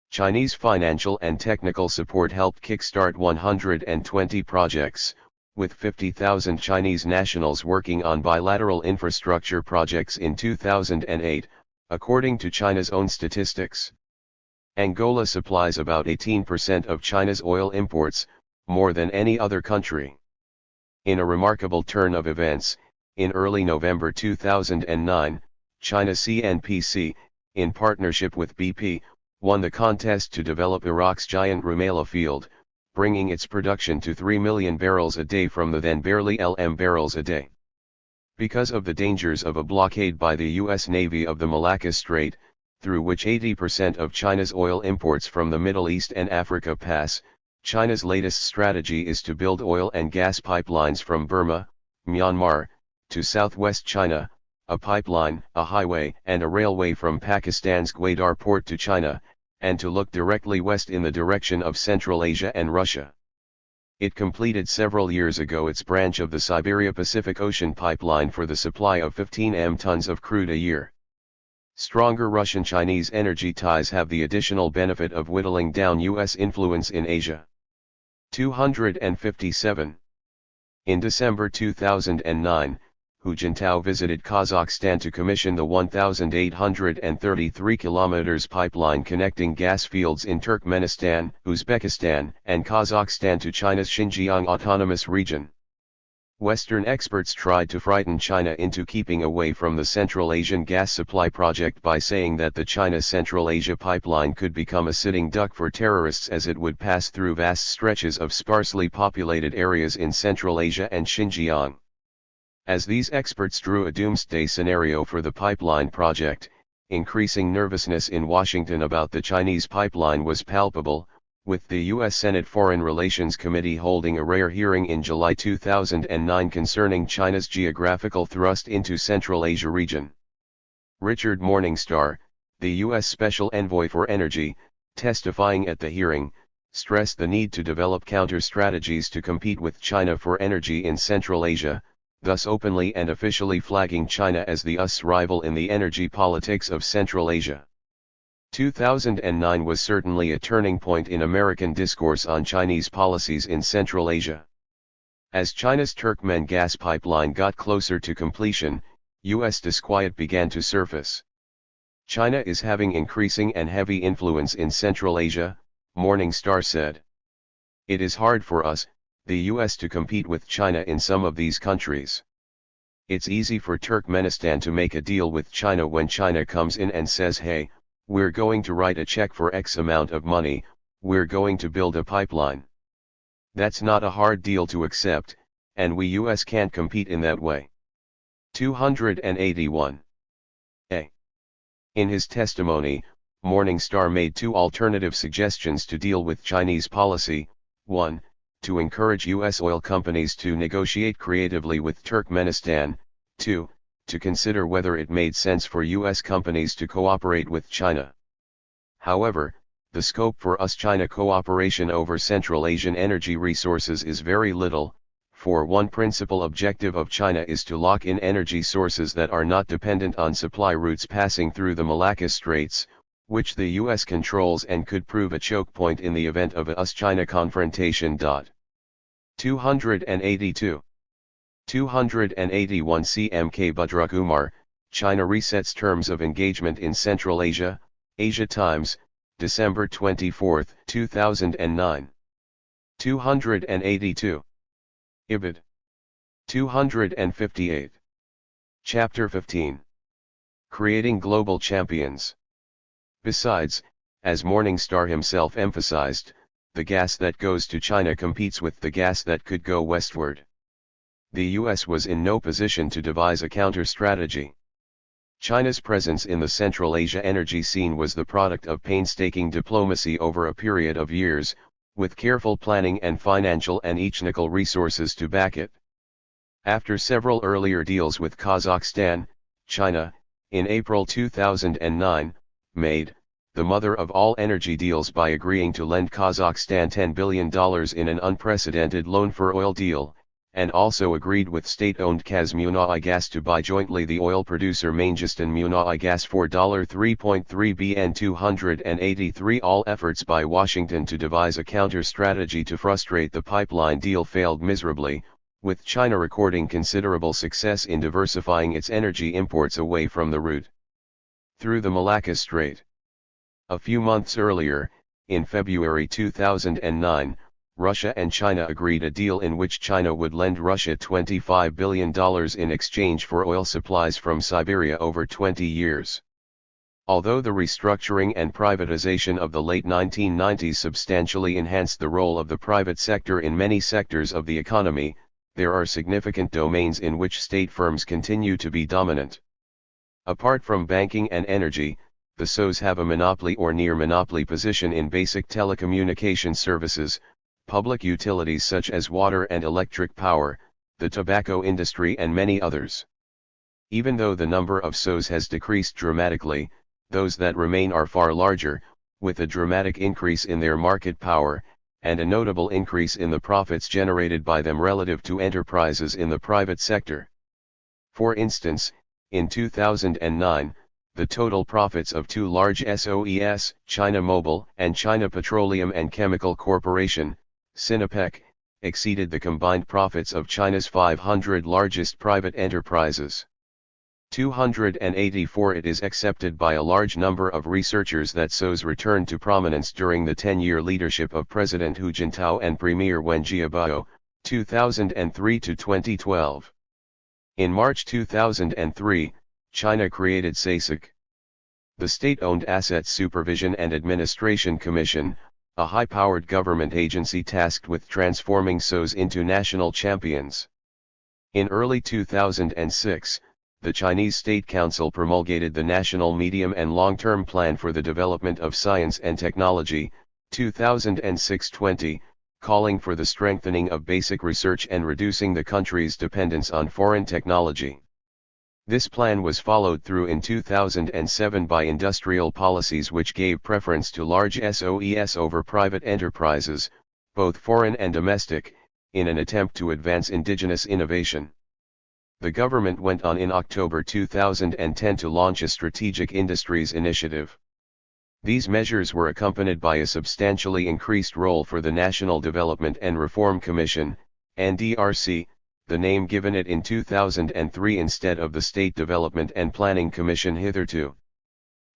Chinese financial and technical support helped kickstart 120 projects, with 50,000 Chinese nationals working on bilateral infrastructure projects in 2008, according to China's own statistics. Angola supplies about 18% of China's oil imports, more than any other country. In a remarkable turn of events, in early November 2009, China CNPC, in partnership with BP, won the contest to develop Iraq's giant Rumaila field, bringing its production to 3 million barrels a day from the then barely LM barrels a day. Because of the dangers of a blockade by the U.S. Navy of the Malacca Strait, through which 80% of China's oil imports from the Middle East and Africa pass, China's latest strategy is to build oil and gas pipelines from Burma, Myanmar, to southwest China, a pipeline, a highway, and a railway from Pakistan's Gwadar port to China, and to look directly west in the direction of Central Asia and Russia. It completed several years ago its branch of the Siberia-Pacific Ocean pipeline for the supply of 15 m tons of crude a year. Stronger Russian-Chinese energy ties have the additional benefit of whittling down U.S. influence in Asia. 257. In December 2009, Hu Jintao visited Kazakhstan to commission the 1,833 km pipeline connecting gas fields in Turkmenistan, Uzbekistan, and Kazakhstan to China's Xinjiang Autonomous Region. Western experts tried to frighten China into keeping away from the Central Asian gas supply project by saying that the China-Central Asia pipeline could become a sitting duck for terrorists as it would pass through vast stretches of sparsely populated areas in Central Asia and Xinjiang. As these experts drew a doomsday scenario for the pipeline project, increasing nervousness in Washington about the Chinese pipeline was palpable, with the U.S. Senate Foreign Relations Committee holding a rare hearing in July 2009 concerning China's geographical thrust into Central Asia region. Richard Morningstar, the U.S. Special Envoy for Energy, testifying at the hearing, stressed the need to develop counter-strategies to compete with China for energy in Central Asia, thus openly and officially flagging China as the US rival in the energy politics of Central Asia. 2009 was certainly a turning point in American discourse on Chinese policies in Central Asia. As China's Turkmen gas pipeline got closer to completion, U.S. disquiet began to surface. China is having increasing and heavy influence in Central Asia, Morningstar said. It is hard for us, the U.S. to compete with China in some of these countries. It's easy for Turkmenistan to make a deal with China when China comes in and says, hey, we're going to write a check for X amount of money, we're going to build a pipeline. That's not a hard deal to accept, and we US can't compete in that way. 281. A. In his testimony, Morningstar made two alternative suggestions to deal with Chinese policy: 1. To encourage U.S. oil companies to negotiate creatively with Turkmenistan; 2. To consider whether it made sense for U.S. companies to cooperate with China. However, the scope for US-China cooperation over Central Asian energy resources is very little, for one principal objective of China is to lock in energy sources that are not dependent on supply routes passing through the Malacca Straits, which the U.S. controls and could prove a choke point in the event of a US-China confrontation. 282. 281 CMK Budrakumar, China resets terms of engagement in Central Asia, Asia Times, December 24, 2009. 282. Ibid. 258. Chapter 15. Creating Global Champions. Besides, as Morningstar himself emphasized, the gas that goes to China competes with the gas that could go westward. The U.S. was in no position to devise a counter-strategy. China's presence in the Central Asia energy scene was the product of painstaking diplomacy over a period of years, with careful planning and financial and economical resources to back it. After several earlier deals with Kazakhstan, China, in April 2009, made the mother of all energy deals by agreeing to lend Kazakhstan $10 billion in an unprecedented loan for oil deal, and also agreed with state-owned Kazmunaoigas to buy jointly the oil producer Mangistan-Munaoigas for $3.3 bn 283. All efforts by Washington to devise a counter-strategy to frustrate the pipeline deal failed miserably, with China recording considerable success in diversifying its energy imports away from the route through the Malacca Strait. A few months earlier, in February 2009, Russia and China agreed a deal in which China would lend Russia $25 billion in exchange for oil supplies from Siberia over 20 years. Although the restructuring and privatization of the late 1990s substantially enhanced the role of the private sector in many sectors of the economy, there are significant domains in which state firms continue to be dominant. Apart from banking and energy, the SOEs have a monopoly or near-monopoly position in basic telecommunication services, public utilities such as water and electric power, the tobacco industry and many others. Even though the number of SOEs has decreased dramatically, those that remain are far larger, with a dramatic increase in their market power, and a notable increase in the profits generated by them relative to enterprises in the private sector. For instance, in 2009, the total profits of two large SOEs, China Mobile and China Petroleum and Chemical Corporation, Sinopec, exceeded the combined profits of China's 500 largest private enterprises. 284. It is accepted by a large number of researchers that SOEs returned to prominence during the 10-year leadership of President Hu Jintao and Premier Wen Jiabao, 2003 to 2012. In March 2003, China created SASAC, the State-Owned Assets Supervision and Administration Commission, a high-powered government agency tasked with transforming SOEs into national champions. In early 2006, the Chinese State Council promulgated the National Medium and Long-Term Plan for the Development of Science and Technology, 2006-20, calling for the strengthening of basic research and reducing the country's dependence on foreign technology. This plan was followed through in 2007 by industrial policies which gave preference to large SOEs over private enterprises, both foreign and domestic, in an attempt to advance indigenous innovation. The government went on in October 2010 to launch a strategic industries initiative. These measures were accompanied by a substantially increased role for the National Development and Reform Commission, NDRC, the name given it in 2003 instead of the State Development and Planning Commission hitherto.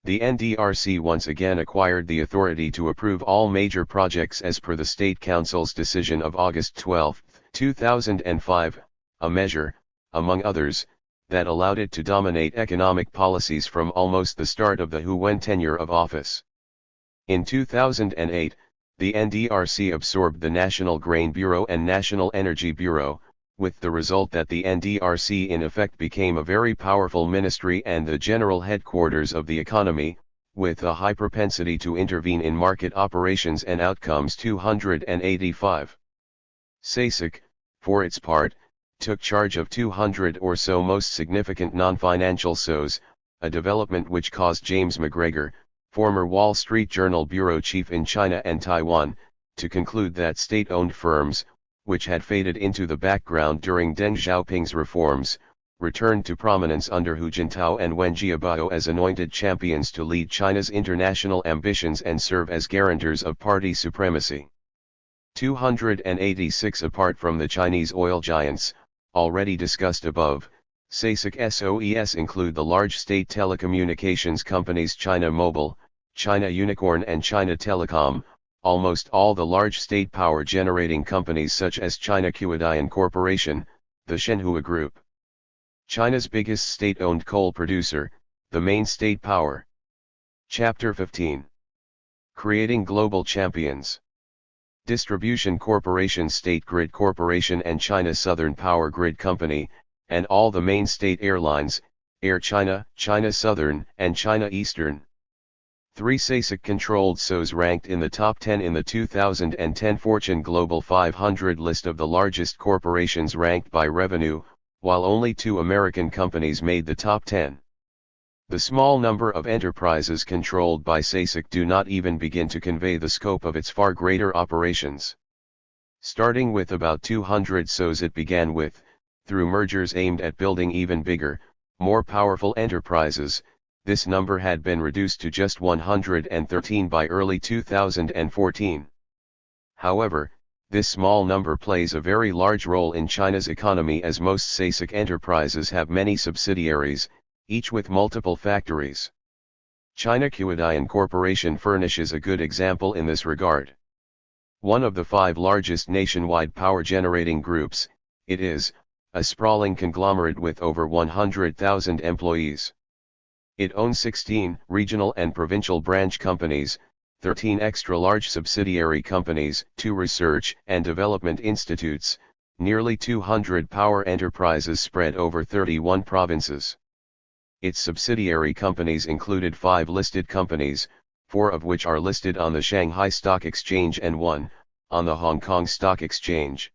The NDRC once again acquired the authority to approve all major projects as per the State Council's decision of August 12, 2005, a measure, among others, that allowed it to dominate economic policies from almost the start of the Hu Wen tenure of office. In 2008, the NDRC absorbed the National Grain Bureau and National Energy Bureau, with the result that the NDRC in effect became a very powerful ministry and the general headquarters of the economy, with a high propensity to intervene in market operations and outcomes. 285. SASAC, for its part, took charge of 200 or so most significant non-financial SOEs, a development which caused James McGregor, former Wall Street Journal bureau chief in China and Taiwan, to conclude that state-owned firms, which had faded into the background during Deng Xiaoping's reforms, returned to prominence under Hu Jintao and Wen Jiabao as anointed champions to lead China's international ambitions and serve as guarantors of party supremacy. 286. Apart from the Chinese oil giants, already discussed above, SASAC SOEs include the large state telecommunications companies China Mobile, China Unicorn and China Telecom, almost all the large state power generating companies such as China Huadian Corporation, the Shenhua Group. China's biggest state-owned coal producer, the main state power. Chapter 15. Creating Global Champions. Distribution Corporation, State Grid Corporation and China Southern Power Grid Company, and all the main state airlines, Air China, China Southern, and China Eastern. 3 SASAC-controlled SOs ranked in the top 10 in the 2010 Fortune Global 500 list of the largest corporations ranked by revenue, while only 2 American companies made the top 10. The small number of enterprises controlled by SASAC do not even begin to convey the scope of its far greater operations. Starting with about 200 SOs it began with, through mergers aimed at building even bigger, more powerful enterprises, this number had been reduced to just 113 by early 2014. However, this small number plays a very large role in China's economy as most SASAC enterprises have many subsidiaries, each with multiple factories. China Huadian Corporation furnishes a good example in this regard. One of the 5 largest nationwide power-generating groups, it is a sprawling conglomerate with over 100,000 employees. It owns 16 regional and provincial branch companies, 13 extra-large subsidiary companies, 2 research and development institutes, nearly 200 power enterprises spread over 31 provinces. Its subsidiary companies included 5 listed companies, 4 of which are listed on the Shanghai Stock Exchange and 1 on the Hong Kong Stock Exchange.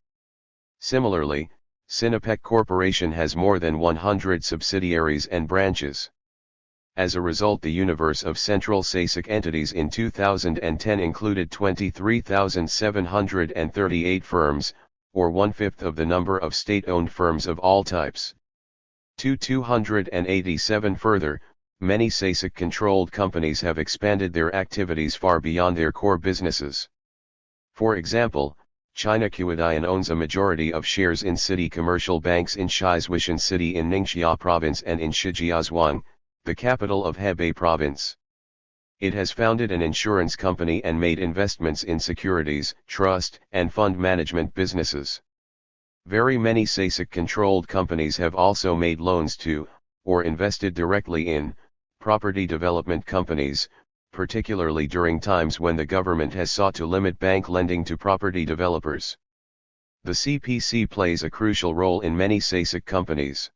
Similarly, Sinopec Corporation has more than 100 subsidiaries and branches. As a result, the universe of central SASAC entities in 2010 included 23,738 firms, or 1/5 of the number of state-owned firms of all types. To 287 further, many SASAC-controlled companies have expanded their activities far beyond their core businesses. For example, China Huadian owns a majority of shares in city commercial banks in Shizuishan City in Ningxia Province and in Shijiazhuang, the capital of Hebei Province. It has founded an insurance company and made investments in securities, trust, and fund management businesses. Very many SASAC-controlled companies have also made loans to, or invested directly in, property development companies, particularly during times when the government has sought to limit bank lending to property developers. The CPC plays a crucial role in many SASAC companies.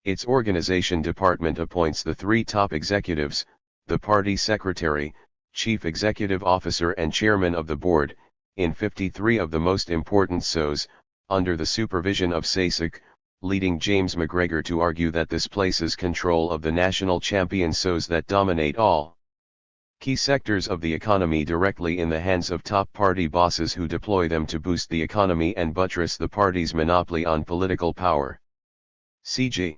Its organization department appoints the 3 top executives, the party secretary, chief executive officer and chairman of the board, in 53 of the most important SOs, under the supervision of SASAC, leading James McGregor to argue that this places control of the national champion SOs that dominate all key sectors of the economy directly in the hands of top party bosses who deploy them to boost the economy and buttress the party's monopoly on political power. CG.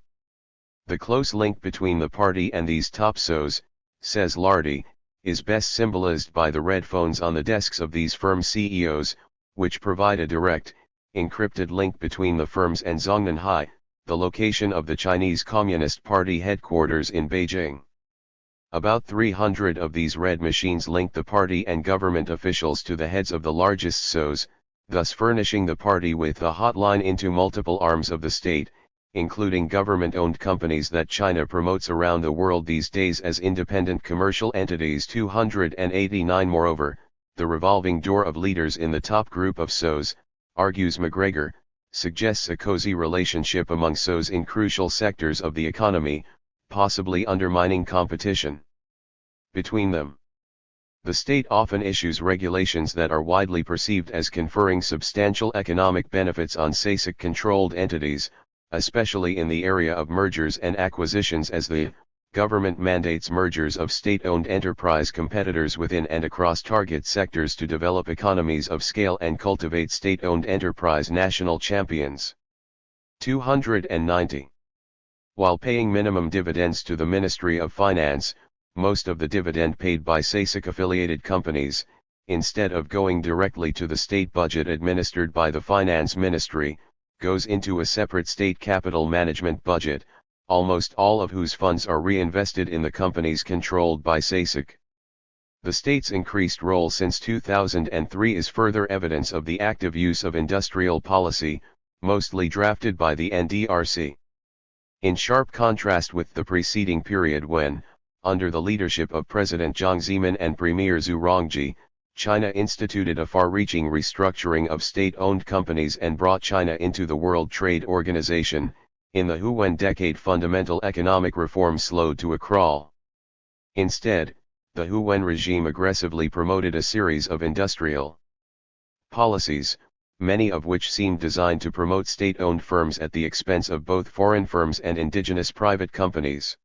The close link between the party and these top SOs, says Lardy, is best symbolized by the red phones on the desks of these firm CEOs, which provide a direct, encrypted link between the firms and Zhongnanhai, the location of the Chinese Communist Party headquarters in Beijing. About 300 of these red machines link the party and government officials to the heads of the largest SOs, thus furnishing the party with a hotline into multiple arms of the state, including government-owned companies that China promotes around the world these days as independent commercial entities. 289 Moreover, the revolving door of leaders in the top group of SOs, argues McGregor, suggests a cozy relationship among SOs in crucial sectors of the economy, possibly undermining competition between them. The state often issues regulations that are widely perceived as conferring substantial economic benefits on SASAC-controlled entities, especially in the area of mergers and acquisitions, as the government mandates mergers of state-owned enterprise competitors within and across target sectors to develop economies of scale and cultivate state-owned enterprise national champions. 290. While paying minimum dividends to the Ministry of Finance, most of the dividend paid by SASAC-affiliated companies, instead of going directly to the state budget administered by the Finance Ministry, goes into a separate state capital management budget, almost all of whose funds are reinvested in the companies controlled by SASAC. The state's increased role since 2003 is further evidence of the active use of industrial policy, mostly drafted by the NDRC. In sharp contrast with the preceding period when, under the leadership of President Jiang Zemin and Premier Zhu Rongji, China instituted a far-reaching restructuring of state-owned companies and brought China into the World Trade Organization, In the Huwen decade, fundamental economic reform slowed to a crawl. Instead, the Huwen regime aggressively promoted a series of industrial policies, many of which seemed designed to promote state-owned firms at the expense of both foreign firms and indigenous private companies.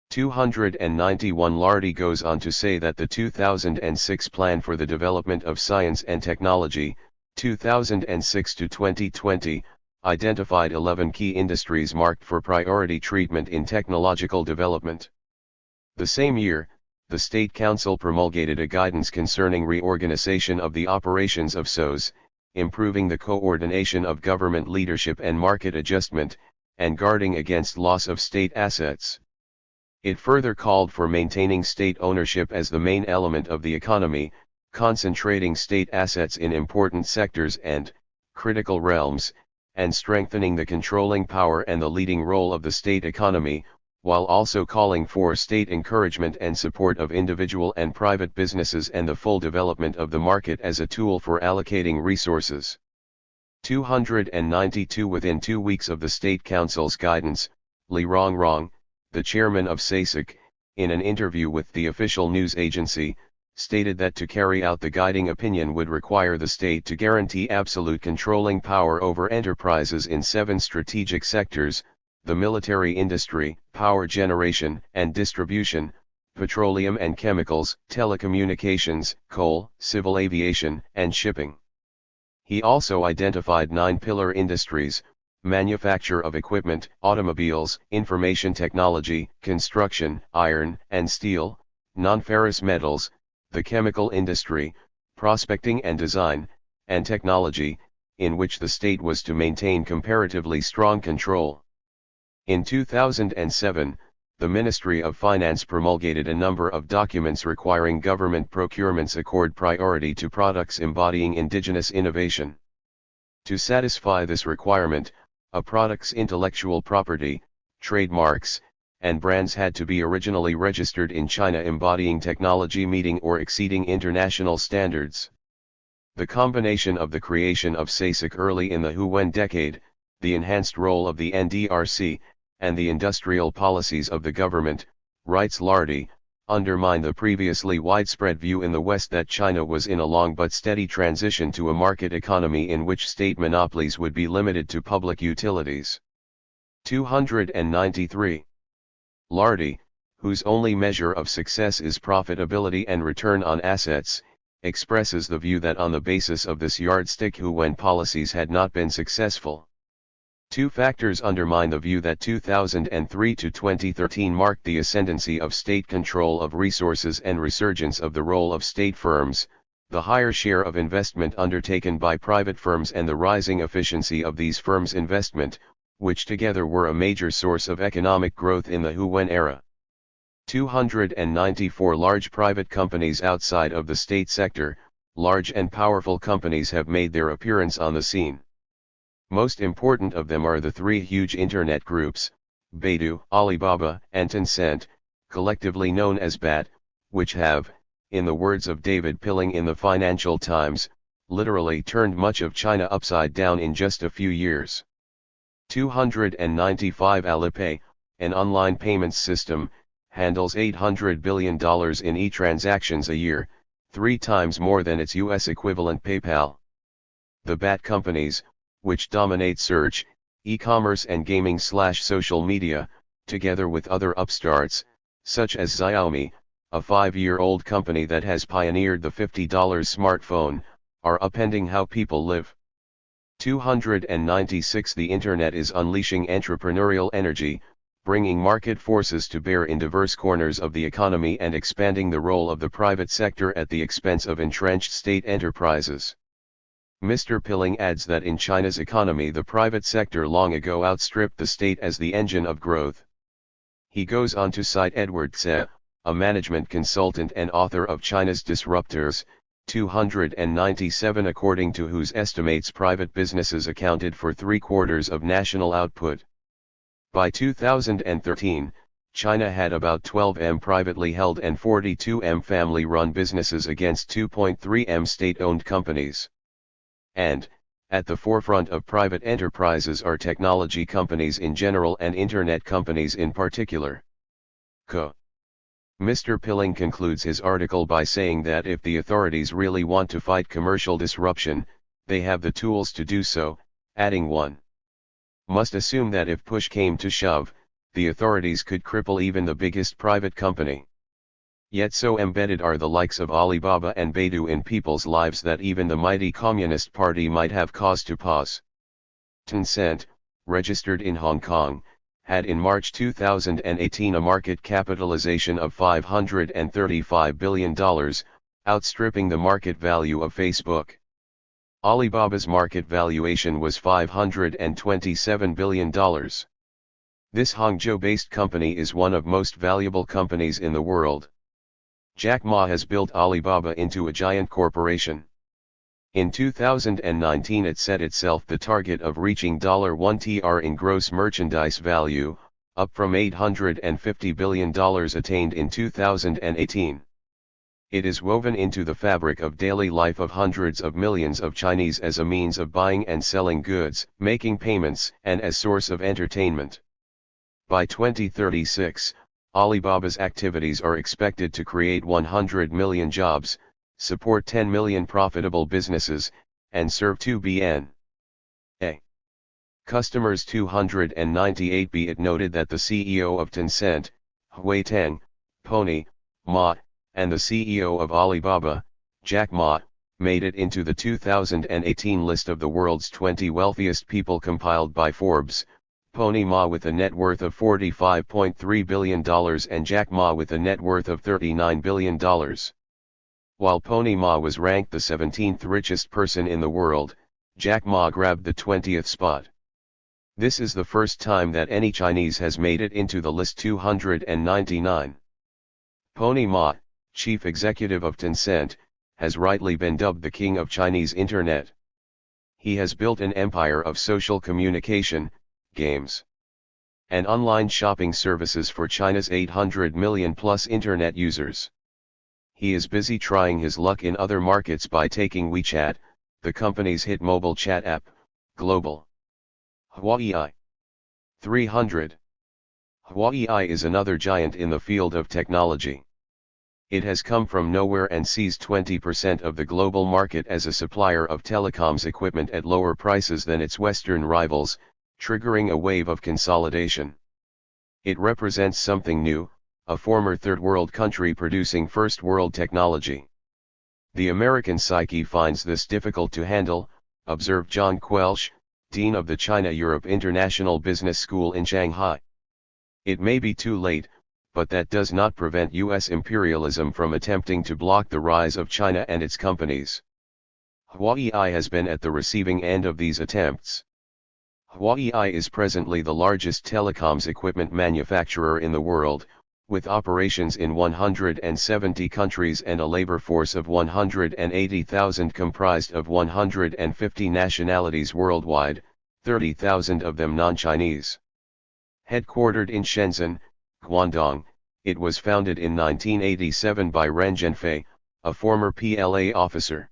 291 Lardy goes on to say that the 2006 Plan for the Development of Science and Technology, 2006 to 2020, identified 11 key industries marked for priority treatment in technological development. The same year, the State Council promulgated a guidance concerning reorganization of the operations of SOEs, improving the coordination of government leadership and market adjustment, and guarding against loss of state assets. It further called for maintaining state ownership as the main element of the economy, concentrating state assets in important sectors and critical realms, and strengthening the controlling power and the leading role of the state economy, while also calling for state encouragement and support of individual and private businesses and the full development of the market as a tool for allocating resources. 292 Within 2 weeks of the State Council's guidance, Li Rongrong, the chairman of SASIC, in an interview with the official news agency, stated that to carry out the guiding opinion would require the state to guarantee absolute controlling power over enterprises in 7 strategic sectors: the military industry, power generation and distribution, petroleum and chemicals, telecommunications, coal, civil aviation, and shipping. He also identified 9 pillar industries: manufacture of equipment, automobiles, information technology, construction, iron and steel, non-ferrous metals, the chemical industry, prospecting and design, and technology, in which the state was to maintain comparatively strong control. In 2007, the Ministry of Finance promulgated a number of documents requiring government procurements accord priority to products embodying indigenous innovation. To satisfy this requirement, a product's intellectual property, trademarks, and brands had to be originally registered in China embodying technology meeting or exceeding international standards. The combination of the creation of SASIC early in the Huwen decade, the enhanced role of the NDRC, and the industrial policies of the government, writes Lardy, undermine the previously widespread view in the West that China was in a long but steady transition to a market economy in which state monopolies would be limited to public utilities. 293. Lardy, whose only measure of success is profitability and return on assets, expresses the view that on the basis of this yardstick Huwen policies had not been successful. 2 factors undermine the view that 2003 to 2013 marked the ascendancy of state control of resources and resurgence of the role of state firms, the higher share of investment undertaken by private firms and the rising efficiency of these firms' investment, which together were a major source of economic growth in the Huwen era. 294 Large private companies outside of the state sector, large and powerful companies have made their appearance on the scene. Most important of them are the 3 huge internet groups, Baidu, Alibaba, and Tencent, collectively known as BAT, which have, in the words of David Pilling in the Financial Times, literally turned much of China upside down in just a few years. 295 Alipay, an online payments system, handles $800 billion in e-transactions a year, 3 times more than its US equivalent PayPal. The BAT companies, which dominate search, e-commerce and gaming/social media, together with other upstarts, such as Xiaomi, a 5-year-old company that has pioneered the $50 smartphone, are upending how people live. 296 The internet is unleashing entrepreneurial energy, bringing market forces to bear in diverse corners of the economy and expanding the role of the private sector at the expense of entrenched state enterprises. Mr. Pilling adds that in China's economy the private sector long ago outstripped the state as the engine of growth. He goes on to cite Edward Tse, a management consultant and author of China's Disruptors, 297 according to whose estimates private businesses accounted for 3/4 of national output. By 2013, China had about 12 privately held and 42 family-run businesses against 2.3 state-owned companies. And, At the forefront of private enterprises are technology companies in general and internet companies in particular. Mr. Pilling concludes his article by saying that if the authorities really want to fight commercial disruption, they have the tools to do so, adding one must assume that if push came to shove, the authorities could cripple even the biggest private company. Yet so embedded are the likes of Alibaba and Baidu in people's lives that even the mighty Communist Party might have cause to pause. Tencent, registered in Hong Kong, had in March 2018 a market capitalization of $535 billion, outstripping the market value of Facebook. Alibaba's market valuation was $527 billion. This Hangzhou-based company is one of most valuable companies in the world. Jack Ma has built Alibaba into a giant corporation. In 2019 it set itself the target of reaching $1 tr in gross merchandise value, up from $850 billion attained in 2018. It is woven into the fabric of daily life of hundreds of millions of Chinese as a means of buying and selling goods, making payments, and as source of entertainment. By 2036, Alibaba's activities are expected to create 100 million jobs, support 10 million profitable businesses, and serve 2 billion customers. 298. Be it noted that the CEO of Tencent, Hui Teng, Pony Ma, and the CEO of Alibaba, Jack Ma, made it into the 2018 list of the world's 20 wealthiest people compiled by Forbes. Pony Ma with a net worth of $45.3 billion and Jack Ma with a net worth of $39 billion. While Pony Ma was ranked the 17th richest person in the world, Jack Ma grabbed the 20th spot. This is the first time that any Chinese has made it into the list. 299. Pony Ma, chief executive of Tencent, has rightly been dubbed the king of Chinese internet. He has built an empire of social communication, games, and online shopping services for China's 800 million plus internet users. He is busy trying his luck in other markets by taking WeChat, the company's hit mobile chat app, global. Huawei. 300. Huawei is another giant in the field of technology. It has come from nowhere and seized 20% of the global market as a supplier of telecoms equipment at lower prices than its Western rivals, triggering a wave of consolidation. It represents something new, a former third world country producing first world technology. The American psyche finds this difficult to handle, observed John Quelch, Dean of the China-Europe International Business School in Shanghai. It may be too late, but that does not prevent U.S. imperialism from attempting to block the rise of China and its companies. Huawei has been at the receiving end of these attempts. Huawei is presently the largest telecoms equipment manufacturer in the world, with operations in 170 countries and a labor force of 180,000 comprised of 150 nationalities worldwide, 30,000 of them non-Chinese. Headquartered in Shenzhen, Guangdong, it was founded in 1987 by Ren Zhenfei, a former PLA officer.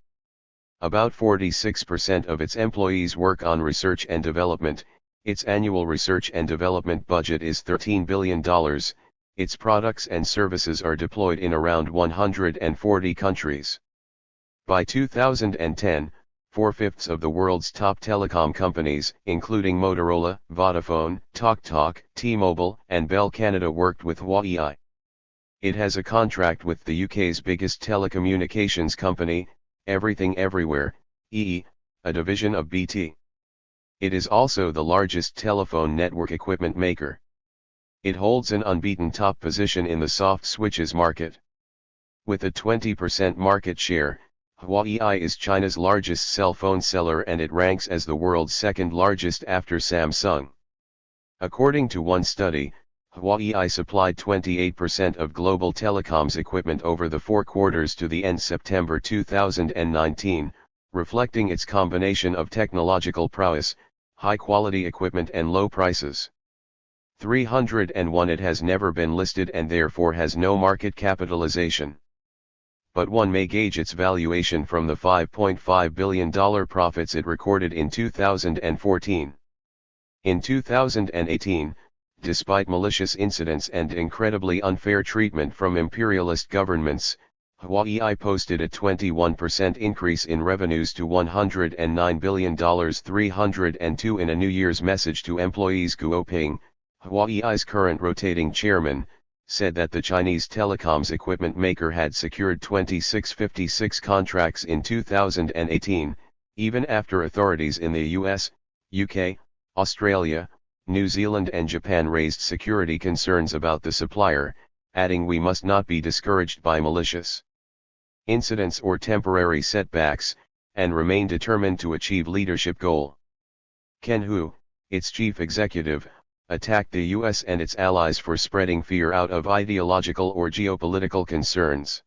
About 46% of its employees work on research and development. Its annual research and development budget is $13 billion. Its products and services are deployed in around 140 countries. By 2010, 4/5 of the world's top telecom companies, including Motorola, Vodafone, TalkTalk, T-Mobile, and Bell Canada, worked with Huawei. It has a contract with the UK's biggest telecommunications company, Everything Everywhere, EE, a division of BT. It is also the largest telephone network equipment maker. It holds an unbeaten top position in the soft switches market. With a 20% market share, Huawei is China's largest cell phone seller and it ranks as the world's second largest after Samsung. According to one study, Huawei supplied 28% of global telecoms equipment over the 4 quarters to the end September 2019, reflecting its combination of technological prowess, high-quality equipment and low prices. 301. It has never been listed and therefore has no market capitalization. but one may gauge its valuation from the $5.5 billion profits it recorded in 2014. In 2018, despite malicious incidents and incredibly unfair treatment from imperialist governments, Huawei posted a 21% increase in revenues to $109 billion 302 in a New Year's message to employees. Guo Ping, Huawei's current rotating chairman, said that the Chinese telecoms equipment maker had secured 2656 contracts in 2018, even after authorities in the US, UK, Australia, New Zealand and Japan raised security concerns about the supplier, adding we must not be discouraged by malicious incidents or temporary setbacks, and remain determined to achieve leadership goal. Ken Hu, its chief executive, attacked the US and its allies for spreading fear out of ideological or geopolitical concerns.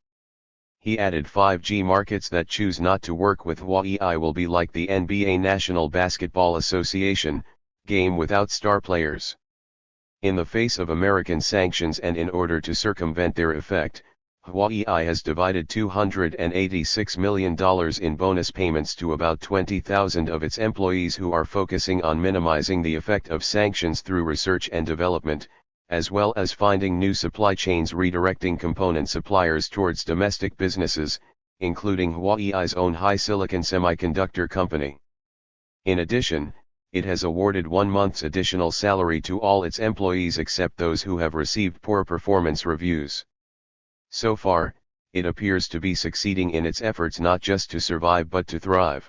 He added 5G markets that choose not to work with Huawei will be like the NBA National Basketball Association, game without star players. In the face of American sanctions and in order to circumvent their effect, Huawei has divided $286 million in bonus payments to about 20,000 of its employees who are focusing on minimizing the effect of sanctions through research and development, as well as finding new supply chains redirecting component suppliers towards domestic businesses, including Huawei's own HiSilicon semiconductor company. In addition, it has awarded 1 month's additional salary to all its employees except those who have received poor performance reviews. So far, it appears to be succeeding in its efforts not just to survive but to thrive.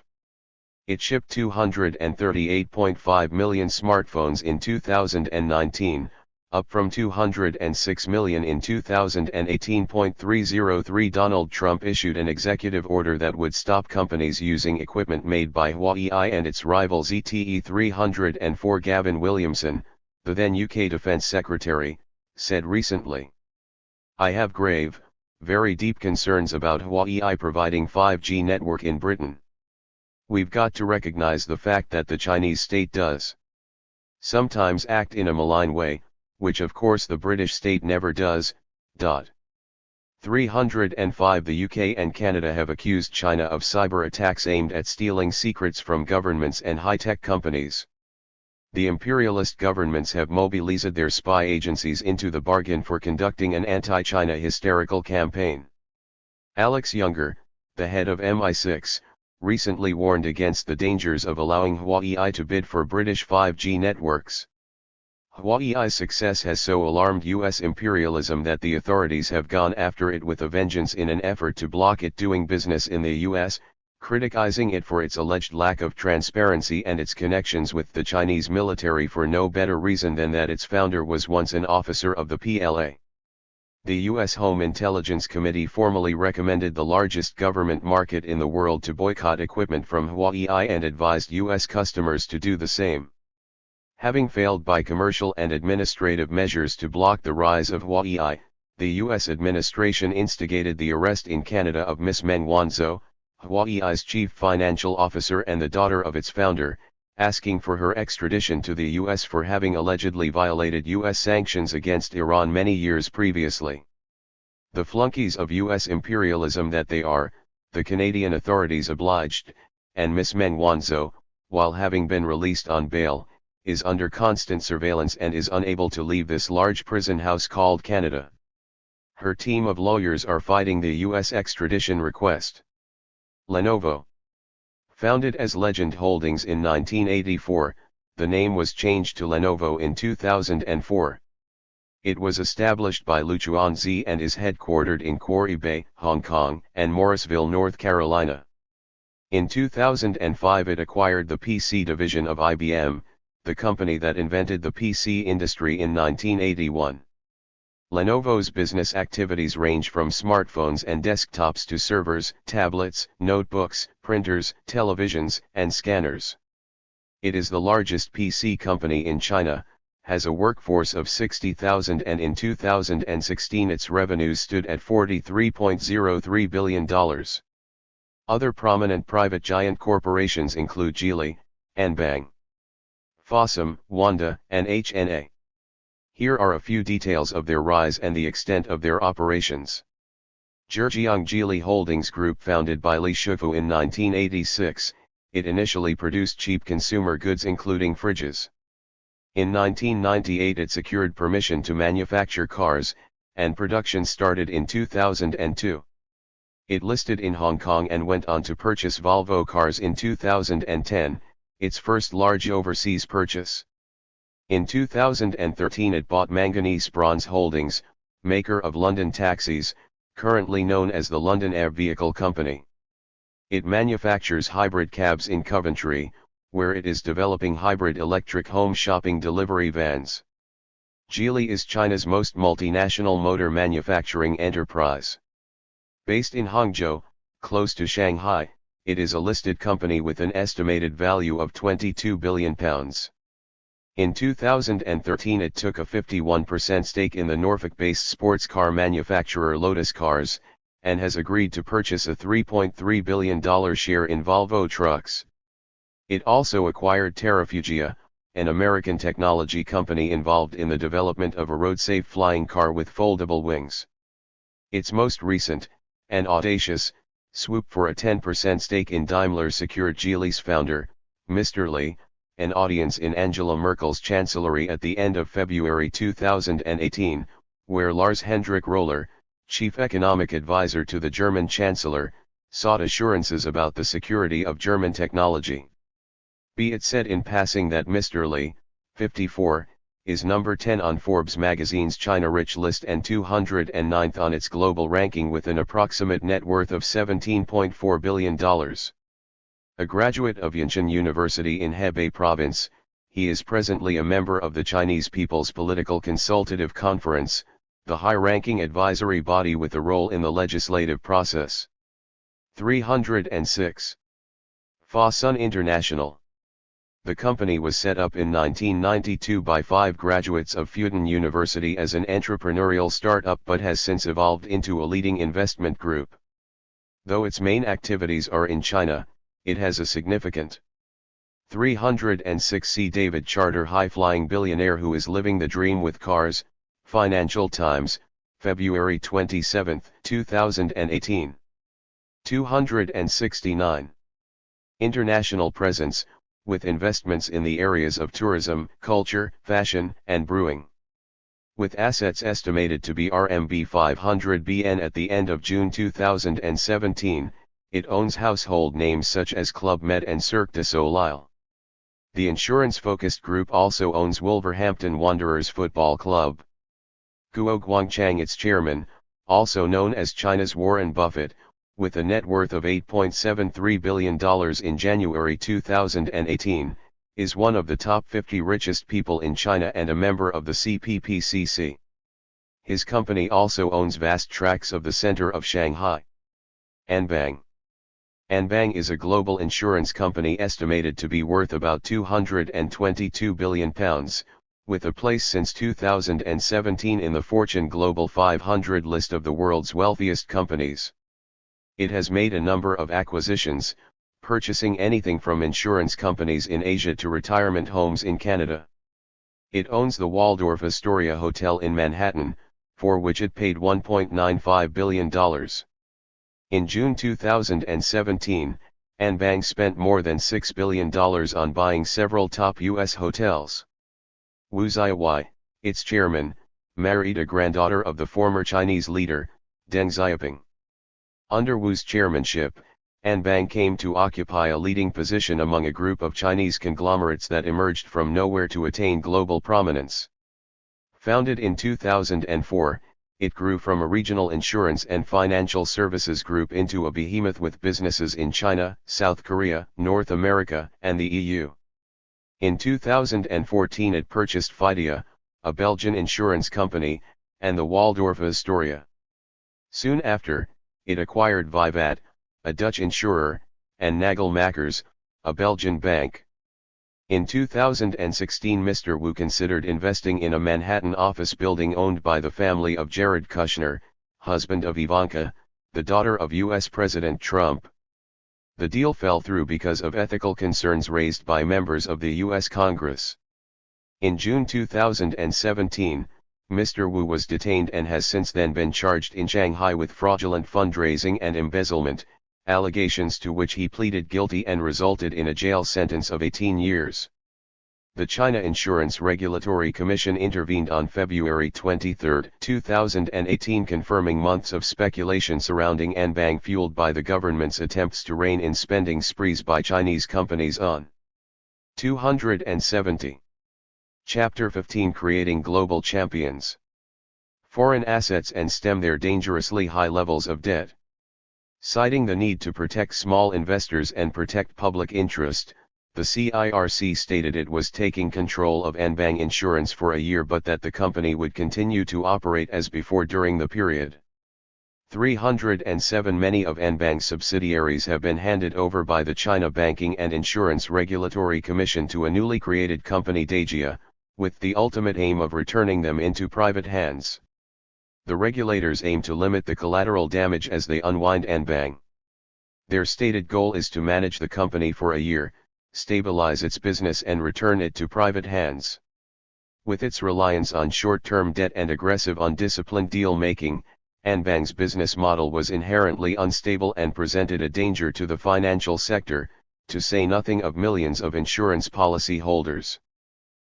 It shipped 238.5 million smartphones in 2019, up from 206 million in 2018.303. Donald Trump issued an executive order that would stop companies using equipment made by Huawei and its rival ZTE 304. Gavin Williamson, the then UK Defence Secretary, said recently, "I have grave, very deep concerns about Huawei providing 5G network in Britain. We've got to recognize the fact that the Chinese state does sometimes act in a malign way, which of course the British state never does." 305 The UK and Canada have accused China of cyber attacks aimed at stealing secrets from governments and high-tech companies. The imperialist governments have mobilized their spy agencies into the bargain for conducting an anti-China hysterical campaign. Alex Younger, the head of MI6, recently warned against the dangers of allowing Huawei to bid for British 5G networks. Huawei's success has so alarmed US imperialism that the authorities have gone after it with a vengeance in an effort to block it doing business in the US, criticizing it for its alleged lack of transparency and its connections with the Chinese military for no better reason than that its founder was once an officer of the PLA. The U.S. Home Intelligence Committee formally recommended the largest government market in the world to boycott equipment from Huawei and advised U.S. customers to do the same. Having failed by commercial and administrative measures to block the rise of Huawei, the U.S. administration instigated the arrest in Canada of Ms. Meng Wanzhou, Huawei's chief financial officer and the daughter of its founder, asking for her extradition to the U.S. for having allegedly violated U.S. sanctions against Iran many years previously. The flunkies of U.S. imperialism that they are, the Canadian authorities obliged, and Ms. Meng Wanzhou, while having been released on bail, is under constant surveillance and is unable to leave this large prison house called Canada. Her team of lawyers are fighting the U.S. extradition request. Lenovo. Founded as Legend Holdings in 1984, the name was changed to Lenovo in 2004. It was established by Lu Chuanzi and is headquartered in Quarry Bay, Hong Kong, and Morrisville, North Carolina. In 2005 it acquired the PC division of IBM, the company that invented the PC industry in 1981. Lenovo's business activities range from smartphones and desktops to servers, tablets, notebooks, printers, televisions, and scanners. It is the largest PC company in China, has a workforce of 60,000 and in 2016 its revenues stood at $43.03 billion. Other prominent private giant corporations include Geely, Anbang, Fosun, Wanda, and HNA. Here are a few details of their rise and the extent of their operations. Zhejiang Geely Holdings Group founded by Li Shufu in 1986, it initially produced cheap consumer goods including fridges. In 1998 it secured permission to manufacture cars, and production started in 2002. It listed in Hong Kong and went on to purchase Volvo Cars in 2010, its first large overseas purchase. In 2013 it bought Manganese Bronze Holdings, maker of London taxis, currently known as the London Air Vehicle Company. It manufactures hybrid cabs in Coventry, where it is developing hybrid electric home shopping delivery vans. Geely is China's most multinational motor manufacturing enterprise. Based in Hangzhou, close to Shanghai, it is a listed company with an estimated value of £22 billion. In 2013 it took a 51% stake in the Norfolk-based sports car manufacturer Lotus Cars, and has agreed to purchase a $3.3 billion share in Volvo Trucks. It also acquired Terrafugia, an American technology company involved in the development of a road-safe flying car with foldable wings. Its most recent, and audacious, swoop for a 10% stake in Daimler secured Geely's founder, Mr. Li, an audience in Angela Merkel's chancellery at the end of February 2018, where Lars Hendrik Roller, chief economic advisor to the German chancellor, sought assurances about the security of German technology. Be it said in passing that Mr. Li, 54, is number 10 on Forbes magazine's China Rich list and 209th on its global ranking with an approximate net worth of $17.4 billion. A graduate of Yanqian University in Hebei Province, he is presently a member of the Chinese People's Political Consultative Conference, the high-ranking advisory body with a role in the legislative process. 306. Fosun International. The company was set up in 1992 by 5 graduates of Fudan University as an entrepreneurial startup but has since evolved into a leading investment group. Though its main activities are in China, it has a significant 306. David Charter, high-flying billionaire who is living the dream with cars, Financial Times, February 27, 2018. 269. International presence, with investments in the areas of tourism, culture, fashion, and brewing. With assets estimated to be RMB 500 billion at the end of June 2017, it owns household names such as Club Med and Cirque du Soleil. The insurance-focused group also owns Wolverhampton Wanderers Football Club. Guo Guangchang, its chairman, also known as China's Warren Buffett, with a net worth of $8.73 billion in January 2018, is one of the top 50 richest people in China and a member of the CPPCC. His company also owns vast tracts of the center of Shanghai. Anbang. Anbang is a global insurance company estimated to be worth about £222 billion, with a place since 2017 in the Fortune Global 500 list of the world's wealthiest companies. It has made a number of acquisitions, purchasing anything from insurance companies in Asia to retirement homes in Canada. It owns the Waldorf Astoria Hotel in Manhattan, for which it paid $1.95 billion. In June 2017, Anbang spent more than $6 billion on buying several top U.S. hotels. Wu Xiaowai, its chairman, married a granddaughter of the former Chinese leader, Deng Xiaoping. Under Wu's chairmanship, Anbang came to occupy a leading position among a group of Chinese conglomerates that emerged from nowhere to attain global prominence. Founded in 2004, it grew from a regional insurance and financial services group into a behemoth with businesses in China, South Korea, North America, and the EU. In 2014 it purchased Fidia, a Belgian insurance company, and the Waldorf Astoria. Soon after, it acquired Vivat, a Dutch insurer, and Nagelmakers, a Belgian bank. In 2016 Mr. Wu considered investing in a Manhattan office building owned by the family of Jared Kushner, husband of Ivanka, the daughter of U.S. President Trump. The deal fell through because of ethical concerns raised by members of the U.S. Congress. In June 2017, Mr. Wu was detained and has since then been charged in Shanghai with fraudulent fundraising and embezzlement, allegations to which he pleaded guilty and resulted in a jail sentence of 18 years. The China Insurance Regulatory Commission intervened on February 23, 2018, confirming months of speculation surrounding Anbang fueled by the government's attempts to rein in spending sprees by Chinese companies on 270. Chapter 15, Creating Global Champions. Foreign assets and stem their dangerously high levels of debt. Citing the need to protect small investors and protect public interest, the CIRC stated it was taking control of Anbang Insurance for a year but that the company would continue to operate as before during the period. 307 Many of Anbang's subsidiaries have been handed over by the China Banking and Insurance Regulatory Commission to a newly created company Daijia, with the ultimate aim of returning them into private hands. The regulators aim to limit the collateral damage as they unwind Anbang. Their stated goal is to manage the company for a year, stabilize its business and return it to private hands. With its reliance on short-term debt and aggressive undisciplined deal-making, Anbang's business model was inherently unstable and presented a danger to the financial sector, to say nothing of millions of insurance policy holders.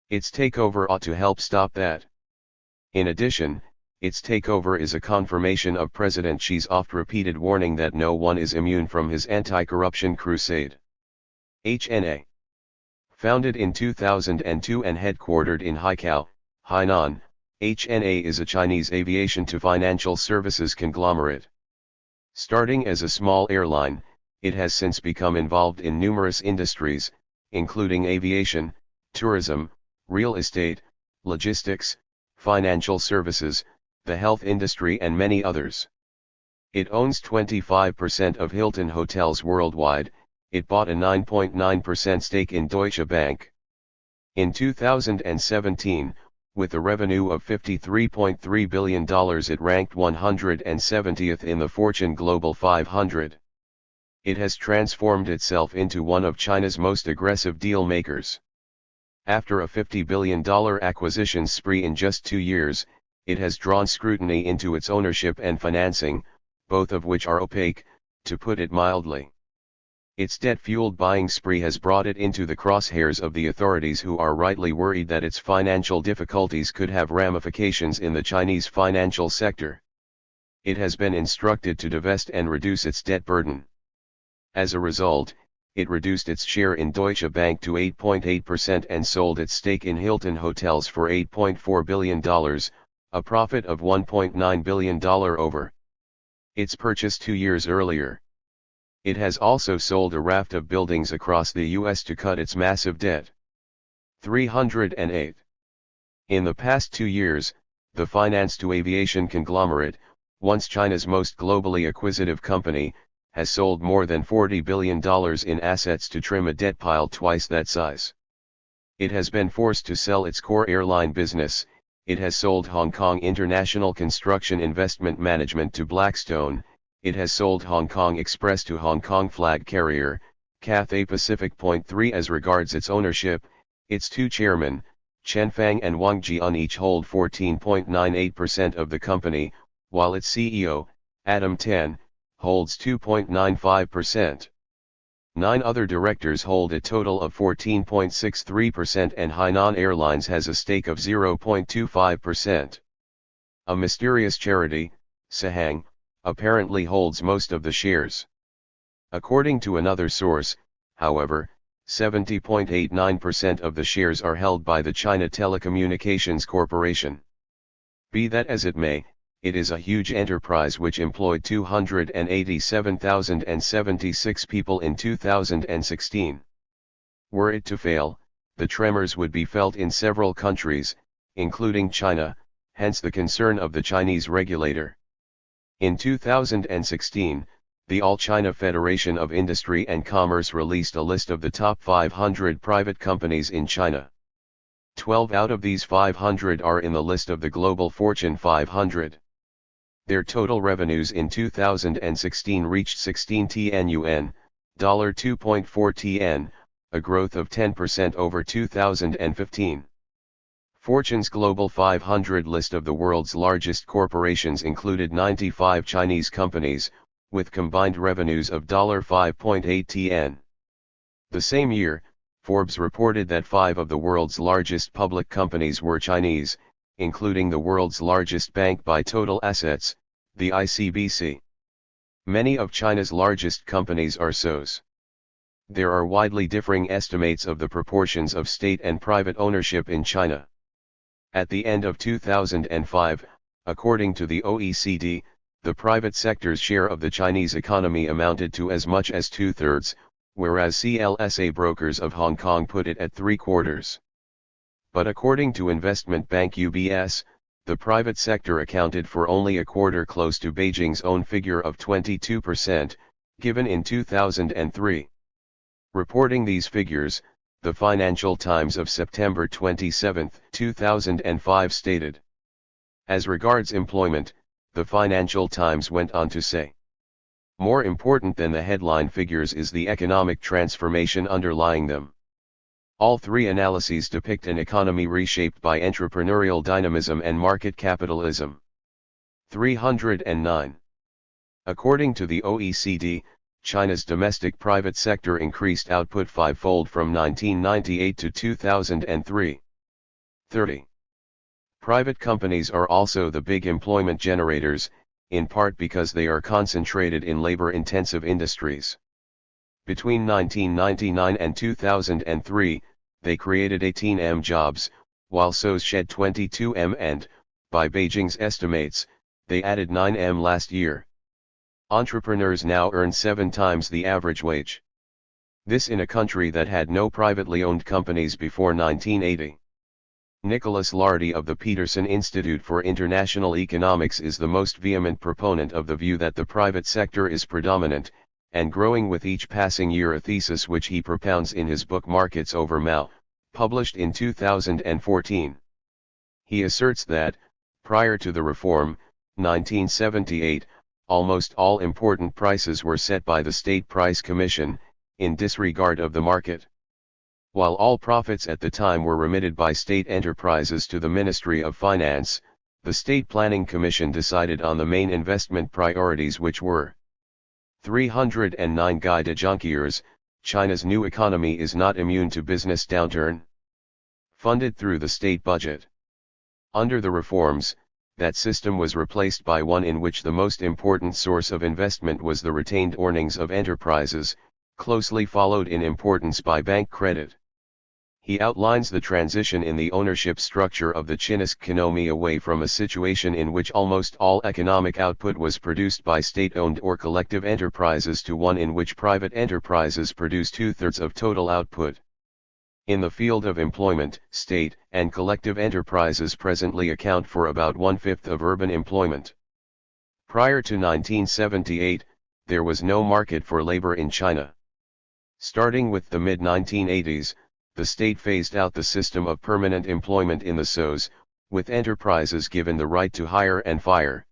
Its takeover ought to help stop that. In addition, its takeover is a confirmation of President Xi's oft-repeated warning that no one is immune from his anti-corruption crusade. HNA. Founded in 2002 and headquartered in Haikou, Hainan, HNA is a Chinese aviation to financial services conglomerate. Starting as a small airline, it has since become involved in numerous industries, including aviation, tourism, real estate, logistics, financial services, the health industry and many others. It owns 25% of Hilton hotels worldwide. It bought a 9.9% stake in Deutsche Bank. In 2017, with a revenue of $53.3 billion, it ranked 170th in the Fortune Global 500. It has transformed itself into one of China's most aggressive deal makers. After a $50 billion acquisition spree in just 2 years, it has drawn scrutiny into its ownership and financing, both of which are opaque, to put it mildly. Its debt-fueled buying spree has brought it into the crosshairs of the authorities, who are rightly worried that its financial difficulties could have ramifications in the Chinese financial sector. It has been instructed to divest and reduce its debt burden. As a result, it reduced its share in Deutsche Bank to 8.8% and sold its stake in Hilton Hotels for $8.4 billion, a profit of $1.9 billion over its purchase 2 years earlier. It has also sold a raft of buildings across the U.S. to cut its massive debt. 308. In the past 2 years, the finance-to-aviation conglomerate, once China's most globally acquisitive company, has sold more than $40 billion in assets to trim a debt pile twice that size. It has been forced to sell its core airline business. It has sold Hong Kong International Construction Investment Management to Blackstone. It has sold Hong Kong Express to Hong Kong flag carrier, Cathay Pacific. 3 As regards its ownership, its 2 chairmen, Chen Fang and Wang Jian, each hold 14.98% of the company, while its CEO, Adam Tan, holds 2.95%. 9 other directors hold a total of 14.63% and Hainan Airlines has a stake of 0.25%. A mysterious charity, Sahang, apparently holds most of the shares. According to another source, however, 70.89% of the shares are held by the China Telecommunications Corporation. Be that as it may, it is a huge enterprise which employed 287,076 people in 2016. Were it to fail, the tremors would be felt in several countries, including China, hence the concern of the Chinese regulator. In 2016, the All China Federation of Industry and Commerce released a list of the top 500 private companies in China. 12 out of these 500 are in the list of the Global Fortune 500. Their total revenues in 2016 reached 16 tn yuan, $2.4 tn, a growth of 10% over 2015. Fortune's Global 500 list of the world's largest corporations included 95 Chinese companies, with combined revenues of $5.8 tn. The same year, Forbes reported that 5 of the world's largest public companies were Chinese, including the world's largest bank by total assets, the ICBC. Many of China's largest companies are SOEs. There are widely differing estimates of the proportions of state and private ownership in China. At the end of 2005, according to the OECD, the private sector's share of the Chinese economy amounted to as much as 2/3, whereas CLSA Brokers of Hong Kong put it at 3/4. But according to investment bank UBS, the private sector accounted for only a quarter, close to Beijing's own figure of 22%, given in 2003. Reporting these figures, the Financial Times of September 27, 2005 stated. As regards employment, the Financial Times went on to say, more important than the headline figures is the economic transformation underlying them. All three analyses depict an economy reshaped by entrepreneurial dynamism and market capitalism. 309. According to the OECD, China's domestic private sector increased output fivefold from 1998 to 2003. 30. Private companies are also the big employment generators, in part because they are concentrated in labor-intensive industries. Between 1999 and 2003, they created 18 jobs, while SOEs shed 22 and, by Beijing's estimates, they added 9 last year. Entrepreneurs now earn 7 times the average wage. This in a country that had no privately owned companies before 1980. Nicholas Lardy of the Peterson Institute for International Economics is the most vehement proponent of the view that the private sector is predominant, and growing with each passing year, a thesis which he propounds in his book Markets Over Mao, published in 2014. He asserts that, prior to the reform, 1978, almost all important prices were set by the State Price Commission, in disregard of the market. While all profits at the time were remitted by state enterprises to the Ministry of Finance, the State Planning Commission decided on the main investment priorities, which were 309 Guy de Jonquières, China's new economy is not immune to business downturn. Funded through the state budget. Under the reforms, that system was replaced by one in which the most important source of investment was the retained earnings of enterprises, closely followed in importance by bank credit. He outlines the transition in the ownership structure of the Chinese economy away from a situation in which almost all economic output was produced by state-owned or collective enterprises to one in which private enterprises produce 2/3 of total output. In the field of employment, state and collective enterprises presently account for about 1/5 of urban employment. Prior to 1978, there was no market for labor in China. Starting with the mid-1980s, the state phased out the system of permanent employment in the SOEs, with enterprises given the right to hire and fire.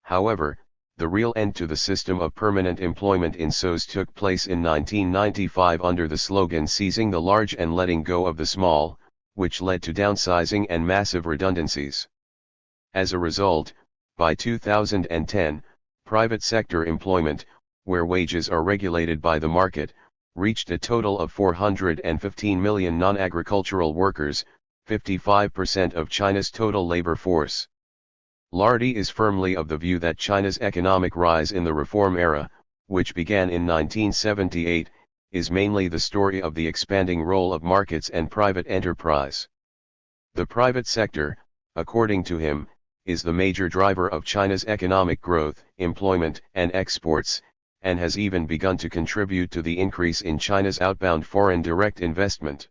However, the real end to the system of permanent employment in SOEs took place in 1995 under the slogan "Seizing the large and letting go of the small," which led to downsizing and massive redundancies. As a result, by 2010, private sector employment, where wages are regulated by the market, reached a total of 415 million non-agricultural workers, 55% of China's total labor force. Lardy is firmly of the view that China's economic rise in the reform era, which began in 1978, is mainly the story of the expanding role of markets and private enterprise. The private sector, according to him, is the major driver of China's economic growth, employment, and exports, and has even begun to contribute to the increase in China's outbound foreign direct investment.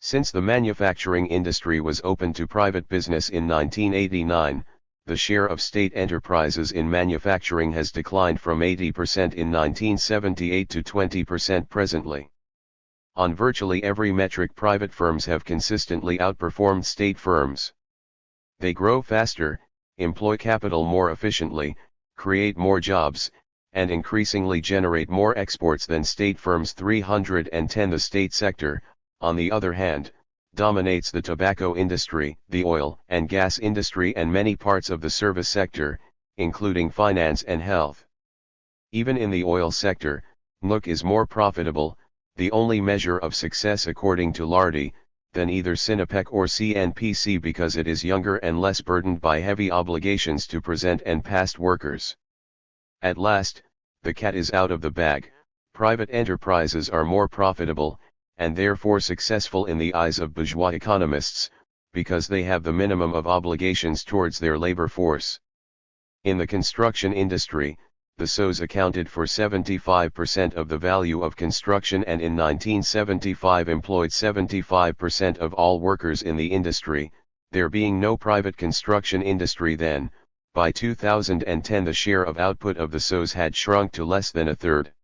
Since the manufacturing industry was opened to private business in 1989, the share of state enterprises in manufacturing has declined from 80% in 1978 to 20% presently. On virtually every metric, private firms have consistently outperformed state firms. They grow faster, employ capital more efficiently, create more jobs, and increasingly generate more exports than state firms. 310 The state sector, on the other hand, dominates the tobacco industry, the oil and gas industry and many parts of the service sector, including finance and health. Even in the oil sector, NUC is more profitable, the only measure of success according to Lardy, than either Sinopec or CNPC because it is younger and less burdened by heavy obligations to present and past workers. At last, the cat is out of the bag. Private enterprises are more profitable, and therefore successful in the eyes of bourgeois economists, because they have the minimum of obligations towards their labor force. In the construction industry, the SOs accounted for 75% of the value of construction and in 1975 employed 75% of all workers in the industry, there being no private construction industry then. By 2010 the share of output of the SOs had shrunk to less than a third.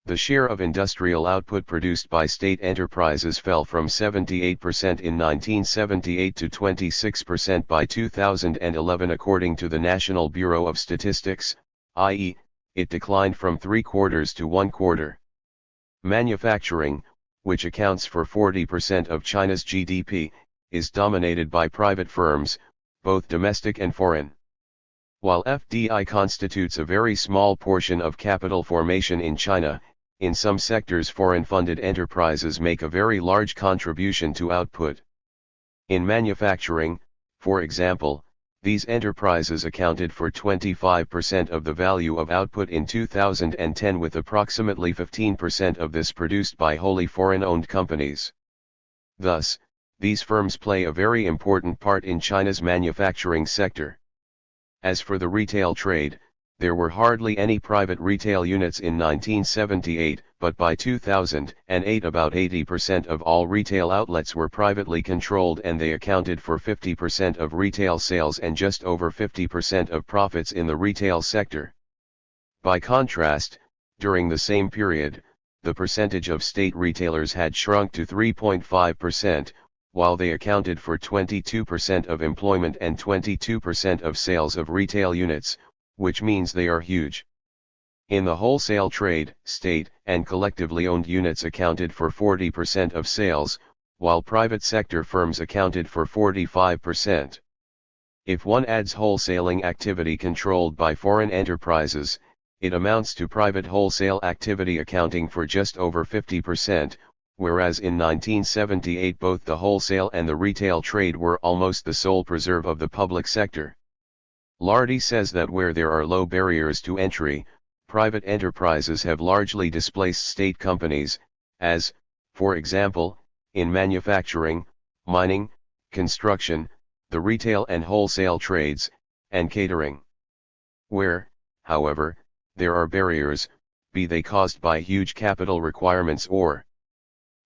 The share of industrial output produced by state enterprises fell from 78% in 1978 to 26% by 2011 according to the National Bureau of Statistics, i.e., it declined from 3/4 to 1/4. Manufacturing, which accounts for 40% of China's GDP, is dominated by private firms, both domestic and foreign. While FDI constitutes a very small portion of capital formation in China, in some sectors foreign-funded enterprises make a very large contribution to output. In manufacturing, for example, these enterprises accounted for 25% of the value of output in 2010 with approximately 15% of this produced by wholly foreign-owned companies. Thus, these firms play a very important part in China's manufacturing sector. As for the retail trade, there were hardly any private retail units in 1978, but by 2008 about 80% of all retail outlets were privately controlled and they accounted for 50% of retail sales and just over 50% of profits in the retail sector. By contrast, during the same period, the percentage of state retailers had shrunk to 3.5%, while they accounted for 22% of employment and 22% of sales of retail units, which means they are huge. In the wholesale trade, state and collectively owned units accounted for 40% of sales, while private sector firms accounted for 45%. If one adds wholesaling activity controlled by foreign enterprises, it amounts to private wholesale activity accounting for just over 50%, whereas in 1978 both the wholesale and the retail trade were almost the sole preserve of the public sector. Lardy says that where there are low barriers to entry, private enterprises have largely displaced state companies, as, for example, in manufacturing, mining, construction, the retail and wholesale trades, and catering. Where, however, there are barriers, be they caused by huge capital requirements or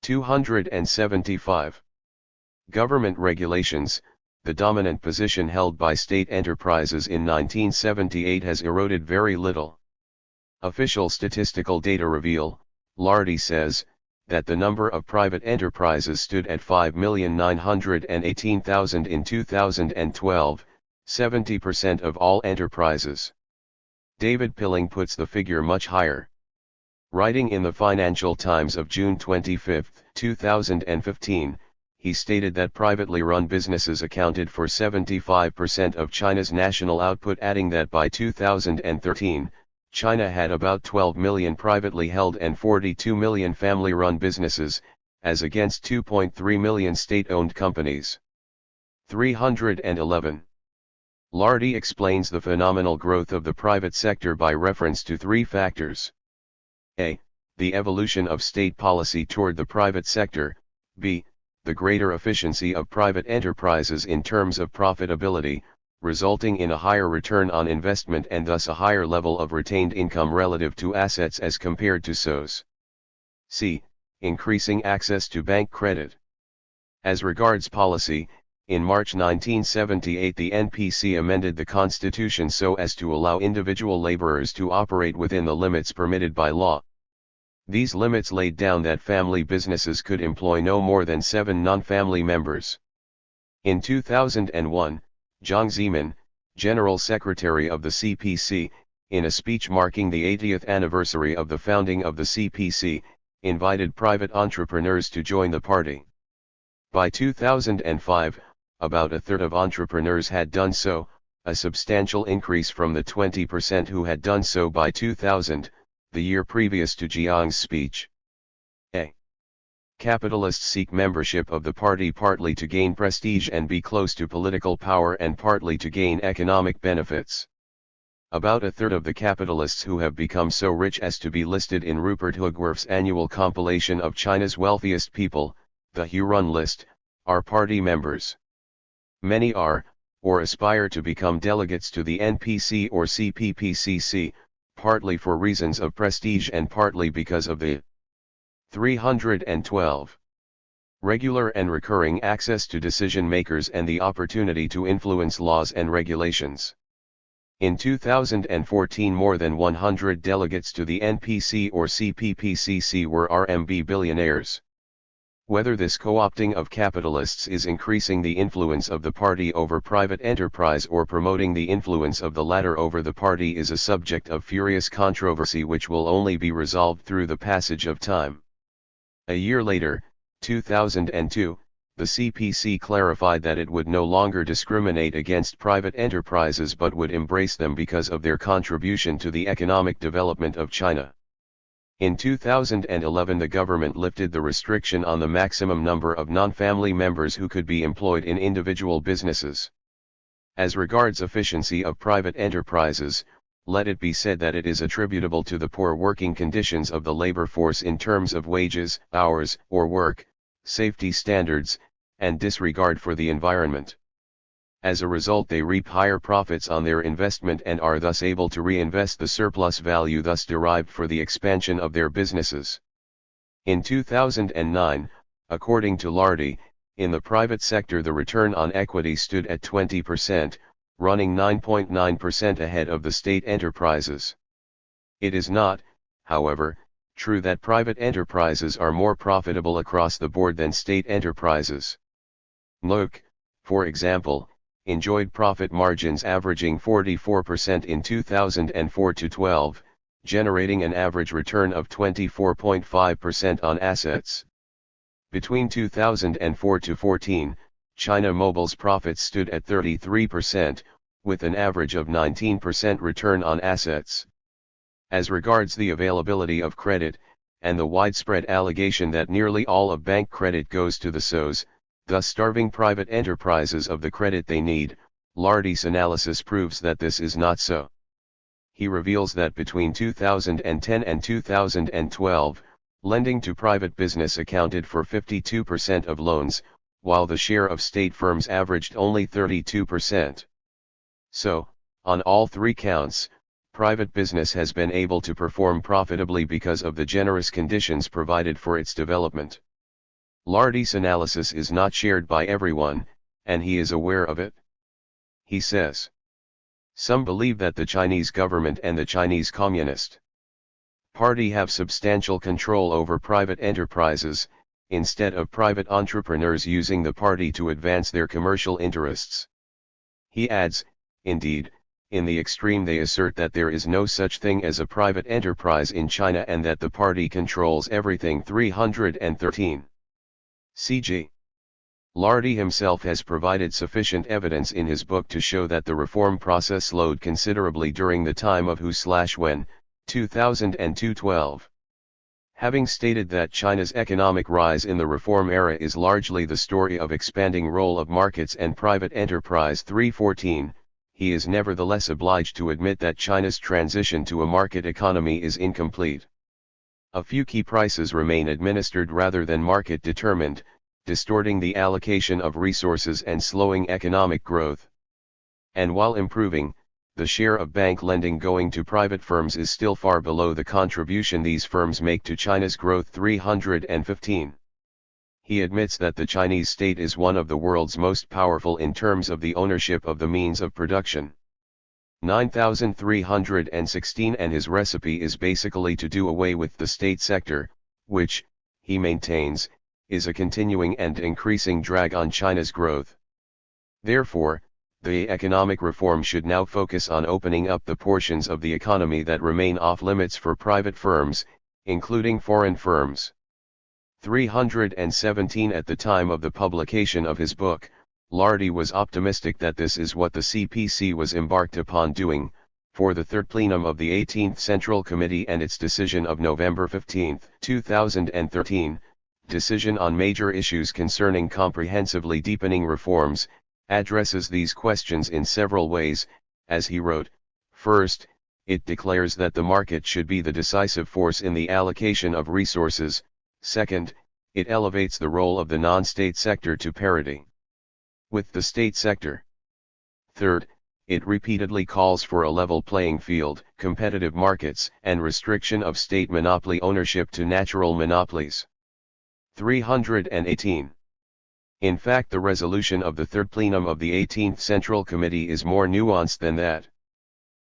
275. Government regulations. The dominant position held by state enterprises in 1978 has eroded very little. Official statistical data reveal, Lardy says, that the number of private enterprises stood at 5,918,000 in 2012, 70% of all enterprises. David Pilling puts the figure much higher. Writing in the Financial Times of June 25, 2015, he stated that privately run businesses accounted for 75% of China's national output, adding that by 2013, China had about 12 million privately held and 42 million family-run businesses, as against 2.3 million state-owned companies. 311. Lardy explains the phenomenal growth of the private sector by reference to three factors. A. The evolution of state policy toward the private sector. B. The greater efficiency of private enterprises in terms of profitability, resulting in a higher return on investment and thus a higher level of retained income relative to assets as compared to SOs. C. Increasing access to bank credit. As regards policy, in March 1978 the NPC amended the Constitution so as to allow individual laborers to operate within the limits permitted by law. These limits laid down that family businesses could employ no more than 7 non-family members. In 2001, Jiang Zemin, General Secretary of the CPC, in a speech marking the 80th anniversary of the founding of the CPC, invited private entrepreneurs to join the party. By 2005, about a third of entrepreneurs had done so, a substantial increase from the 20% who had done so by 2000, the year previous to Jiang's speech. A. Capitalists seek membership of the party partly to gain prestige and be close to political power and partly to gain economic benefits. About a third of the capitalists who have become so rich as to be listed in Rupert Hugworth's annual compilation of China's wealthiest people, the Hurun list, are party members. Many are, or aspire to become delegates to the NPC or CPPCC, partly for reasons of prestige and partly because of the 312. Regular and recurring access to decision makers and the opportunity to influence laws and regulations. In 2014 more than 100 delegates to the NPC or CPPCC were RMB billionaires. Whether this co-opting of capitalists is increasing the influence of the party over private enterprise or promoting the influence of the latter over the party is a subject of furious controversy which will only be resolved through the passage of time. A year later, 2002, the CPC clarified that it would no longer discriminate against private enterprises but would embrace them because of their contribution to the economic development of China. In 2011 the government lifted the restriction on the maximum number of non-family members who could be employed in individual businesses. As regards efficiency of private enterprises, let it be said that it is attributable to the poor working conditions of the labor force in terms of wages, hours, or work, safety standards, and disregard for the environment. As a result they reap higher profits on their investment and are thus able to reinvest the surplus value thus derived for the expansion of their businesses. In 2009, according to Lardy, in the private sector the return on equity stood at 20%, running 9.9% ahead of the state enterprises. It is not, however, true that private enterprises are more profitable across the board than state enterprises. Look, for example, enjoyed profit margins averaging 44% in 2004-12, generating an average return of 24.5% on assets. Between 2004-14, China Mobile's profits stood at 33%, with an average of 19% return on assets. As regards the availability of credit, and the widespread allegation that nearly all of bank credit goes to the SOEs, thus starving private enterprises of the credit they need, Lardy's analysis proves that this is not so. He reveals that between 2010 and 2012, lending to private business accounted for 52% of loans, while the share of state firms averaged only 32%. So, on all three counts, private business has been able to perform profitably because of the generous conditions provided for its development. Lardy's analysis is not shared by everyone, and he is aware of it. He says, some believe that the Chinese government and the Chinese Communist Party have substantial control over private enterprises, instead of private entrepreneurs using the party to advance their commercial interests. He adds, indeed, in the extreme they assert that there is no such thing as a private enterprise in China and that the party controls everything. 313. C.G. Lardy himself has provided sufficient evidence in his book to show that the reform process slowed considerably during the time of who/when, 2002-12. Having stated that China's economic rise in the reform era is largely the story of expanding role of markets and private enterprise. 314, he is nevertheless obliged to admit that China's transition to a market economy is incomplete. A few key prices remain administered rather than market determined, distorting the allocation of resources and slowing economic growth. And while improving, the share of bank lending going to private firms is still far below the contribution these firms make to China's growth. 315. He admits that the Chinese state is one of the world's most powerful in terms of the ownership of the means of production. 9316. And his recipe is basically to do away with the state sector, which, he maintains, is a continuing and increasing drag on China's growth. Therefore, the economic reform should now focus on opening up the portions of the economy that remain off limits for private firms, including foreign firms. 317. At the time of the publication of his book, Lardy was optimistic that this is what the CPC was embarked upon doing, for the third plenum of the 18th Central Committee and its decision of November 15, 2013, decision on major issues concerning comprehensively deepening reforms, addresses these questions in several ways, as he wrote. First, it declares that the market should be the decisive force in the allocation of resources. Second, it elevates the role of the non-state sector to parity with the state sector. Third, it repeatedly calls for a level playing field, competitive markets, and restriction of state monopoly ownership to natural monopolies. 318. In fact, the resolution of the third plenum of the 18th Central Committee is more nuanced than that.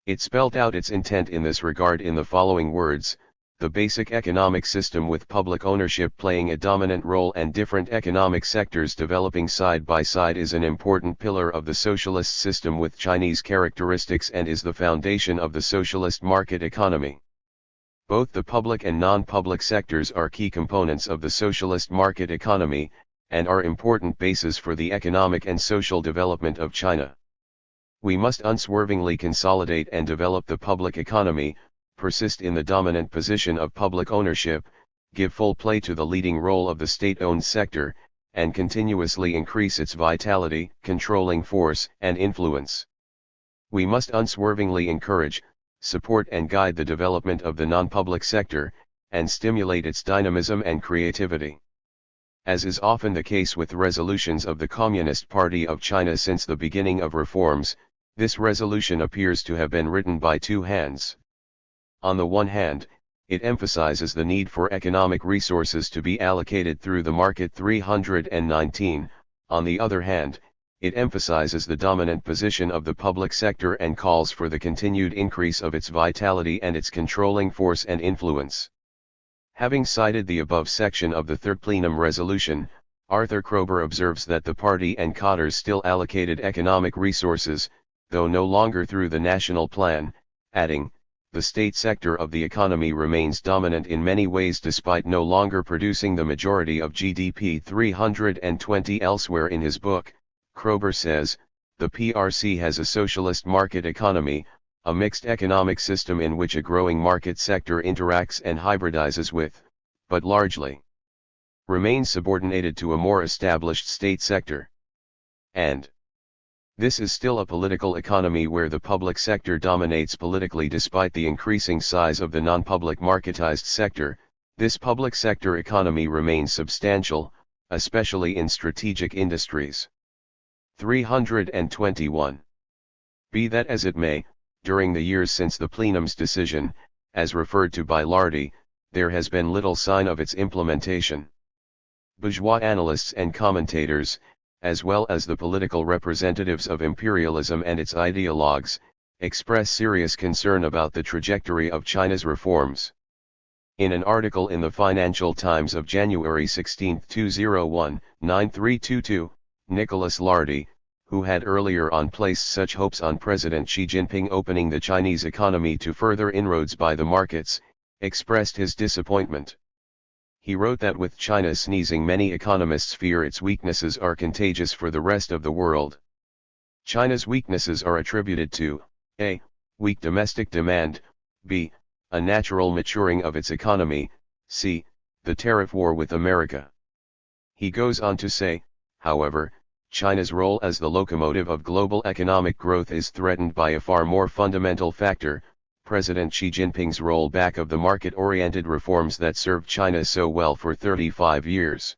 It spelt out its intent in this regard in the following words: the basic economic system with public ownership playing a dominant role and different economic sectors developing side by side is an important pillar of the socialist system with Chinese characteristics and is the foundation of the socialist market economy. Both the public and non-public sectors are key components of the socialist market economy, and are important bases for the economic and social development of China. We must unswervingly consolidate and develop the public economy, persist in the dominant position of public ownership, give full play to the leading role of the state-owned sector, and continuously increase its vitality, controlling force, and influence. We must unswervingly encourage, support and guide the development of the non-public sector, and stimulate its dynamism and creativity. As is often the case with resolutions of the Communist Party of China since the beginning of reforms, this resolution appears to have been written by two hands. On the one hand, it emphasizes the need for economic resources to be allocated through the market. 319. On the other hand, it emphasizes the dominant position of the public sector and calls for the continued increase of its vitality and its controlling force and influence. Having cited the above section of the third plenum resolution, Arthur Kroeber observes that the party and cadres still allocated economic resources, though no longer through the national plan, adding, the state sector of the economy remains dominant in many ways despite no longer producing the majority of GDP. 320. Elsewhere in his book, Kroeber says, the PRC has a socialist market economy, a mixed economic system in which a growing market sector interacts and hybridizes with, but largely remains subordinated to a more established state sector. And this is still a political economy where the public sector dominates politically despite the increasing size of the non-public marketized sector. This public sector economy remains substantial, especially in strategic industries. 321. Be that as it may, during the years since the plenum's decision, as referred to by Lardy, there has been little sign of its implementation. Bourgeois analysts and commentators, as well as the political representatives of imperialism and its ideologues, express serious concern about the trajectory of China's reforms. In an article in the Financial Times of January 16, 2001, 9322, Nicholas Lardy, who had earlier on placed such hopes on President Xi Jinping opening the Chinese economy to further inroads by the markets, expressed his disappointment. He wrote that with China sneezing, many economists fear its weaknesses are contagious for the rest of the world. China's weaknesses are attributed to a. Weak domestic demand, b. A natural maturing of its economy, c. The tariff war with America. He goes on to say, however, China's role as the locomotive of global economic growth is threatened by a far more fundamental factor, President Xi Jinping's rollback of the market-oriented reforms that served China so well for 35 years.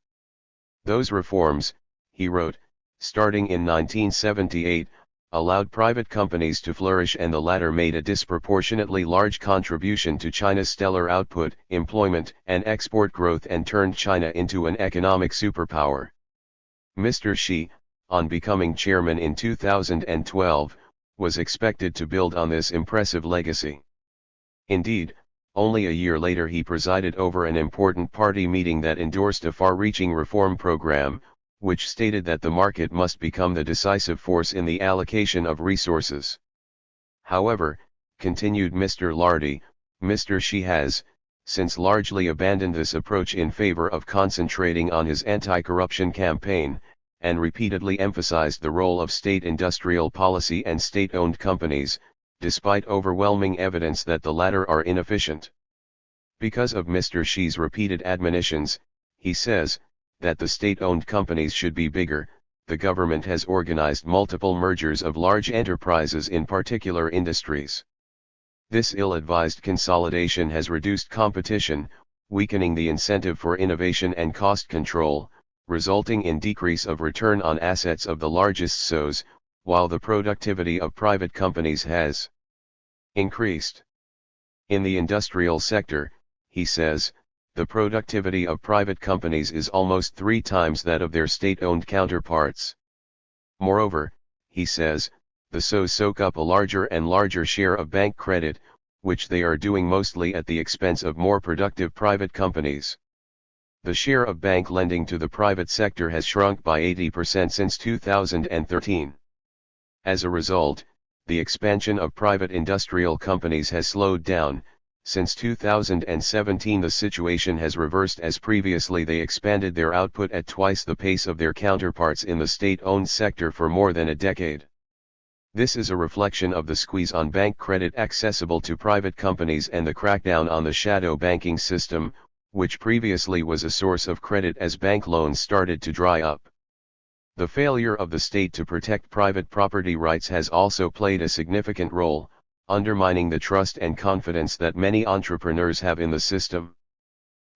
Those reforms, he wrote, starting in 1978, allowed private companies to flourish, and the latter made a disproportionately large contribution to China's stellar output, employment, and export growth, and turned China into an economic superpower. Mr. Xi, on becoming chairman in 2012, was expected to build on this impressive legacy. Indeed, only a year later he presided over an important party meeting that endorsed a far-reaching reform program, which stated that the market must become the decisive force in the allocation of resources. However, continued Mr. Lardy, Mr. Xi has, since largely abandoned this approach in favor of concentrating on his anti-corruption campaign, and repeatedly emphasized the role of state industrial policy and state-owned companies, despite overwhelming evidence that the latter are inefficient. Because of Mr. Xi's repeated admonitions, he says, that the state-owned companies should be bigger, the government has organized multiple mergers of large enterprises in particular industries. This ill-advised consolidation has reduced competition, weakening the incentive for innovation and cost control, resulting in decrease of return on assets of the largest SOEs, while the productivity of private companies has increased. In the industrial sector, he says, the productivity of private companies is almost 3 times that of their state-owned counterparts. Moreover, he says, the SOEs soak up a larger and larger share of bank credit, which they are doing mostly at the expense of more productive private companies. The share of bank lending to the private sector has shrunk by 80% since 2013. As a result, the expansion of private industrial companies has slowed down. Since 2017 the situation has reversed, as previously they expanded their output at twice the pace of their counterparts in the state-owned sector for more than a decade. This is a reflection of the squeeze on bank credit accessible to private companies and the crackdown on the shadow banking system, which previously was a source of credit as bank loans started to dry up. The failure of the state to protect private property rights has also played a significant role, undermining the trust and confidence that many entrepreneurs have in the system.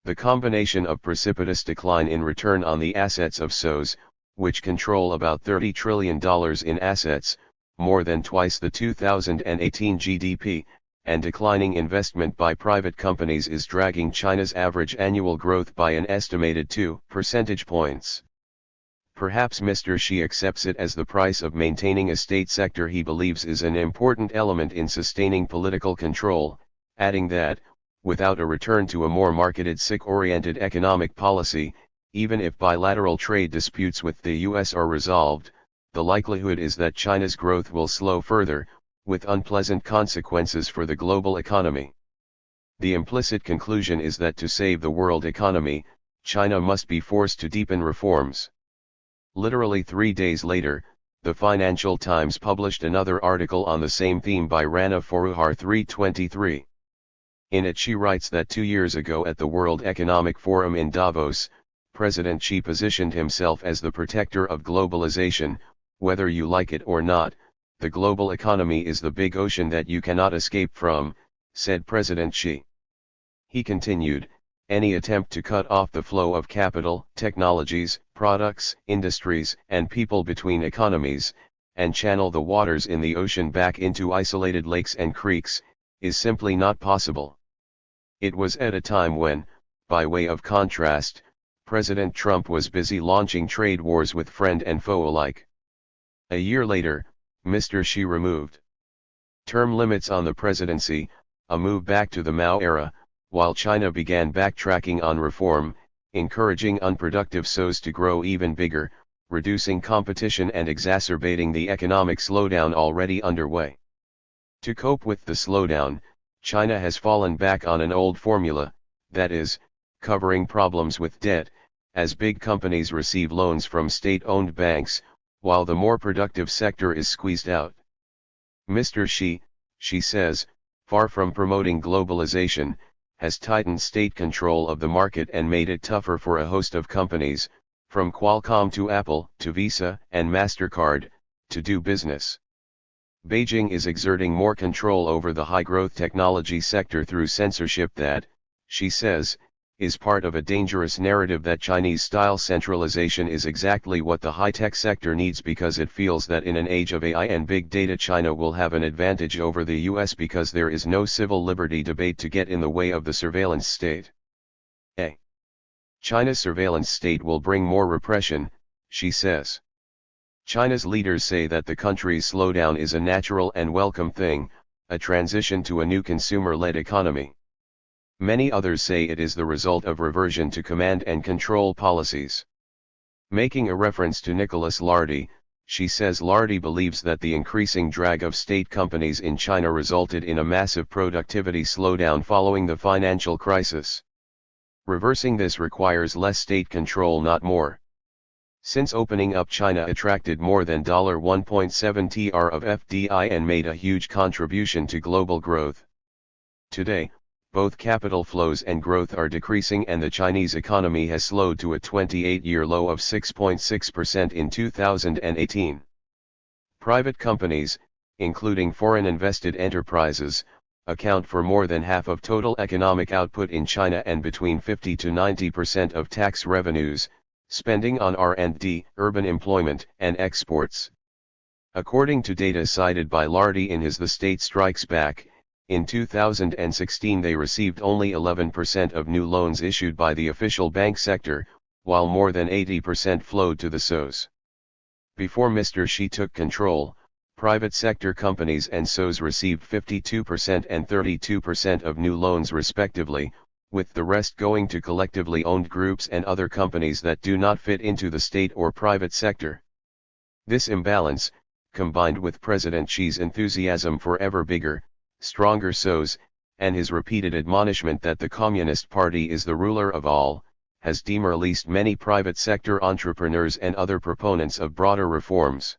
The combination of precipitous decline in return on the assets of SOEs, which control about $30 trillion in assets, more than twice the 2018 GDP, and declining investment by private companies is dragging China's average annual growth by an estimated 2 percentage points. Perhaps Mr. Xi accepts it as the price of maintaining a state sector he believes is an important element in sustaining political control, adding that, without a return to a more marketed SIC-oriented economic policy, even if bilateral trade disputes with the US are resolved, the likelihood is that China's growth will slow further, with unpleasant consequences for the global economy. The implicit conclusion is that to save the world economy, China must be forced to deepen reforms. Literally 3 days later, the Financial Times published another article on the same theme by Rana Foroohar 323. In it she writes that 2 years ago at the World Economic Forum in Davos, President Xi positioned himself as the protector of globalization. Whether you like it or not, the global economy is the big ocean that you cannot escape from, said President Xi. He continued, any attempt to cut off the flow of capital, technologies, products, industries, and people between economies, and channel the waters in the ocean back into isolated lakes and creeks, is simply not possible. It was at a time when, by way of contrast, President Trump was busy launching trade wars with friend and foe alike. A year later, Mr. Xi removed term limits on the presidency, a move back to the Mao era, while China began backtracking on reform, encouraging unproductive SOEs to grow even bigger, reducing competition and exacerbating the economic slowdown already underway. To cope with the slowdown, China has fallen back on an old formula, that is, covering problems with debt, as big companies receive loans from state-owned banks, while the more productive sector is squeezed out. Mr. Xi, she says, far from promoting globalization, has tightened state control of the market and made it tougher for a host of companies, from Qualcomm to Apple to Visa and MasterCard, to do business. Beijing is exerting more control over the high-growth technology sector through censorship that, she says, is part of a dangerous narrative that Chinese-style centralization is exactly what the high-tech sector needs because it feels that in an age of AI and big data China will have an advantage over the US because there is no civil liberty debate to get in the way of the surveillance state. China's surveillance state will bring more repression, she says. China's leaders say that the country's slowdown is a natural and welcome thing, a transition to a new consumer-led economy. Many others say it is the result of reversion to command and control policies. Making a reference to Nicholas Lardy, She says Lardy believes that the increasing drag of state companies in China resulted in a massive productivity slowdown following the financial crisis. Reversing this requires less state control, not more. Since opening up, China attracted more than $1.7 tr of FDI and made a huge contribution to global growth. Today, both capital flows and growth are decreasing, and the Chinese economy has slowed to a 28-year low of 6.6% in 2018. Private companies, including foreign invested enterprises, account for more than half of total economic output in China and between 50 to 90% of tax revenues, spending on R&D, urban employment, and exports. According to data cited by Lardy in his The State Strikes Back, in 2016 they received only 11% of new loans issued by the official bank sector, while more than 80% flowed to the SOEs. Before Mr. Xi took control, private sector companies and SOEs received 52% and 32% of new loans respectively, with the rest going to collectively owned groups and other companies that do not fit into the state or private sector. This imbalance, combined with President Xi's enthusiasm for ever bigger, stronger SOEs, and his repeated admonishment that the Communist Party is the ruler of all, has demoralized many private sector entrepreneurs and other proponents of broader reforms.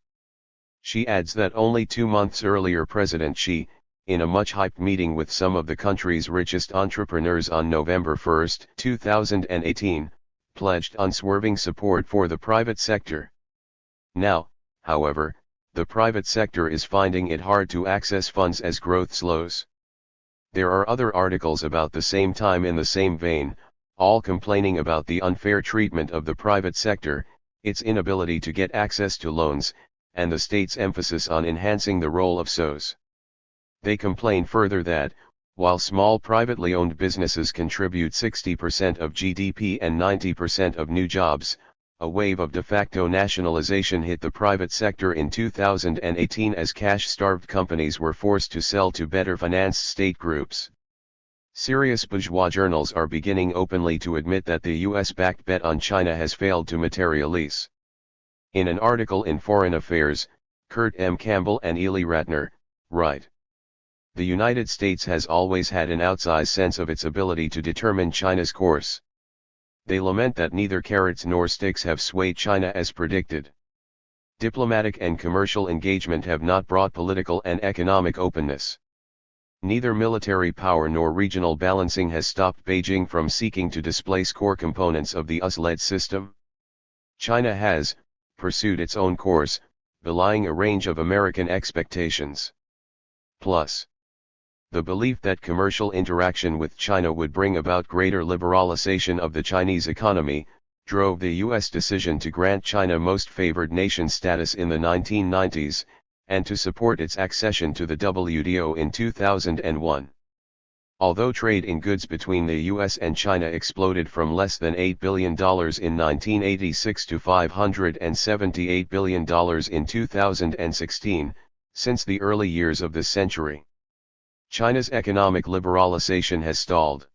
She adds that only 2 months earlier President Xi, in a much-hyped meeting with some of the country's richest entrepreneurs on November 1, 2018, pledged unswerving support for the private sector. Now, however, the private sector is finding it hard to access funds as growth slows. There are other articles about the same time in the same vein, all complaining about the unfair treatment of the private sector, its inability to get access to loans, and the state's emphasis on enhancing the role of SOEs. They complain further that, while small privately owned businesses contribute 60% of GDP and 90% of new jobs, a wave of de facto nationalization hit the private sector in 2018 as cash-starved companies were forced to sell to better-financed state groups. Serious bourgeois journals are beginning openly to admit that the US-backed bet on China has failed to materialize. In an article in Foreign Affairs, Kurt M. Campbell and Ely Ratner write, "The United States has always had an outsized sense of its ability to determine China's course. They lament that neither carrots nor sticks have swayed China as predicted. Diplomatic and commercial engagement have not brought political and economic openness. Neither military power nor regional balancing has stopped Beijing from seeking to displace core components of the US-led system. China has pursued its own course, belying a range of American expectations. Plus, the belief that commercial interaction with China would bring about greater liberalization of the Chinese economy, drove the U.S. decision to grant China Most Favored Nation status in the 1990s, and to support its accession to the WTO in 2001. Although trade in goods between the U.S. and China exploded from less than $8 billion in 1986 to $578 billion in 2016, since the early years of this century, China's economic liberalization has stalled.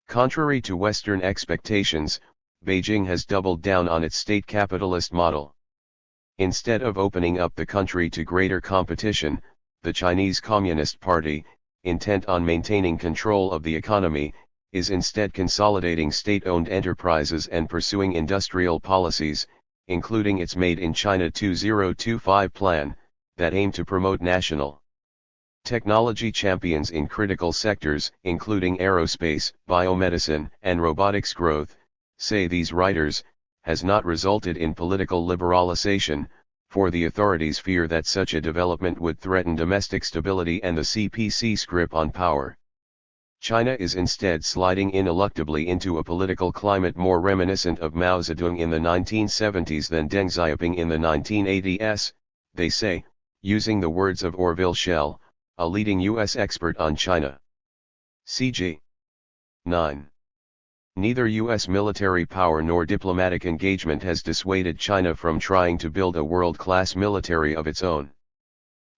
Contrary to Western expectations, Beijing has doubled down on its state capitalist model. Instead of opening up the country to greater competition, the Chinese Communist Party, intent on maintaining control of the economy, is instead consolidating state-owned enterprises and pursuing industrial policies, including its Made in China 2025 plan, that aim to promote national technology champions in critical sectors, including aerospace, biomedicine, and robotics. Growth, say these writers, has not resulted in political liberalization, for the authorities fear that such a development would threaten domestic stability and the CPC's grip on power. China is instead sliding ineluctably into a political climate more reminiscent of Mao Zedong in the 1970s than Deng Xiaoping in the 1980s, they say, using the words of Orville Schell, a leading U.S. expert on China. CG 9. Neither U.S. military power nor diplomatic engagement has dissuaded China from trying to build a world-class military of its own.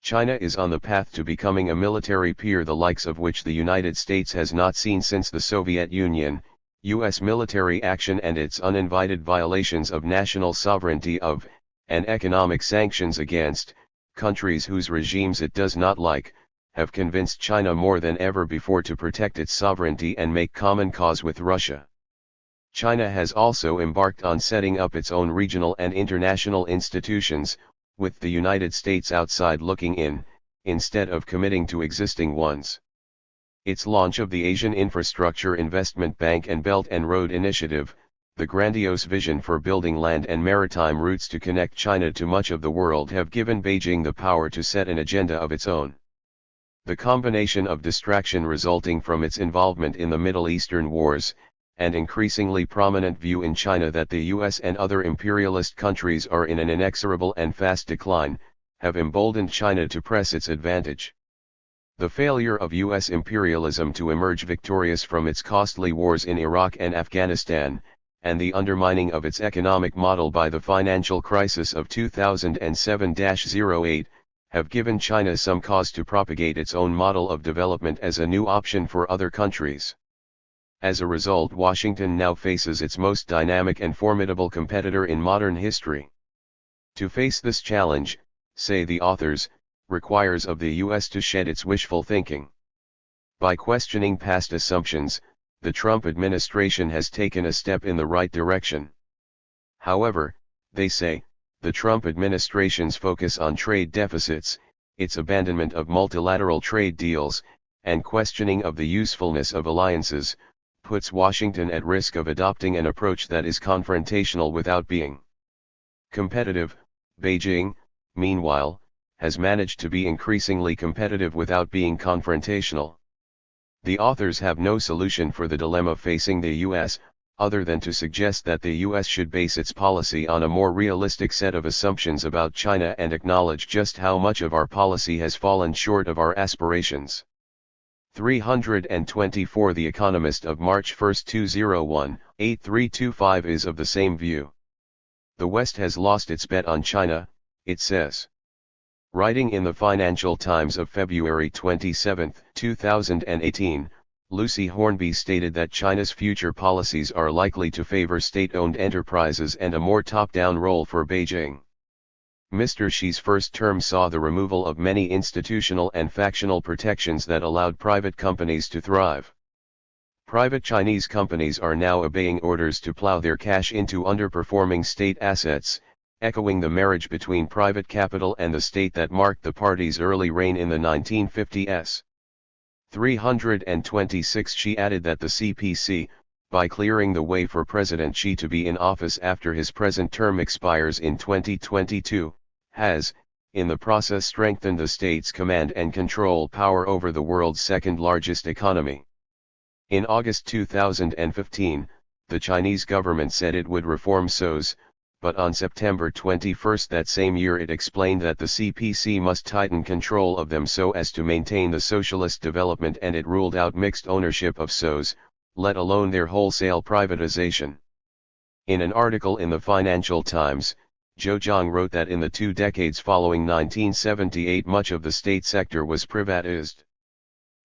China is on the path to becoming a military peer the likes of which the United States has not seen since the Soviet Union. U.S. military action and its uninvited violations of national sovereignty of, and economic sanctions against countries whose regimes it does not like, have convinced China more than ever before to protect its sovereignty and make common cause with Russia. China has also embarked on setting up its own regional and international institutions, with the United States outside looking in, instead of committing to existing ones. Its launch of the Asian Infrastructure Investment Bank and Belt and Road Initiative, the grandiose vision for building land and maritime routes to connect China to much of the world, have given Beijing the power to set an agenda of its own. The combination of distraction resulting from its involvement in the Middle Eastern wars, and increasingly prominent view in China that the US and other imperialist countries are in an inexorable and fast decline, have emboldened China to press its advantage. The failure of US imperialism to emerge victorious from its costly wars in Iraq and Afghanistan, and the undermining of its economic model by the financial crisis of 2007-08, have given China some cause to propagate its own model of development as a new option for other countries. As a result, Washington now faces its most dynamic and formidable competitor in modern history. To face this challenge, say the authors, requires of the US to shed its wishful thinking. By questioning past assumptions, the Trump administration has taken a step in the right direction. However, they say, the Trump administration's focus on trade deficits, its abandonment of multilateral trade deals, and questioning of the usefulness of alliances, puts Washington at risk of adopting an approach that is confrontational without being competitive. Beijing, meanwhile, has managed to be increasingly competitive without being confrontational. The authors have no solution for the dilemma facing the US, other than to suggest that the US should base its policy on a more realistic set of assumptions about China and acknowledge just how much of our policy has fallen short of our aspirations. 324 The Economist of March 1, 2001, 8325 is of the same view. The West has lost its bet on China, it says. Writing in the Financial Times of February 27, 2018, Lucy Hornby stated that China's future policies are likely to favor state-owned enterprises and a more top-down role for Beijing. Mr. Xi's first term saw the removal of many institutional and factional protections that allowed private companies to thrive. Private Chinese companies are now obeying orders to plow their cash into underperforming state assets, echoing the marriage between private capital and the state that marked the party's early reign in the 1950s. 326 She added that the CPC, by clearing the way for President Xi to be in office after his present term expires in 2022, has, in the process, strengthened the state's command and control power over the world's second-largest economy. In August 2015, the Chinese government said it would reform SOEs, but on September 21 that same year it explained that the CPC must tighten control of them so as to maintain the socialist development, and it ruled out mixed ownership of SOEs, let alone their wholesale privatization. In an article in the Financial Times, Zhou Zhang wrote that in the 2 decades following 1978 much of the state sector was privatized.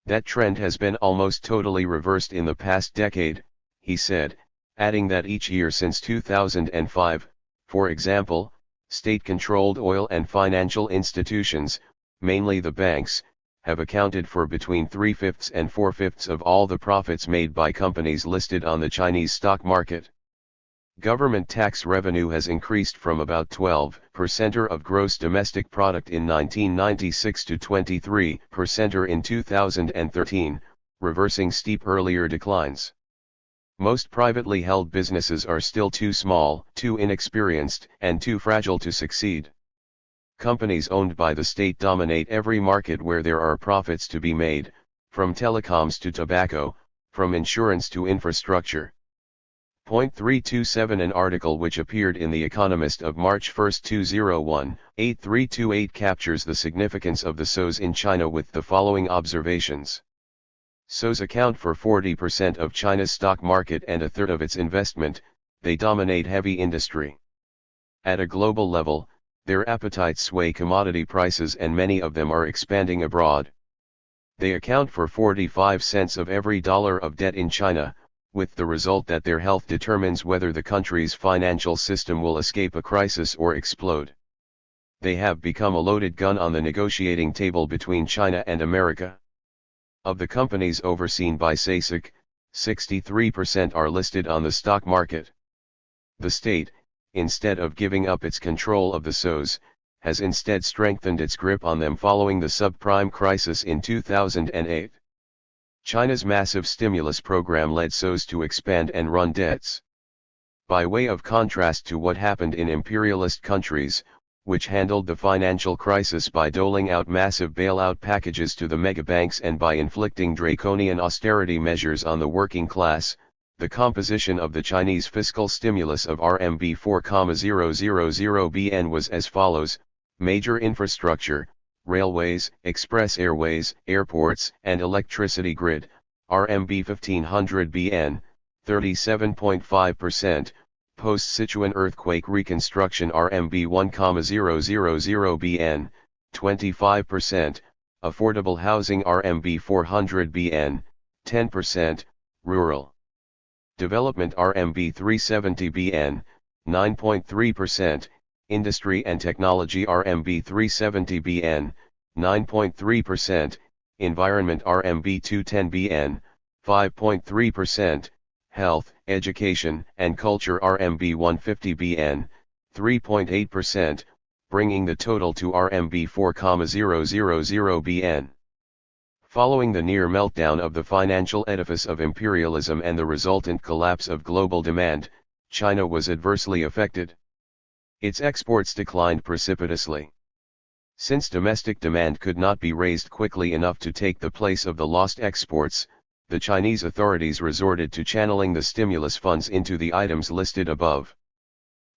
That trend has been almost totally reversed in the past decade, he said, adding that each year since 2005, for example, state-controlled oil and financial institutions, mainly the banks, have accounted for between 3/5 and 4/5 of all the profits made by companies listed on the Chinese stock market. Government tax revenue has increased from about 12% of gross domestic product in 1996 to 23% in 2013, reversing steep earlier declines. Most privately held businesses are still too small, too inexperienced, and too fragile to succeed. Companies owned by the state dominate every market where there are profits to be made, from telecoms to tobacco, from insurance to infrastructure. Point 327 An article which appeared in The Economist of March 1, 2001, 8328 captures the significance of the SOEs in China with the following observations. SOEs account for 40% of China's stock market and a third of its investment. They dominate heavy industry. At a global level, their appetites sway commodity prices and many of them are expanding abroad. They account for 45 cents of every dollar of debt in China, with the result that their health determines whether the country's financial system will escape a crisis or explode. They have become a loaded gun on the negotiating table between China and America. Of the companies overseen by SASAC, 63% are listed on the stock market. The state, instead of giving up its control of the SOEs, has instead strengthened its grip on them following the subprime crisis in 2008. China's massive stimulus program led SOEs to expand and run debts. By way of contrast to what happened in imperialist countries, which handled the financial crisis by doling out massive bailout packages to the megabanks and by inflicting draconian austerity measures on the working class, the composition of the Chinese fiscal stimulus of RMB 4,000 billion was as follows: major infrastructure, railways, express airways, airports, and electricity grid, RMB 1,500 billion, 37.5%, post-Sichuan earthquake reconstruction RMB 1,000 billion, 25%, affordable housing RMB 400 billion, 10%, rural development RMB 370 billion, 9.3%, industry and technology RMB 370 billion, 9.3%, environment RMB 210 billion, 5.3%, health, education, and culture RMB 150 billion, 3.8%, bringing the total to RMB 4,000 billion. Following the near meltdown of the financial edifice of imperialism and the resultant collapse of global demand, China was adversely affected. Its exports declined precipitously. Since domestic demand could not be raised quickly enough to take the place of the lost exports, the Chinese authorities resorted to channeling the stimulus funds into the items listed above.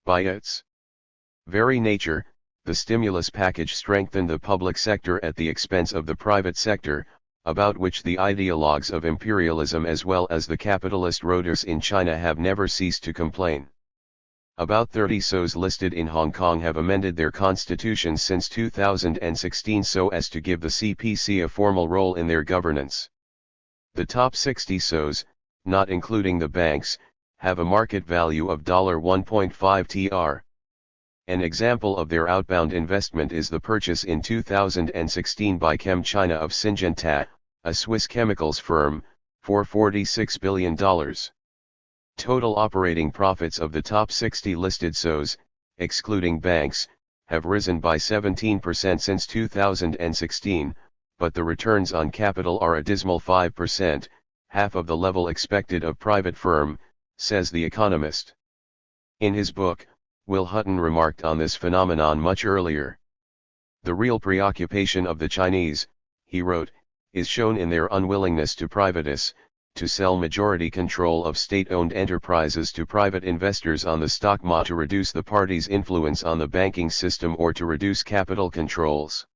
By its very nature, the stimulus package strengthened the public sector at the expense of the private sector, about which the ideologues of imperialism as well as the capitalist roaders in China have never ceased to complain. About 30 SOEs listed in Hong Kong have amended their constitutions since 2016 so as to give the CPC a formal role in their governance. The top 60 SOEs, not including the banks, have a market value of $1.5 tr. An example of their outbound investment is the purchase in 2016 by ChemChina of Syngenta, a Swiss chemicals firm, for $46 billion. Total operating profits of the top 60 listed SOEs, excluding banks, have risen by 17% since 2016, but the returns on capital are a dismal 5%, half of the level expected of private firm, says The Economist. In his book, Will Hutton remarked on this phenomenon much earlier. The real preoccupation of the Chinese, he wrote, is shown in their unwillingness to privatize, to sell majority control of state-owned enterprises to private investors on the stock market, to reduce the party's influence on the banking system or to reduce capital controls.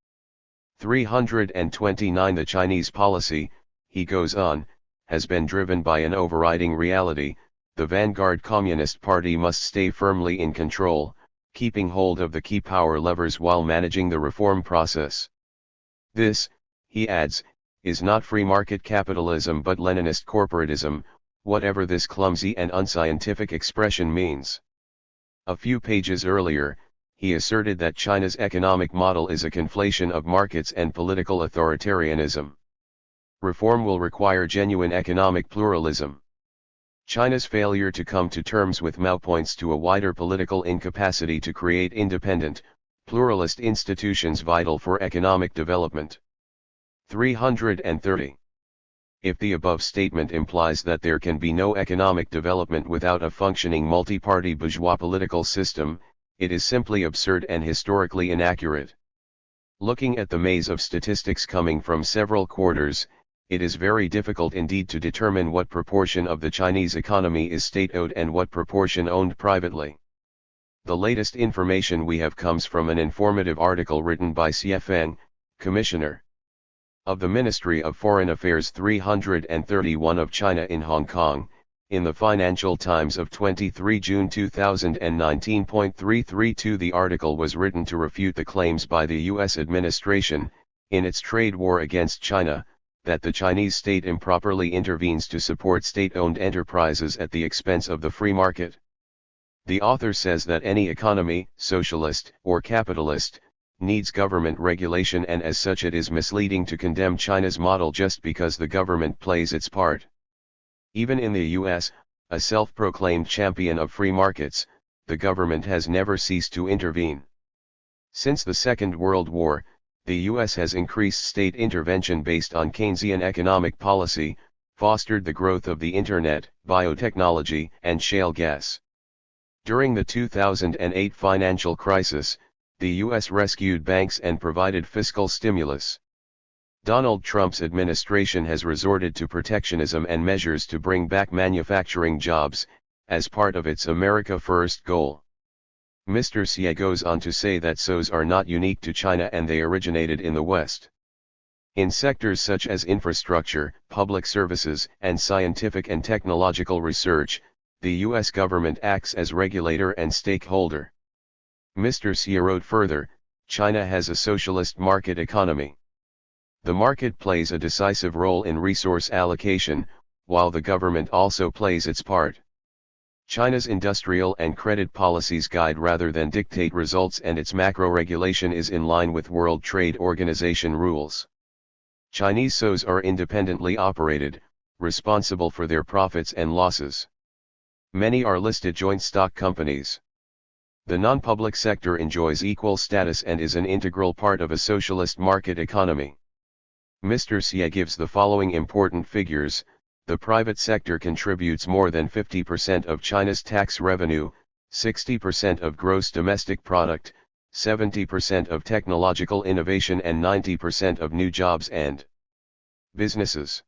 329 The Chinese policy, he goes on, has been driven by an overriding reality: the vanguard Communist Party must stay firmly in control, keeping hold of the key power levers while managing the reform process. This, he adds, is not free market capitalism but Leninist corporatism, whatever this clumsy and unscientific expression means. A few pages earlier, he asserted that China's economic model is a conflation of markets and political authoritarianism. Reform will require genuine economic pluralism. China's failure to come to terms with Mao points to a wider political incapacity to create independent, pluralist institutions vital for economic development. 330. If the above statement implies that there can be no economic development without a functioning multi-party bourgeois political system, it is simply absurd and historically inaccurate. Looking at the maze of statistics coming from several quarters, it is very difficult indeed to determine what proportion of the Chinese economy is state-owned and what proportion owned privately. The latest information we have comes from an informative article written by Xie Feng, Commissioner of the Ministry of Foreign Affairs 331 of China in Hong Kong, in the Financial Times of 23 June 2019.332. The article was written to refute the claims by the U.S. administration, in its trade war against China, that the Chinese state improperly intervenes to support state-owned enterprises at the expense of the free market. The author says that any economy, socialist or capitalist, needs government regulation, and as such it is misleading to condemn China's model just because the government plays its part. Even in the US, a self-proclaimed champion of free markets, the government has never ceased to intervene. Since the Second World War, the US has increased state intervention based on Keynesian economic policy, fostered the growth of the internet, biotechnology, and shale gas. During the 2008 financial crisis, the US rescued banks and provided fiscal stimulus. Donald Trump's administration has resorted to protectionism and measures to bring back manufacturing jobs, as part of its America First goal. Mr. Xie goes on to say that SOEs are not unique to China and they originated in the West. In sectors such as infrastructure, public services, and scientific and technological research, the US government acts as regulator and stakeholder. Mr. Xie wrote further, China has a socialist market economy. The market plays a decisive role in resource allocation, while the government also plays its part. China's industrial and credit policies guide rather than dictate results, and its macro-regulation is in line with World Trade Organization rules. Chinese SOEs are independently operated, responsible for their profits and losses. Many are listed joint stock companies. The non-public sector enjoys equal status and is an integral part of a socialist market economy. Mr. Xie gives the following important figures. The private sector contributes more than 50% of China's tax revenue, 60% of gross domestic product, 70% of technological innovation, and 90% of new jobs and businesses.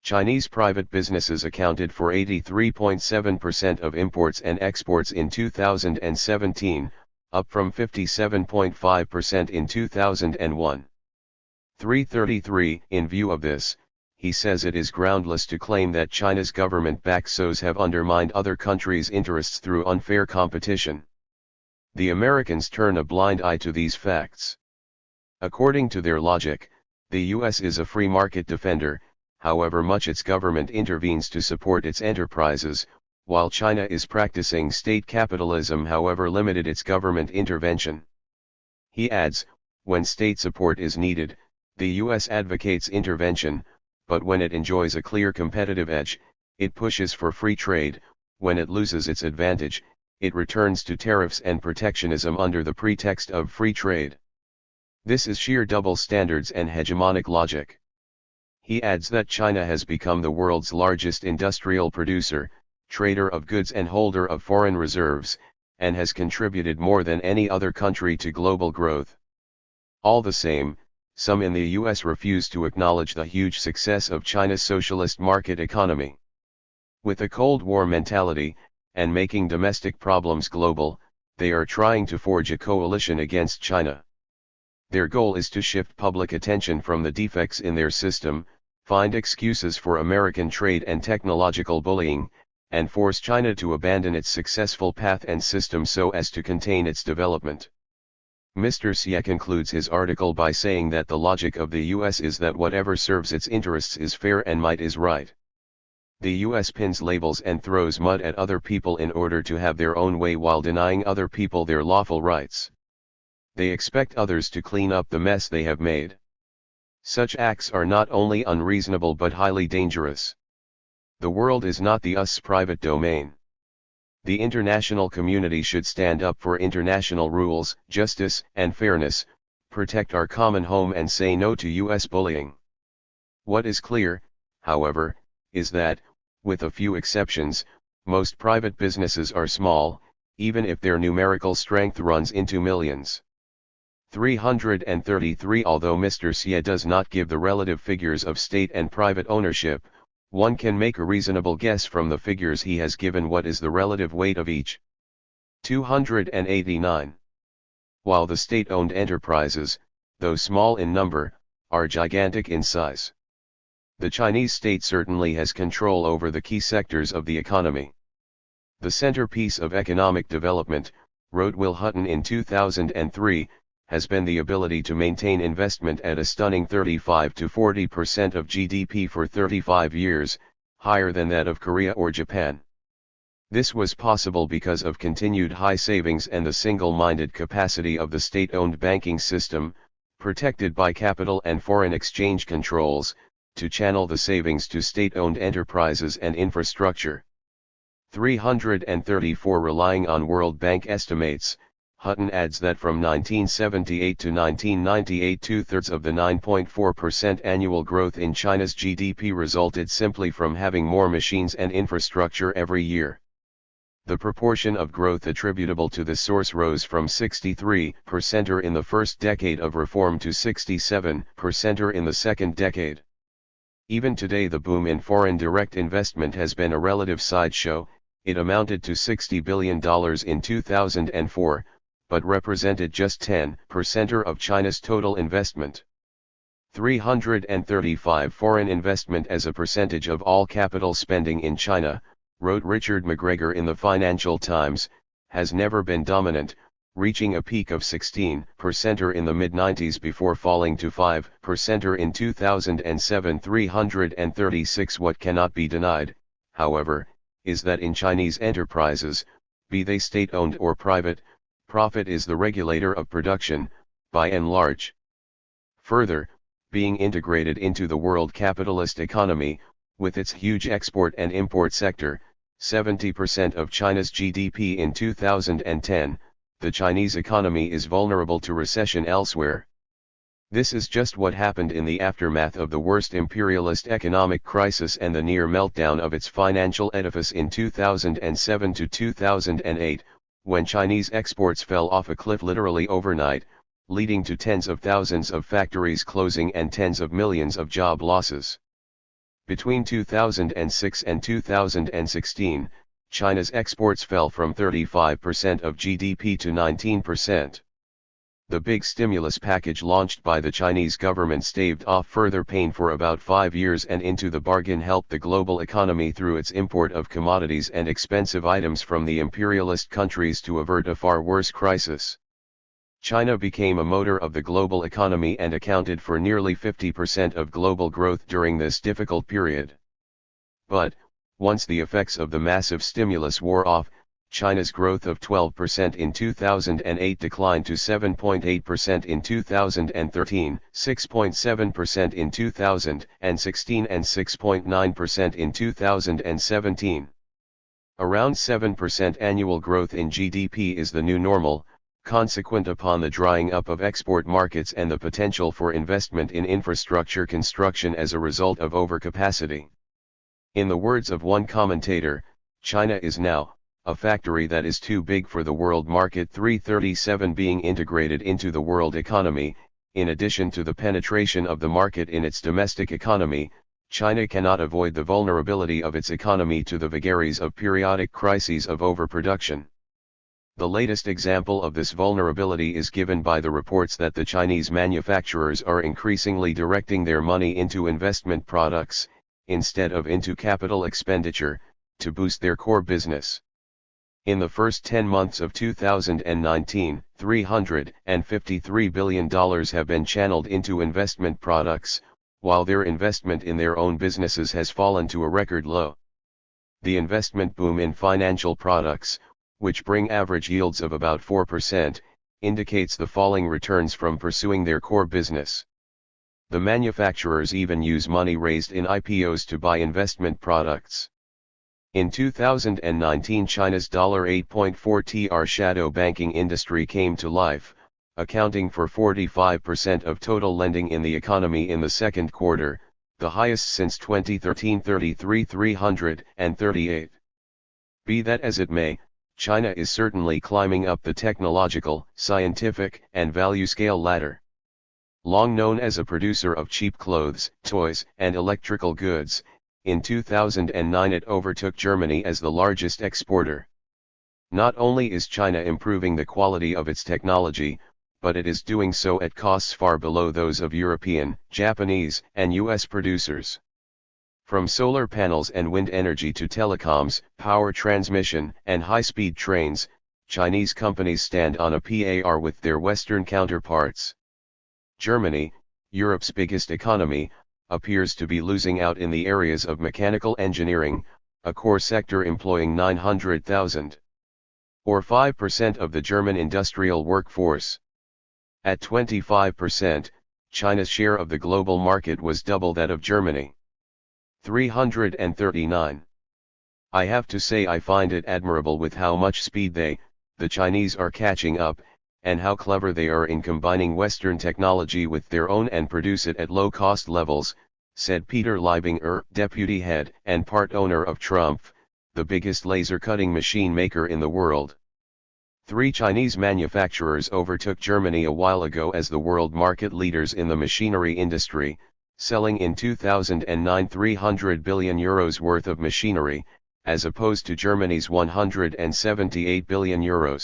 Chinese private businesses accounted for 83.7% of imports and exports in 2017, up from 57.5% in 2001. 333. In view of this, he says it is groundless to claim that China's government-backed SOEs have undermined other countries' interests through unfair competition. The Americans turn a blind eye to these facts. According to their logic, the US is a free market defender, however much its government intervenes to support its enterprises, while China is practicing state capitalism however limited its government intervention. He adds, when state support is needed, the US advocates intervention, but when it enjoys a clear competitive edge, it pushes for free trade. When it loses its advantage, it returns to tariffs and protectionism under the pretext of free trade. This is sheer double standards and hegemonic logic. He adds that China has become the world's largest industrial producer, trader of goods and holder of foreign reserves, and has contributed more than any other country to global growth. All the same, some in the US refuse to acknowledge the huge success of China's socialist market economy. With a Cold War mentality, and making domestic problems global, they are trying to forge a coalition against China. Their goal is to shift public attention from the defects in their system, find excuses for American trade and technological bullying, and force China to abandon its successful path and system so as to contain its development. Mr. Xie concludes his article by saying that the logic of the US is that whatever serves its interests is fair and might is right. The US pins labels and throws mud at other people in order to have their own way while denying other people their lawful rights. They expect others to clean up the mess they have made. Such acts are not only unreasonable but highly dangerous. The world is not the US's private domain. The international community should stand up for international rules, justice, and fairness, protect our common home and say no to US bullying. What is clear, however, is that, with a few exceptions, most private businesses are small, even if their numerical strength runs into millions. 333 Although Mr. Xie does not give the relative figures of state and private ownership, one can make a reasonable guess from the figures he has given what is the relative weight of each. 289. While the state-owned enterprises, though small in number, are gigantic in size. The Chinese state certainly has control over the key sectors of the economy. The centerpiece of economic development, wrote Will Hutton in 2003, has been the ability to maintain investment at a stunning 35 to 40% of GDP for 35 years, higher than that of Korea or Japan. This was possible because of continued high savings and the single-minded capacity of the state-owned banking system, protected by capital and foreign exchange controls, to channel the savings to state-owned enterprises and infrastructure. 334 Relying on World Bank estimates, Hutton adds that from 1978 to 1998 two-thirds of the 9.4% annual growth in China's GDP resulted simply from having more machines and infrastructure every year. The proportion of growth attributable to this source rose from 63% in the first decade of reform to 67% in the second decade. Even today the boom in foreign direct investment has been a relative sideshow. It amounted to $60 billion in 2004, but represented just 10% of China's total investment. 335 Foreign investment as a percentage of all capital spending in China, wrote Richard McGregor in the Financial Times, has never been dominant, reaching a peak of 16% in the mid-90s before falling to 5% in 2007. 336 What cannot be denied, however, is that in Chinese enterprises, be they state-owned or private, profit is the regulator of production, by and large. Further, being integrated into the world capitalist economy, with its huge export and import sector, 70% of China's GDP in 2010, the Chinese economy is vulnerable to recession elsewhere. This is just what happened in the aftermath of the worst imperialist economic crisis and the near meltdown of its financial edifice in 2007 to 2008, when Chinese exports fell off a cliff literally overnight, leading to tens of thousands of factories closing and tens of millions of job losses. Between 2006 and 2016, China's exports fell from 35% of GDP to 19%. The big stimulus package launched by the Chinese government staved off further pain for about 5 years and into the bargain helped the global economy through its import of commodities and expensive items from the imperialist countries to avert a far worse crisis. China became a motor of the global economy and accounted for nearly 50% of global growth during this difficult period. But, once the effects of the massive stimulus wore off, China's growth of 12% in 2008 declined to 7.8% in 2013, 6.7% in 2016 and 6.9% in 2017. Around 7% annual growth in GDP is the new normal, consequent upon the drying up of export markets and the potential for investment in infrastructure construction as a result of overcapacity. In the words of one commentator, China is now a factory that is too big for the world market. 337 Being integrated into the world economy, in addition to the penetration of the market in its domestic economy, China cannot avoid the vulnerability of its economy to the vagaries of periodic crises of overproduction. The latest example of this vulnerability is given by the reports that the Chinese manufacturers are increasingly directing their money into investment products, instead of into capital expenditure, to boost their core business. In the first 10 months of 2019, $353 billion have been channeled into investment products, while their investment in their own businesses has fallen to a record low. The investment boom in financial products, which bring average yields of about 4%, indicates the falling returns from pursuing their core business. The manufacturers even use money raised in IPOs to buy investment products. In 2019, China's $8.4 tr shadow banking industry came to life, accounting for 45% of total lending in the economy in the second quarter, the highest since 2013. 338. Be that as it may, China is certainly climbing up the technological, scientific, and value scale ladder. Long known as a producer of cheap clothes, toys, and electrical goods, in 2009 it overtook Germany as the largest exporter. Not only is China improving the quality of its technology, but it is doing so at costs far below those of European, Japanese, and US producers. From solar panels and wind energy to telecoms, power transmission, and high-speed trains, Chinese companies stand on a par with their Western counterparts. Germany, Europe's biggest economy, appears to be losing out in the areas of mechanical engineering, a core sector employing 900,000. Or 5% of the German industrial workforce. At 25%, China's share of the global market was double that of Germany. 339. I have to say I find it admirable with how much speed the Chinese are catching up, and how clever they are in combining Western technology with their own and produce it at low-cost levels, said Peter Leibinger, deputy head and part owner of Trumpf, the biggest laser cutting machine maker in the world. 3 Chinese manufacturers overtook Germany a while ago as the world market leaders in the machinery industry, selling in 2009 €300 billion worth of machinery, as opposed to Germany's €178 billion.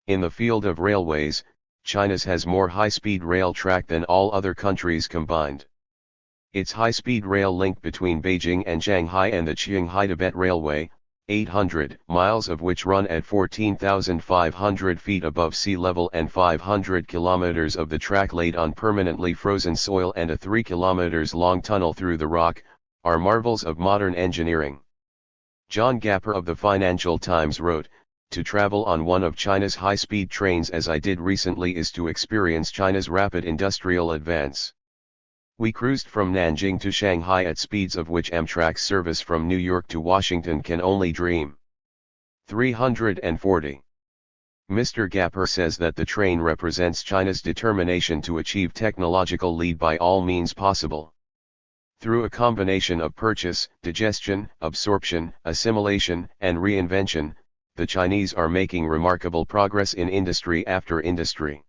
In the field of railways, China's has more high-speed rail track than all other countries combined. Its high-speed rail link between Beijing and Shanghai and the Qinghai-Tibet Railway, 800 miles of which run at 14,500 feet above sea level and 500 kilometers of the track laid on permanently frozen soil and a 3 kilometers long tunnel through the rock, are marvels of modern engineering. John Gapper of the Financial Times wrote, "To travel on one of China's high-speed trains as I did recently is to experience China's rapid industrial advance. We cruised from Nanjing to Shanghai at speeds of which Amtrak's service from New York to Washington can only dream." 340. Mr. Gapper says that the train represents China's determination to achieve technological lead by all means possible. Through a combination of purchase, digestion, absorption, assimilation, and reinvention, the Chinese are making remarkable progress in industry after industry.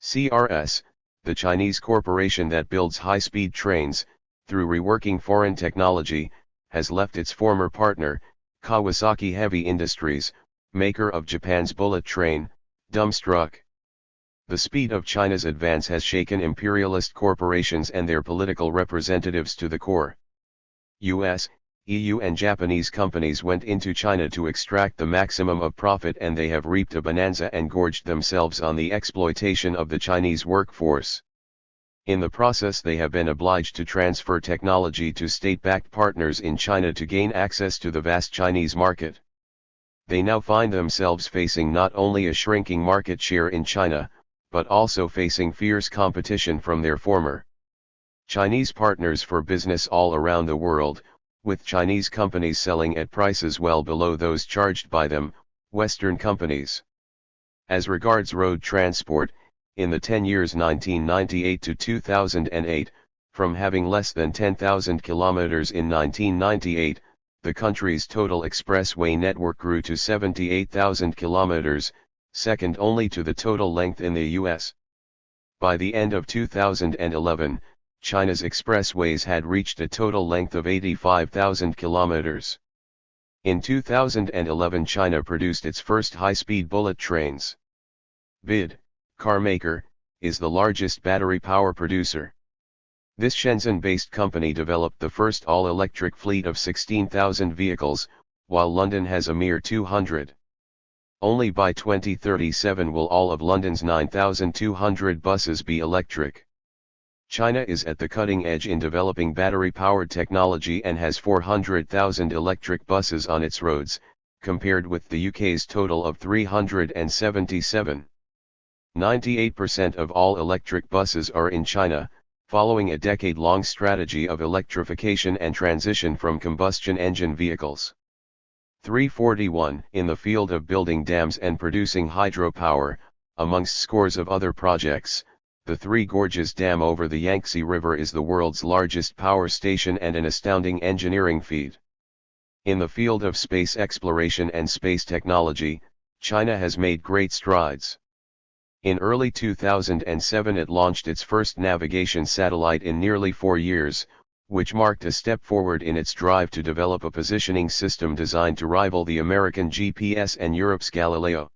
CRS, the Chinese corporation that builds high-speed trains, through reworking foreign technology, has left its former partner, Kawasaki Heavy Industries, maker of Japan's bullet train, dumbstruck. The speed of China's advance has shaken imperialist corporations and their political representatives to the core. US, EU and Japanese companies went into China to extract the maximum of profit, and they have reaped a bonanza and gorged themselves on the exploitation of the Chinese workforce. In the process they have been obliged to transfer technology to state-backed partners in China to gain access to the vast Chinese market. They now find themselves facing not only a shrinking market share in China, but also facing fierce competition from their former Chinese partners for business all around the world, with Chinese companies selling at prices well below those charged by them, Western companies. As regards road transport, in the 10 years 1998 to 2008, from having less than 10,000 kilometers in 1998, the country's total expressway network grew to 78,000 kilometers, second only to the total length in the US. By the end of 2011, China's expressways had reached a total length of 85,000 kilometers. In 2011 China produced its first high-speed bullet trains. BID, car maker, is the largest battery power producer. This Shenzhen-based company developed the first all-electric fleet of 16,000 vehicles, while London has a mere 200. Only by 2037 will all of London's 9,200 buses be electric. China is at the cutting edge in developing battery-powered technology and has 400,000 electric buses on its roads, compared with the UK's total of 377. 98% of all electric buses are in China, following a decade-long strategy of electrification and transition from combustion engine vehicles. 341. In the field of building dams and producing hydropower, amongst scores of other projects, the Three Gorges Dam over the Yangtze River is the world's largest power station and an astounding engineering feat. In the field of space exploration and space technology, China has made great strides. In early 2007 it launched its first navigation satellite in nearly 4 years, which marked a step forward in its drive to develop a positioning system designed to rival the American GPS and Europe's Galileo.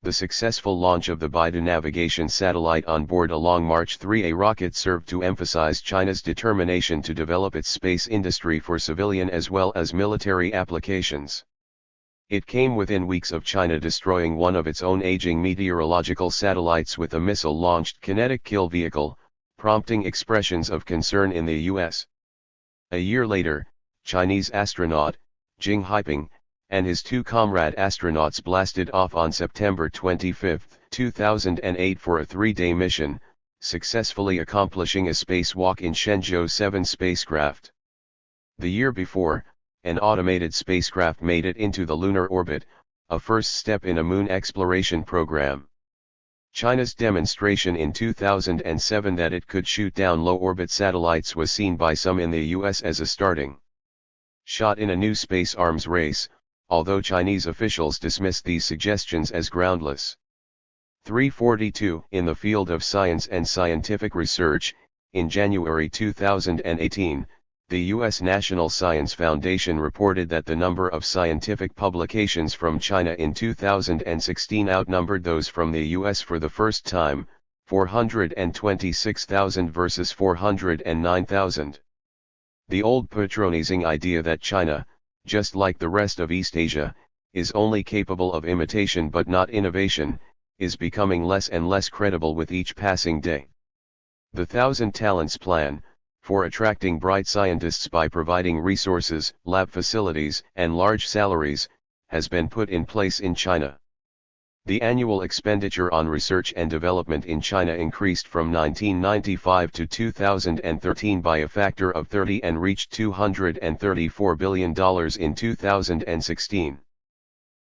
The successful launch of the Baidu navigation satellite on board a Long March 3A rocket served to emphasize China's determination to develop its space industry for civilian as well as military applications. It came within weeks of China destroying one of its own aging meteorological satellites with a missile-launched kinetic kill vehicle, prompting expressions of concern in the US. A year later, Chinese astronaut, Jing Haiping, and his two comrade astronauts blasted off on September 25, 2008 for a 3-day mission, successfully accomplishing a spacewalk in Shenzhou 7 spacecraft. The year before, an automated spacecraft made it into the lunar orbit, a first step in a moon exploration program. China's demonstration in 2007 that it could shoot down low-orbit satellites was seen by some in the US as a starting shot in a new space arms race, although Chinese officials dismissed these suggestions as groundless. 342 In the field of science and scientific research, in January 2018, the U.S. National Science Foundation reported that the number of scientific publications from China in 2016 outnumbered those from the U.S. for the first time, 426,000 versus 409,000. The old patronizing idea that China, just like the rest of East Asia, is only capable of imitation but not innovation, is becoming less and less credible with each passing day. The Thousand Talents Plan, for attracting bright scientists by providing resources, lab facilities, and large salaries, has been put in place in China. The annual expenditure on research and development in China increased from 1995 to 2013 by a factor of 30 and reached $234 billion in 2016.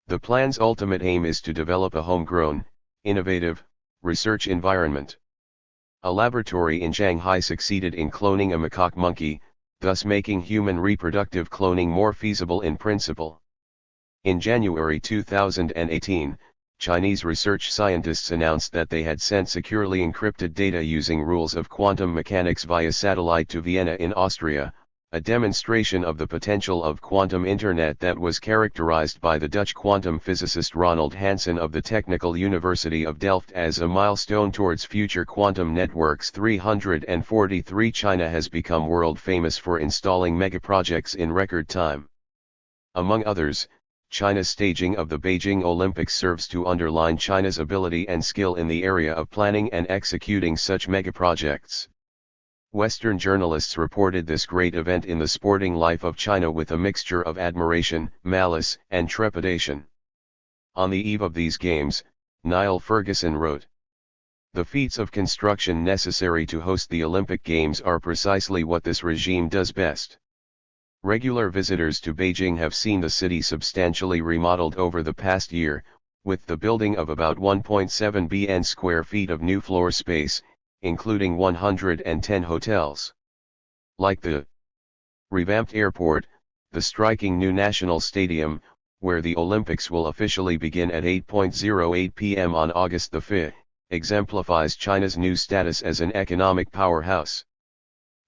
The plan's ultimate aim is to develop a homegrown, innovative, research environment. A laboratory in Shanghai succeeded in cloning a macaque monkey, thus making human reproductive cloning more feasible in principle. In January 2018, Chinese research scientists announced that they had sent securely encrypted data using rules of quantum mechanics via satellite to Vienna in Austria, a demonstration of the potential of quantum internet that was characterized by the Dutch quantum physicist Ronald Hansen of the Technical University of Delft as a milestone towards future quantum networks. 343 China has become world famous for installing megaprojects in record time. Among others, China's staging of the Beijing Olympics serves to underline China's ability and skill in the area of planning and executing such megaprojects. Western journalists reported this great event in the sporting life of China with a mixture of admiration, malice, and trepidation. On the eve of these games, Niall Ferguson wrote, "The feats of construction necessary to host the Olympic Games are precisely what this regime does best. Regular visitors to Beijing have seen the city substantially remodeled over the past year, with the building of about 1.7 billion square feet of new floor space, including 110 hotels. Like the revamped airport, the striking new National Stadium, where the Olympics will officially begin at 8:08 p.m. on August 5, exemplifies China's new status as an economic powerhouse.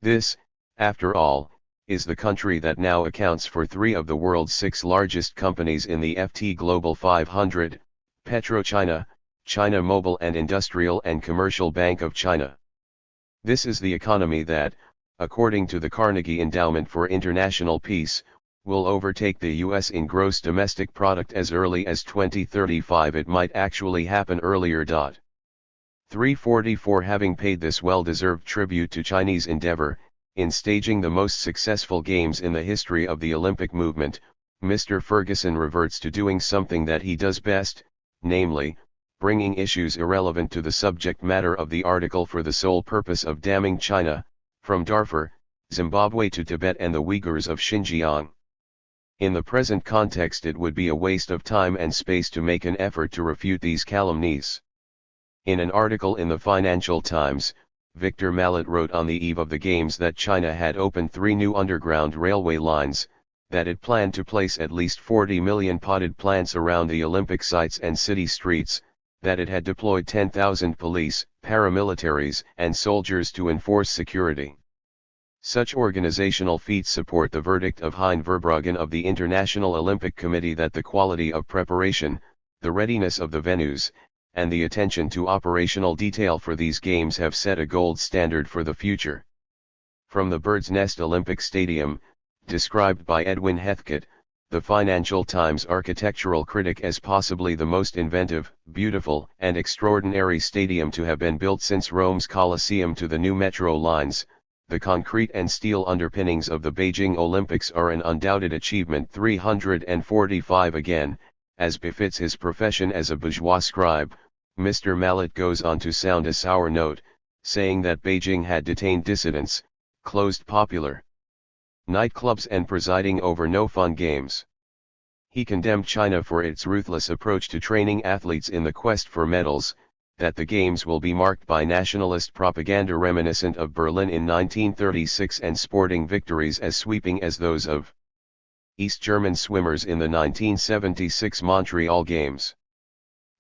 This, after all, is the country that now accounts for 3 of the world's 6 largest companies in the FT Global 500, PetroChina, China Mobile and Industrial and Commercial Bank of China. This is the economy that, according to the Carnegie Endowment for International Peace, will overtake the US in gross domestic product as early as 2035. It might actually happen earlier. 344 Having paid this well-deserved tribute to Chinese endeavor, in staging the most successful games in the history of the Olympic movement, Mr. Ferguson reverts to doing something that he does best, namely, bringing issues irrelevant to the subject matter of the article for the sole purpose of damning China, from Darfur, Zimbabwe to Tibet and the Uyghurs of Xinjiang. In the present context, it would be a waste of time and space to make an effort to refute these calumnies. In an article in the Financial Times, Victor Mallet wrote on the eve of the Games that China had opened 3 new underground railway lines, that it planned to place at least 40 million potted plants around the Olympic sites and city streets, that it had deployed 10,000 police, paramilitaries, and soldiers to enforce security. Such organizational feats support the verdict of Hein Verbruggen of the International Olympic Committee that the quality of preparation, the readiness of the venues, and the attention to operational detail for these games have set a gold standard for the future. From the Bird's Nest Olympic Stadium, described by Edwin Heathcote, the Financial Times architectural critic as possibly the most inventive, beautiful, and extraordinary stadium to have been built since Rome's Colosseum to the new metro lines. The concrete and steel underpinnings of the Beijing Olympics are an undoubted achievement. 345 again, as befits his profession as a bourgeois scribe, Mr. Mallet goes on to sound a sour note, saying that Beijing had detained dissidents, closed popular nightclubs and presiding over no-fun games. He condemned China for its ruthless approach to training athletes in the quest for medals, that the games will be marked by nationalist propaganda reminiscent of Berlin in 1936 and sporting victories as sweeping as those of East German swimmers in the 1976 Montreal Games.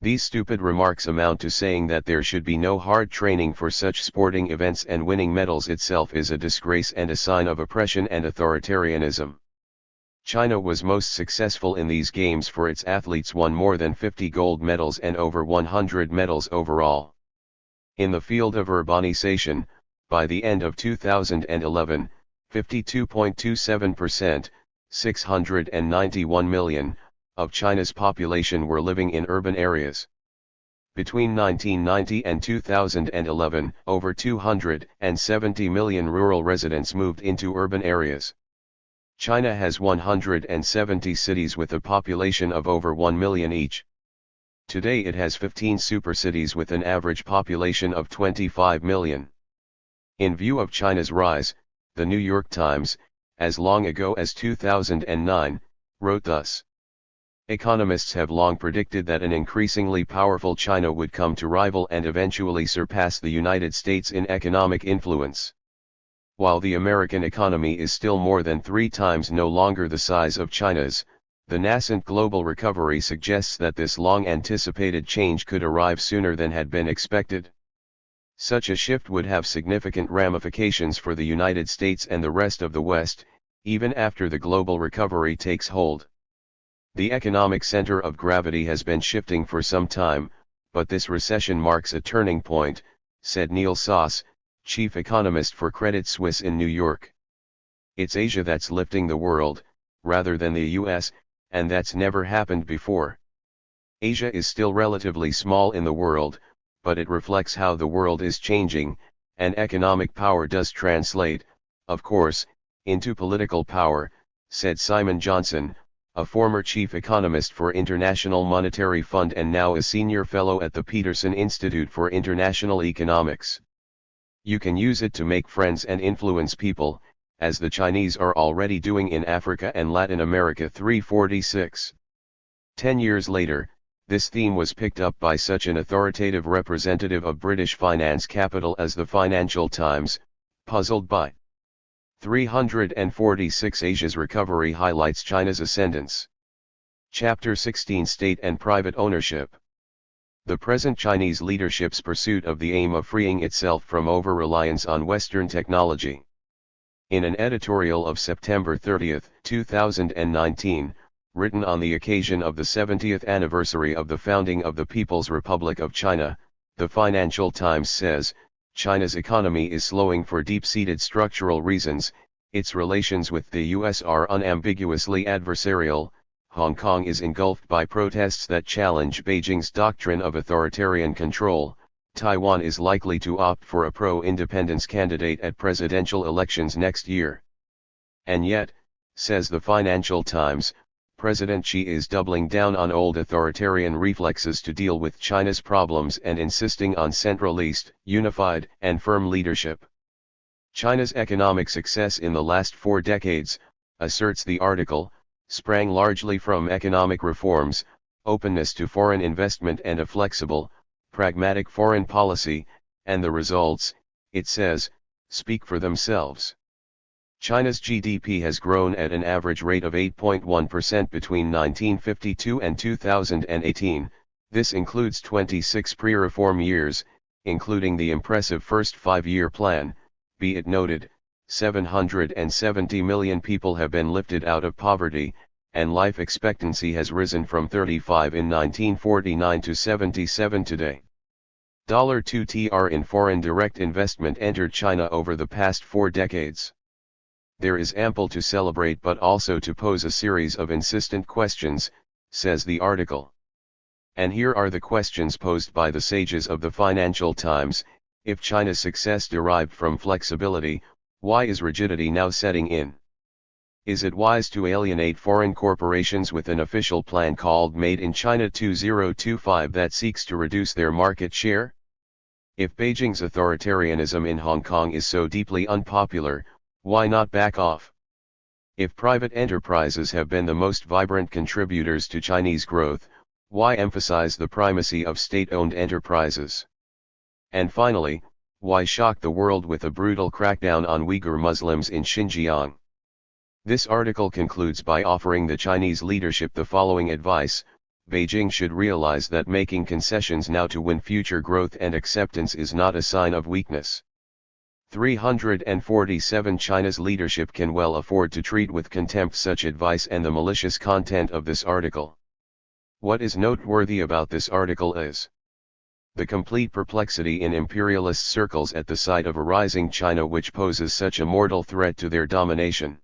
These stupid remarks amount to saying that there should be no hard training for such sporting events, and winning medals itself is a disgrace and a sign of oppression and authoritarianism. China was most successful in these games, for its athletes won more than 50 gold medals and over 100 medals overall. In the field of urbanization, by the end of 2011, 52.27%, 691 million, of China's population were living in urban areas. Between 1990 and 2011, over 270 million rural residents moved into urban areas. China has 170 cities with a population of over 1 million each. Today it has 15 supercities with an average population of 25 million. In view of China's rise, the New York Times, as long ago as 2009, wrote thus: economists have long predicted that an increasingly powerful China would come to rival and eventually surpass the United States in economic influence. While the American economy is still more than 3 times no longer the size of China's, the nascent global recovery suggests that this long-anticipated change could arrive sooner than had been expected. Such a shift would have significant ramifications for the United States and the rest of the West, even after the global recovery takes hold. The economic center of gravity has been shifting for some time, but this recession marks a turning point, said Neil Sauce, chief economist for Credit Suisse in New York. It's Asia that's lifting the world, rather than the US, and that's never happened before. Asia is still relatively small in the world, but it reflects how the world is changing, and economic power does translate, of course, into political power, said Simon Johnson, a former chief economist for International Monetary Fund and now a senior fellow at the Peterson Institute for International Economics. You can use it to make friends and influence people, as the Chinese are already doing in Africa and Latin America. 346. 10 years later, this theme was picked up by such an authoritative representative of British finance capital as the Financial Times, puzzled by 346. Asia's recovery highlights China's ascendance. Chapter 16. State and Private Ownership. The present Chinese leadership's pursuit of the aim of freeing itself from over-reliance on Western technology. In an editorial of September 30, 2019, written on the occasion of the 70th anniversary of the founding of the People's Republic of China, the Financial Times says, China's economy is slowing for deep-seated structural reasons. Its relations with the US are unambiguously adversarial. Hong Kong is engulfed by protests that challenge Beijing's doctrine of authoritarian control. Taiwan is likely to opt for a pro-independence candidate at presidential elections next year. And yet, says the Financial Times, President Xi is doubling down on old authoritarian reflexes to deal with China's problems and insisting on centralist, unified, and firm leadership. China's economic success in the last 4 decades, asserts the article, sprang largely from economic reforms, openness to foreign investment and a flexible, pragmatic foreign policy, and the results, it says, speak for themselves. China's GDP has grown at an average rate of 8.1% between 1952 and 2018, this includes 26 pre-reform years, including the impressive first 5-year plan. Be it noted, 770 million people have been lifted out of poverty, and life expectancy has risen from 35 in 1949 to 77 today. $2 tr in foreign direct investment entered China over the past 4 decades. There is ample to celebrate but also to pose a series of insistent questions, says the article. And here are the questions posed by the sages of the Financial Times. If China's success derived from flexibility, why is rigidity now setting in? Is it wise to alienate foreign corporations with an official plan called Made in China 2025 that seeks to reduce their market share? If Beijing's authoritarianism in Hong Kong is so deeply unpopular, why not back off? If private enterprises have been the most vibrant contributors to Chinese growth, why emphasize the primacy of state-owned enterprises? And finally, why shock the world with a brutal crackdown on Uyghur Muslims in Xinjiang? This article concludes by offering the Chinese leadership the following advice: Beijing should realize that making concessions now to win future growth and acceptance is not a sign of weakness. 347 China's leadership can well afford to treat with contempt such advice and the malicious content of this article. What is noteworthy about this article is the complete perplexity in imperialist circles at the sight of a rising China which poses such a mortal threat to their domination.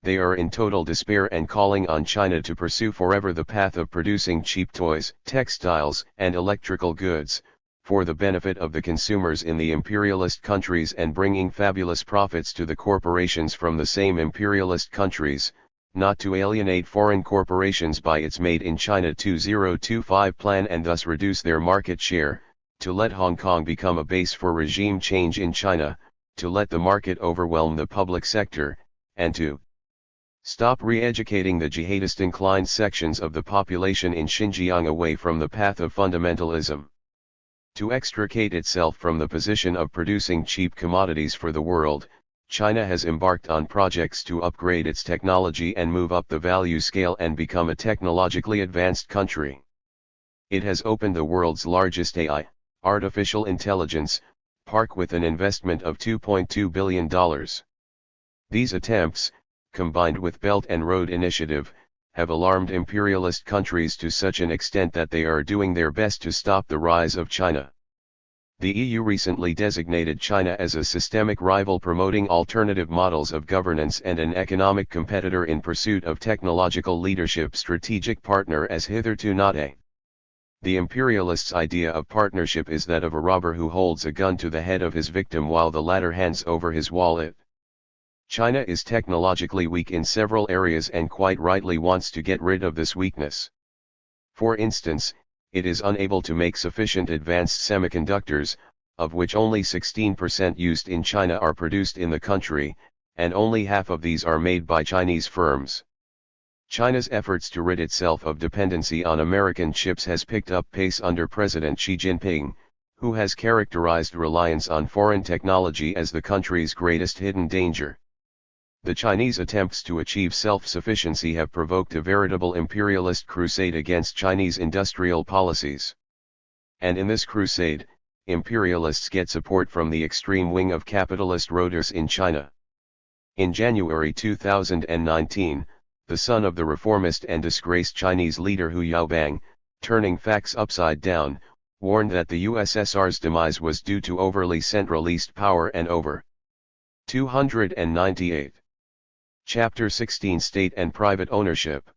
They are in total despair and calling on China to pursue forever the path of producing cheap toys, textiles, and electrical goods, for the benefit of the consumers in the imperialist countries and bringing fabulous profits to the corporations from the same imperialist countries, not to alienate foreign corporations by its Made in China 2025 plan and thus reduce their market share, to let Hong Kong become a base for regime change in China, to let the market overwhelm the public sector, and to stop re-educating the jihadist-inclined sections of the population in Xinjiang away from the path of fundamentalism. To extricate itself from the position of producing cheap commodities for the world, China has embarked on projects to upgrade its technology and move up the value scale and become a technologically advanced country. It has opened the world's largest AI, artificial intelligence, park with an investment of $2.2 billion. These attempts, combined with Belt and Road Initiative, have alarmed imperialist countries to such an extent that they are doing their best to stop the rise of China. The EU recently designated China as a systemic rival promoting alternative models of governance and an economic competitor in pursuit of technological leadership, strategic partner as hitherto not a. The imperialists' idea of partnership is that of a robber who holds a gun to the head of his victim while the latter hands over his wallet. China is technologically weak in several areas and quite rightly wants to get rid of this weakness. For instance, it is unable to make sufficient advanced semiconductors, of which only 16% used in China are produced in the country, and only half of these are made by Chinese firms. China's efforts to rid itself of dependency on American chips has picked up pace under President Xi Jinping, who has characterized reliance on foreign technology as the country's greatest hidden danger. The Chinese attempts to achieve self-sufficiency have provoked a veritable imperialist crusade against Chinese industrial policies. And in this crusade, imperialists get support from the extreme wing of capitalist roiders in China. In January 2019, the son of the reformist and disgraced Chinese leader Hu Yaobang, turning facts upside down, warned that the USSR's demise was due to overly centralized power and over 298. Chapter 16 State and Private Ownership.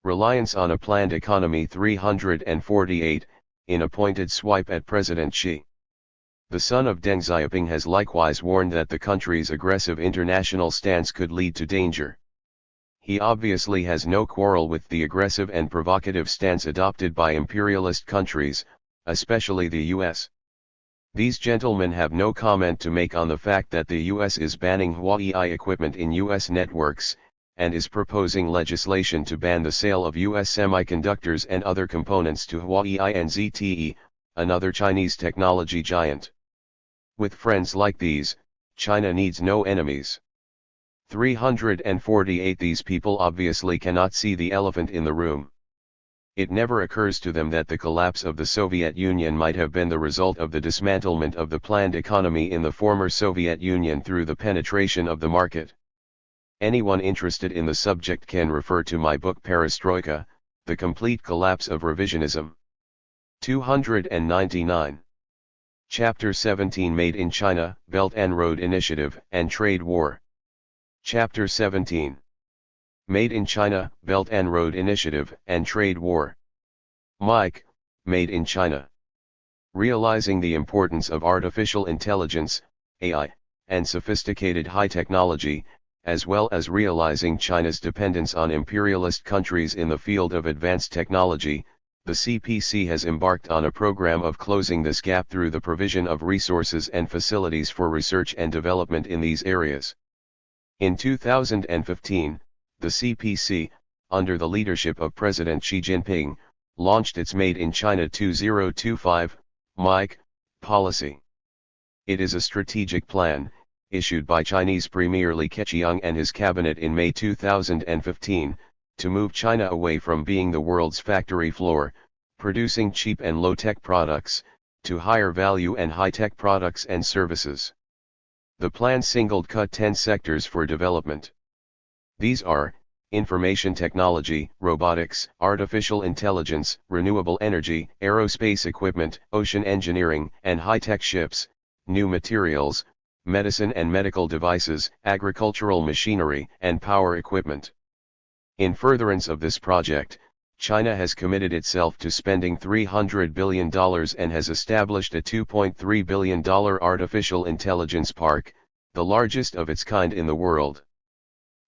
Reliance on a Planned Economy 348, in a pointed swipe at President Xi. The son of Deng Xiaoping has likewise warned that the country's aggressive international stance could lead to danger. He obviously has no quarrel with the aggressive and provocative stance adopted by imperialist countries, especially the US. These gentlemen have no comment to make on the fact that the US is banning Huawei equipment in US networks, and is proposing legislation to ban the sale of US semiconductors and other components to Huawei and ZTE, another Chinese technology giant. With friends like these, China needs no enemies. 348 These people obviously cannot see the elephant in the room. It never occurs to them that the collapse of the Soviet Union might have been the result of the dismantlement of the planned economy in the former Soviet Union through the penetration of the market. Anyone interested in the subject can refer to my book Perestroika, The Complete Collapse of Revisionism. 299. Chapter 17 Made in China, Belt and Road Initiative and Trade War. Chapter 17. Made in China, Belt and Road Initiative and Trade War. Mike, Made in China. Realizing the importance of artificial intelligence, AI, and sophisticated high technology, as well as realizing China's dependence on imperialist countries in the field of advanced technology, the CPC has embarked on a program of closing this gap through the provision of resources and facilities for research and development in these areas. In 2015, the CPC, under the leadership of President Xi Jinping, launched its Made in China 2025, MIC, policy. It is a strategic plan, issued by Chinese Premier Li Keqiang and his cabinet in May 2015, to move China away from being the world's factory floor, producing cheap and low-tech products, to higher value and high-tech products and services. The plan cut 10 sectors for development. These are, information technology, robotics, artificial intelligence, renewable energy, aerospace equipment, ocean engineering and high-tech ships, new materials, medicine and medical devices, agricultural machinery and power equipment. In furtherance of this project, China has committed itself to spending $300 billion and has established a $2.3 billion artificial intelligence park, the largest of its kind in the world.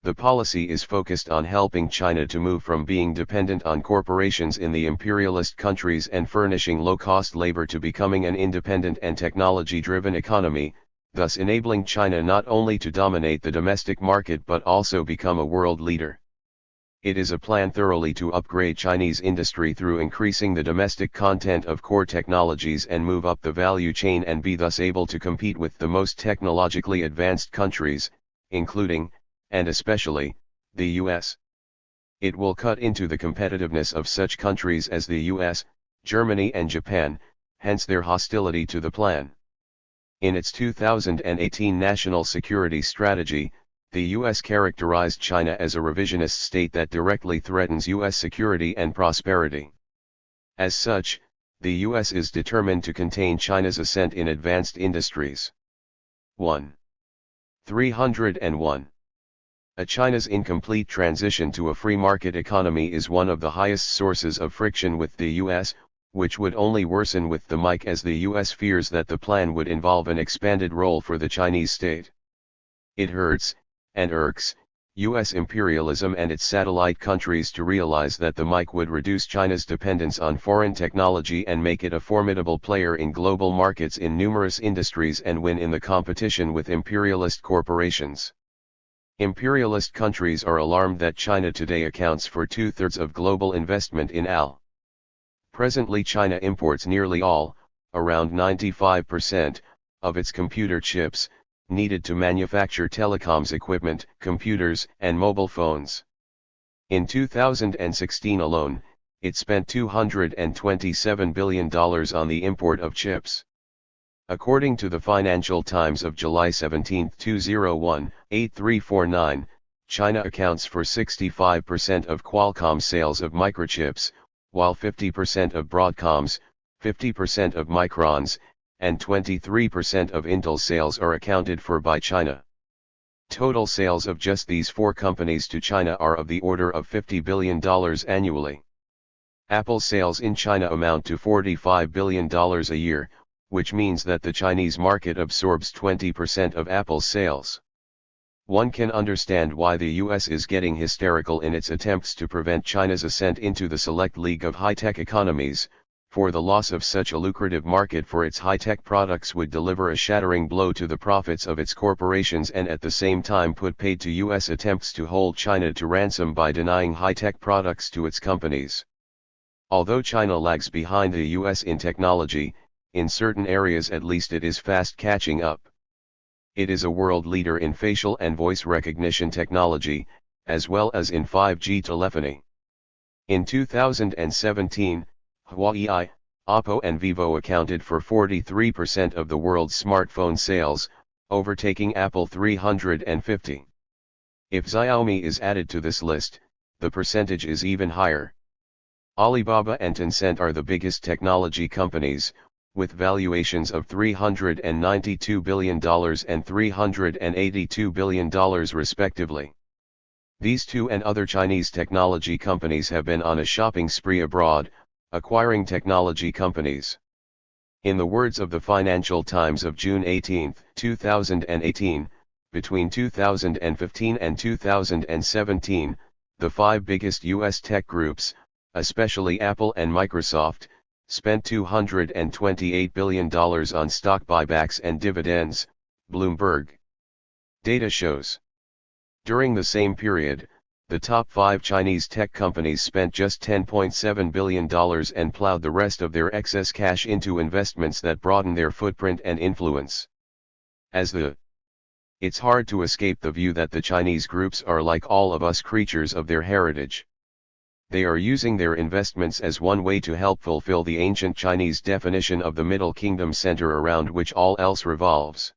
The policy is focused on helping China to move from being dependent on corporations in the imperialist countries and furnishing low-cost labor to becoming an independent and technology-driven economy, thus enabling China not only to dominate the domestic market but also become a world leader. It is a plan thoroughly to upgrade Chinese industry through increasing the domestic content of core technologies and move up the value chain and be thus able to compete with the most technologically advanced countries, including, and especially, the US. It will cut into the competitiveness of such countries as the US, Germany and Japan, hence their hostility to the plan. In its 2018 National Security Strategy, the US characterized China as a revisionist state that directly threatens US security and prosperity. As such, the US is determined to contain China's ascent in advanced industries. 1. 301. China's incomplete transition to a free market economy is one of the highest sources of friction with the US, which would only worsen with the MIC as the US fears that the plan would involve an expanded role for the Chinese state. It hurts, and irks, US imperialism and its satellite countries to realize that the MIC would reduce China's dependence on foreign technology and make it a formidable player in global markets in numerous industries and win in the competition with imperialist corporations. Imperialist countries are alarmed that China today accounts for 2/3 of global investment in AL. Presently China imports nearly all, around 95%, of its computer chips, needed to manufacture telecoms equipment, computers, and mobile phones. In 2016 alone, it spent $227 billion on the import of chips. According to the Financial Times of July 17, 201-8349, China accounts for 65% of Qualcomm sales of microchips, while 50% of Broadcom's, 50% of Micron's, and 23% of Intel's sales are accounted for by China. Total sales of just these four companies to China are of the order of $50 billion annually. Apple's sales in China amount to $45 billion a year, which means that the Chinese market absorbs 20% of Apple's sales. One can understand why the US is getting hysterical in its attempts to prevent China's ascent into the select league of high-tech economies, for the loss of such a lucrative market for its high-tech products would deliver a shattering blow to the profits of its corporations and at the same time put paid to US attempts to hold China to ransom by denying high-tech products to its companies. Although China lags behind the US in technology, in certain areas at least it is fast catching up. It is a world leader in facial and voice recognition technology, as well as in 5G telephony. In 2017, Huawei, Oppo and Vivo accounted for 43% of the world's smartphone sales, overtaking Apple 350. If Xiaomi is added to this list, the percentage is even higher. Alibaba and Tencent are the biggest technology companies, with valuations of $392 billion and $382 billion respectively. These two and other Chinese technology companies have been on a shopping spree abroad, acquiring technology companies. In the words of the Financial Times of June 18, 2018, between 2015 and 2017, the five biggest U.S. tech groups, especially Apple and Microsoft, spent $228 billion on stock buybacks and dividends, Bloomberg data shows. During the same period, the top five Chinese tech companies spent just $10.7 billion and plowed the rest of their excess cash into investments that broaden their footprint and influence. It's hard to escape the view that the Chinese groups are like all of us, creatures of their heritage. They are using their investments as one way to help fulfill the ancient Chinese definition of the Middle Kingdom center around which all else revolves.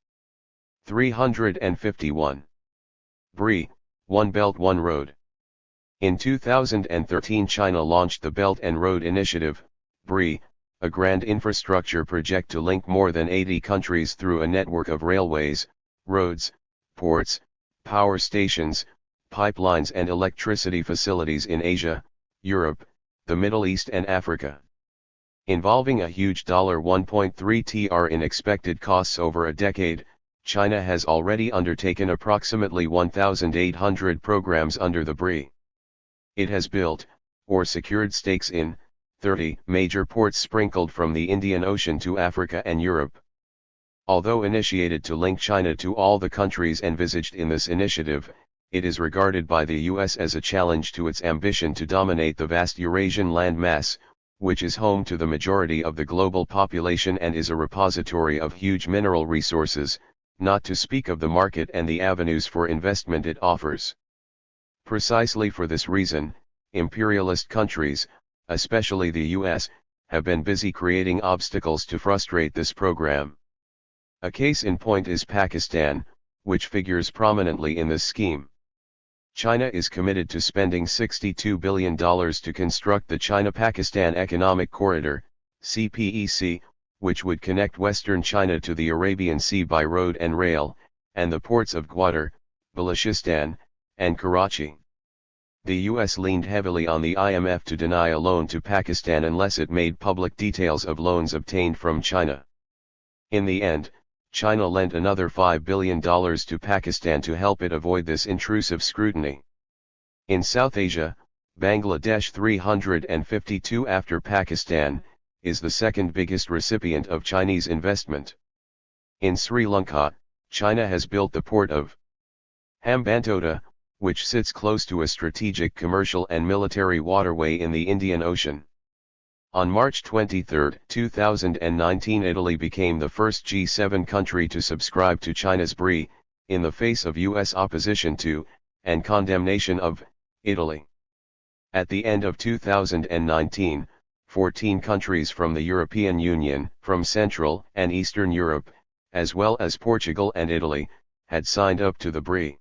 351. BRI, One Belt One Road. In 2013, China launched the Belt and Road Initiative, BRI, a grand infrastructure project to link more than 80 countries through a network of railways, roads, ports, power stations, pipelines and electricity facilities in Asia, Europe, the Middle East and Africa. Involving a huge $1.3 tr in expected costs over a decade, China has already undertaken approximately 1,800 programs under the BRI. It has built, or secured stakes in, 30 major ports sprinkled from the Indian Ocean to Africa and Europe. Although initiated to link China to all the countries envisaged in this initiative, it is regarded by the US as a challenge to its ambition to dominate the vast Eurasian landmass, which is home to the majority of the global population and is a repository of huge mineral resources, not to speak of the market and the avenues for investment it offers. Precisely for this reason, imperialist countries, especially the US, have been busy creating obstacles to frustrate this program. A case in point is Pakistan, which figures prominently in this scheme. China is committed to spending $62 billion to construct the China-Pakistan Economic Corridor, CPEC, which would connect western China to the Arabian Sea by road and rail, and the ports of Gwadar, Balochistan, and Karachi. The US leaned heavily on the IMF to deny a loan to Pakistan unless it made public details of loans obtained from China. In the end, China lent another $5 billion to Pakistan to help it avoid this intrusive scrutiny. In South Asia, Bangladesh, 352 after Pakistan, is the second biggest recipient of Chinese investment. In Sri Lanka, China has built the port of Hambantota, which sits close to a strategic commercial and military waterway in the Indian Ocean. On March 23, 2019, Italy became the first G7 country to subscribe to China's BRI, in the face of US opposition to, and condemnation of, Italy. At the end of 2019, 14 countries from the European Union, from Central and Eastern Europe, as well as Portugal and Italy, had signed up to the BRI.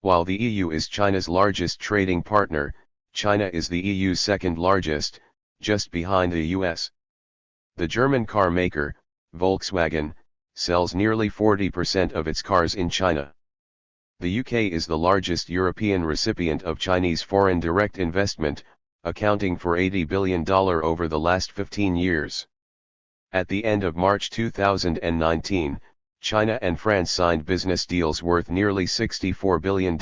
While the EU is China's largest trading partner, China is the EU's second largest, just behind the US. The German car maker, Volkswagen, sells nearly 40% of its cars in China. The UK is the largest European recipient of Chinese foreign direct investment, accounting for $80 billion over the last 15 years. At the end of March 2019, China and France signed business deals worth nearly $64 billion.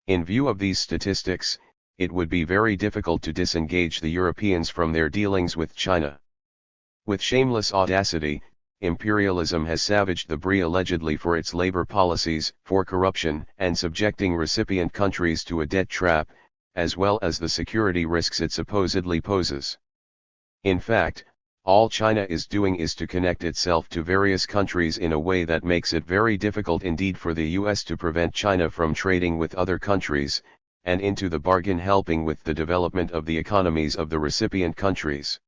In view of these statistics, it would be very difficult to disengage the Europeans from their dealings with China. With shameless audacity, imperialism has savaged the BRI allegedly for its labor policies, for corruption and subjecting recipient countries to a debt trap, as well as the security risks it supposedly poses. In fact, all China is doing is to connect itself to various countries in a way that makes it very difficult indeed for the US to prevent China from trading with other countries, and into the bargain helping with the development of the economies of the recipient countries.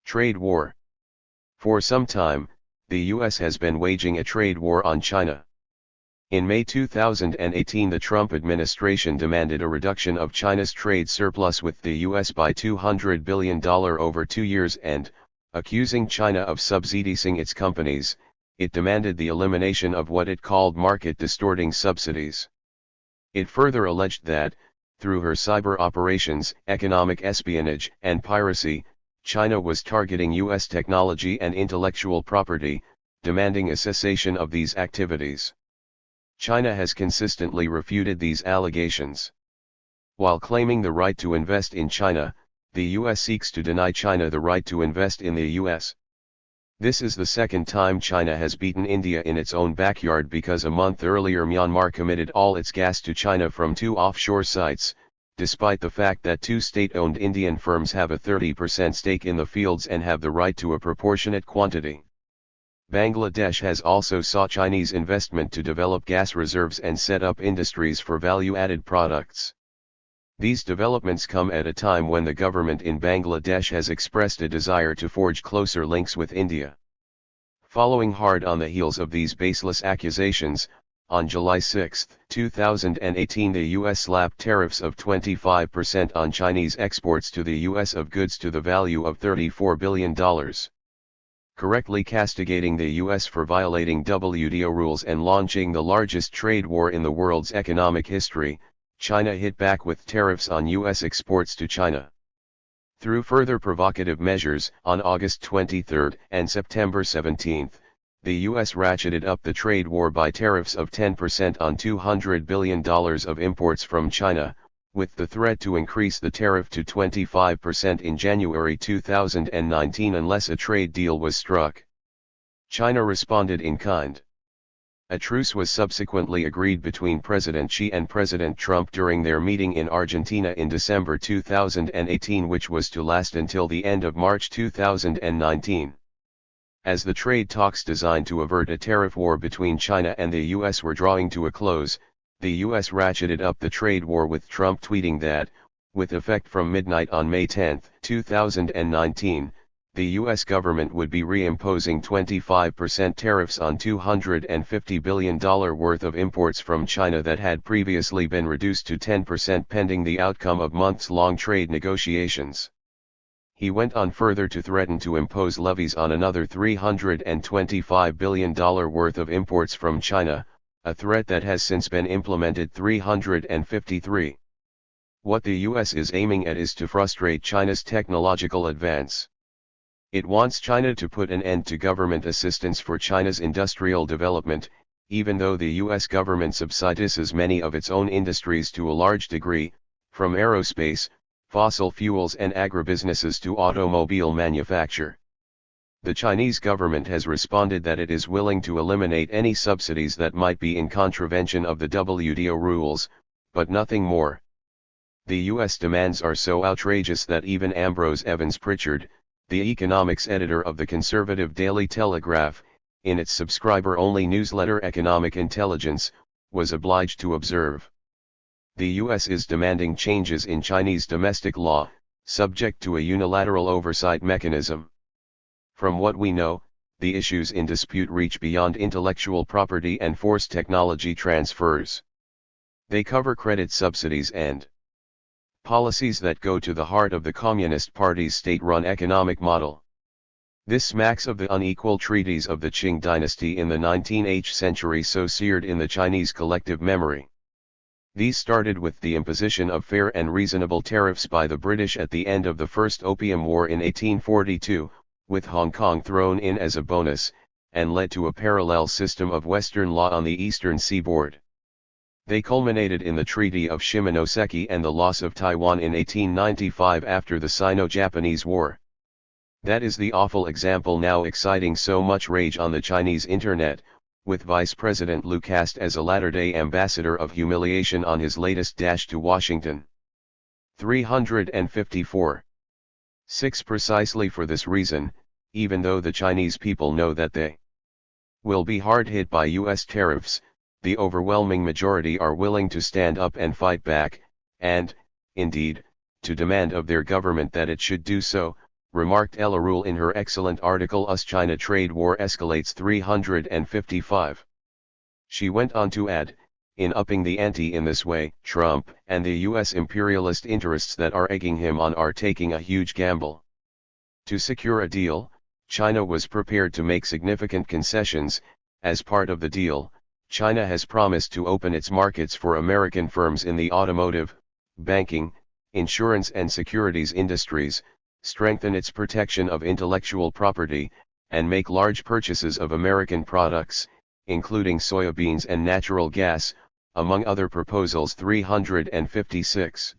Trade war. For some time, the US has been waging a trade war on China. In May 2018, the Trump administration demanded a reduction of China's trade surplus with the US by $200 billion over 2 years and, Accusing China of subsidizing its companies, it demanded the elimination of what it called market-distorting subsidies. It further alleged that, through her cyber operations, economic espionage, and piracy, China was targeting U.S. technology and intellectual property, demanding a cessation of these activities. China has consistently refuted these allegations. While claiming the right to invest in China, the U.S. seeks to deny China the right to invest in the U.S. This is the second time China has beaten India in its own backyard, because a month earlier Myanmar committed all its gas to China from 2 offshore sites, despite the fact that 2 state-owned Indian firms have a 30% stake in the fields and have the right to a proportionate quantity. Bangladesh has also sought Chinese investment to develop gas reserves and set up industries for value-added products. These developments come at a time when the government in Bangladesh has expressed a desire to forge closer links with India. Following hard on the heels of these baseless accusations, on July 6, 2018 the U.S. slapped tariffs of 25% on Chinese exports to the U.S. of goods to the value of $34 billion. Correctly castigating the U.S. for violating WTO rules and launching the largest trade war in the world's economic history, China hit back with tariffs on U.S. exports to China. Through further provocative measures, on August 23 and September 17, the U.S. ratcheted up the trade war by tariffs of 10% on $200 billion of imports from China, with the threat to increase the tariff to 25% in January 2019 unless a trade deal was struck. China responded in kind. A truce was subsequently agreed between President Xi and President Trump during their meeting in Argentina in December 2018, which was to last until the end of March 2019. As the trade talks designed to avert a tariff war between China and the U.S. were drawing to a close, the U.S. ratcheted up the trade war, with Trump tweeting that, with effect from midnight on May 10, 2019, the U.S. government would be reimposing 25% tariffs on $250 billion worth of imports from China that had previously been reduced to 10% pending the outcome of months-long trade negotiations. He went on further to threaten to impose levies on another $325 billion worth of imports from China, a threat that has since been implemented 353. What the U.S. is aiming at is to frustrate China's technological advance. It wants China to put an end to government assistance for China's industrial development, even though the U.S. government subsidizes many of its own industries to a large degree, from aerospace, fossil fuels and agribusinesses to automobile manufacture. The Chinese government has responded that it is willing to eliminate any subsidies that might be in contravention of the WTO rules, but nothing more. The U.S. demands are so outrageous that even Ambrose Evans Pritchard, the economics editor of the conservative Daily Telegraph, in its subscriber-only newsletter Economic Intelligence, was obliged to observe. The U.S. is demanding changes in Chinese domestic law, subject to a unilateral oversight mechanism. From what we know, the issues in dispute reach beyond intellectual property and forced technology transfers. They cover credit subsidies and policies that go to the heart of the Communist Party's state-run economic model. This smacks of the unequal treaties of the Qing dynasty in the 19th century, so seared in the Chinese collective memory. These started with the imposition of fair and reasonable tariffs by the British at the end of the First Opium War in 1842, with Hong Kong thrown in as a bonus, and led to a parallel system of Western law on the eastern seaboard. They culminated in the Treaty of Shimonoseki and the loss of Taiwan in 1895 after the Sino-Japanese War. That is the awful example now exciting so much rage on the Chinese internet, with Vice President Liu cast as a latter-day ambassador of humiliation on his latest dash to Washington. 354. 6. Precisely for this reason, even though the Chinese people know that they will be hard hit by U.S. tariffs, the overwhelming majority are willing to stand up and fight back, and, indeed, to demand of their government that it should do so, remarked Ella Rule in her excellent article Us-China Trade War Escalates 355. She went on to add, in upping the ante in this way, Trump and the U.S. imperialist interests that are egging him on are taking a huge gamble. To secure a deal, China was prepared to make significant concessions. As part of the deal, China has promised to open its markets for American firms in the automotive, banking, insurance and securities industries, strengthen its protection of intellectual property, and make large purchases of American products, including soybeans and natural gas, among other proposals. 356.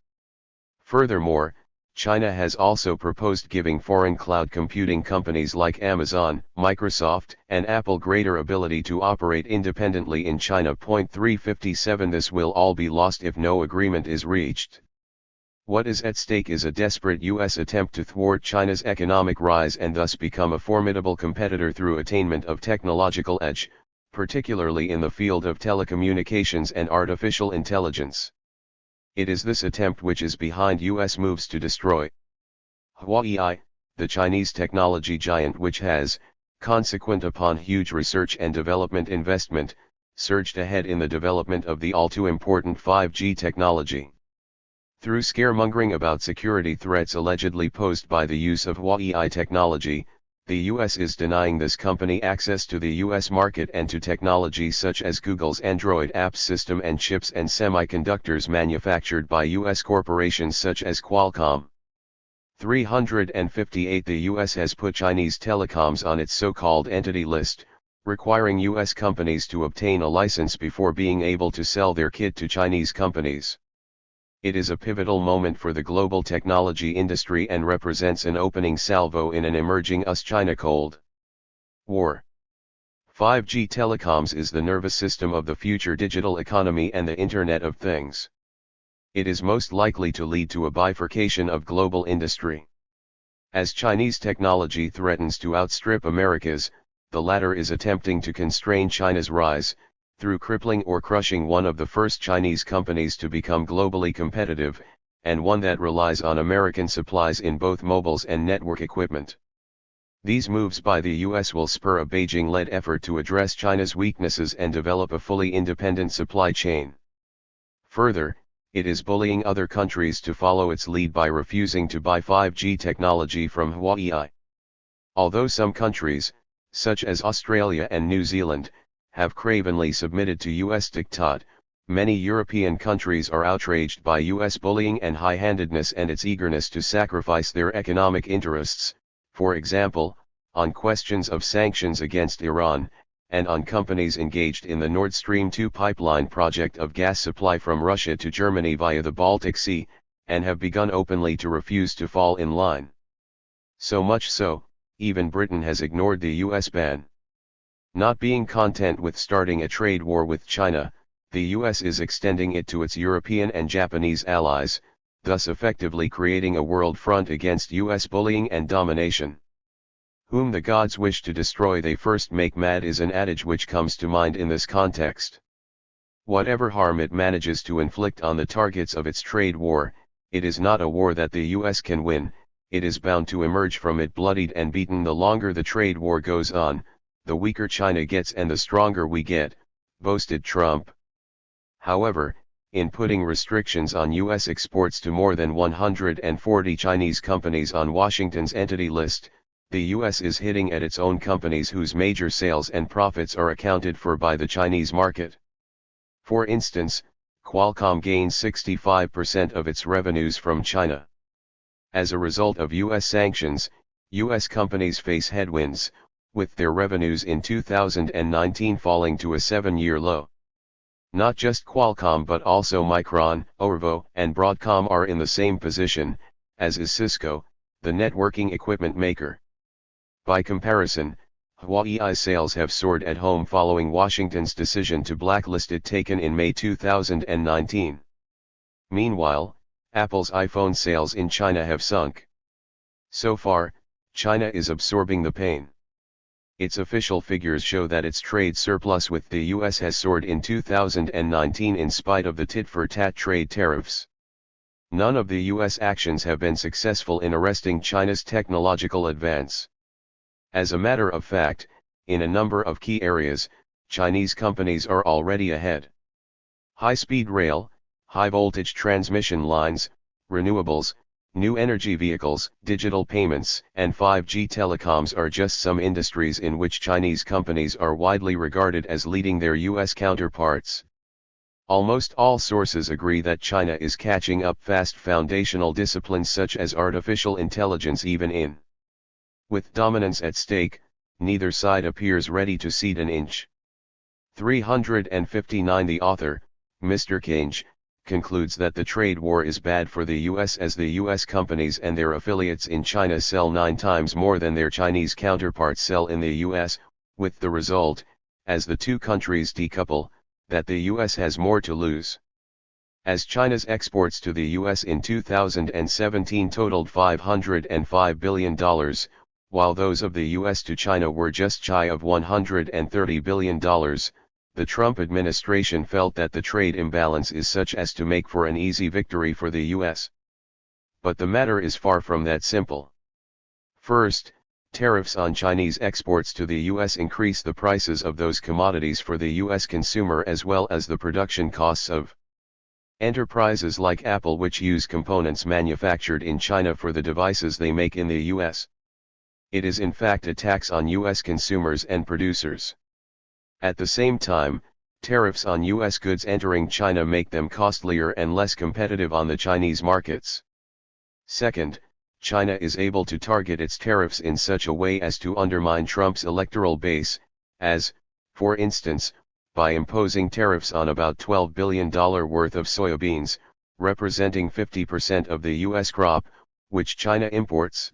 Furthermore, China has also proposed giving foreign cloud computing companies like Amazon, Microsoft, and Apple greater ability to operate independently in China. 357. This will all be lost if no agreement is reached. What is at stake is a desperate U.S. attempt to thwart China's economic rise and thus become a formidable competitor through attainment of technological edge, particularly in the field of telecommunications and artificial intelligence. It is this attempt which is behind U.S. moves to destroy Huawei, the Chinese technology giant which has, consequent upon huge research and development investment, surged ahead in the development of the all-too-important 5G technology. Through scaremongering about security threats allegedly posed by the use of Huawei technology, the U.S. is denying this company access to the U.S. market and to technology such as Google's Android apps system and chips and semiconductors manufactured by U.S. corporations such as Qualcomm. 358. The U.S. has put Chinese telecoms on its so-called entity list, requiring U.S. companies to obtain a license before being able to sell their kit to Chinese companies. It is a pivotal moment for the global technology industry and represents an opening salvo in an emerging US-China Cold War. 5G telecoms is the nervous system of the future digital economy and the Internet of Things. It is most likely to lead to a bifurcation of global industry. As Chinese technology threatens to outstrip America's, the latter is attempting to constrain China's rise, through crippling or crushing one of the first Chinese companies to become globally competitive, and one that relies on American supplies in both mobiles and network equipment. These moves by the US will spur a Beijing-led effort to address China's weaknesses and develop a fully independent supply chain. Further, it is bullying other countries to follow its lead by refusing to buy 5G technology from Huawei. Although some countries, such as Australia and New Zealand, have cravenly submitted to U.S. diktat, many European countries are outraged by U.S. bullying and high-handedness and its eagerness to sacrifice their economic interests, for example, on questions of sanctions against Iran, and on companies engaged in the Nord Stream 2 pipeline project of gas supply from Russia to Germany via the Baltic Sea, and have begun openly to refuse to fall in line. So much so, even Britain has ignored the U.S. ban. Not being content with starting a trade war with China, the US is extending it to its European and Japanese allies, thus effectively creating a world front against US bullying and domination. Whom the gods wish to destroy they first make mad is an adage which comes to mind in this context. Whatever harm it manages to inflict on the targets of its trade war, it is not a war that the US can win, it is bound to emerge from it bloodied and beaten. The longer the trade war goes on, the weaker China gets and the stronger we get, boasted Trump. However, in putting restrictions on U.S. exports to more than 140 Chinese companies on Washington's entity list, the U.S. is hitting at its own companies whose major sales and profits are accounted for by the Chinese market. For instance, Qualcomm gains 65% of its revenues from China. As a result of U.S. sanctions, U.S. companies face headwinds, with their revenues in 2019 falling to a 7-year low. Not just Qualcomm but also Micron, Qorvo, and Broadcom are in the same position, as is Cisco, the networking equipment maker. By comparison, Huawei's sales have soared at home following Washington's decision to blacklist it taken in May 2019. Meanwhile, Apple's iPhone sales in China have sunk. So far, China is absorbing the pain. Its official figures show that its trade surplus with the US has soared in 2019 in spite of the tit-for-tat trade tariffs. None of the US actions have been successful in arresting China's technological advance. As a matter of fact, in a number of key areas, Chinese companies are already ahead. High-speed rail, high-voltage transmission lines, renewables, New energy vehicles, digital payments, and 5G telecoms are just some industries in which Chinese companies are widely regarded as leading their US counterparts. Almost all sources agree that China is catching up fast. Foundational disciplines such as artificial intelligence even in. With dominance at stake, neither side appears ready to cede an inch. 359 The author, Mr. Kinge, concludes that the trade war is bad for the US as the US companies and their affiliates in China sell 9 times more than their Chinese counterparts sell in the US, with the result, as the two countries decouple, that the US has more to lose. As China's exports to the US in 2017 totaled $505 billion, while those of the US to China were just shy of $130 billion, the Trump administration felt that the trade imbalance is such as to make for an easy victory for the US. But the matter is far from that simple. First, tariffs on Chinese exports to the US increase the prices of those commodities for the US consumer as well as the production costs of enterprises like Apple, which use components manufactured in China for the devices they make in the US. It is in fact a tax on US consumers and producers. At the same time, tariffs on US goods entering China make them costlier and less competitive on the Chinese markets. Second, China is able to target its tariffs in such a way as to undermine Trump's electoral base, as, for instance, by imposing tariffs on about $12 billion worth of soybeans, representing 50% of the US crop, which China imports.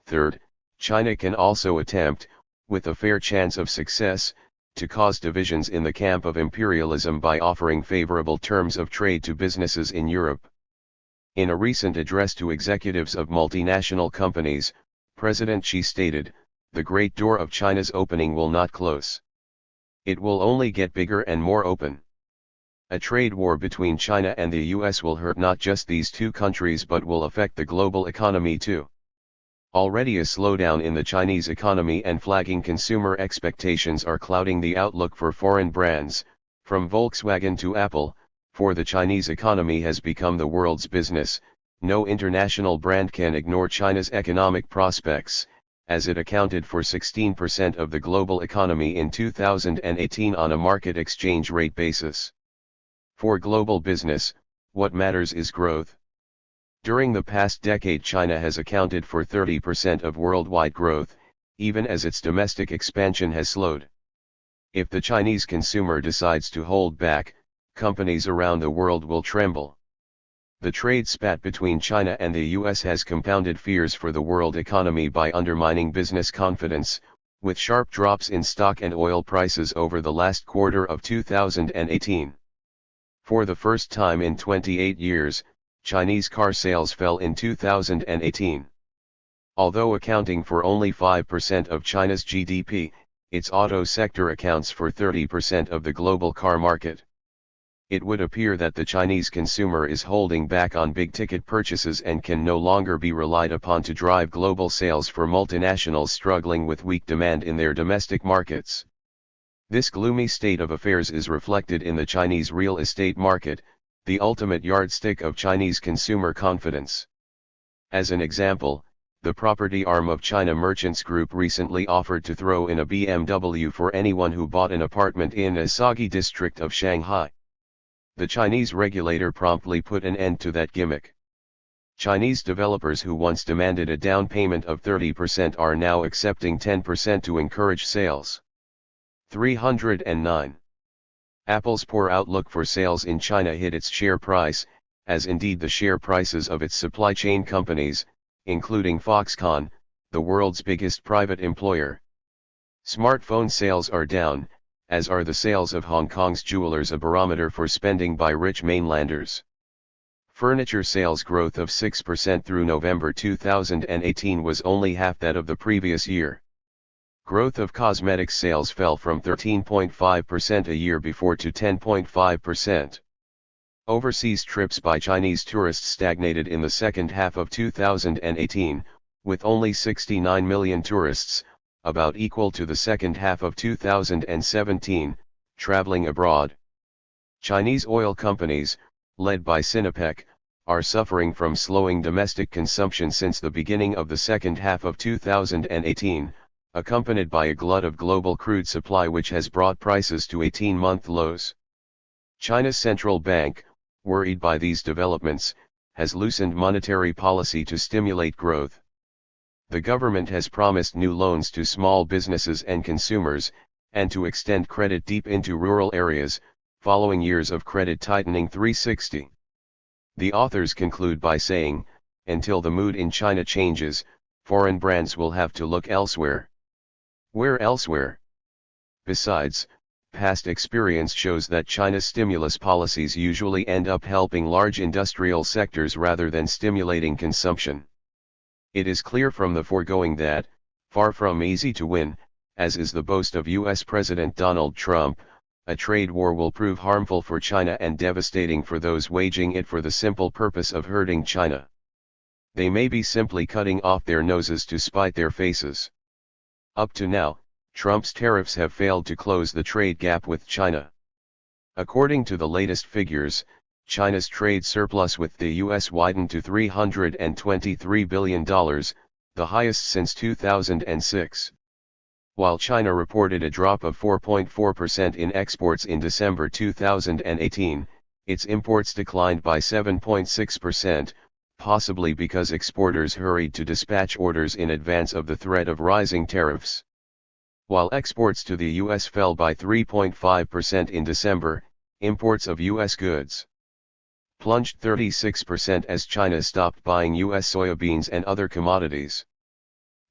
Third, China can also attempt, with a fair chance of success, to cause divisions in the camp of imperialism by offering favorable terms of trade to businesses in Europe. In a recent address to executives of multinational companies, President Xi stated, "The great door of China's opening will not close. It will only get bigger and more open." A trade war between China and the US will hurt not just these two countries but will affect the global economy too. Already a slowdown in the Chinese economy and flagging consumer expectations are clouding the outlook for foreign brands, from Volkswagen to Apple, for the Chinese economy has become the world's business. No international brand can ignore China's economic prospects, as it accounted for 16% of the global economy in 2018 on a market exchange rate basis. For global business, what matters is growth. During the past decade, China has accounted for 30% of worldwide growth, even as its domestic expansion has slowed. If the Chinese consumer decides to hold back, companies around the world will tremble. The trade spat between China and the US has compounded fears for the world economy by undermining business confidence, with sharp drops in stock and oil prices over the last quarter of 2018. For the first time in 28 years, Chinese car sales fell in 2018. Although accounting for only 5% of China's GDP, its auto sector accounts for 30% of the global car market. It would appear that the Chinese consumer is holding back on big-ticket purchases and can no longer be relied upon to drive global sales for multinationals struggling with weak demand in their domestic markets. This gloomy state of affairs is reflected in the Chinese real estate market, the ultimate yardstick of Chinese consumer confidence. As an example, the property arm of China Merchants Group recently offered to throw in a BMW for anyone who bought an apartment in a Sagi district of Shanghai. The Chinese regulator promptly put an end to that gimmick. Chinese developers who once demanded a down payment of 30% are now accepting 10% to encourage sales. 309. Apple's poor outlook for sales in China hit its share price, as indeed the share prices of its supply chain companies, including Foxconn, the world's biggest private employer. Smartphone sales are down, as are the sales of Hong Kong's jewelers, a barometer for spending by rich mainlanders. Furniture sales growth of 6% through November 2018 was only half that of the previous year. Growth of cosmetics sales fell from 13.5% a year before to 10.5%. Overseas trips by Chinese tourists stagnated in the second half of 2018, with only 69 million tourists, about equal to the second half of 2017, traveling abroad. Chinese oil companies, led by Sinopec, are suffering from slowing domestic consumption since the beginning of the second half of 2018, accompanied by a glut of global crude supply which has brought prices to 18-month lows. China's central bank, worried by these developments, has loosened monetary policy to stimulate growth. The government has promised new loans to small businesses and consumers, and to extend credit deep into rural areas, following years of credit tightening 360. The authors conclude by saying, until the mood in China changes, foreign brands will have to look elsewhere. Where elsewhere? Besides, past experience shows that China's stimulus policies usually end up helping large industrial sectors rather than stimulating consumption. It is clear from the foregoing that, far from easy to win, as is the boast of US President Donald Trump, a trade war will prove harmful for China and devastating for those waging it for the simple purpose of hurting China. They may be simply cutting off their noses to spite their faces. Up to now, Trump's tariffs have failed to close the trade gap with China. According to the latest figures, China's trade surplus with the US widened to $323 billion, the highest since 2006. While China reported a drop of 4.4% in exports in December 2018, its imports declined by 7.6%, possibly because exporters hurried to dispatch orders in advance of the threat of rising tariffs. While exports to the US fell by 3.5% in December, imports of US goods plunged 36% as China stopped buying US soybeans and other commodities.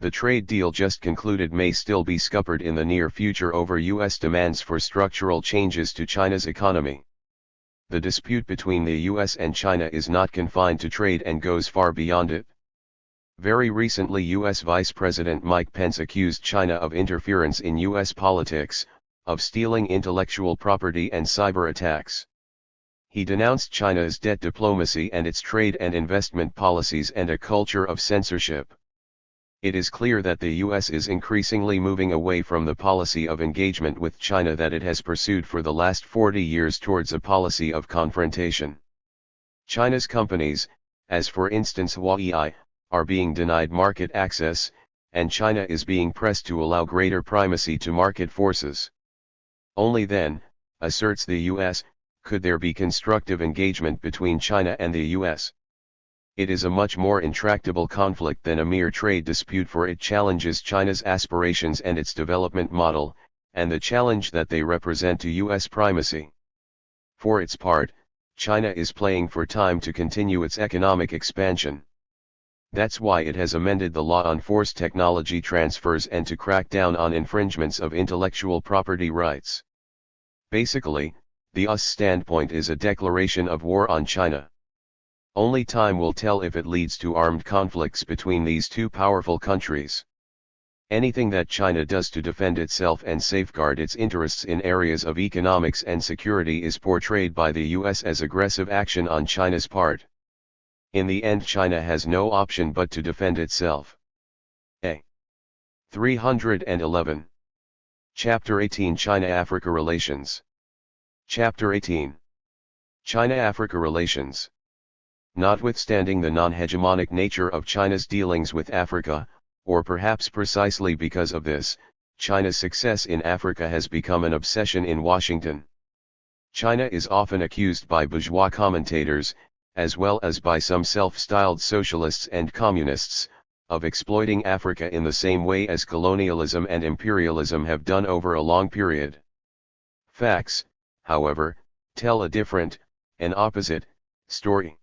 The trade deal just concluded may still be scuppered in the near future over US demands for structural changes to China's economy. The dispute between the US and China is not confined to trade and goes far beyond it. Very recently, US Vice President Mike Pence accused China of interference in US politics, of stealing intellectual property and cyber attacks. He denounced China's debt diplomacy and its trade and investment policies and a culture of censorship. It is clear that the US is increasingly moving away from the policy of engagement with China that it has pursued for the last 40 years towards a policy of confrontation. China's companies, as for instance Huawei, are being denied market access, and China is being pressed to allow greater primacy to market forces. Only then, asserts the US, could there be constructive engagement between China and the US. It is a much more intractable conflict than a mere trade dispute, for it challenges China's aspirations and its development model, and the challenge that they represent to US primacy. For its part, China is playing for time to continue its economic expansion. That's why it has amended the law on forced technology transfers and to crack down on infringements of intellectual property rights. Basically, the US standpoint is a declaration of war on China. Only time will tell if it leads to armed conflicts between these two powerful countries. Anything that China does to defend itself and safeguard its interests in areas of economics and security is portrayed by the US as aggressive action on China's part. In the end, China has no option but to defend itself. A. 311. Chapter 18, China-Africa Relations. Chapter 18. China-Africa Relations. Notwithstanding the non-hegemonic nature of China's dealings with Africa, or perhaps precisely because of this, China's success in Africa has become an obsession in Washington. China is often accused by bourgeois commentators, as well as by some self-styled socialists and communists, of exploiting Africa in the same way as colonialism and imperialism have done over a long period. Facts, however, tell a different, an opposite, story.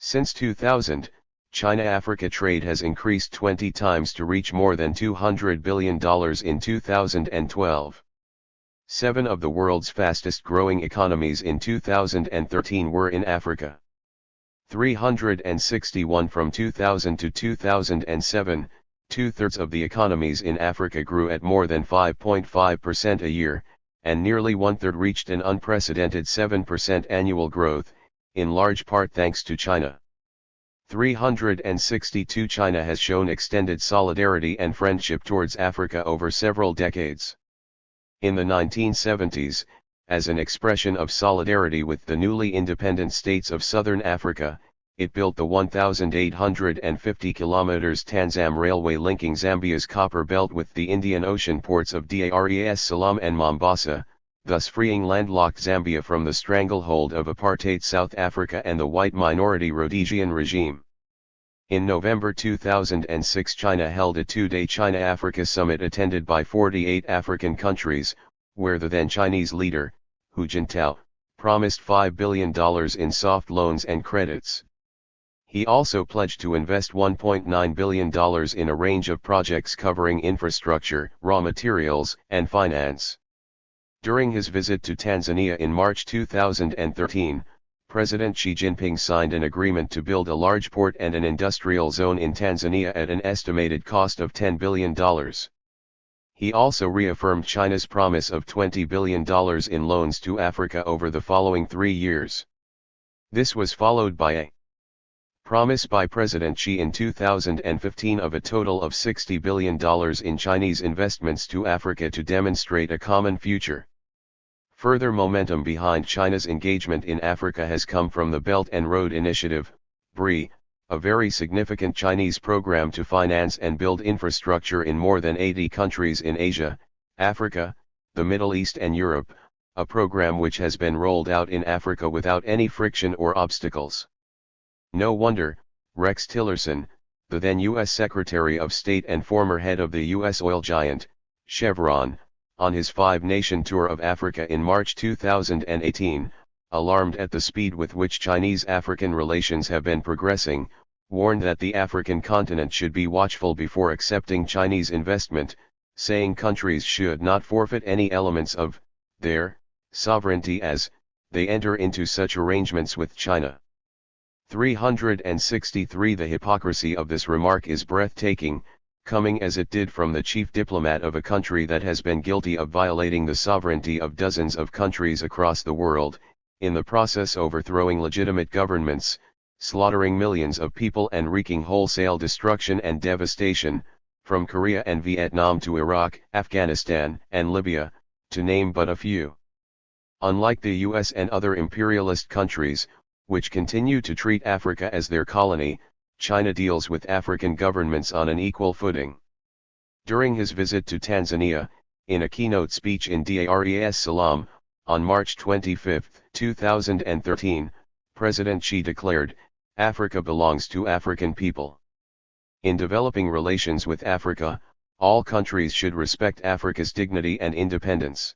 Since 2000, China-Africa trade has increased 20 times to reach more than $200 billion in 2012. 7 of the world's fastest-growing economies in 2013 were in Africa. 361 from 2000 to 2007, 2/3 of the economies in Africa grew at more than 5.5% a year, and nearly 1/3 reached an unprecedented 7% annual growth, in large part thanks to China. 362 China has shown extended solidarity and friendship towards Africa over several decades. In the 1970s, as an expression of solidarity with the newly independent states of southern Africa, it built the 1,850 km Tanzam Railway linking Zambia's copper belt with the Indian Ocean ports of Dar es Salaam and Mombasa, thus freeing landlocked Zambia from the stranglehold of apartheid South Africa and the white minority Rhodesian regime. In November 2006, China held a two-day China-Africa summit attended by 48 African countries, where the then Chinese leader, Hu Jintao, promised $5 billion in soft loans and credits. He also pledged to invest $1.9 billion in a range of projects covering infrastructure, raw materials, and finance. During his visit to Tanzania in March 2013, President Xi Jinping signed an agreement to build a large port and an industrial zone in Tanzania at an estimated cost of $10 billion. He also reaffirmed China's promise of $20 billion in loans to Africa over the following 3 years. This was followed by a promise by President Xi in 2015 of a total of $60 billion in Chinese investments to Africa to demonstrate a common future. Further momentum behind China's engagement in Africa has come from the Belt and Road Initiative, BRI, a very significant Chinese program to finance and build infrastructure in more than 80 countries in Asia, Africa, the Middle East and Europe, a program which has been rolled out in Africa without any friction or obstacles. No wonder, Rex Tillerson, the then U.S. Secretary of State and former head of the U.S. oil giant, Chevron, on his 5-nation tour of Africa in March 2018, alarmed at the speed with which Chinese-African relations have been progressing, warned that the African continent should be watchful before accepting Chinese investment, saying countries should not forfeit any elements of their sovereignty as they enter into such arrangements with China. 363 The hypocrisy of this remark is breathtaking, coming as it did from the chief diplomat of a country that has been guilty of violating the sovereignty of dozens of countries across the world, in the process overthrowing legitimate governments, slaughtering millions of people and wreaking wholesale destruction and devastation, from Korea and Vietnam to Iraq, Afghanistan, and Libya, to name but a few. Unlike the US and other imperialist countries, which continue to treat Africa as their colony, China deals with African governments on an equal footing. During his visit to Tanzania, in a keynote speech in Dar es Salaam, on March 25, 2013, President Xi declared, "Africa belongs to African people. In developing relations with Africa, all countries should respect Africa's dignity and independence."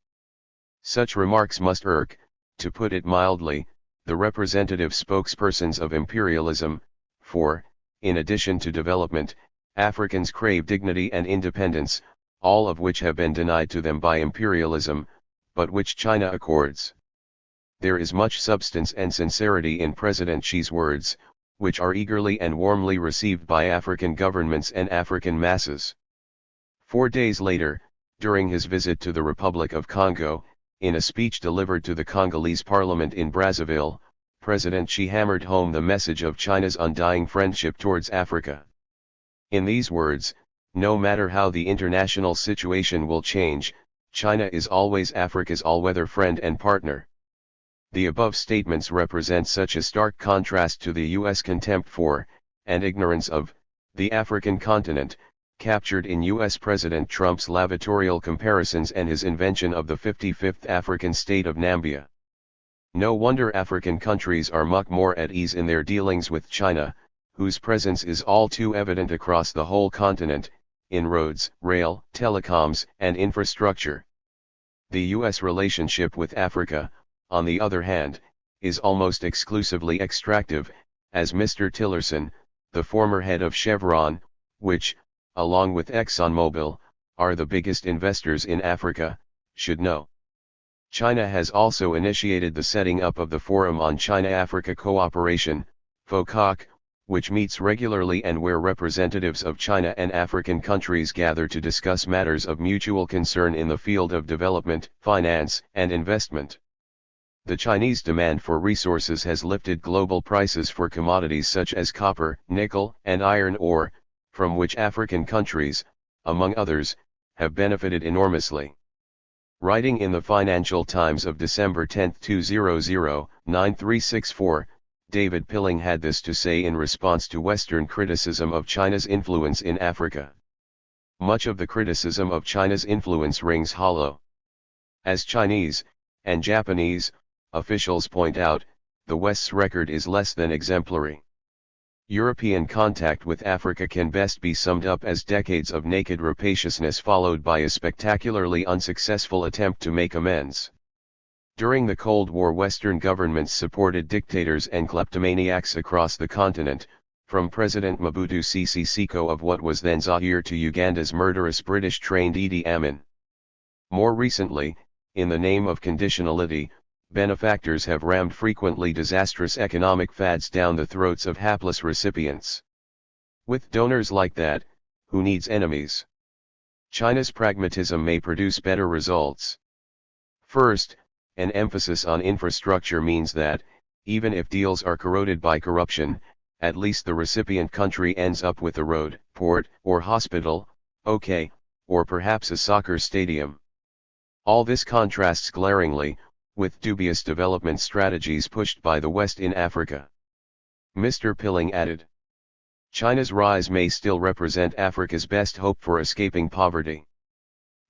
Such remarks must irk, to put it mildly, the representative spokespersons of imperialism, for, in addition to development, Africans crave dignity and independence, all of which have been denied to them by imperialism, but which China accords. There is much substance and sincerity in President Xi's words, which are eagerly and warmly received by African governments and African masses. 4 days later, during his visit to the Republic of Congo, in a speech delivered to the Congolese parliament in Brazzaville, President Xi hammered home the message of China's undying friendship towards Africa. In these words, no matter how the international situation will change, China is always Africa's all-weather friend and partner. The above statements represent such a stark contrast to the U.S. contempt for, and ignorance of, the African continent, captured in U.S. President Trump's lavatorial comparisons and his invention of the 55th African state of Namibia. No wonder African countries are much more at ease in their dealings with China, whose presence is all too evident across the whole continent, in roads, rail, telecoms, and infrastructure. The U.S. relationship with Africa, on the other hand, is almost exclusively extractive, as Mr. Tillerson, the former head of Chevron, which, along with ExxonMobil, are the biggest investors in Africa, should know. China has also initiated the setting up of the Forum on China-Africa Cooperation, FOCAC, which meets regularly and where representatives of China and African countries gather to discuss matters of mutual concern in the field of development, finance, and investment. The Chinese demand for resources has lifted global prices for commodities such as copper, nickel, and iron ore, from which African countries, among others, have benefited enormously. Writing in the Financial Times of December 10, 2000, 9364, David Pilling had this to say in response to Western criticism of China's influence in Africa. Much of the criticism of China's influence rings hollow. As Chinese, and Japanese, officials point out, the West's record is less than exemplary. European contact with Africa can best be summed up as decades of naked rapaciousness followed by a spectacularly unsuccessful attempt to make amends. During the Cold War, Western governments supported dictators and kleptomaniacs across the continent, from President Mobutu Sese Seko of what was then Zaire to Uganda's murderous British-trained Idi Amin. More recently, in the name of conditionality, benefactors have rammed frequently disastrous economic fads down the throats of hapless recipients. With donors like that, who needs enemies? China's pragmatism may produce better results. First, an emphasis on infrastructure means that, even if deals are corroded by corruption, at least the recipient country ends up with a road, port, or hospital, okay, or perhaps a soccer stadium. All this contrasts glaringly with dubious development strategies pushed by the West in Africa. Mr. Pilling added, China's rise may still represent Africa's best hope for escaping poverty.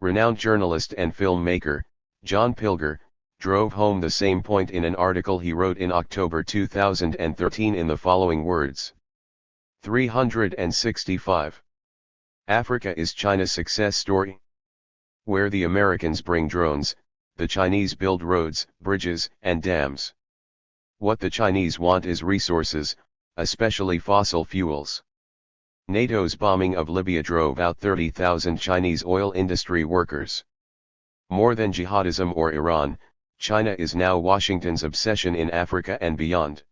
Renowned journalist and filmmaker, John Pilger, drove home the same point in an article he wrote in October 2013 in the following words. 365. Africa is China's success story. Where the Americans bring drones, the Chinese build roads, bridges, and dams. What the Chinese want is resources, especially fossil fuels. NATO's bombing of Libya drove out 30,000 Chinese oil industry workers. More than jihadism or Iran, China is now Washington's obsession in Africa and beyond.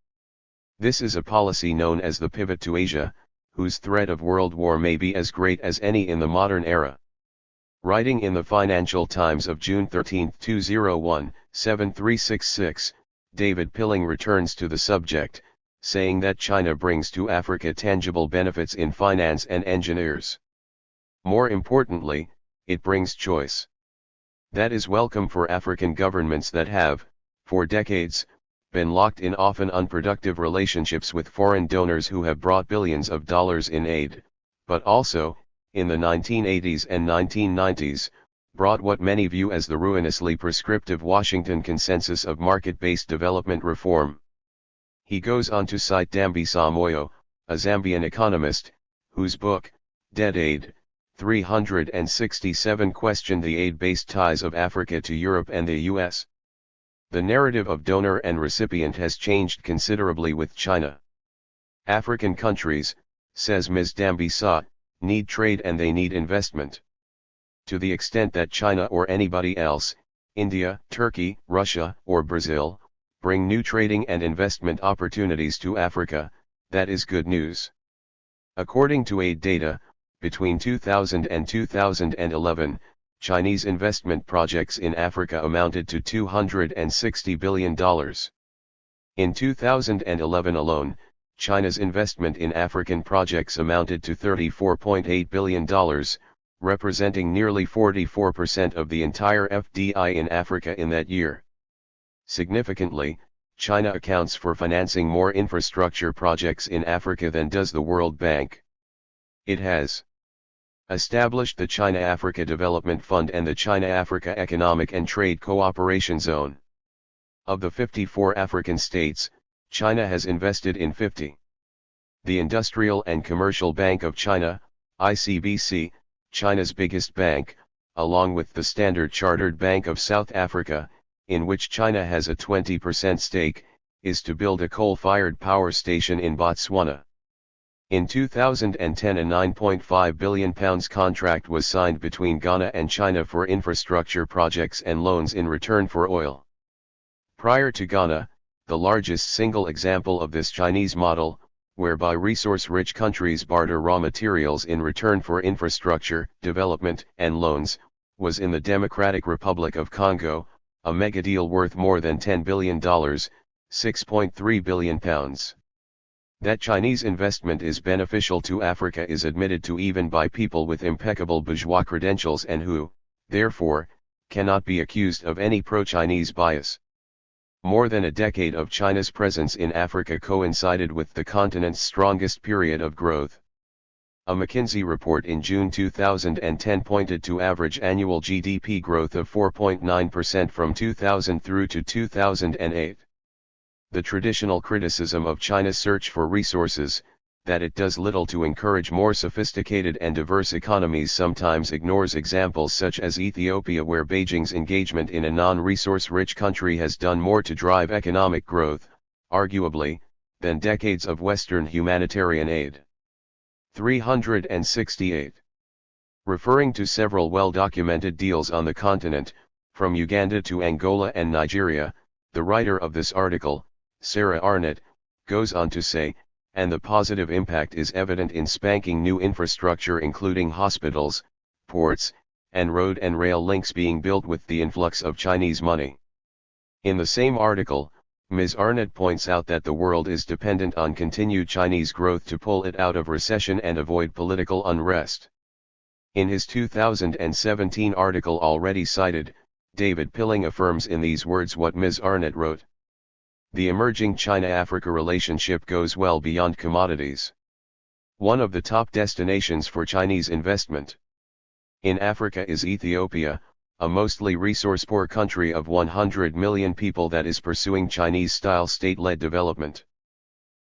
This is a policy known as the pivot to Asia, whose threat of world war may be as great as any in the modern era. Writing in the Financial Times of June 13, 2001, 7366, David Pilling returns to the subject, saying that China brings to Africa tangible benefits in finance and engineers. More importantly, it brings choice. That is welcome for African governments that have, for decades, been locked in often unproductive relationships with foreign donors who have brought billions of dollars in aid, but also, in the 1980s and 1990s, brought what many view as the ruinously prescriptive Washington consensus of market-based development reform. He goes on to cite Dambisa Moyo, a Zambian economist, whose book, Dead Aid, 367 questioned the aid-based ties of Africa to Europe and the US. The narrative of donor and recipient has changed considerably with China. African countries, says Ms. Dambisa, need trade and they need investment. To the extent that China or anybody else, India, Turkey, Russia, or Brazil, bring new trading and investment opportunities to Africa, that is good news. According to aid data, between 2000 and 2011, Chinese investment projects in Africa amounted to $260 billion. In 2011 alone, China's investment in African projects amounted to $34.8 billion, representing nearly 44% of the entire FDI in Africa in that year. Significantly, China accounts for financing more infrastructure projects in Africa than does the World Bank. It has established the China-Africa Development Fund and the China-Africa Economic and Trade Cooperation Zone. Of the 54 African states, China has invested in 50. The Industrial and Commercial Bank of China, ICBC, China's biggest bank, along with the Standard Chartered Bank of South Africa, in which China has a 20% stake, is to build a coal-fired power station in Botswana. In 2010 a £9.5 billion contract was signed between Ghana and China for infrastructure projects and loans in return for oil. Prior to Ghana, the largest single example of this Chinese model, whereby resource-rich countries barter raw materials in return for infrastructure, development, and loans, was in the Democratic Republic of Congo, a megadeal worth more than $10 billion, £6.3 billion. That Chinese investment is beneficial to Africa is admitted to even by people with impeccable bourgeois credentials and who, therefore, cannot be accused of any pro-Chinese bias. More than a decade of China's presence in Africa coincided with the continent's strongest period of growth. A McKinsey report in June 2010 pointed to average annual GDP growth of 4.9% from 2000 through to 2008. The traditional criticism of China's search for resources, that it does little to encourage more sophisticated and diverse economies, sometimes ignores examples such as Ethiopia, where Beijing's engagement in a non-resource-rich country has done more to drive economic growth, arguably, than decades of Western humanitarian aid. 368. Referring to several well-documented deals on the continent, from Uganda to Angola and Nigeria, the writer of this article, Sarah Arnott, goes on to say, and the positive impact is evident in spanking new infrastructure including hospitals, ports, and road and rail links being built with the influx of Chinese money. In the same article, Ms. Arnott points out that the world is dependent on continued Chinese growth to pull it out of recession and avoid political unrest. In his 2017 article already cited, David Pilling affirms in these words what Ms. Arnott wrote. The emerging China-Africa relationship goes well beyond commodities. One of the top destinations for Chinese investment in Africa is Ethiopia, a mostly resource-poor country of 100 million people that is pursuing Chinese-style state-led development.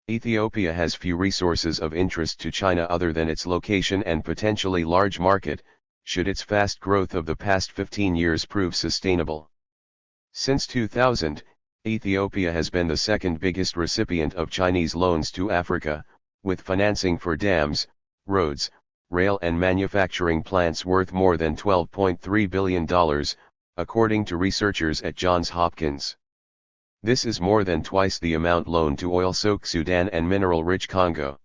Ethiopia has few resources of interest to China other than its location and potentially large market, should its fast growth of the past 15 years prove sustainable. Since 2000, Ethiopia has been the second biggest recipient of Chinese loans to Africa, with financing for dams, roads, rail and manufacturing plants worth more than $12.3 billion, according to researchers at Johns Hopkins. This is more than twice the amount loaned to oil-soaked Sudan and mineral-rich Congo.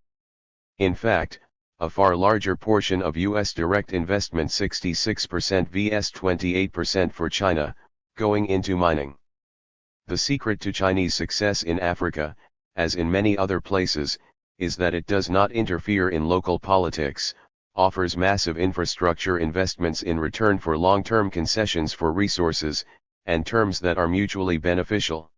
In fact, a far larger portion of U.S. direct investment, 66% vs 28% for China, going into mining. The secret to Chinese success in Africa, as in many other places, is that it does not interfere in local politics, offers massive infrastructure investments in return for long-term concessions for resources, and terms that are mutually beneficial.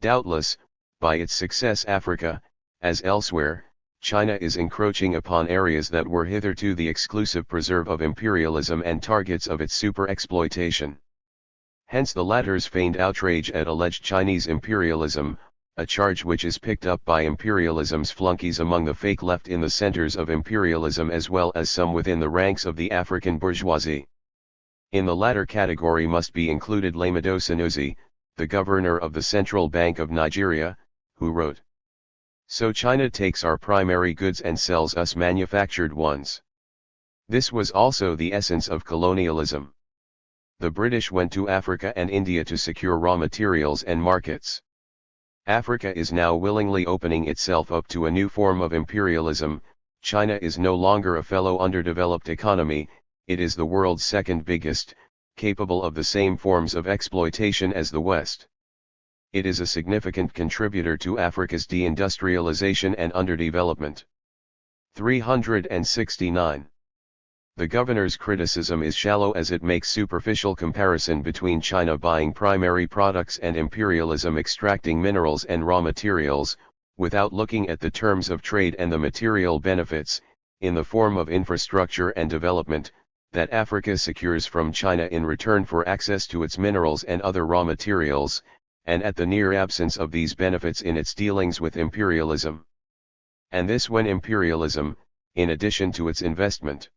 Doubtless, by its success Africa, as elsewhere, China is encroaching upon areas that were hitherto the exclusive preserve of imperialism and targets of its super-exploitation. Hence the latter's feigned outrage at alleged Chinese imperialism, a charge which is picked up by imperialism's flunkies among the fake left in the centers of imperialism as well as some within the ranks of the African bourgeoisie. In the latter category must be included Lamido Sanusi, the governor of the Central Bank of Nigeria, who wrote, "So China takes our primary goods and sells us manufactured ones. This was also the essence of colonialism. The British went to Africa and India to secure raw materials and markets. Africa is now willingly opening itself up to a new form of imperialism. China is no longer a fellow underdeveloped economy, it is the world's second biggest, capable of the same forms of exploitation as the West. It is a significant contributor to Africa's deindustrialization and underdevelopment." 369. The governor's criticism is shallow as it makes superficial comparison between China buying primary products and imperialism extracting minerals and raw materials, without looking at the terms of trade and the material benefits, in the form of infrastructure and development, that Africa secures from China in return for access to its minerals and other raw materials, and at the near absence of these benefits in its dealings with imperialism. And this when imperialism, in addition to its investment